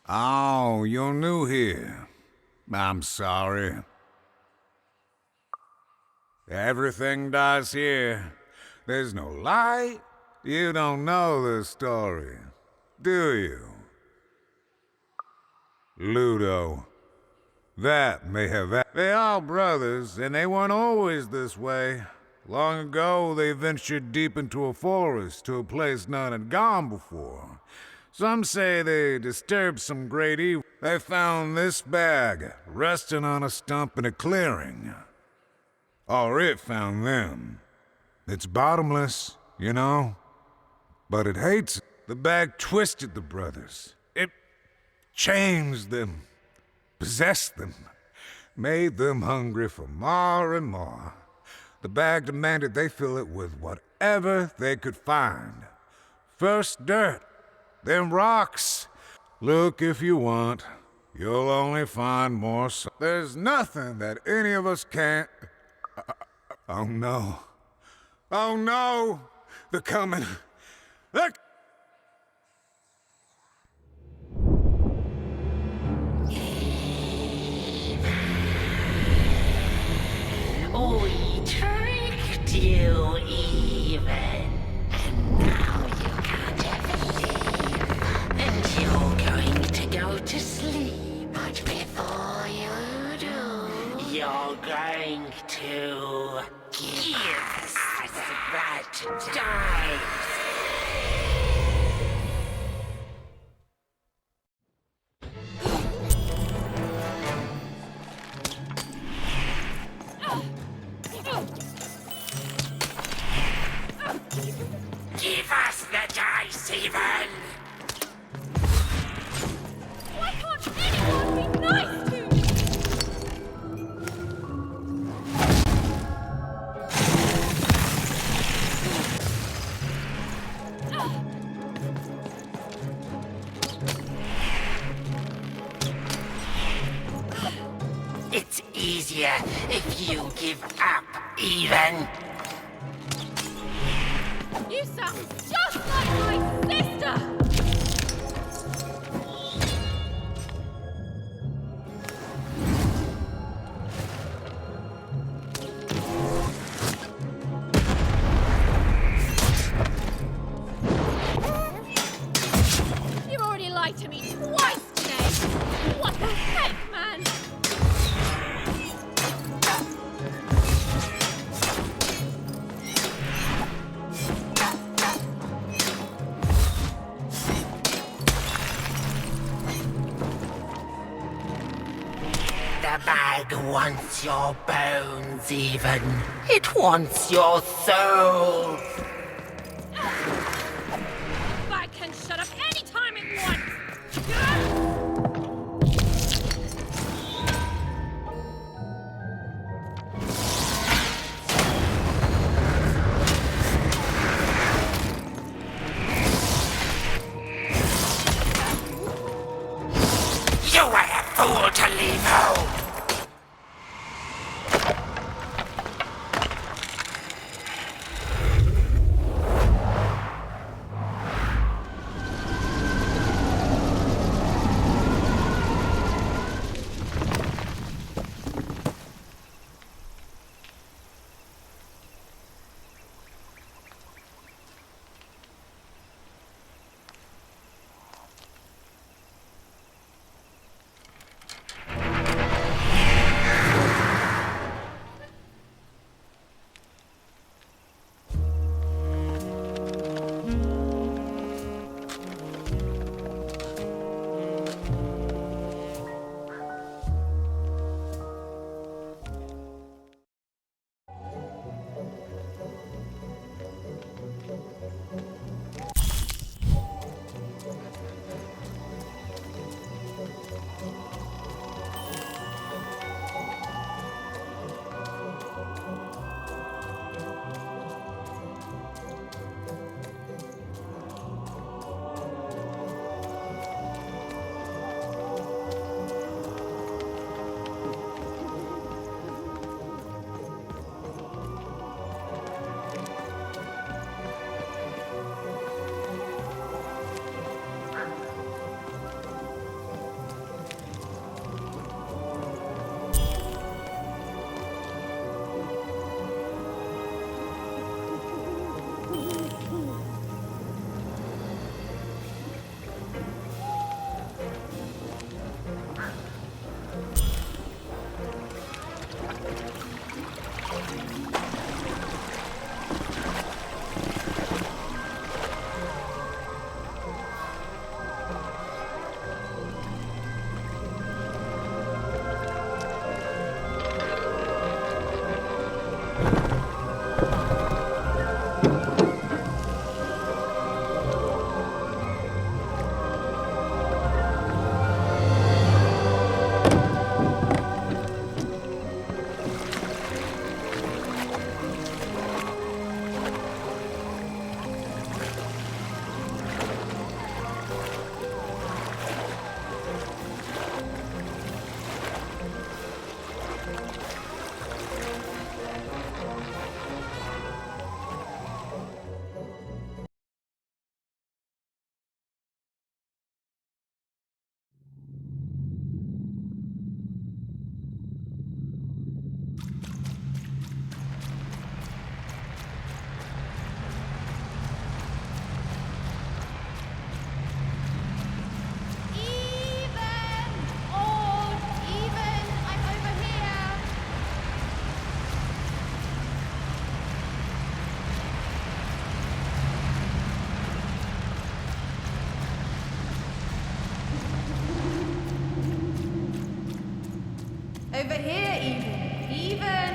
Oh, you're new here. I'm sorry. Everything dies here. There's no light. You don't know the story, do you? Ludo. That may have... They are brothers, and they weren't always this way. Long ago, they ventured deep into a forest to a place none had gone before. Some say they disturbed some great evil. They found this bag resting on a stump in a clearing. Or it found them. It's bottomless, you know? But it hates it. The bag twisted the brothers. It changed them, possessed them, made them hungry for more and more. The bag demanded they fill it with whatever they could find. First dirt, then rocks. Look if you want. You'll only find more. There's nothing that any of us can't. Oh no. Oh no! They're coming. They're... We tricked you even. And now you can't ever leave. And you're going to go to sleep. But before you do, you're going to give us that dice. Give us the dice, even! Why can't anyone be nice to me? It's easier if you give up, even. You sound just like my sister! You already lied to me twice today! What the heck, man? The bag wants your bones, even. It wants your soul. Bag can shut up any time it wants! You were a fool to leave home. over here, Even. Even!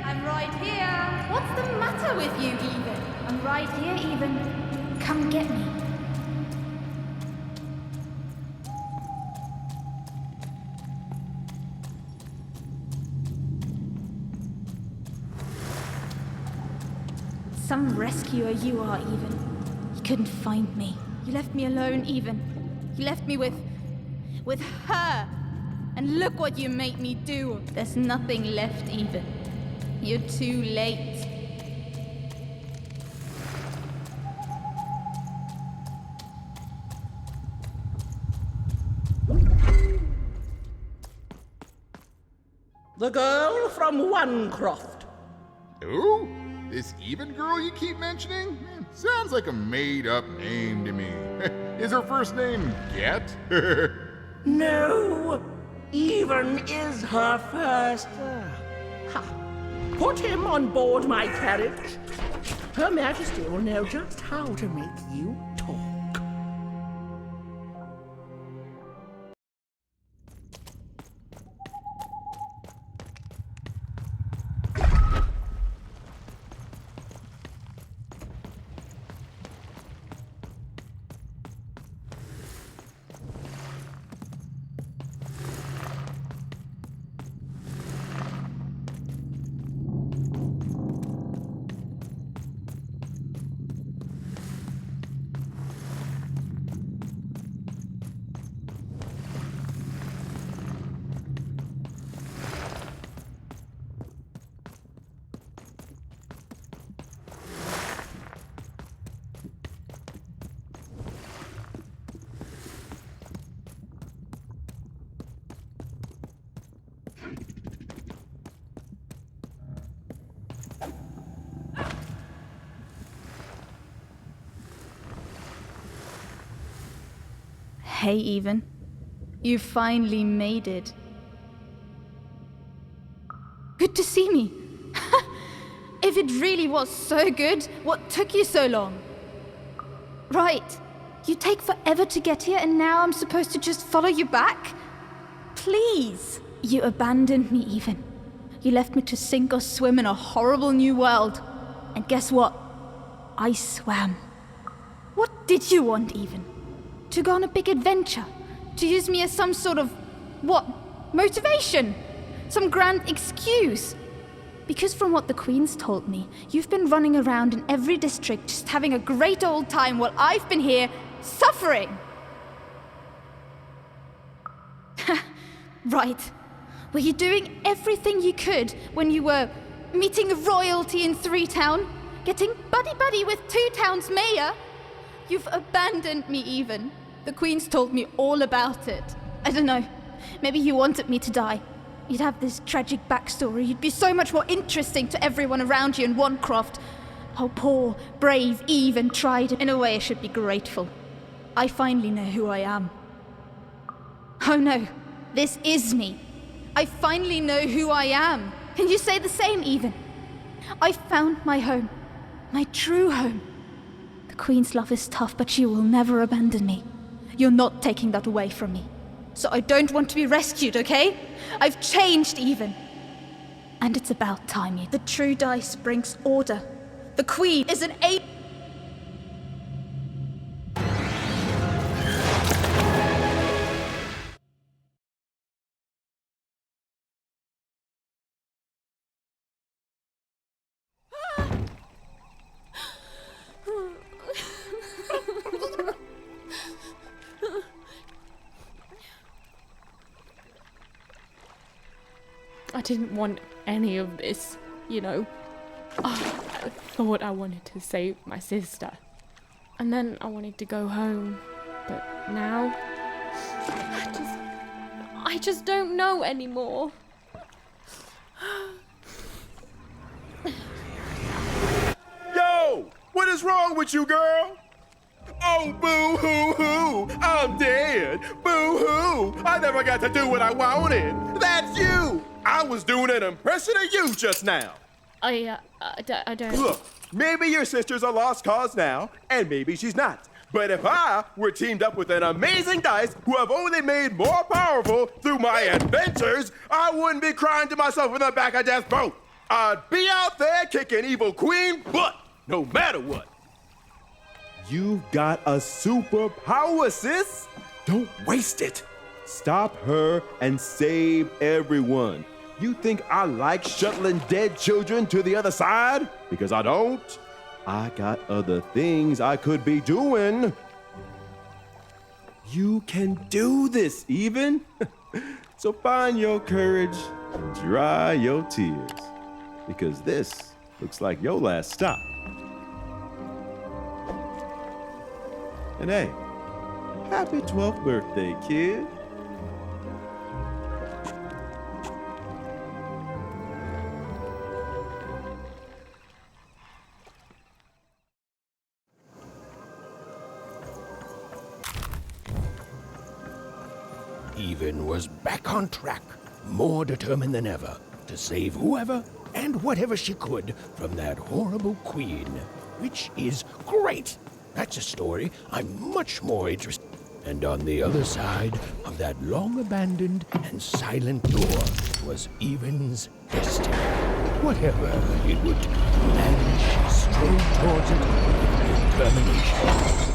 I'm right here. What's the matter with you, Even? I'm right here, Even. Come get me. Some rescuer you are, Even. You couldn't find me. You left me alone, Even. You left me with her. And look what you made me do. There's nothing left, Even. You're too late. The girl from Onecroft. Who? This Even girl you keep mentioning? Sounds like a made-up name to me. Is her first name Get? No, Even is her first. Ha. Put him on board my carriage. Her Majesty will know just how to make you talk. Hey, Even. You finally made it. Good to see me. If it really was so good, what took you so long? Right. You take forever to get here and now I'm supposed to just follow you back? Please. You abandoned me, Even. You left me to sink or swim in a horrible new world. And guess what? I swam. What did you want, Even? To go on a big adventure? To use me as some sort of, motivation? Some grand excuse? Because from what the Queen's told me, you've been running around in every district just having a great old time while I've been here suffering. Right. Were you doing everything you could when you were meeting royalty in 3 Town? Getting buddy-buddy with 2 Town's mayor? You've abandoned me, Even. The Queen's told me all about it. I don't know. Maybe you wanted me to die. You'd have this tragic backstory. You'd be so much more interesting to everyone around you in Onecroft. How poor, brave, Even tried. In a way, I should be grateful. I finally know who I am. Oh no, this is me. I finally know who I am. Can you say the same, Even? I found my home. My true home. The Queen's love is tough, but she will never abandon me. You're not taking that away from me. So I don't want to be rescued, okay? I've changed, Even. And it's about time you... The true dice brings order. The Queen is an ape. I didn't want any of this, you know. I thought I wanted to save my sister. And then I wanted to go home. But now... I just don't know anymore. Yo! What is wrong with you, girl? Oh, boo-hoo-hoo! I'm dead! Boo-hoo! I never got to do what I wanted! That's you! I was doing an impression of you just now! I don't... Look, maybe your sister's a lost cause now, and maybe she's not. But if I were teamed up with an amazing dice who have only made more powerful through my adventures, I wouldn't be crying to myself in the back of death boat. I'd be out there kicking evil queen butt, no matter what. You've got a superpower, sis. Don't waste it. Stop her and save everyone. You think I like shuttling dead children to the other side? Because I don't. I got other things I could be doing. You can do this, even. So find your courage and dry your tears. Because this looks like your last stop. And hey, happy 12th birthday, kid. Even was back on track, more determined than ever to save whoever and whatever she could from that horrible queen, which is great. That's a story I'm much more interested in. And on the other side of that long-abandoned and silent door was Even's destiny. Whatever it would be, and she strode towards it with determination.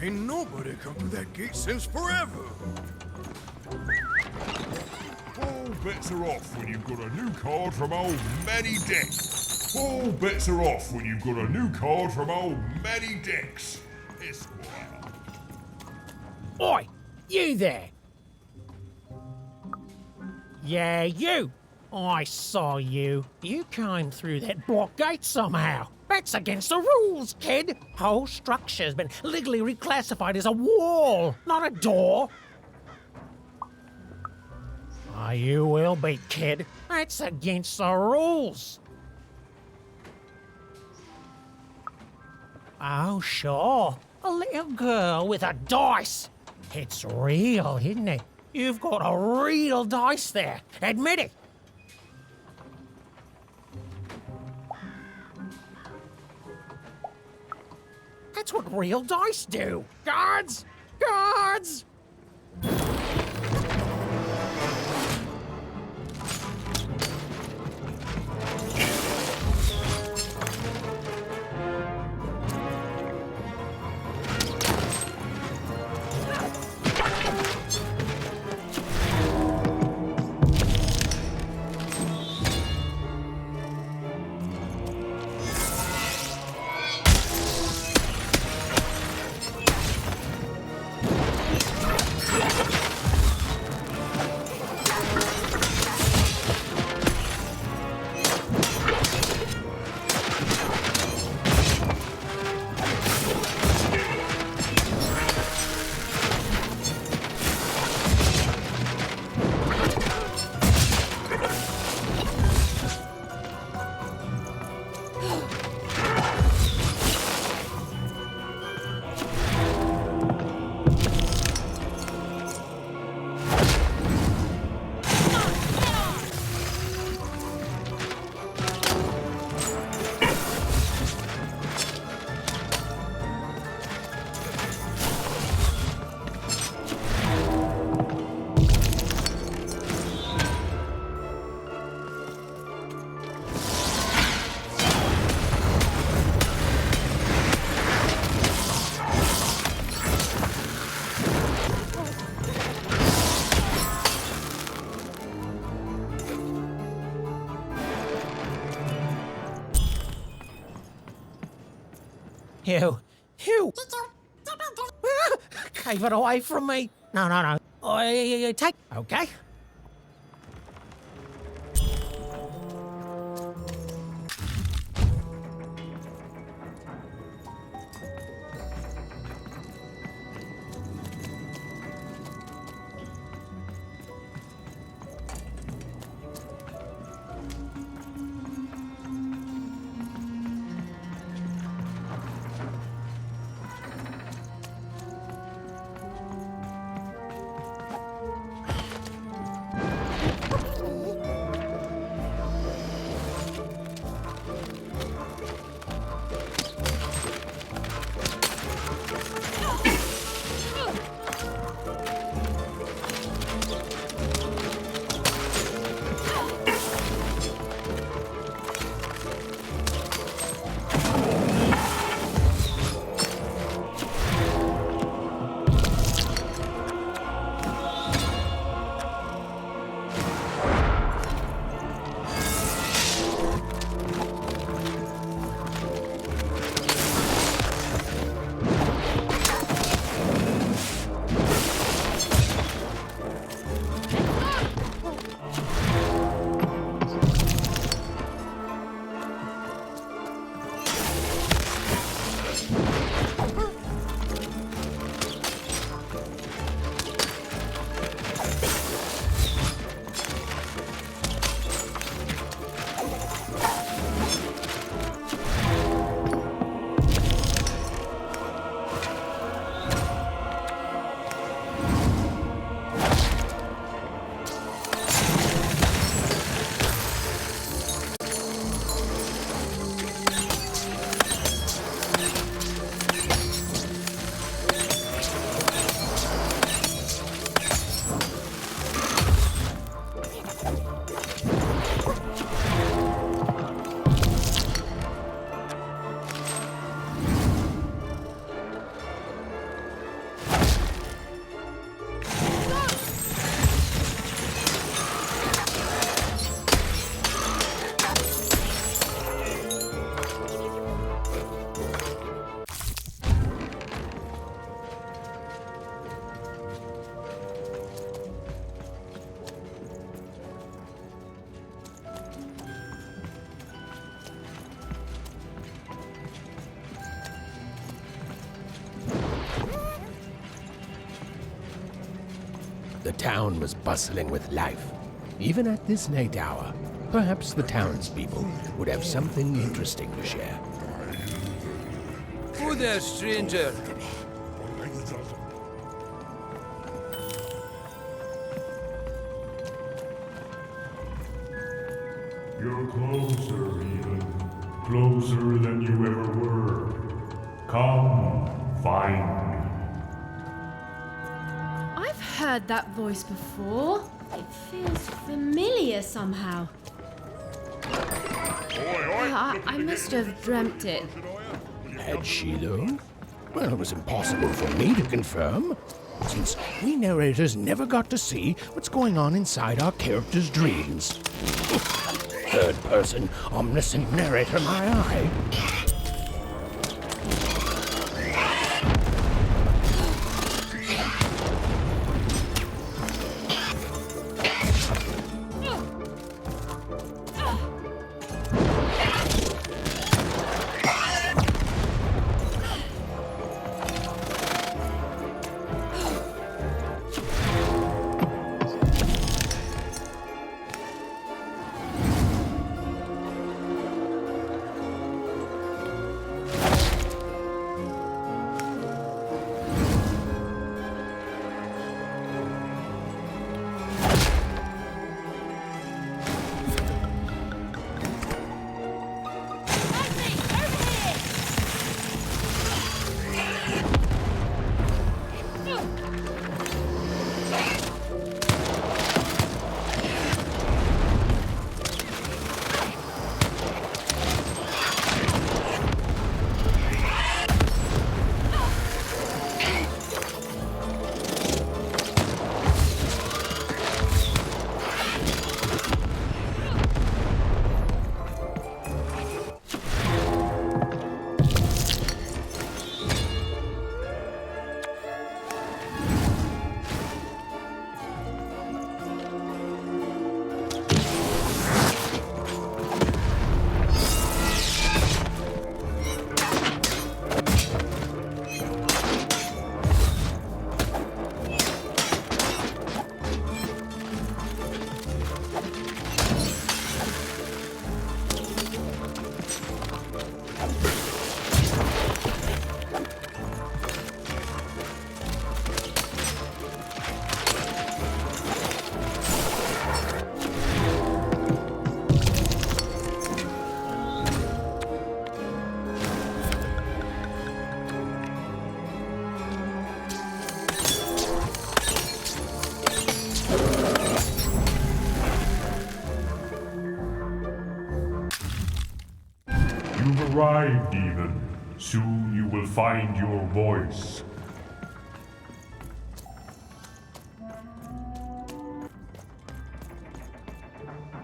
Ain't nobody come through that gate since forever. All bets are off when you've got a new card from old Manny Dex. All bets are off when you've got a new card from old Manny Dex. Esquire. Oi, you there! Yeah, you! I saw you. You came through that block gate somehow. That's against the rules, kid. Whole structure's been legally reclassified as a wall, not a door. Oh, you will be, kid. That's against the rules. Oh, sure. A little girl with a dice. It's real, isn't it? You've got a real dice there. Admit it. That's what real dice do. Guards! Guards! You. Gave it away from me. No. Take. Okay. The town was bustling with life. Even at this late hour, perhaps the townspeople would have something interesting to share. Oh there, stranger. You're closer, even. Closer than you ever were. Come, find me. I've heard that voice before. It feels familiar somehow. I must have dreamt it. Had she, though? Well, it was impossible for me to confirm, since we narrators never got to see what's going on inside our characters' dreams. Third-person, omniscient narrator, my eye. You've arrived, even. Soon you will find your voice.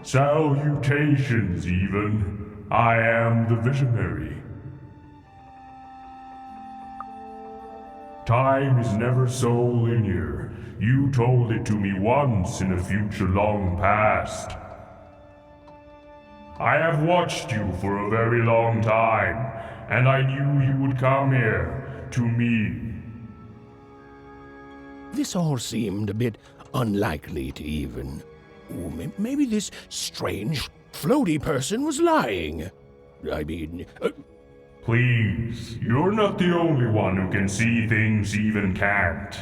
Salutations, even. I am the Visionary. Time is never so linear. You told it to me once in a future long past. I have watched you for a very long time, and I knew you would come here, to me. This all seemed a bit unlikely to even. Ooh, maybe this strange, floaty person was lying. I mean... Please, you're not the only one who can see things even can't.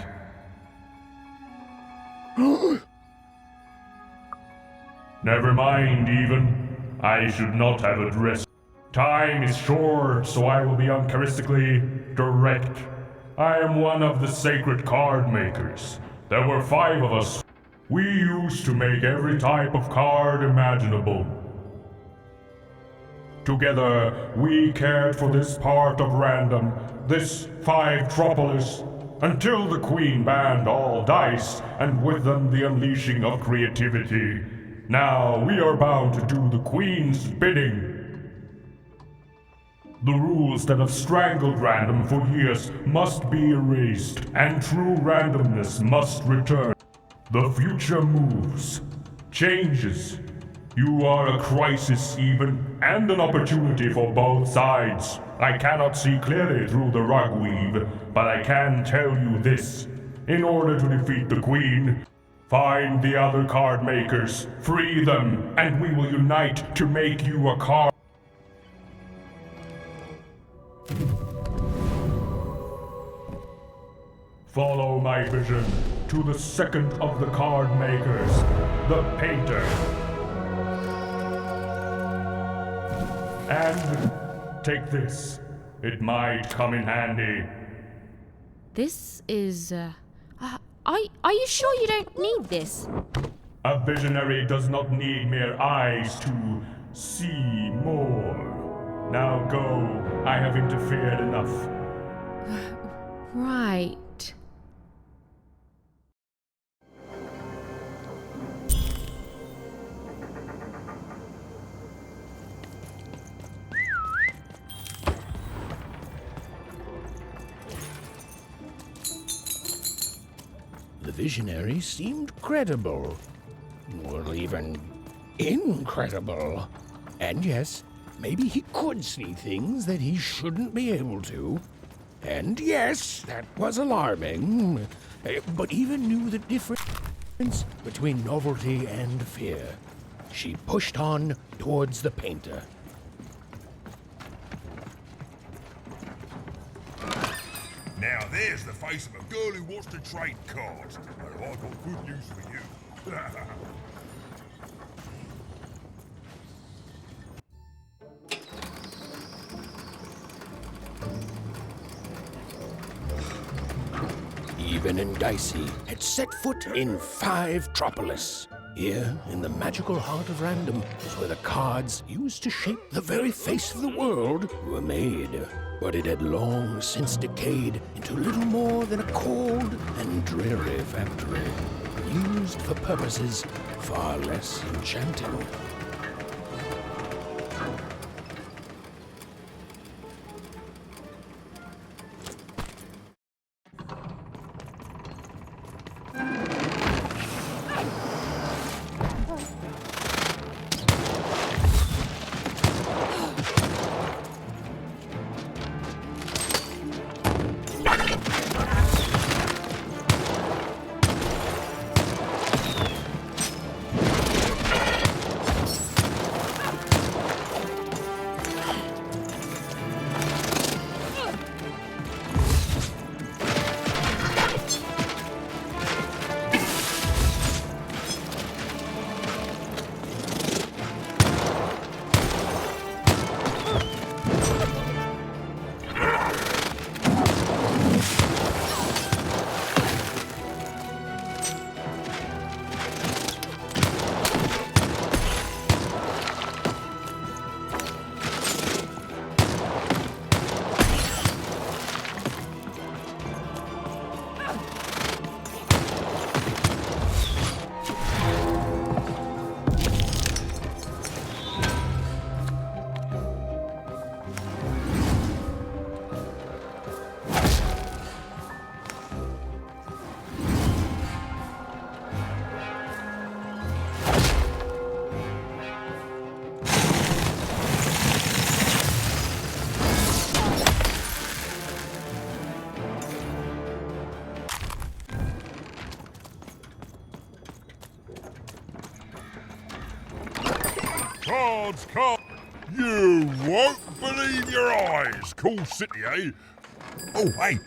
Never mind, even. I should not have addressed. Time is short, so I will be uncharacteristically direct. I am one of the sacred card makers. There were 5 of us. We used to make every type of card imaginable. Together, we cared for this part of random, this 5-tropolis, until the Queen banned all dice, and with them the unleashing of creativity. Now we are bound to do the Queen's bidding. The rules that have strangled random for years must be erased, and true randomness must return. The future moves, changes. You are a crisis even, and an opportunity for both sides. I cannot see clearly through the rug weave, but I can tell you this. In order to defeat the Queen, Find the other card makers, free them, and we will unite to make you a card. Follow my vision to the second of the card makers, the painter. And take this. It might come in handy. This is, are you sure you don't need this? A visionary does not need mere eyes to see more. Now go. I have interfered enough. Right. The visionary seemed credible. Well, even incredible. And yes, maybe he could see things that he shouldn't be able to. And yes, that was alarming. But even knew the difference between novelty and fear. She pushed on towards the painter. Now there's the face of a girl who wants to trade cards. And I've got good news for you. Even and Dicey had set foot in Five-Tropolis. Here, in the magical heart of random, was where the cards used to shape the very face of the world were made. But it had long since decayed into little more than a cold and dreary factory, used for purposes far less enchanting. Cards, cards. You won't believe your eyes. Cool city, eh? Oh, hey.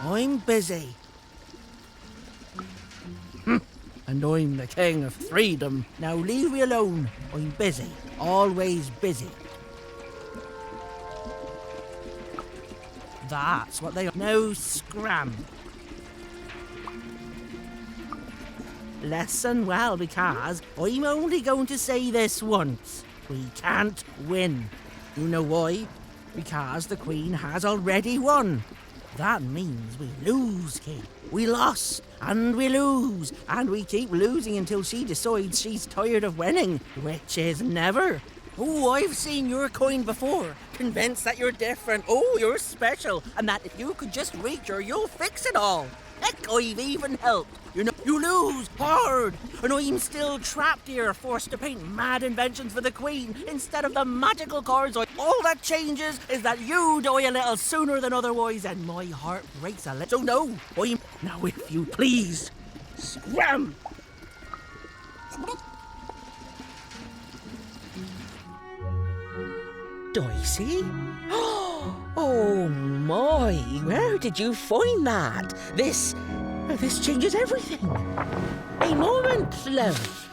I'm busy. And I'm the king of freedom. Now leave me alone. I'm busy. Always busy. That's what they are. No scram. Listen well, because I'm only going to say this once. We can't win. You know why? Because the Queen has already won. That means we lose, kid. We lost, and we lose, and we keep losing until she decides she's tired of winning, which is never. Oh, I've seen your coin before. Convinced that you're different. Oh, you're special, and that if you could just reach her, you'll fix it all. Heck, I've even helped. You know, you lose hard, and I'm still trapped here, forced to paint mad inventions for the Queen instead of the magical cards. All that changes is that you die a little sooner than otherwise, and my heart breaks a little. So no, now if you please, scram. Dicey? Oh my, where did you find that? This changes everything. A moment, love.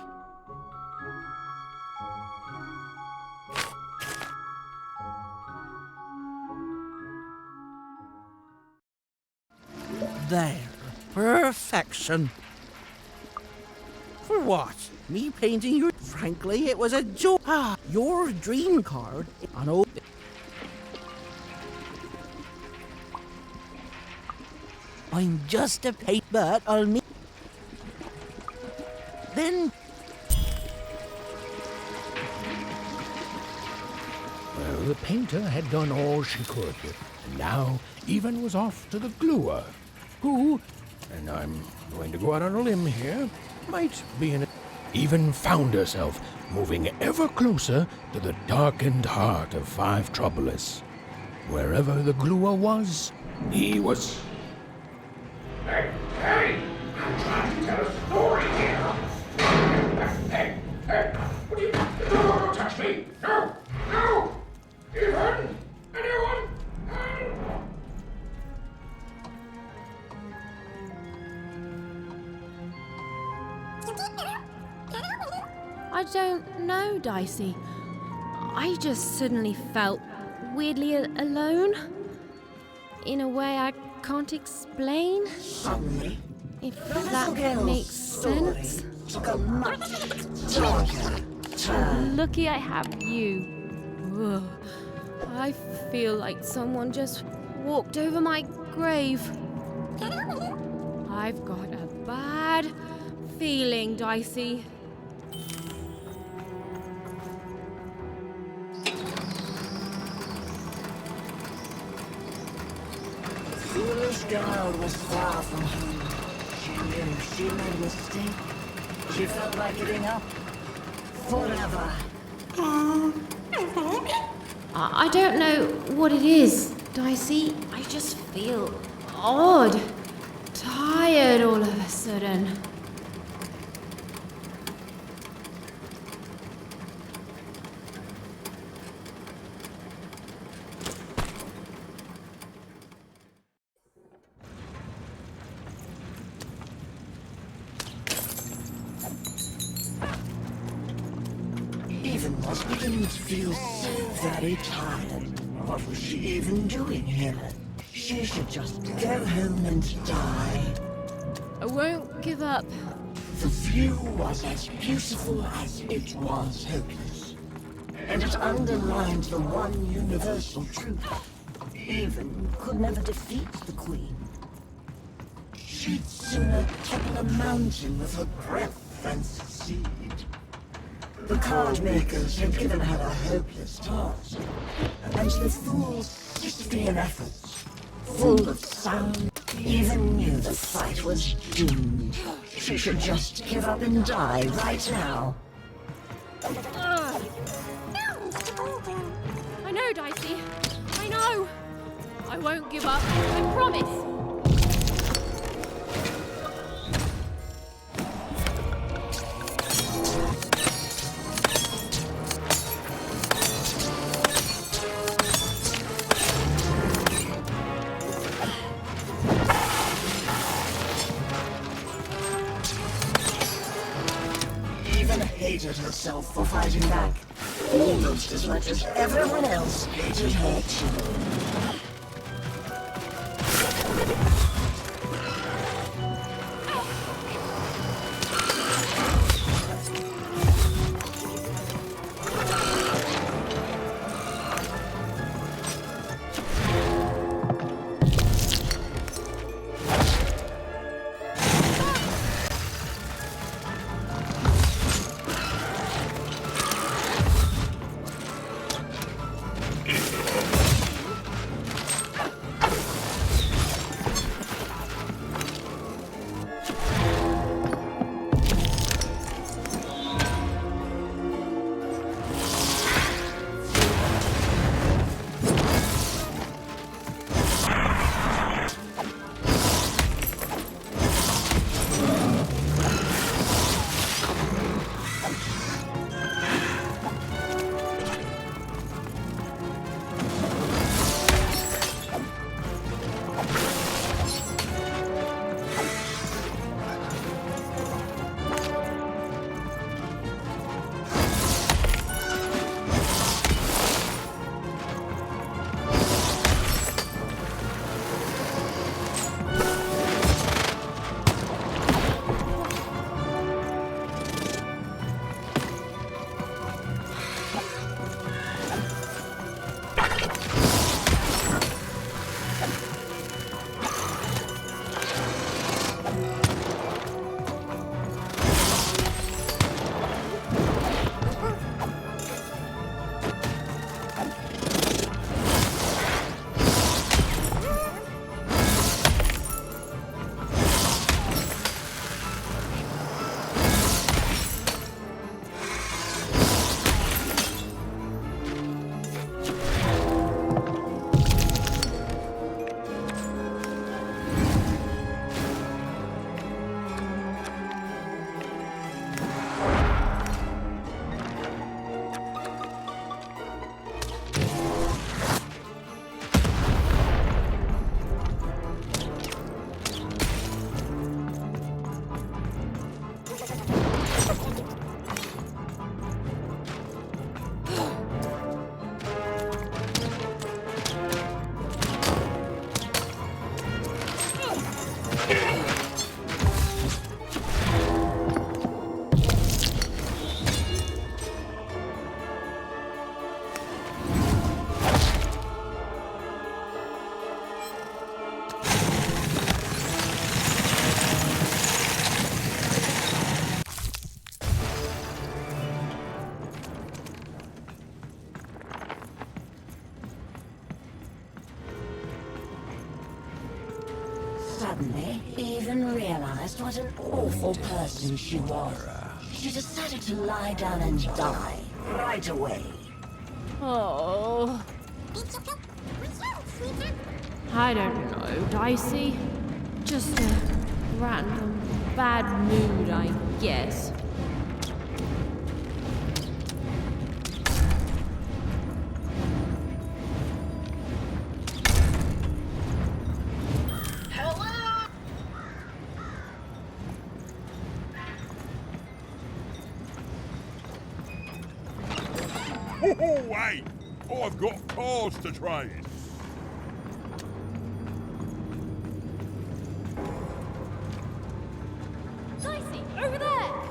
There, perfection. For what? Me painting your... Frankly, it was a joke. Your dream card. An old... I'm just a paint, but I'll meet... Then... Well, the painter had done all she could, and now Even was off to the gluer, who, and I'm going to go out on a limb here, might be in... Even found herself moving ever closer to the darkened heart of Five Troublous. Wherever the gluer was, he was... Hey! I'm trying to tell a story here! Hey! What are you... Don't touch me! No! Even! Anyone? I don't know, Dicey. I just suddenly felt weirdly alone. In a way I can't explain. If that makes sense. Lucky I have you. Ugh. I feel like someone just walked over my grave. I've got a bad feeling, Dicey. Foolish girl was far from home. She knew she made a mistake. She felt like giving up forever. I don't know what it is, Dicey. I just feel odd. Tired all of a sudden. Even was beginning to feel so very tired. What was she even doing here? She should just go home and die. I won't give up. The view was as beautiful as it was hopeless. And it underlined the one universal truth. Even could never defeat the Queen. She'd sooner topple a mountain with her breath than succeed. The card makers had given her a hopeless task, and the fool's Sisyphean efforts, full of sound, even knew the fight was doomed. She should just give up and die right now. I know, Dicey. I know. I won't give up. I promise. Hated herself for fighting back, almost as much as everyone else hated her too. suddenly, Even realized what an awful person she was. She decided to lie down and die right away. Oh. I don't know, Dicey. Just a random bad mood, I guess. Oh, hey! I've got cars to trade. Dicey, over there!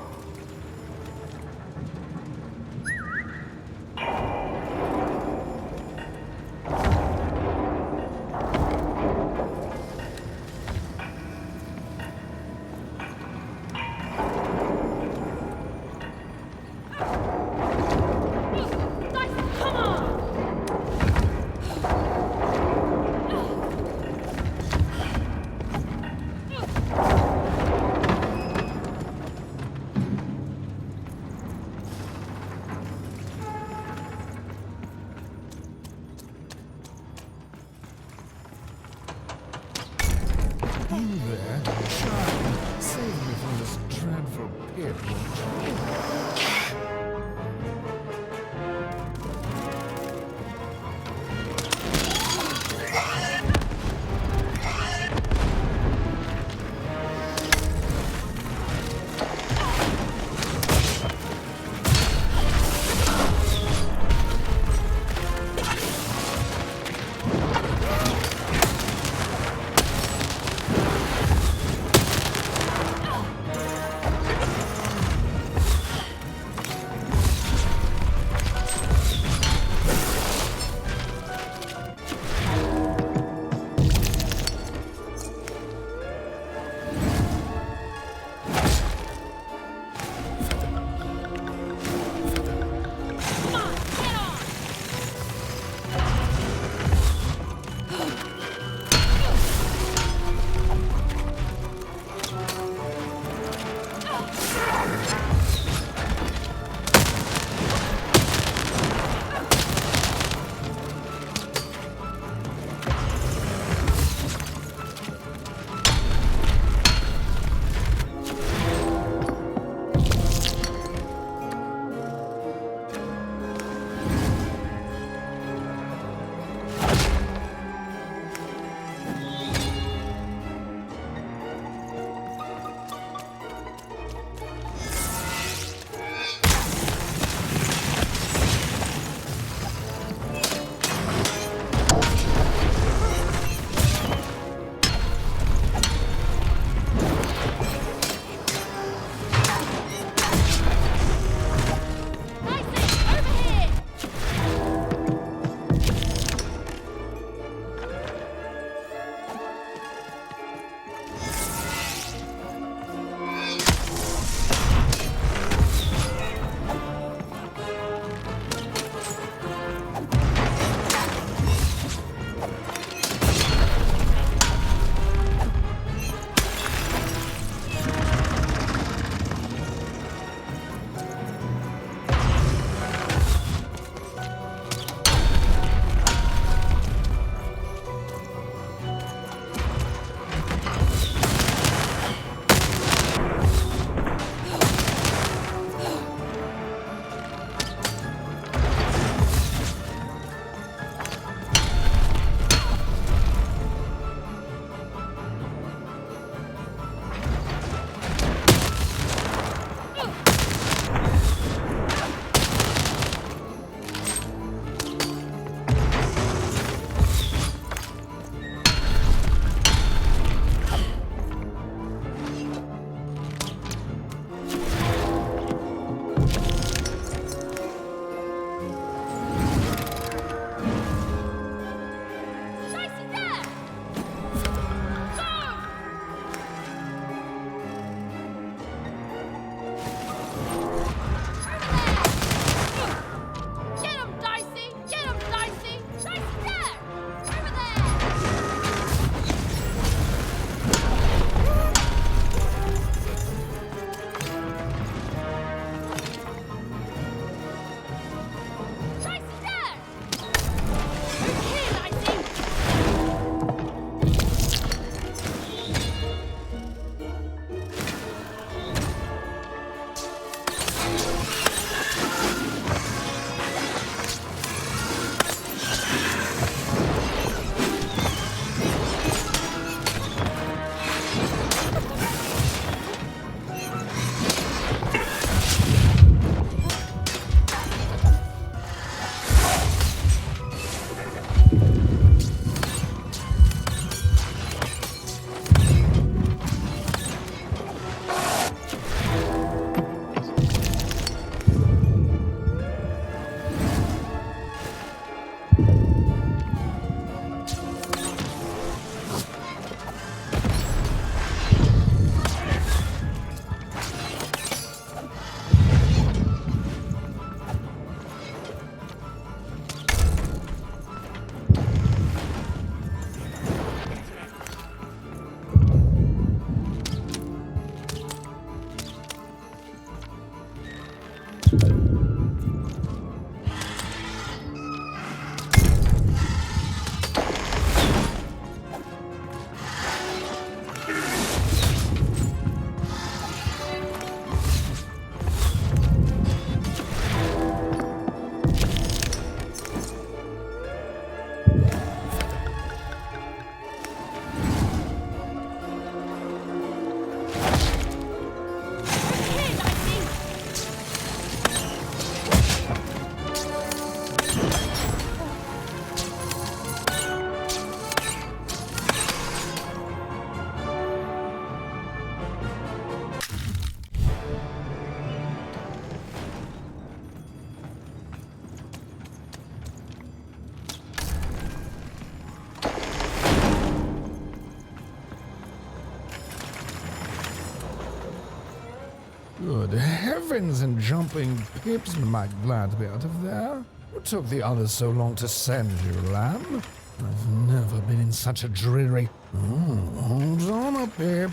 Griffins and jumping pips might glad to be out of there. What took the others so long to send you, lamb? I've never been in such a dreary... Oh, hold on a pip.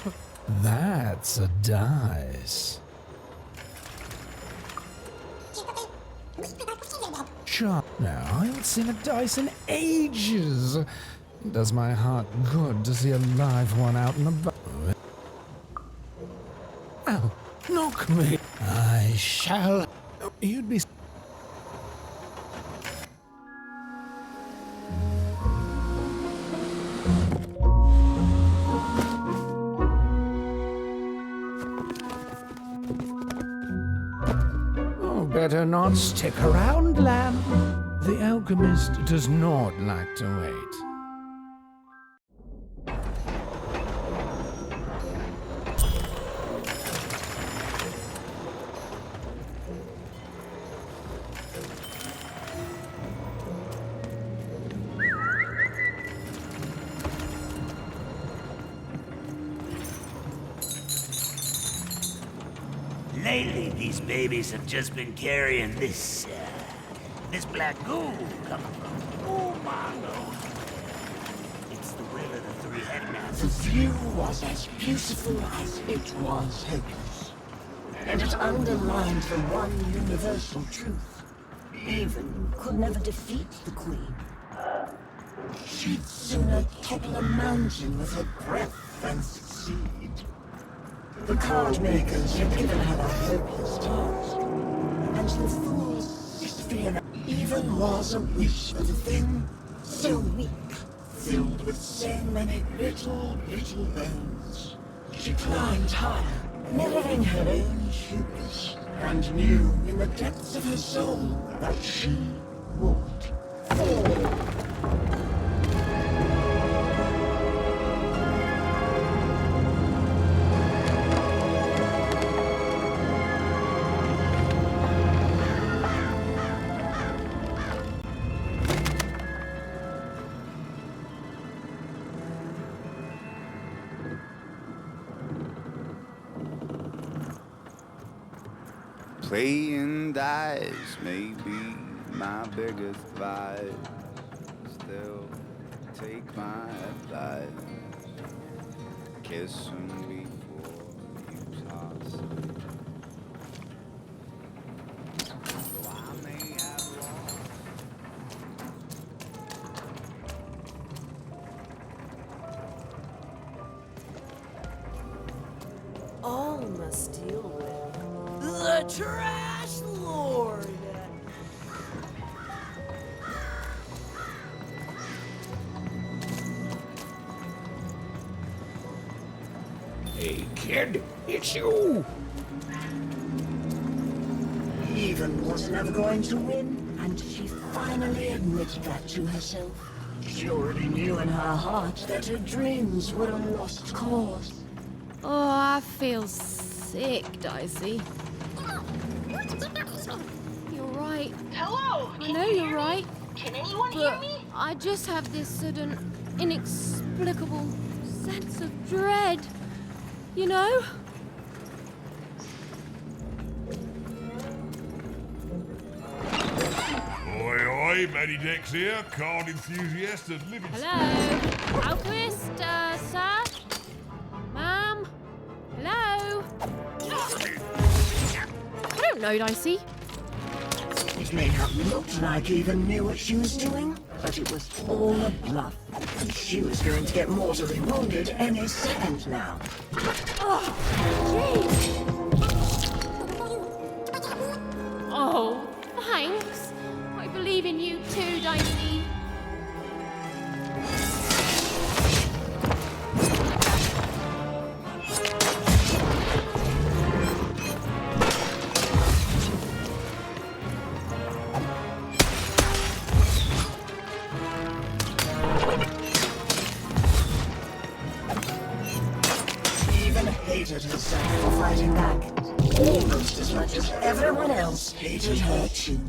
That's a dice. Sure. Now, I haven't seen a dice in ages. It does my heart good to see a live one out and about. Ow, knock me. I shall... You'd be... Better not stick around, lamb. The alchemist does not like to wait. Lately, these babies have just been carrying this black goo coming from Mongo. It's the will of the three headmasters. The view was as beautiful as it was hopeless, and it underlined the one universal truth. Even could never defeat the Queen. She'd sooner topple a mountain with her breath than succeed. The card makers had given her a hopeless task, and the fool's fear even was a wish for the thing so weak, filled with so many little bones. She climbed higher, mirroring her own hubris, and knew in the depths of her soul that she would fall. Playing dice may be my biggest vice. Still, take my advice. Kiss him before you toss him. So I may have lost. All must deal with the Trash Lord. Hey, kid, it's you. Even was never going to win, and she finally admitted that to herself. She already knew in her heart that her dreams were a lost cause. Oh, I feel sick, Dicey. You're right. Hello? I know you're right. Can anyone hear me? I just have this sudden, inexplicable sense of dread. You know? Oi, oi, Matty Dex here, card enthusiast and living... Hello? Alquist, sir? Ma'am? Hello? I don't know, Dicey. It may have looked like Even knew what she was doing, but it was all a bluff. And she was going to get mortally wounded any second now. Oh, jeez. Oh, thanks. I believe in you too, Dicey. Hated herself for fighting back, almost as much as everyone else hated her too.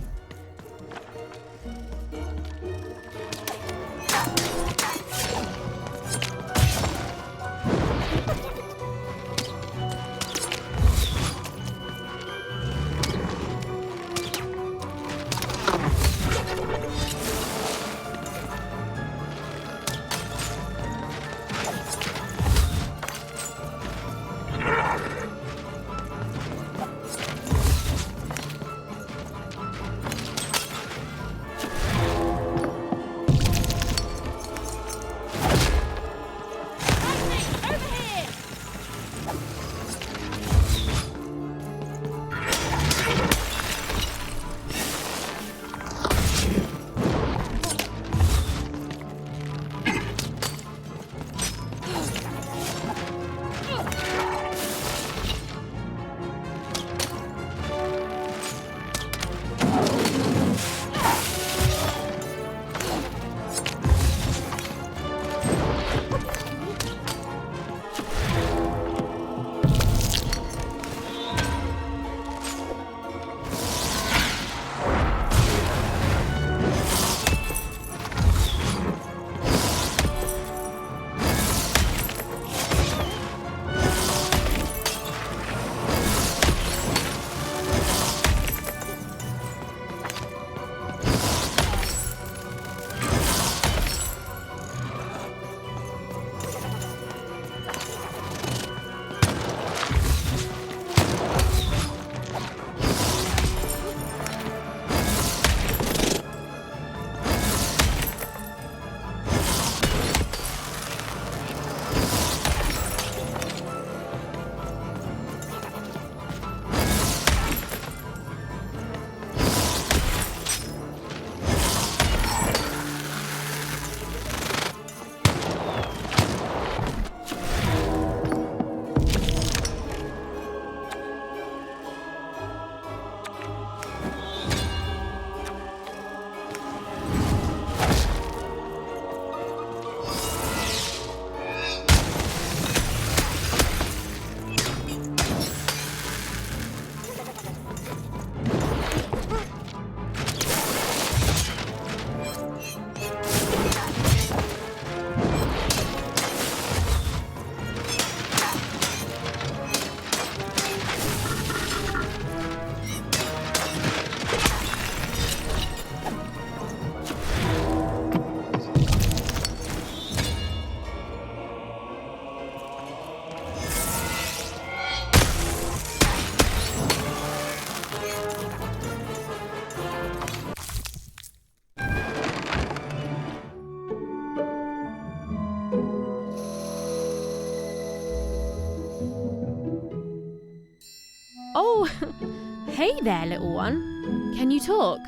Hey there, little one. Can you talk?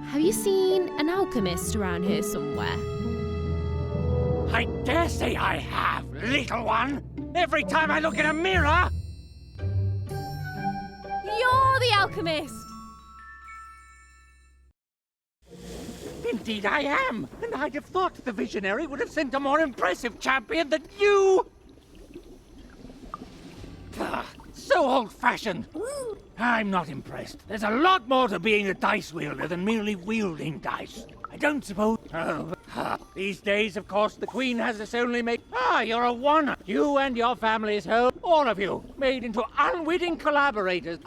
Have you seen an alchemist around here somewhere? I dare say I have, little one. Every time I look in a mirror... You're the alchemist! Indeed I am. And I'd have thought the visionary would have sent a more impressive champion than you. So old-fashioned. I'm not impressed. There's a lot more to being a dice wielder than merely wielding dice. I don't suppose... these days, of course, the Queen has us only make... you're a one. You and your family's home, all of you, made into unwitting collaborators.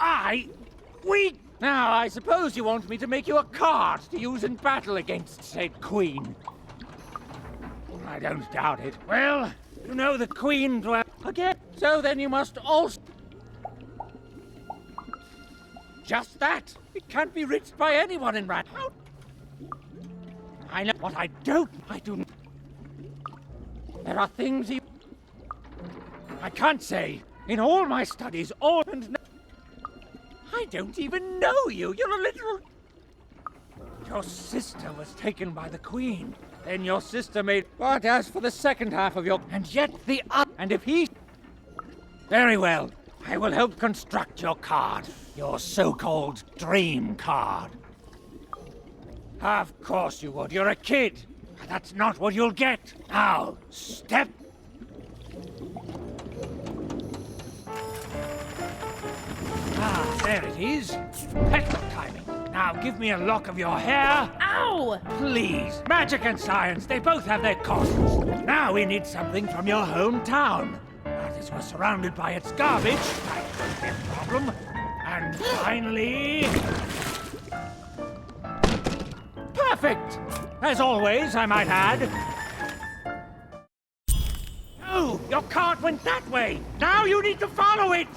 Now, I suppose you want me to make you a card to use in battle against said Queen. I don't doubt it. Well, you know the Queen dwells... Again, so then you must also... Just that. It can't be reached by anyone in Rathout. I know what I do. There are things I can't say. In all my studies, I don't even know you. You're a literal... Your sister was taken by the Queen. Then your sister made... But as for the second half of your... And yet the other... And if he... Very well. I will help construct your card. Your so-called dream card. Of course you would. You're a kid. That's not what you'll get. Now, step... There it is. Perfect timing. Now give me a lock of your hair. Ow! Please. Magic and science, they both have their costs. Now we need something from your hometown. This was surrounded by its garbage. That could be a problem. And finally... Perfect! As always, I might add. Oh, your cart went that way. Now you need to follow it.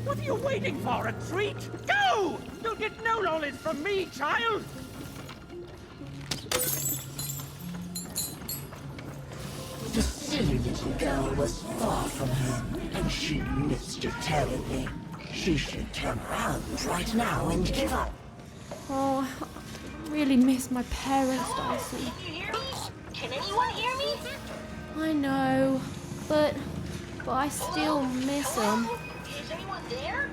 What are you waiting for? A treat? Go! You'll get no knowledge from me, child! The silly little girl was far from home, and she missed you terribly. She should turn around right now and give up. Oh, I really miss my parents, Dicey. Can you hear me? Can anyone hear me? I know, but I still miss them. Is anyone there?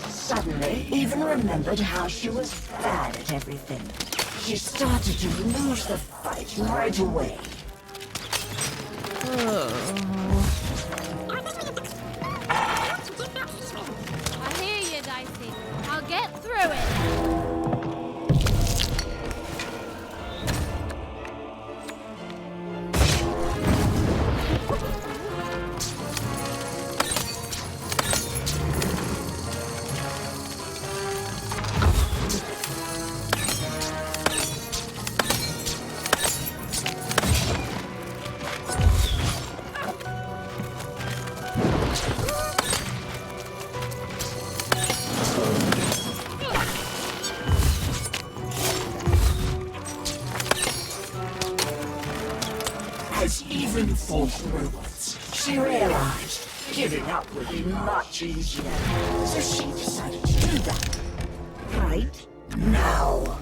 Suddenly, even remembered how she was bad at everything. She started to lose the fight right away. I hear you, Dicey. I'll get through it. As even fought robots, she realized giving up would be much easier. So she decided to do that. Right now.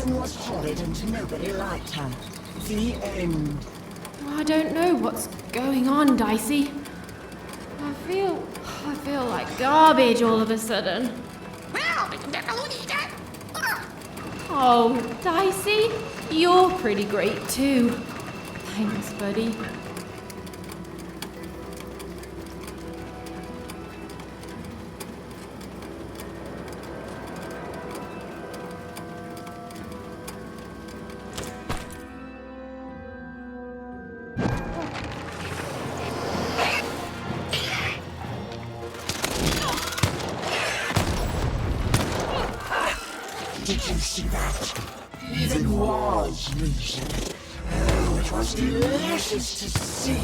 Susan was horrid and nobody liked her. The end. I don't know what's going on, Dicey. I feel like garbage all of a sudden. Oh, Dicey, you're pretty great too. Thanks, buddy. Did you see that? Even was losing. Oh, it was delicious to see.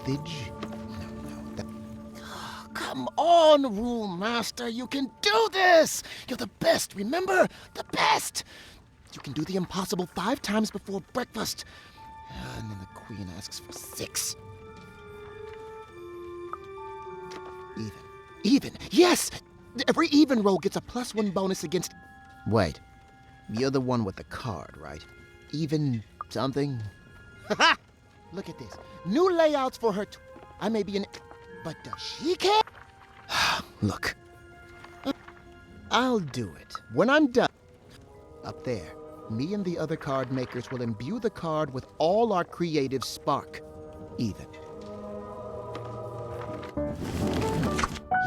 Carthage? Come on, Rule Master, you can do this! You're the best, remember? The best! You can do the impossible 5 times before breakfast. And then the Queen asks for 6. Even, yes! Every even roll gets a +1 bonus against... Wait, you're the one with the card, right? Even something? Haha! Look at this. New layouts for her... I may be an... But does she care? Look. I'll do it. When I'm done. Up there, me and the other card makers will imbue the card with all our creative spark. Even.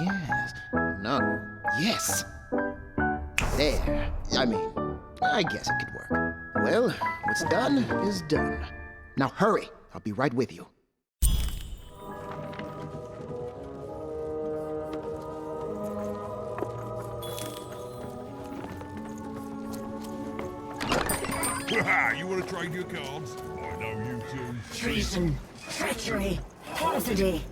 Yes. No. Yes. There. I guess it could work. Well, what's done is done. Now hurry. I'll be right with you. You want to trade your cards? I know you two. Treason, treachery, perfidy.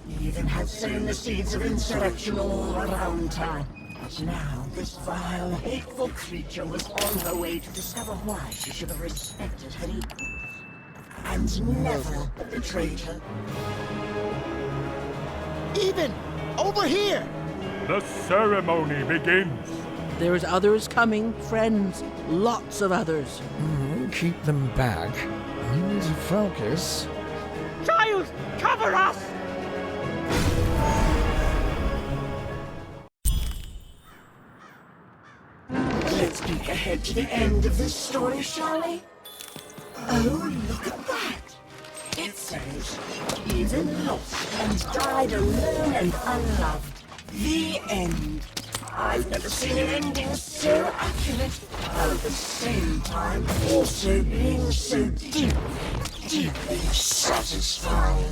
You even had sown the seeds of insurrection all around town. But now this vile, hateful creature was on her way to discover why she should have respected her equals. And never betrayed her. Even! Over here! The ceremony begins. There's others coming, friends. Lots of others. Keep them back. I need to focus. Child, cover us! Let's peek ahead to the end of this story, shall we? Oh, look at that! It says, even lost and died alone and unloved. The end. I've never seen an ending so accurate, while at the same time also being so deeply satisfying.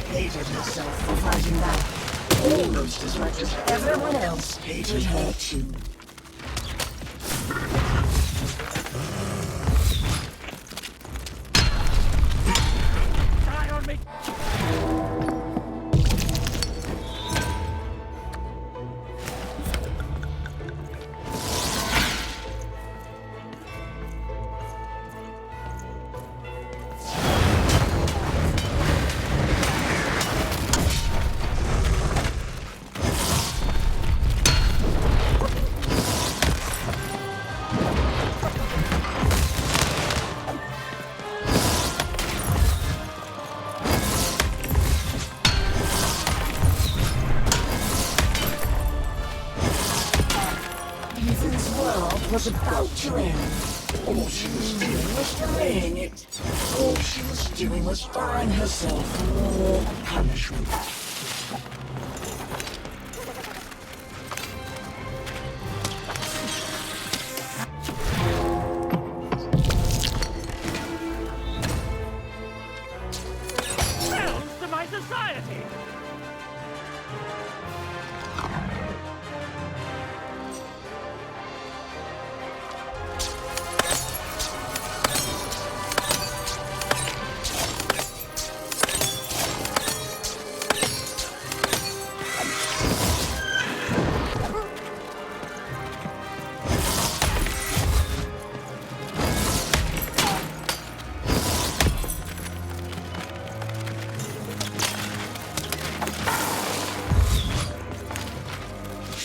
Hated herself for fighting back, almost as much as everyone else hated her too. Die on me! Was about to end. All she was doing was delaying it. All she was doing was buying herself more punishment. Bounds to my society!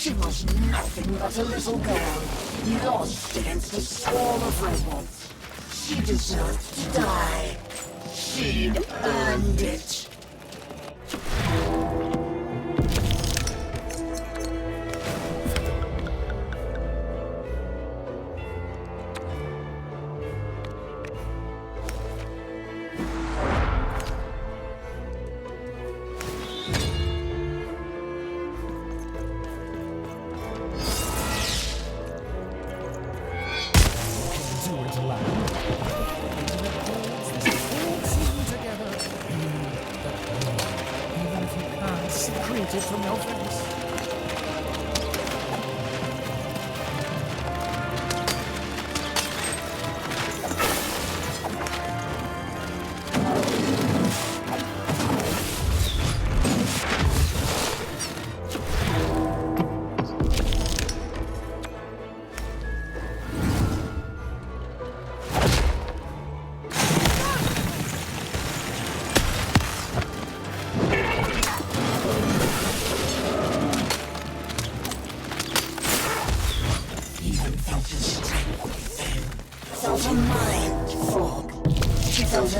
She was nothing but a little girl, lost against a swarm of robots. She deserved to die. She'd earned it. Secreted from your face.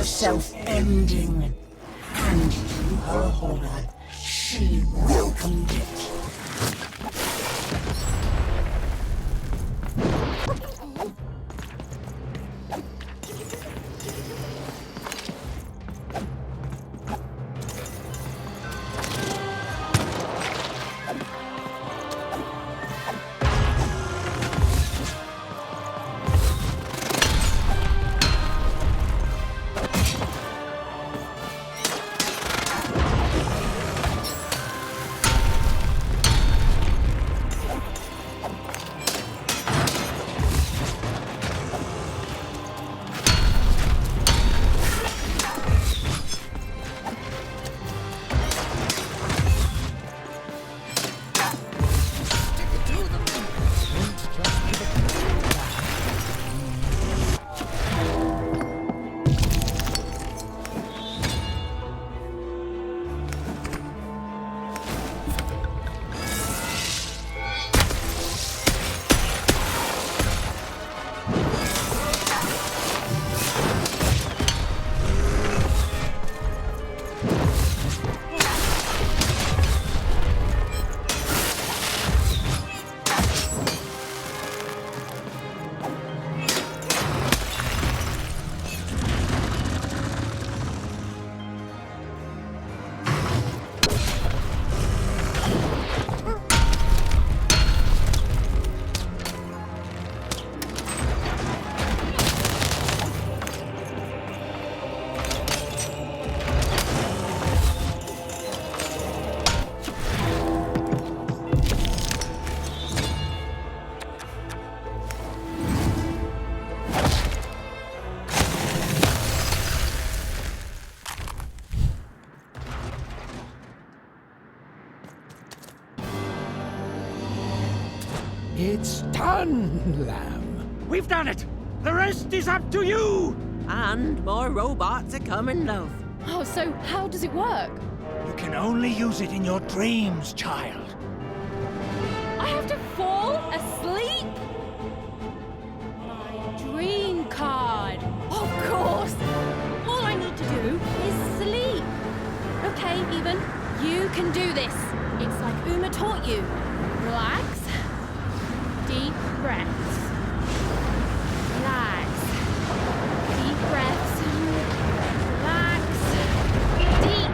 Self-ending, and to her horror, she welcomed it. It's done, Lamb. We've done it! The rest is up to you! And more robots are coming, love. Oh, so how does it work? You can only use it in your dreams, child. I have to fall asleep? My dream card. Of course. All I need to do is sleep. Okay, Even, you can do this. It's like Uma taught you. Relax. Deep breaths. Relax. Deep breaths. Relax. Deep.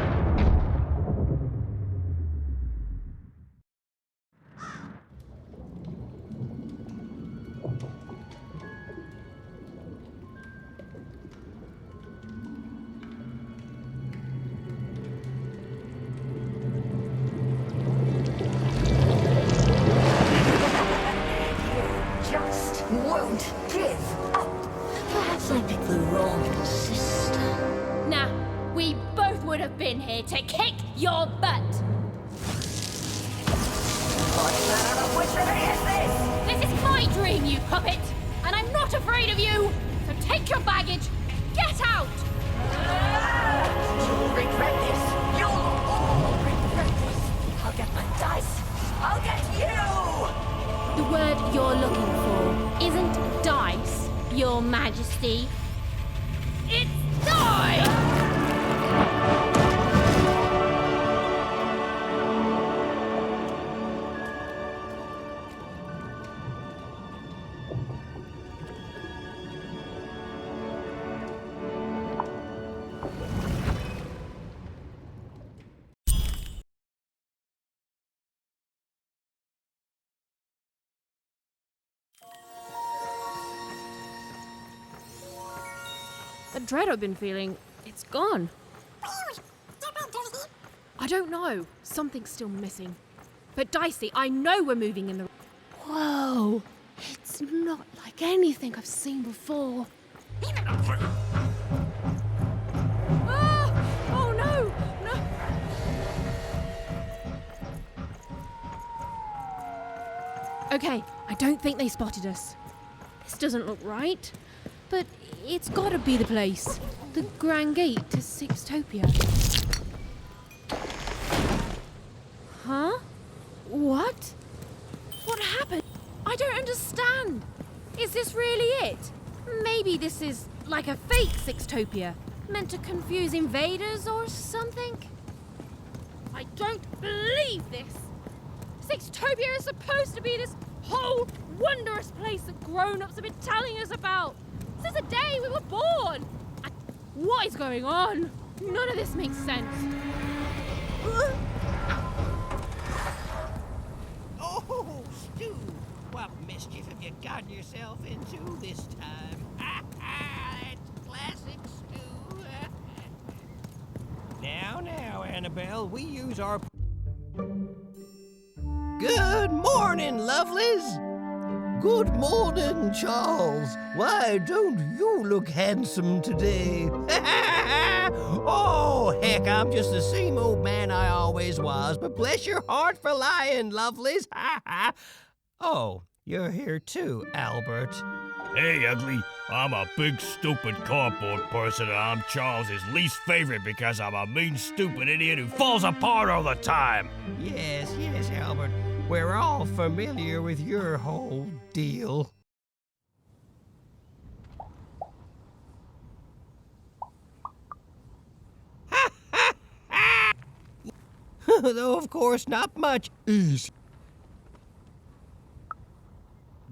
Won't give up. Perhaps I picked the wrong sister. Nah, we both would have been here to kick your butt. What manner of witchery is this? This is my dream, you puppet, and I'm not afraid of you. So take your baggage, get out. You'll regret this. You'll all regret this. I'll get my dice. I'll get you. The word you're looking for isn't dice, Your Majesty. It's die! The dread I've been feeling, it's gone. I don't know. Something's still missing. But Dicey, I know we're moving in the... Whoa! It's not like anything I've seen before. Ah! Oh no! No! Okay, I don't think they spotted us. This doesn't look right. But it's gotta be the place. The Grand Gate to Sixtopia. Huh? What? What happened? I don't understand. Is this really it? Maybe this is like a fake Sixtopia, meant to confuse invaders or something? I don't believe this. Sixtopia is supposed to be this whole wondrous place that grown-ups have been telling us about. Since the day we were born! What is going on? None of this makes sense. Oh, Stu! What mischief have you gotten yourself into this time? It's classic Stu. Now, Annabelle, we use our... Good morning, lovelies! Good morning, Charles. Why, don't you look handsome today? Oh, heck, I'm just the same old man I always was, but bless your heart for lying, lovelies. Oh, you're here too, Albert. Hey, ugly. I'm a big, stupid cardboard person, and I'm Charles's least favorite because I'm a mean, stupid idiot who falls apart all the time. Yes, Albert. We're all familiar with your whole deal. Though, of course, not much. Easy.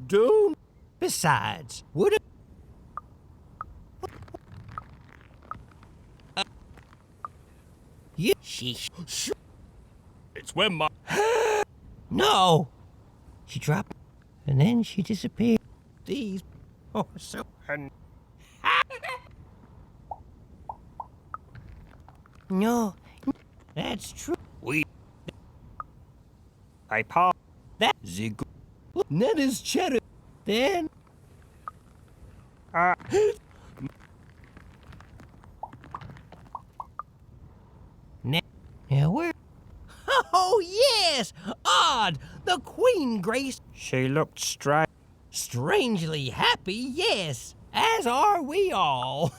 Don't. Besides, would it... Sheesh. It's when my... No! She dropped, and then she disappeared. These... Oh, so... No, that's true. I paw... That... Zig... That is cheddar. Then... Now where... Oh, yes! Odd! The Queen Grace... She looked strangely happy, yes. As are we all.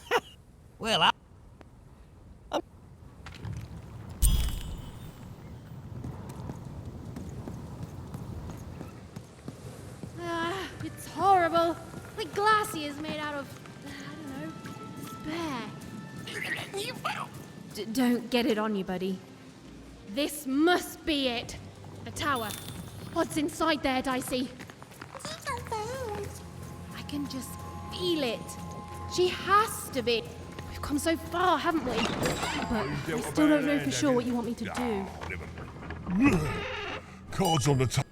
Well, It's horrible. The glassy is made out of, I don't know, despair. Don't get it on you, buddy. This must be it. The tower. What's inside there, Dicey? I can just feel it. She has to be. We've come so far, haven't we? But I still don't know for sure what you want me to do. Cards on the table.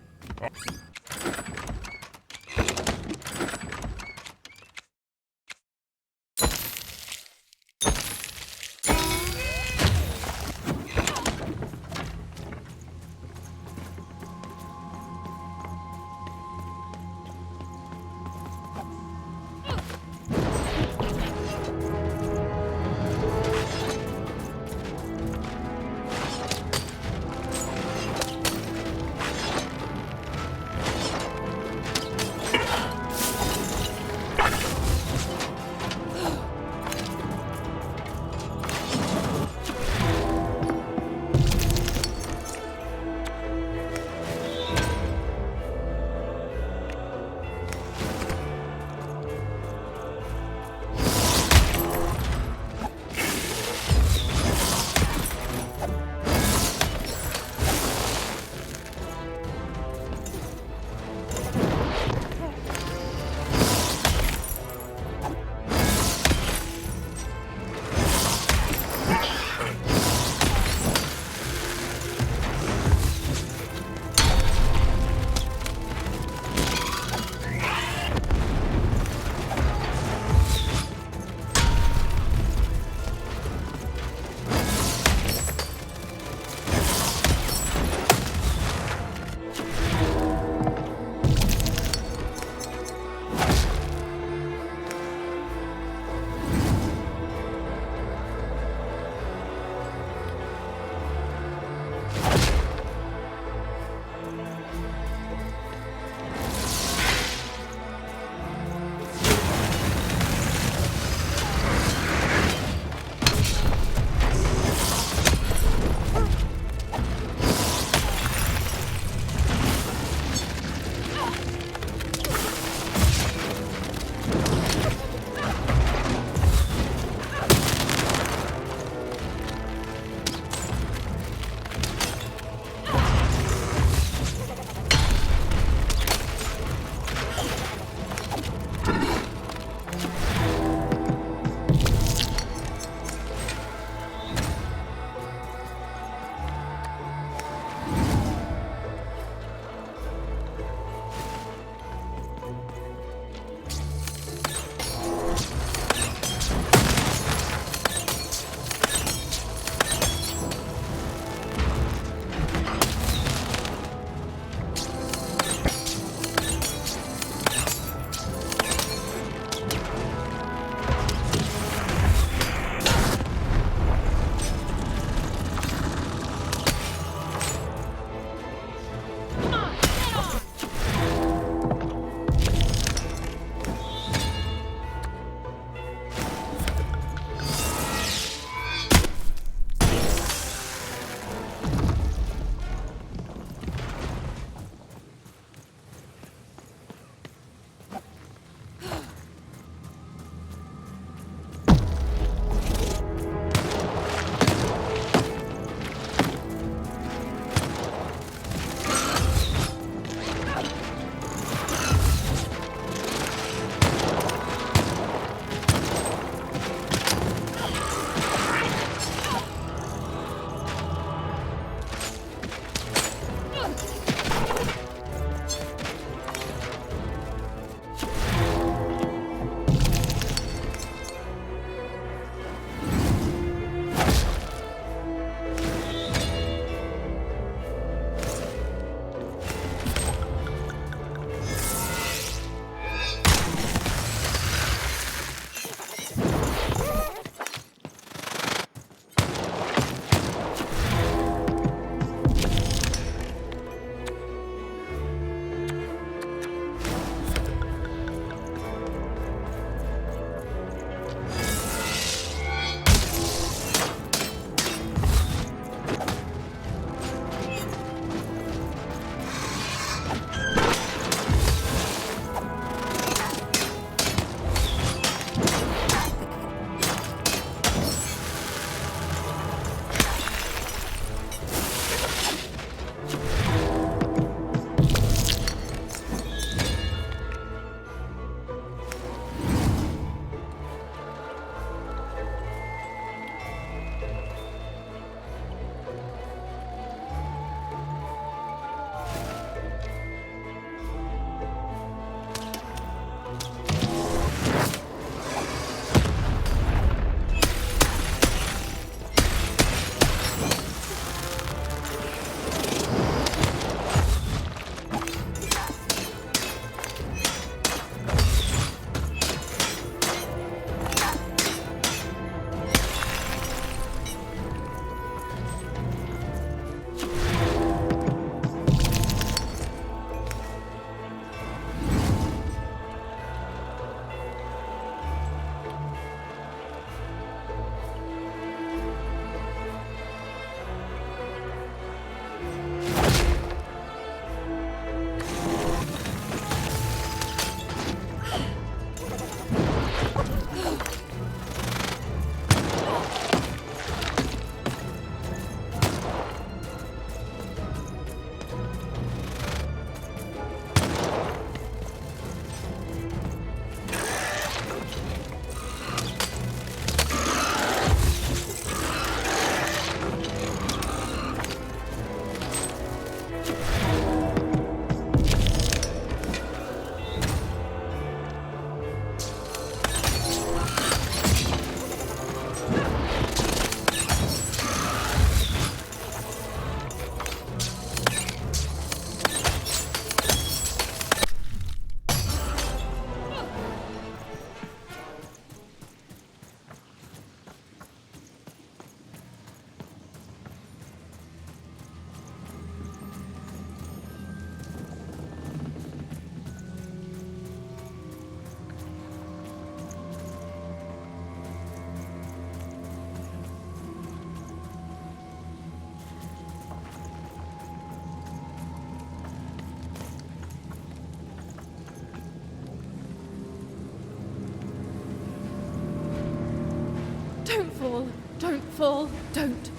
fall. Don't fall. Don't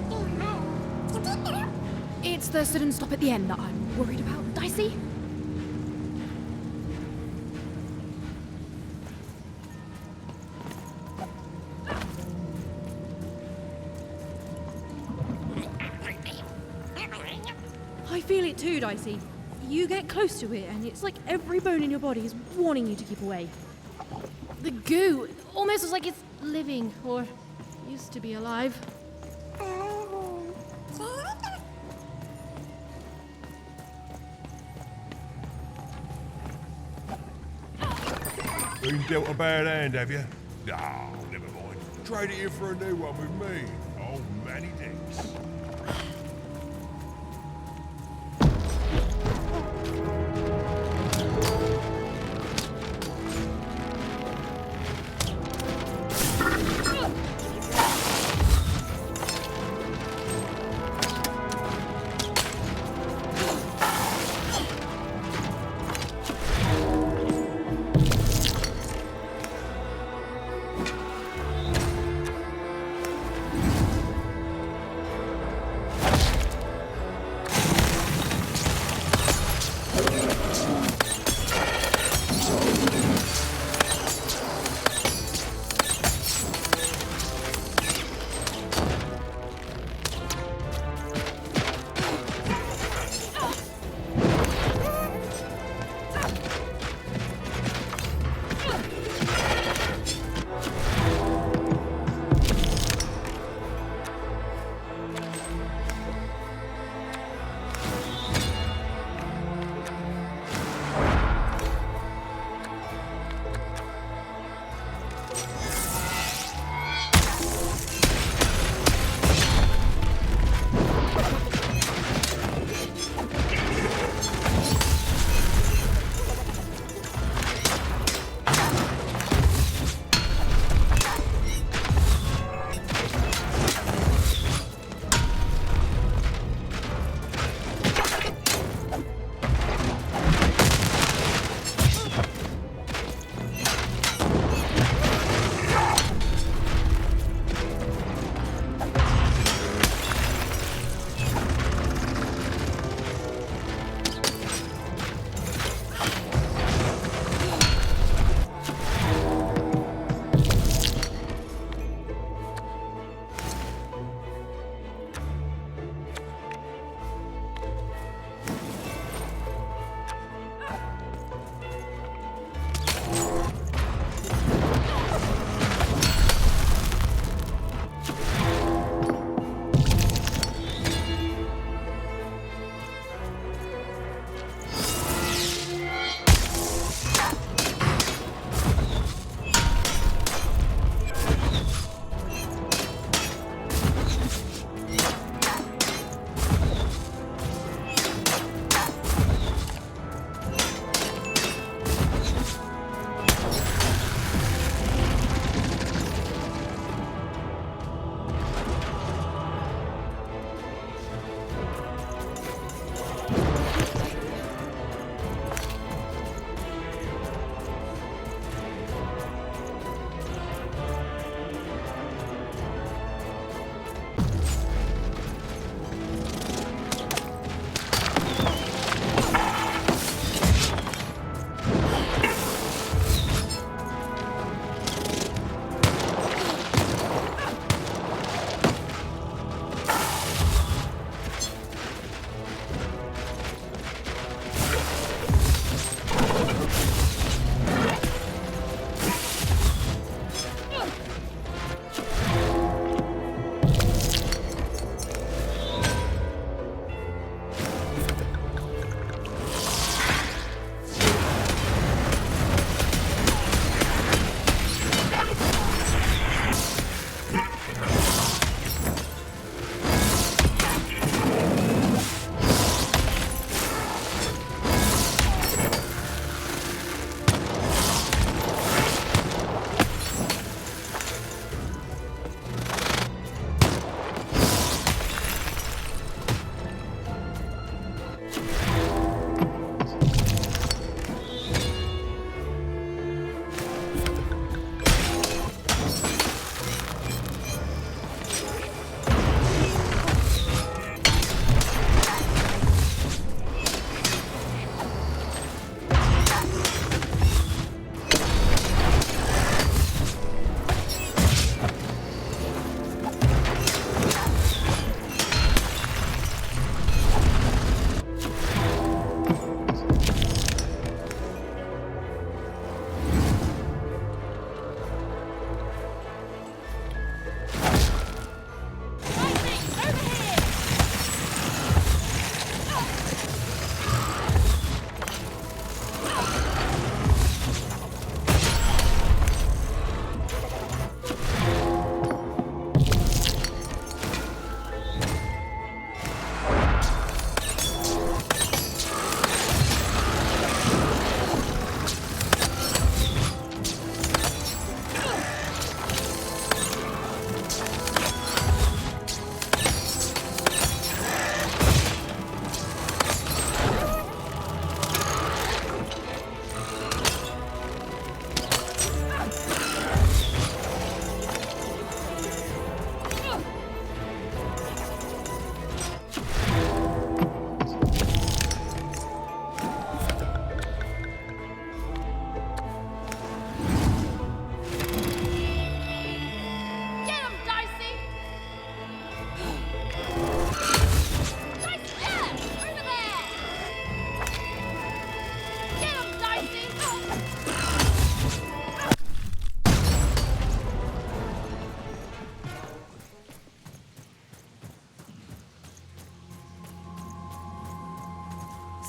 fall. It's the sudden stop at the end that I'm worried about, Dicey. I feel it too, Dicey. You get close to it, and it's like every bone in your body is warning you to keep away. The goo almost looks like it's living, or used to be alive. Been dealt a bad hand, have you? Oh, never mind. Trade it in for a new one with me. Oh, many thanks.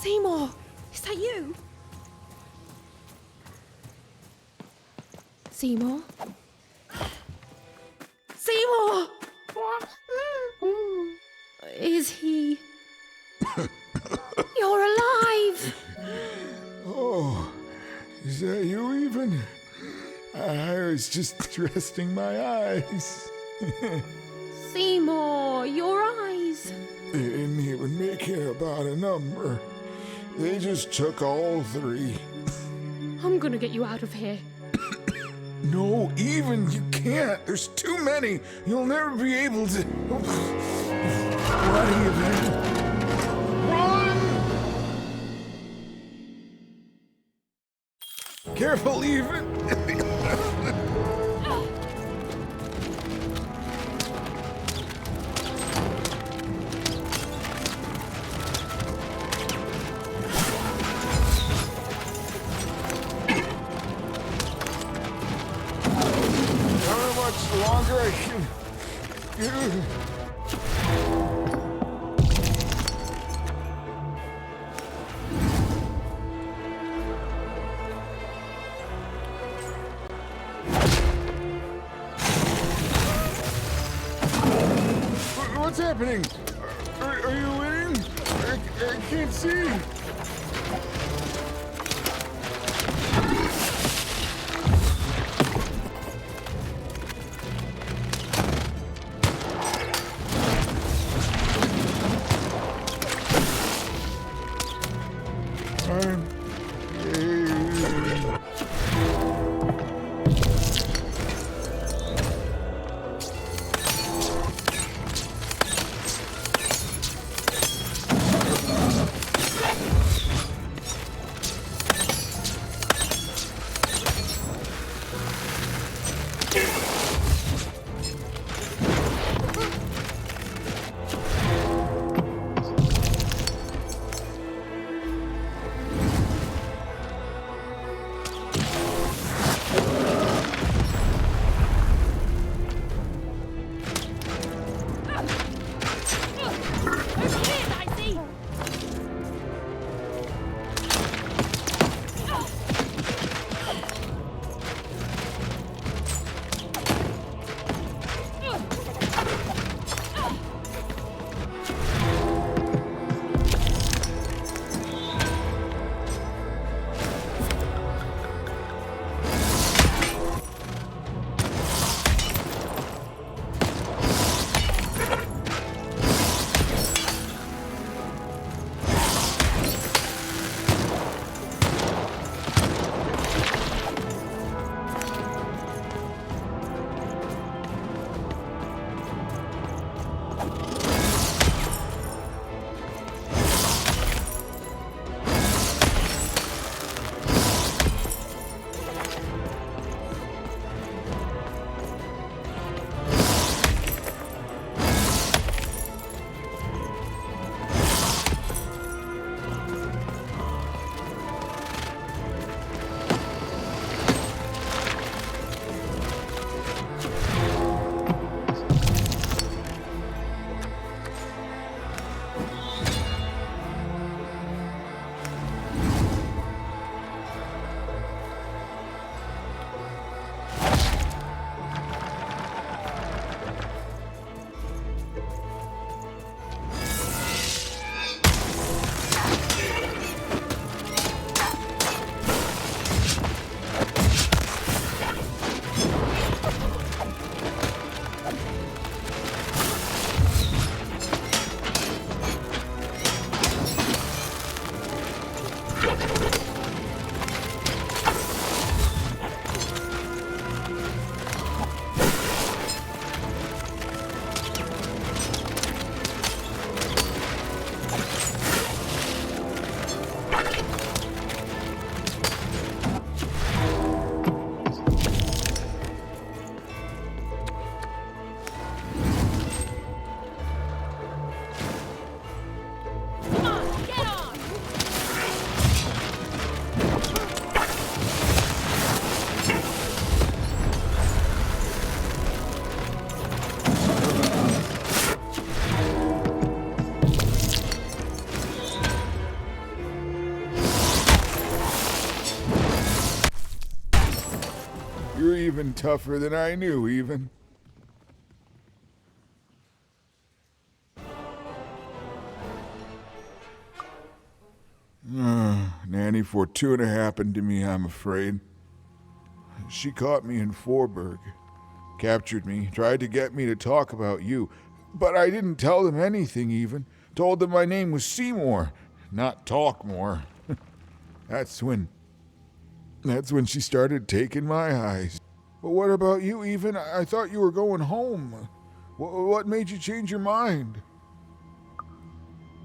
Seymour, is that you? Seymour? Seymour! Is he... You're alive! Oh, is that you even? I was just resting my eyes. Seymour, your eyes. They didn't even make it about a number. They just took all 3. I'm gonna get you out of here. No, even you can't. There's too many. You'll never be able to. What are you doing? Run! Careful, even. Longer I can. What's happening? Are you winning? I can't see. You're even tougher than I knew, even. Nanny Fortuna happened to me, I'm afraid. She caught me in Forburg, captured me, tried to get me to talk about you, but I didn't tell them anything even. Told them my name was Seymour, not Talkmore. That's when she started taking my eyes. But what about you, even? I thought you were going home. What made you change your mind?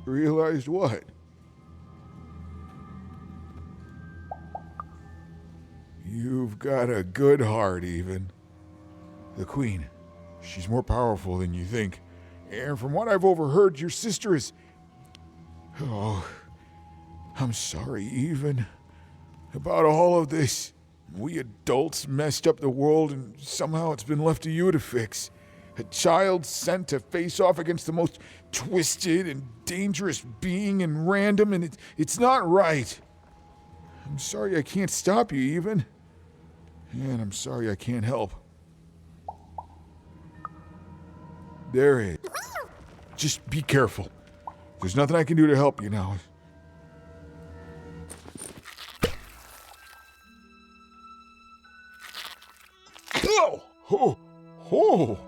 Realized what? You've got a good heart, even. The Queen, she's more powerful than you think. And from what I've overheard, your sister is... Oh, I'm sorry, even. About all of this. We adults messed up the world, and somehow it's been left to you to fix. A child sent to face off against the most twisted and dangerous being in random, and it's not right. I'm sorry I can't stop you, even. And I'm sorry I can't help. There it is. Just be careful. There's nothing I can do to help you now. Oh,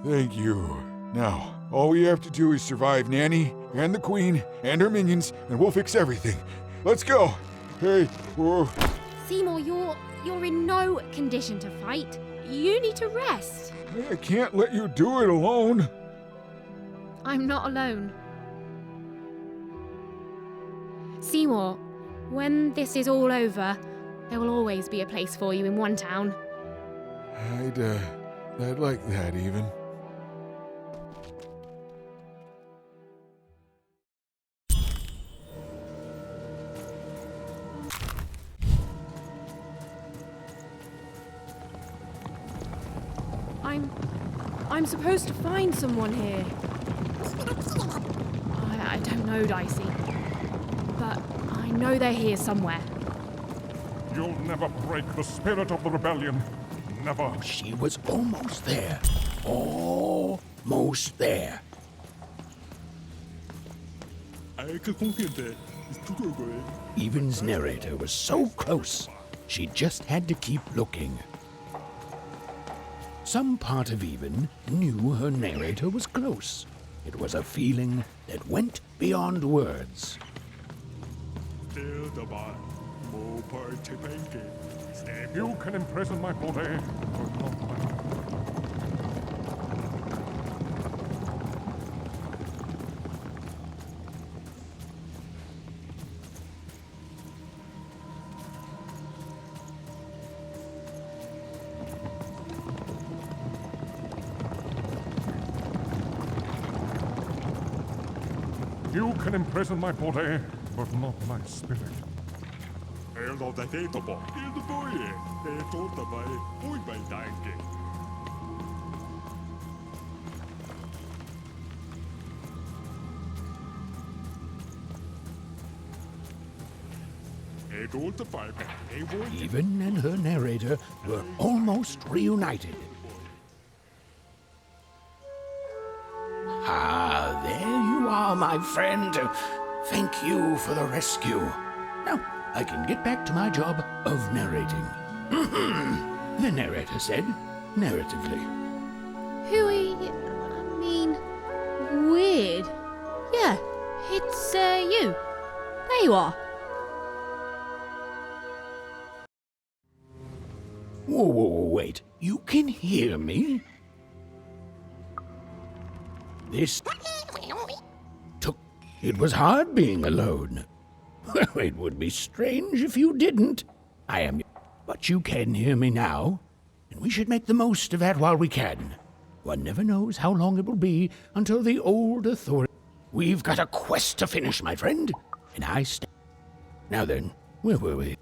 thank you. Now, all we have to do is survive Nanny and the Queen and her minions, and we'll fix everything. Let's go. Hey, whoa. Seymour, you're in no condition to fight. You need to rest. I can't let you do it alone. I'm not alone. Seymour, when this is all over, there will always be a place for you in one town. I'd like that, even. I'm supposed to find someone here. I don't know, Dicey. But I know they're here somewhere. You'll never break the spirit of the rebellion. Never. She was almost there. Almost there. Even's narrator was so close, she just had to keep looking. Some part of Even knew her narrator was close. It was a feeling that went beyond words. You can imprison my body, but not my... You can imprison my body, but not my spirit. Even and her narrator were almost reunited. Ah, there you are, my friend. Thank you for the rescue. Now, I can get back to my job of narrating. The narrator said, narratively. Weird. Yeah, it's you. There you are. Whoa, wait. You can hear me? It was hard being alone. Well, it would be strange if you didn't. But you can hear me now, and we should make the most of that while we can. One never knows how long it will be until the old authority... We've got a quest to finish, my friend, and I stand... Now then, where were we?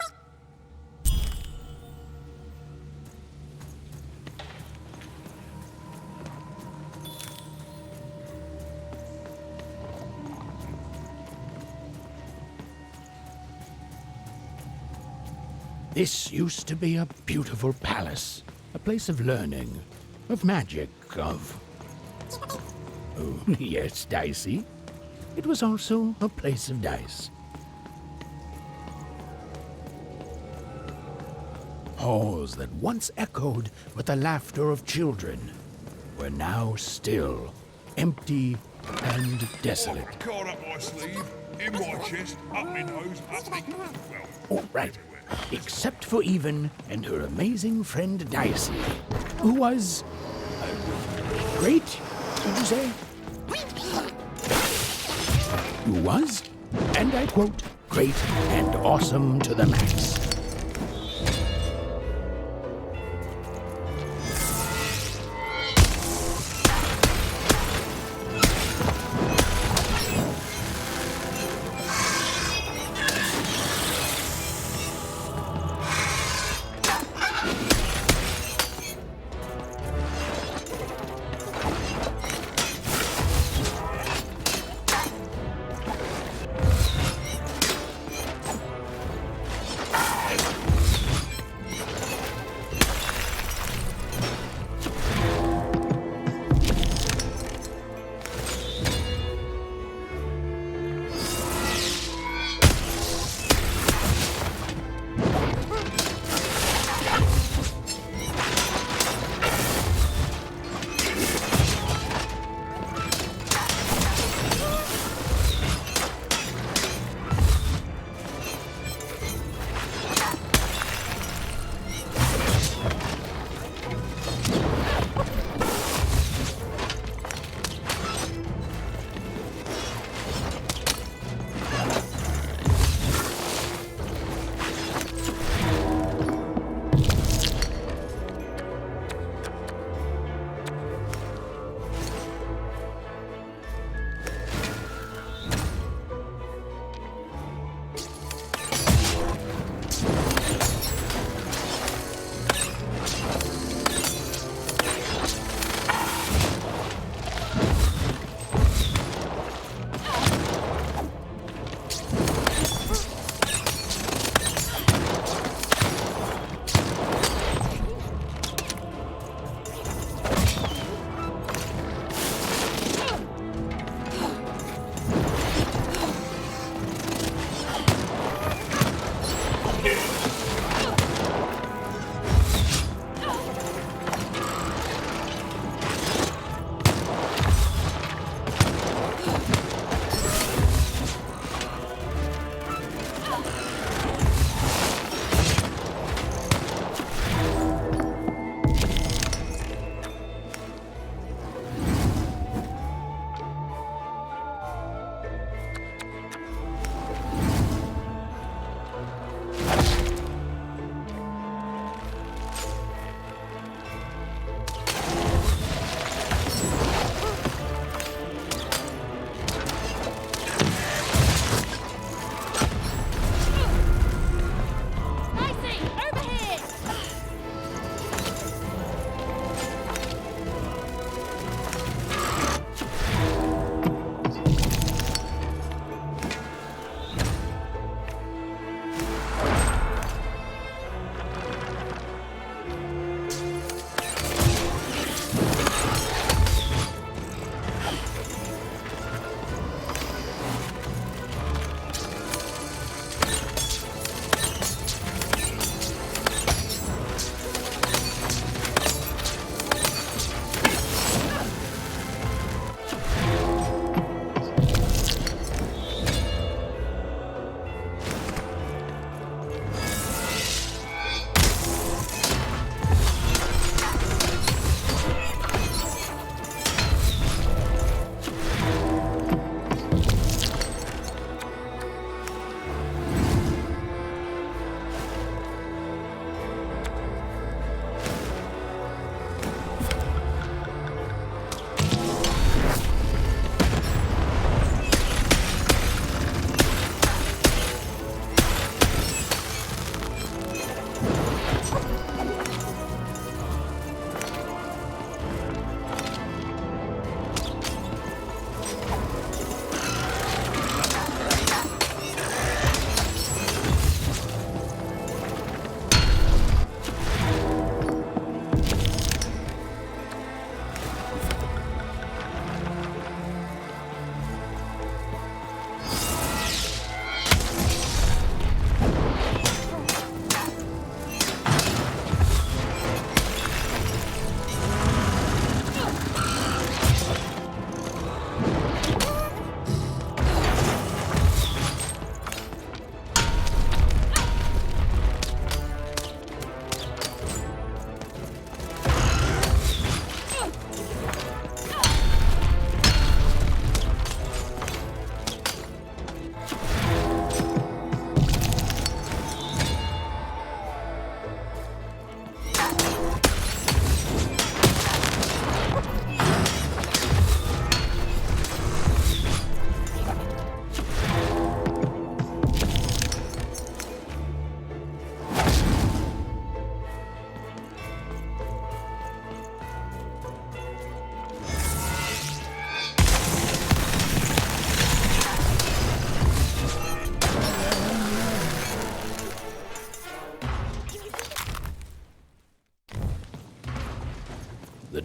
This used to be a beautiful palace. a place of learning, of magic, of... Oh, yes, Dicey. It was also a place of dice. Halls that once echoed with the laughter of children were now still, empty, and desolate. Card up my sleeve, in my chest, up my nose, up me... Well, All right, except for Even and her amazing friend Dicey, who was... great, did you say? Who was, and I quote, great and awesome to the max.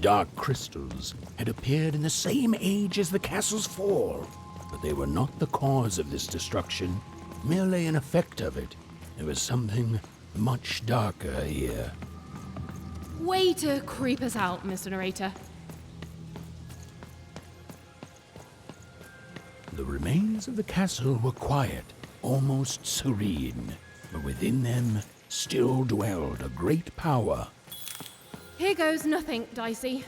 dark crystals had appeared in the same age as the castle's fall, but they were not the cause of this destruction, merely an effect of it. There was something much darker here. Way to creep us out, Mr. Narrator. The remains of the castle were quiet, almost serene, but within them still dwelled a great power. Here goes nothing, Dicey.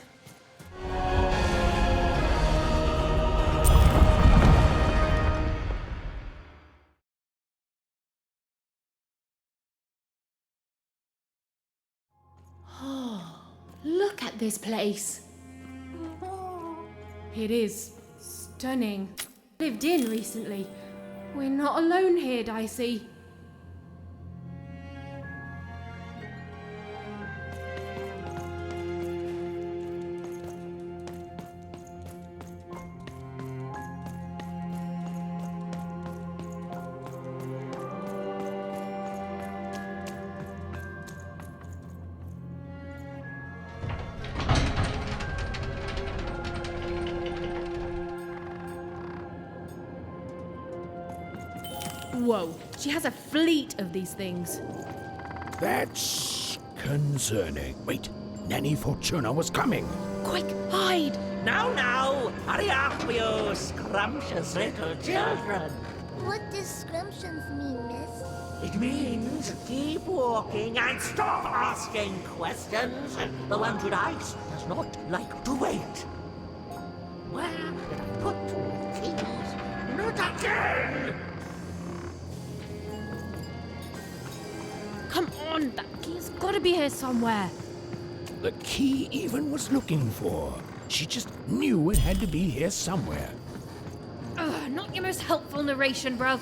Look at this place. It is stunning. Lived in recently. We're not alone here, Dicey. Whoa, she has a fleet of these things. That's concerning. Wait, Nanny Fortuna was coming. Quick, hide! Now, hurry up, you scrumptious little children. What does scrumptions mean, miss? It means keep walking and stop asking questions. The one to dice does not like to wait. Where did I put my keys? Not again! Come on, that key's gotta be here somewhere. The key even was looking for. She just knew it had to be here somewhere. Ugh, not your most helpful narration, bruv.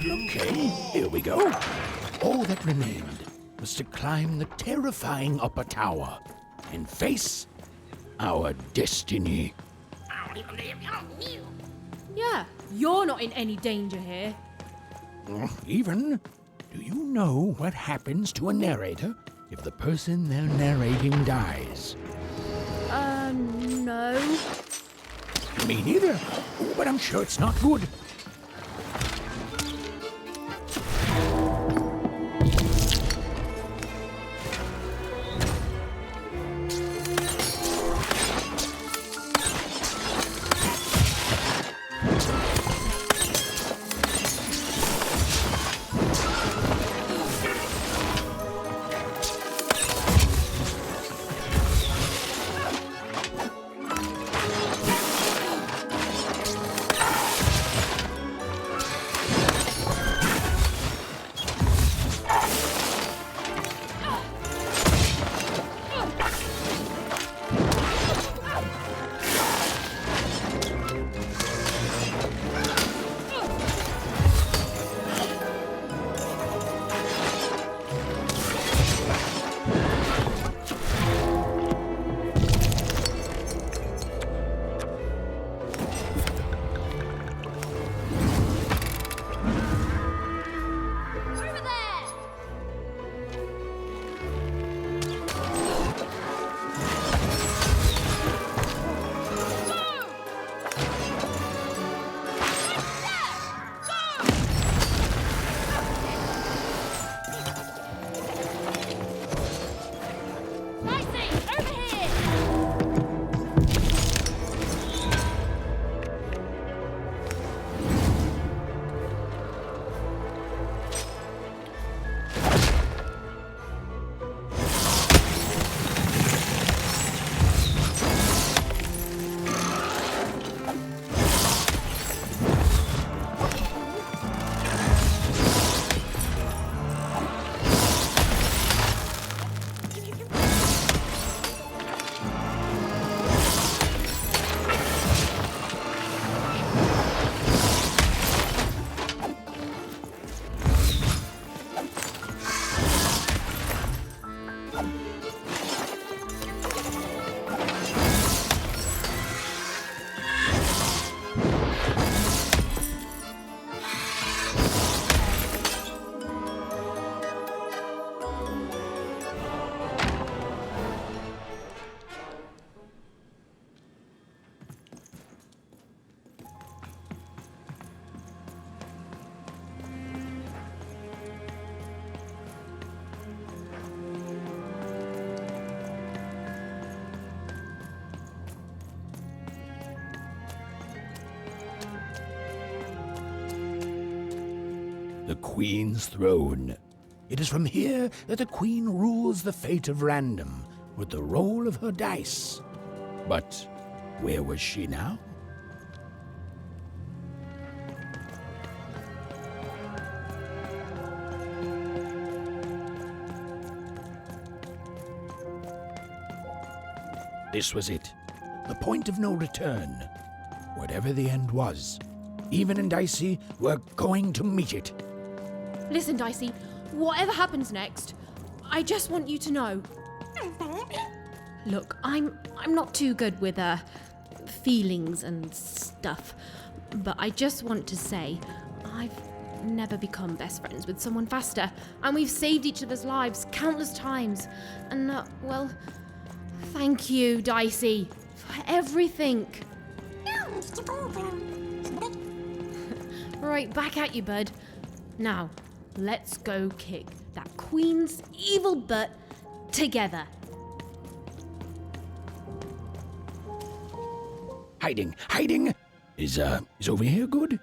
Okay, here we go. All that remained was to climb the terrifying upper tower and face our destiny. Yeah, you're not in any danger here. Even, do you know what happens to a narrator if the person they're narrating dies? No. Me neither, but I'm sure it's not good. the Queen's throne. It is from here that the Queen rules the fate of random with the roll of her dice. But where was she now? This was it. The point of no return. Whatever the end was, Even and Dicey were going to meet it. Listen, Dicey, whatever happens next, I just want you to know. Look, I'm not too good with feelings and stuff, but I just want to say I've never become best friends with someone faster, and we've saved each other's lives countless times. And well, thank you, Dicey, for everything. Right, back at you, bud. Now, let's go kick that Queen's evil butt together. Hiding. Is over here good?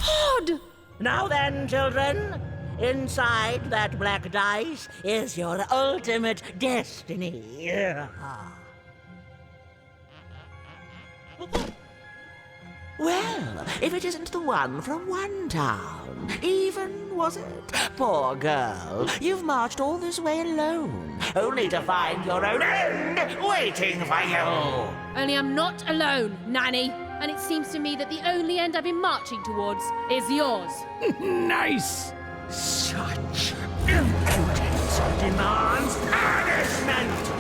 Hard! Now then, children, inside that black dice is your ultimate destiny. Well, if it isn't the one from one town, even, was it? Poor girl, you've marched all this way alone, only to find your own end waiting for you. Only I'm not alone, Nanny. And it seems to me that the only end I've been marching towards is yours. Nice! Such impudence demands punishment!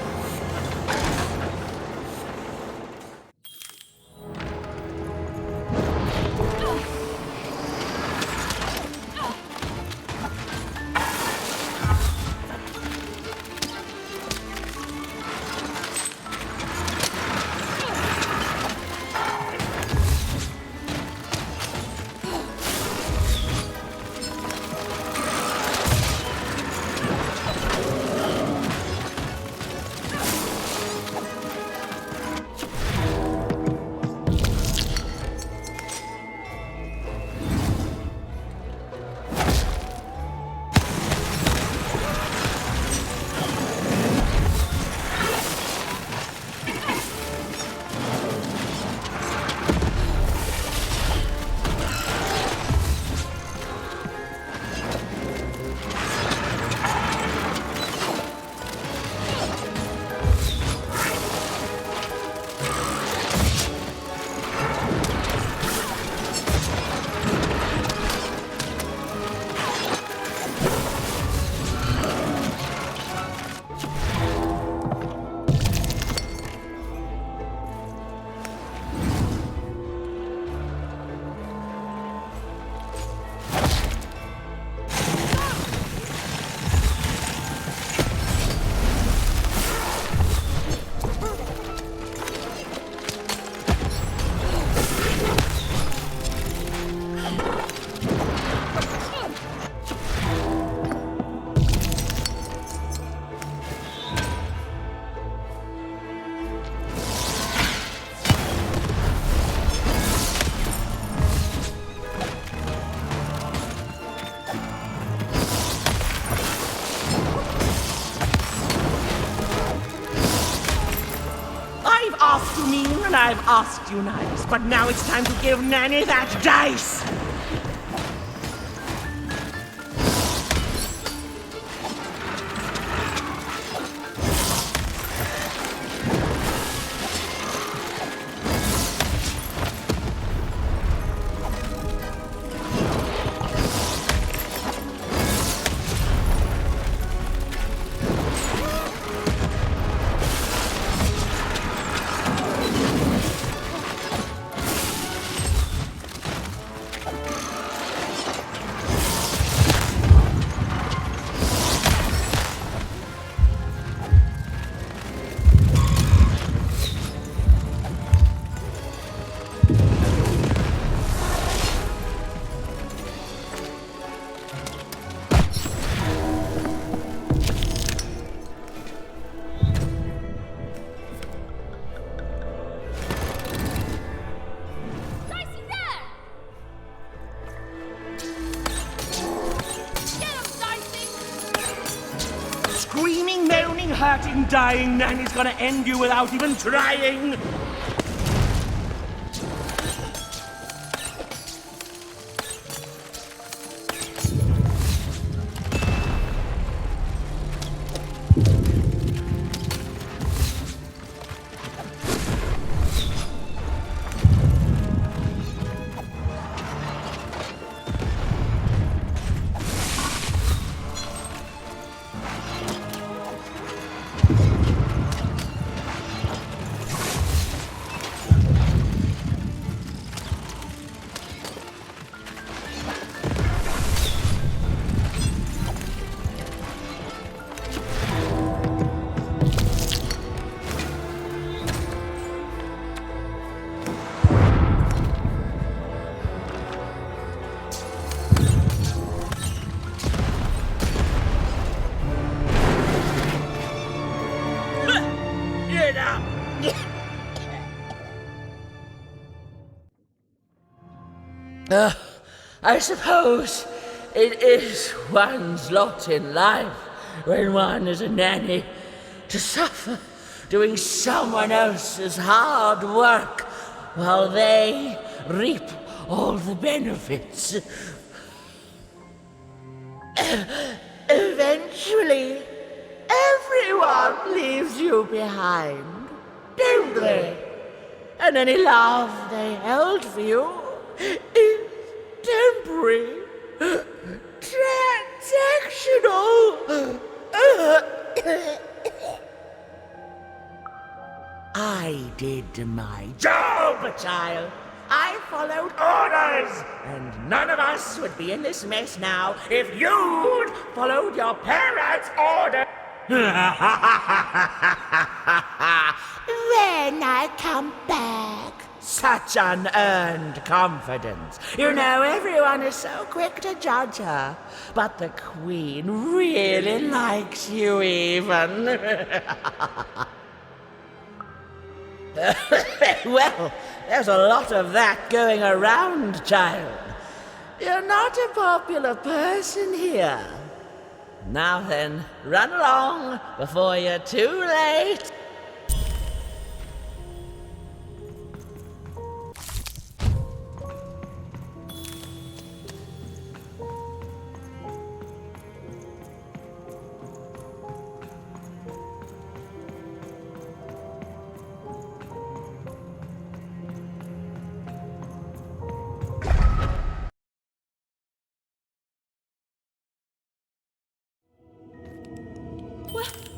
And I've asked you nice, but now it's time to give Nanny that dice! screaming, moaning, hurting, dying nanny's gonna end you without even trying. I suppose it is one's lot in life when one is a nanny to suffer doing someone else's hard work while they reap all the benefits. Eventually, everyone leaves you behind, don't they? And any love they held for you is temporary, transactional. I did my job, child. I followed orders, and none of us would be in this mess now if you'd followed your parents' order. Then I come back. Such unearned confidence. You know, everyone is so quick to judge her. But the Queen really likes you even. Well, there's a lot of that going around, child. You're not a popular person here. Now then, run along before you're too late.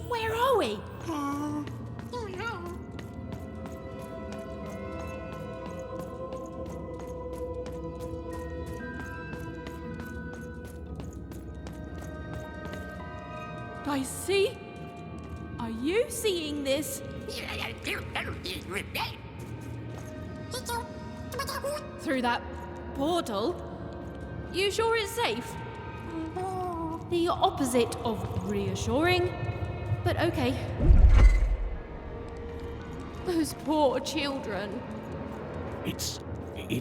Where are we? Dicey? Are you seeing this? Through that portal? You sure it's safe? The opposite of reassuring, but okay. Those poor children. It's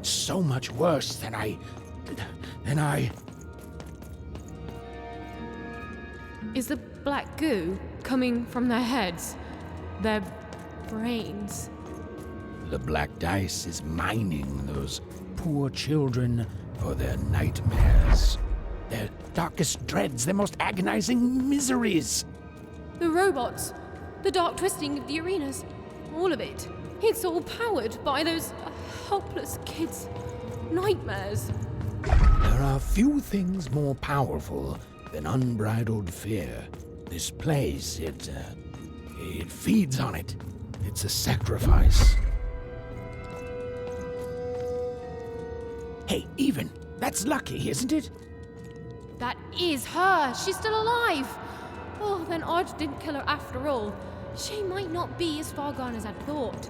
so much worse than I... Is the black goo coming from their heads? Their brains? The black dice is mining those poor children for their nightmares. Their darkest dreads, their most agonizing miseries. The robots, the dark twisting of the arenas, all of it. It's all powered by those helpless kids' nightmares. There are few things more powerful than unbridled fear. This place, it feeds on it. It's a sacrifice. Hey, Even, that's lucky, isn't it? That is her. She's still alive. Oh, then Odd didn't kill her after all. She might not be as far gone as I'd thought.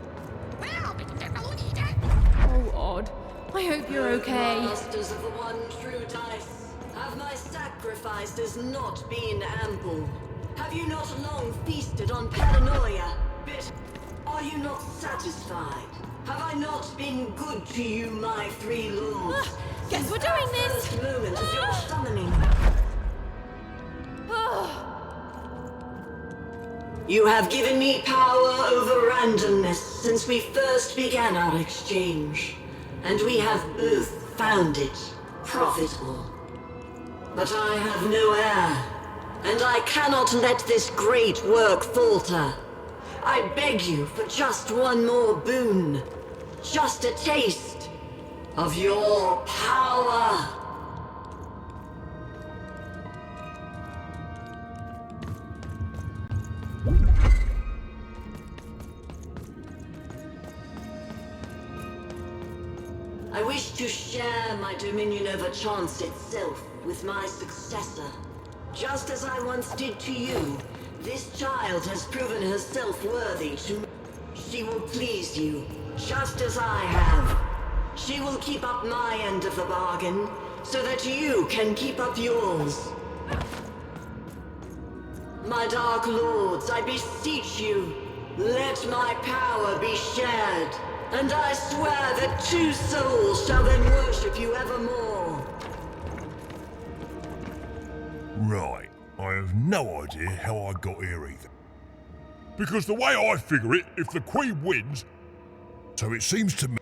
Oh, Odd. I hope you're okay. Masters of the one true dice, have my sacrifices not been ample? Have you not long feasted on paranoia? Bit, are you not satisfied? Have I not been good to you, my three lords? Guess we're doing this! First moment of your summoning. You have given me power over randomness since we first began our exchange, and we have both found it profitable. But I have no heir, and I cannot let this great work falter. I beg you for just one more boon, just a taste of your power. I wish to share my dominion over chance itself with my successor. Just as I once did to you, this child has proven herself worthy to me. She will please you, just as I have. She will keep up my end of the bargain, so that you can keep up yours. My Dark Lords, I beseech you, let my power be shared. And I swear that two souls shall then worship you evermore. Right, I have no idea how I got here either. Because the way I figure it, if the Queen wins, so it seems to me.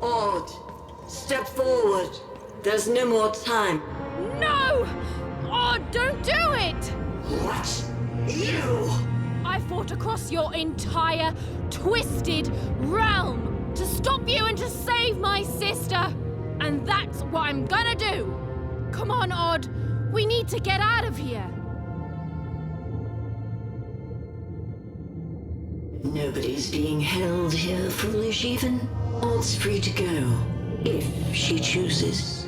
Ord, step forward. There's no more time. No! Oh, don't do it! What? You? I fought across your entire twisted realm to stop you and to save my sister. And that's what I'm gonna do. Come on, Odd. We need to get out of here. Nobody's being held here, foolish even. Odd's free to go, if she chooses.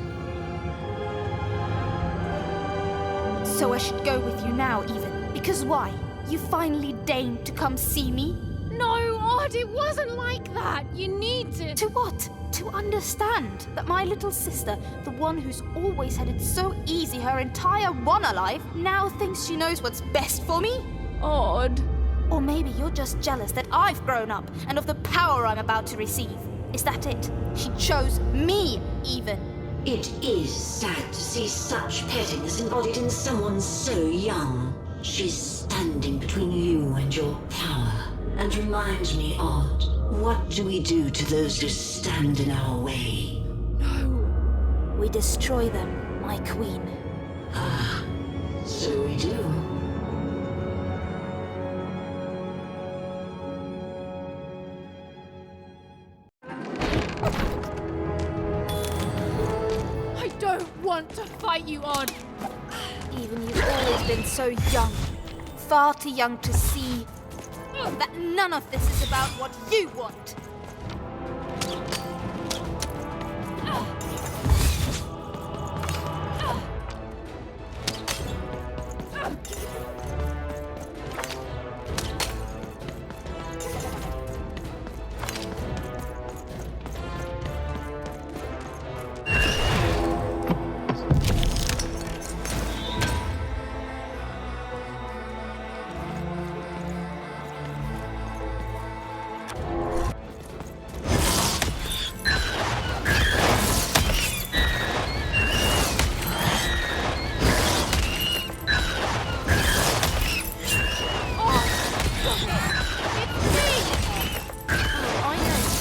So I should go with you now, even. Because why? You finally deigned to come see me? No, Odd, it wasn't like that. You need to... To what? To understand that my little sister, the one who's always had it so easy her entire one life, now thinks she knows what's best for me? Odd. Or maybe you're just jealous that I've grown up and of the power I'm about to receive. Is that it? She chose me, even. It is sad to see such pettiness embodied in someone so young. She's standing between you and your power. And reminds me, Odd, what do we do to those who stand in our way? No. We destroy them, my queen. Ah, so we do. I don't want to fight you, Odd. Even you've always been so young. Far too young to see that none of this is about what you want.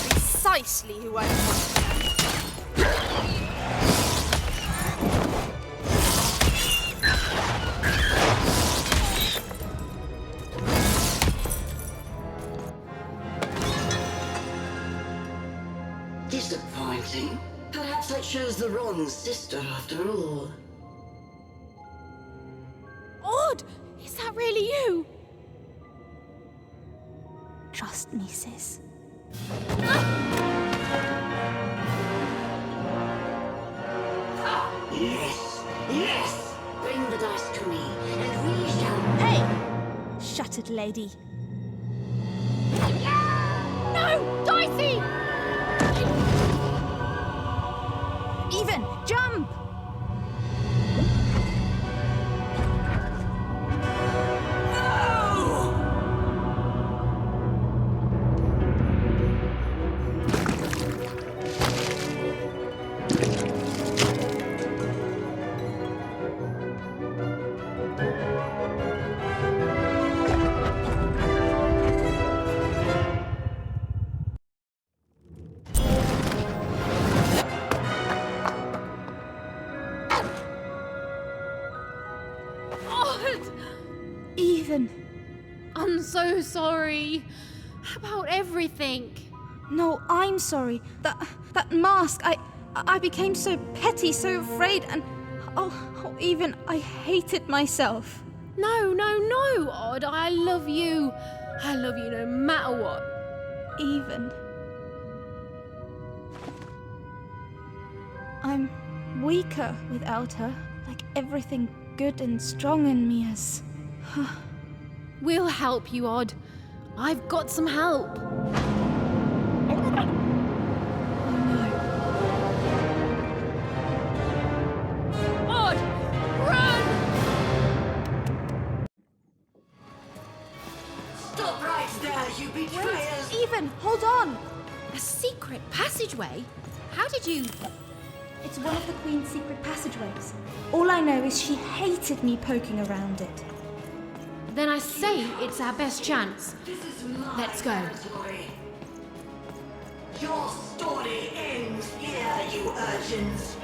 Precisely who I want. Disappointing. Perhaps I chose the wrong sister after all. Odd! Is that really you? Trust me, sis. Yes, yes! Bring the dice to me, and we shall... Hey! Shut it, lady. No! Dicey! Even, jump! Even. I'm so sorry about everything. No, I'm sorry. That mask, I became so petty, so afraid, and even I hated myself. No, Odd. I love you. I love you no matter what. Even. I'm weaker without her, like everything good and strong in me is. We'll help you, Odd. I've got some help. Odd, run! Stop right there, you betrayers! Even, hold on! A secret passageway? How did you... It's one of the Queen's secret passageways. All I know is she hated me poking around it. Then I say it's our best chance. Let's go. Territory. Your story ends here, you urchins.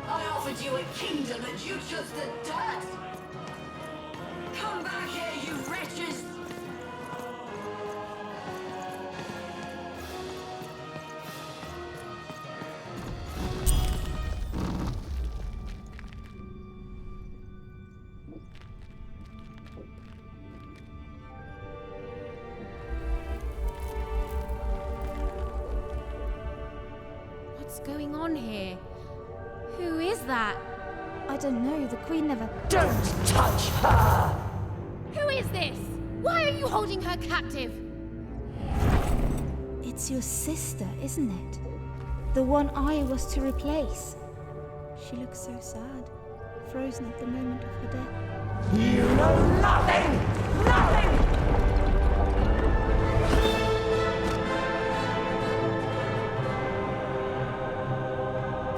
I offered you a kingdom and you chose the dirt. Come back here, you wretches. What's going on here? Who is that? I don't know, the Queen never... Don't touch her! Who is this? Why are you holding her captive? It's your sister, isn't it? The one I was to replace. She looks so sad, frozen at the moment of her death. You know nothing! Nothing!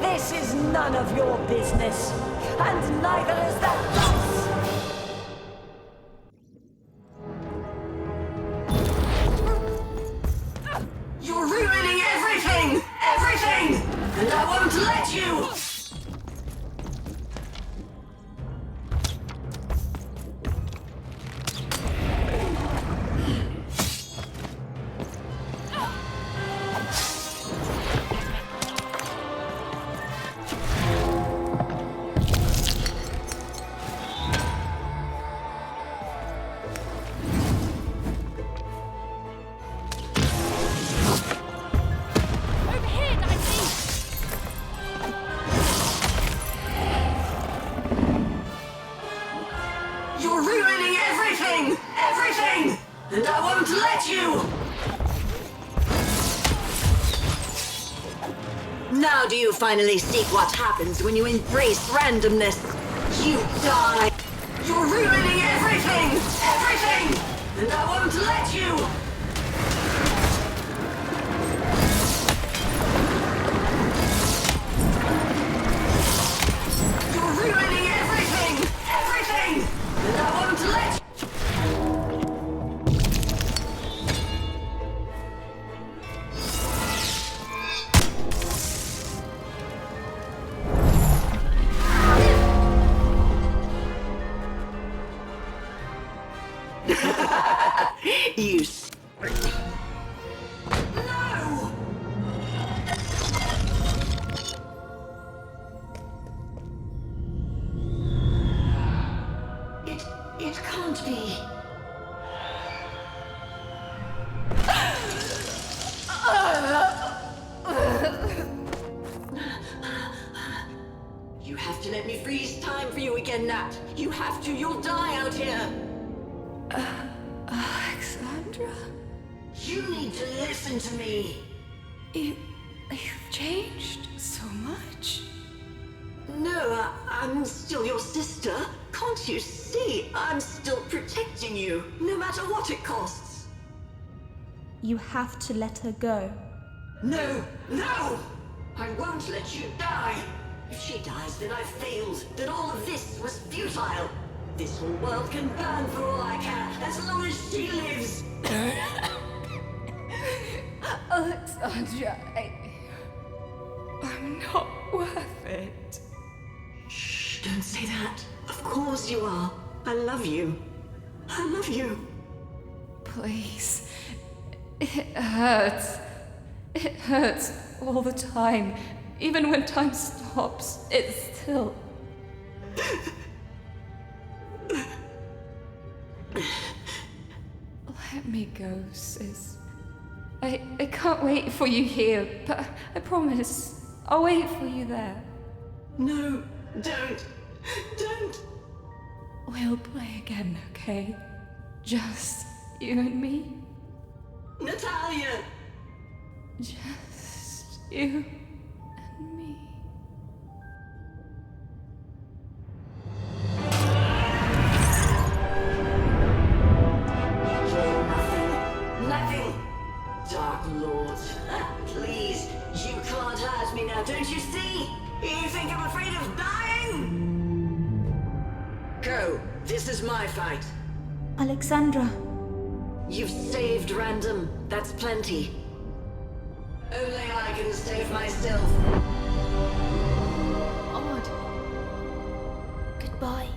This is none of your business, and neither is that dice! You're ruining everything! Everything! And I won't let you! You're ruining everything! Everything! And I won't let you! Now do you finally see what happens when you embrace randomness? You die! You're ruining everything! Everything! And I won't let you! You're ruining everything! Everything! And I won't let you! You s- No! It can't be. You have to let me freeze time for you again, Nat. You have to. You'll die out here. Alexandra? You need to listen to me. You've changed so much. No, I'm still your sister. Can't you see? I'm still protecting you, no matter what it costs. You have to let her go. No! No! I won't let you die! If she dies, then I've failed. Then all of this was futile. This whole world can burn for all I care, as long as she lives. Alexandra, I'm not worth it. Shh, don't say that. Of course you are. I love you. I love you. Please. It hurts. It hurts all the time. Even when time stops, it's still... Let me go, sis. I can't wait for you here, but I promise I'll wait for you there. No, don't. Don't. We'll play again, okay? Just you and me. Natalia! Just you and me. Nothing! Dark Lord, please, you can't hurt me now, don't you see? You think I'm afraid of dying? Go, this is my fight. Alexandra. You've saved Random, that's plenty. Only I can save myself. Odd. Goodbye.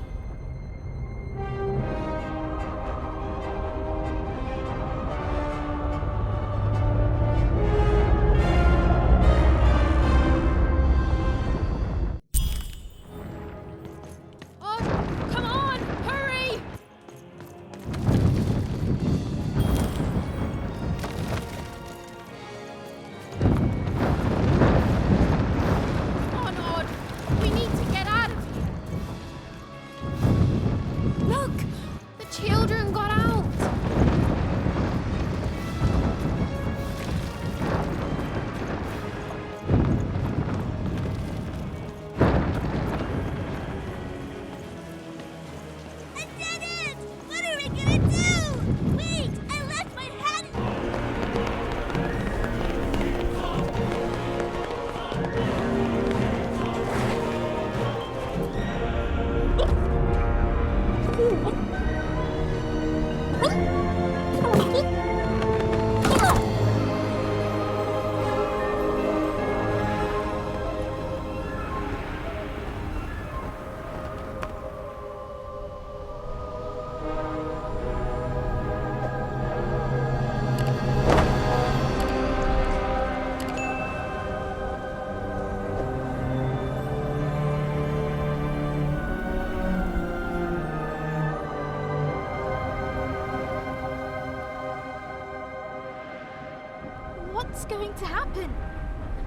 What's going to happen?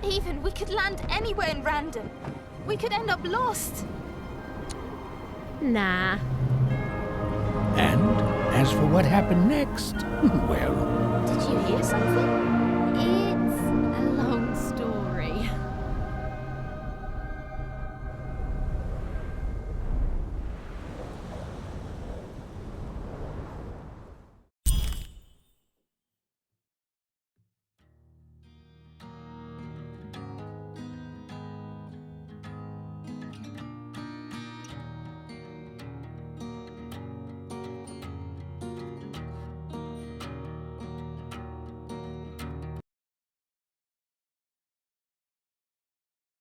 Even we could land anywhere in Random. We could end up lost. Nah. And as for what happened next, well... Did you hear something?